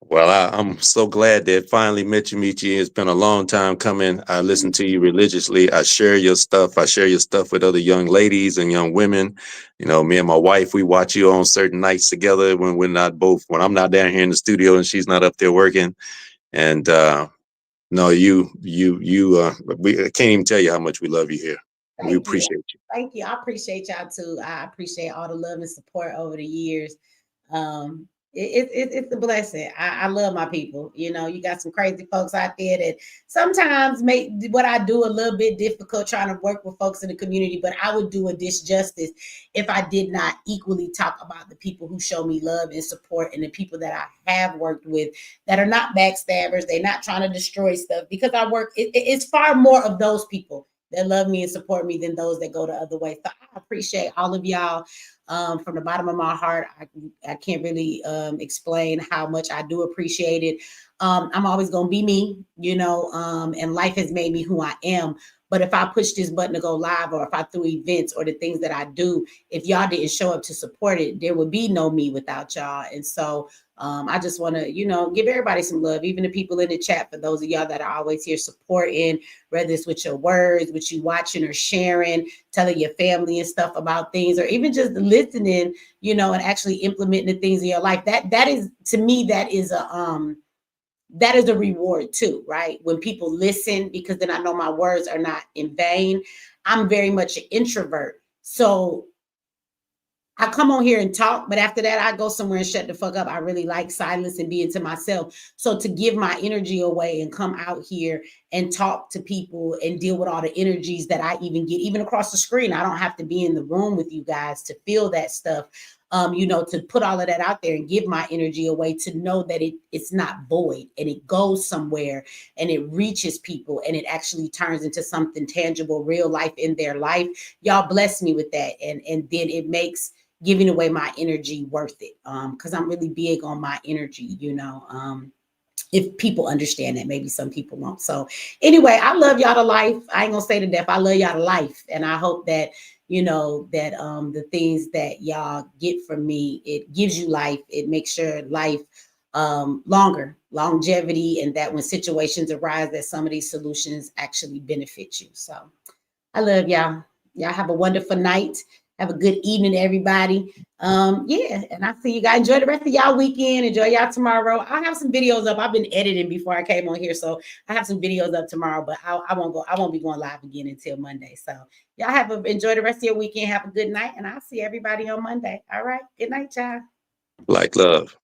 Well, I'm so glad that finally met you, Michi. It's been a long time coming. I listen to you religiously. I share your stuff. I share your stuff with other young ladies and young women. You know, me and my wife, we watch you on certain nights together when we're not both, when I'm not down here in the studio and she's not up there working. And no, we I can't even tell you how much we love you here. We appreciate you. Thank you. I appreciate y'all too. I appreciate all the love and support over the years. It's a blessing. I love my people. You know, you got some crazy folks out there that sometimes make what I do a little bit difficult trying to work with folks in the community, but I would do a disjustice if I did not equally talk about the people who show me love and support and the people that I have worked with that are not backstabbers. They're not trying to destroy stuff because I work, it's far more of those people that love me and support me than those that go the other way. So I appreciate all of y'all. From the bottom of my heart, I can't really explain how much I do appreciate it. I'm always going to be me, you know, and life has made me who I am. But if I push this button to go live or if I threw events or the things that I do, if y'all didn't show up to support it, there would be no me without y'all. And so I just want to, you know, give everybody some love, even the people in the chat, for those of y'all that are always here supporting, whether it's with your words, with you watching or sharing, telling your family and stuff about things, or even just listening, you know, and actually implementing the things in your life. That is, to me, that is a reward too, right? When people listen, because then I know my words are not in vain. I'm very much an introvert. So I come on here and talk, but after that, I go somewhere and shut the fuck up. I really like silence and being to myself. So to give my energy away and come out here and talk to people and deal with all the energies that I even get, even across the screen, I don't have to be in the room with you guys to feel that stuff. You know, to put all of that out there and give my energy away, to know that it's not void and it goes somewhere and it reaches people and it actually turns into something tangible, real life in their life. Y'all bless me with that. And then it makes giving away my energy worth it. Because I'm really big on my energy, you know. if people understand that. Maybe some people won't. So anyway, I love y'all to life. I ain't gonna say to death. I love y'all to life. And I hope that, you know, that the things that y'all get from me, it gives you life. It makes your life longevity, and that when situations arise, that some of these solutions actually benefit you. So I love y'all. Y'all have a wonderful night. Have a good evening, everybody. Yeah, and I see you guys. Enjoy the rest of y'all weekend. Enjoy y'all tomorrow. I'll have some videos up. I've been editing before I came on here, so I have some videos up tomorrow, but I won't be going live again until Monday. So y'all enjoy the rest of your weekend. Have a good night, and I'll see everybody on Monday. All right. Good night, y'all. Like love.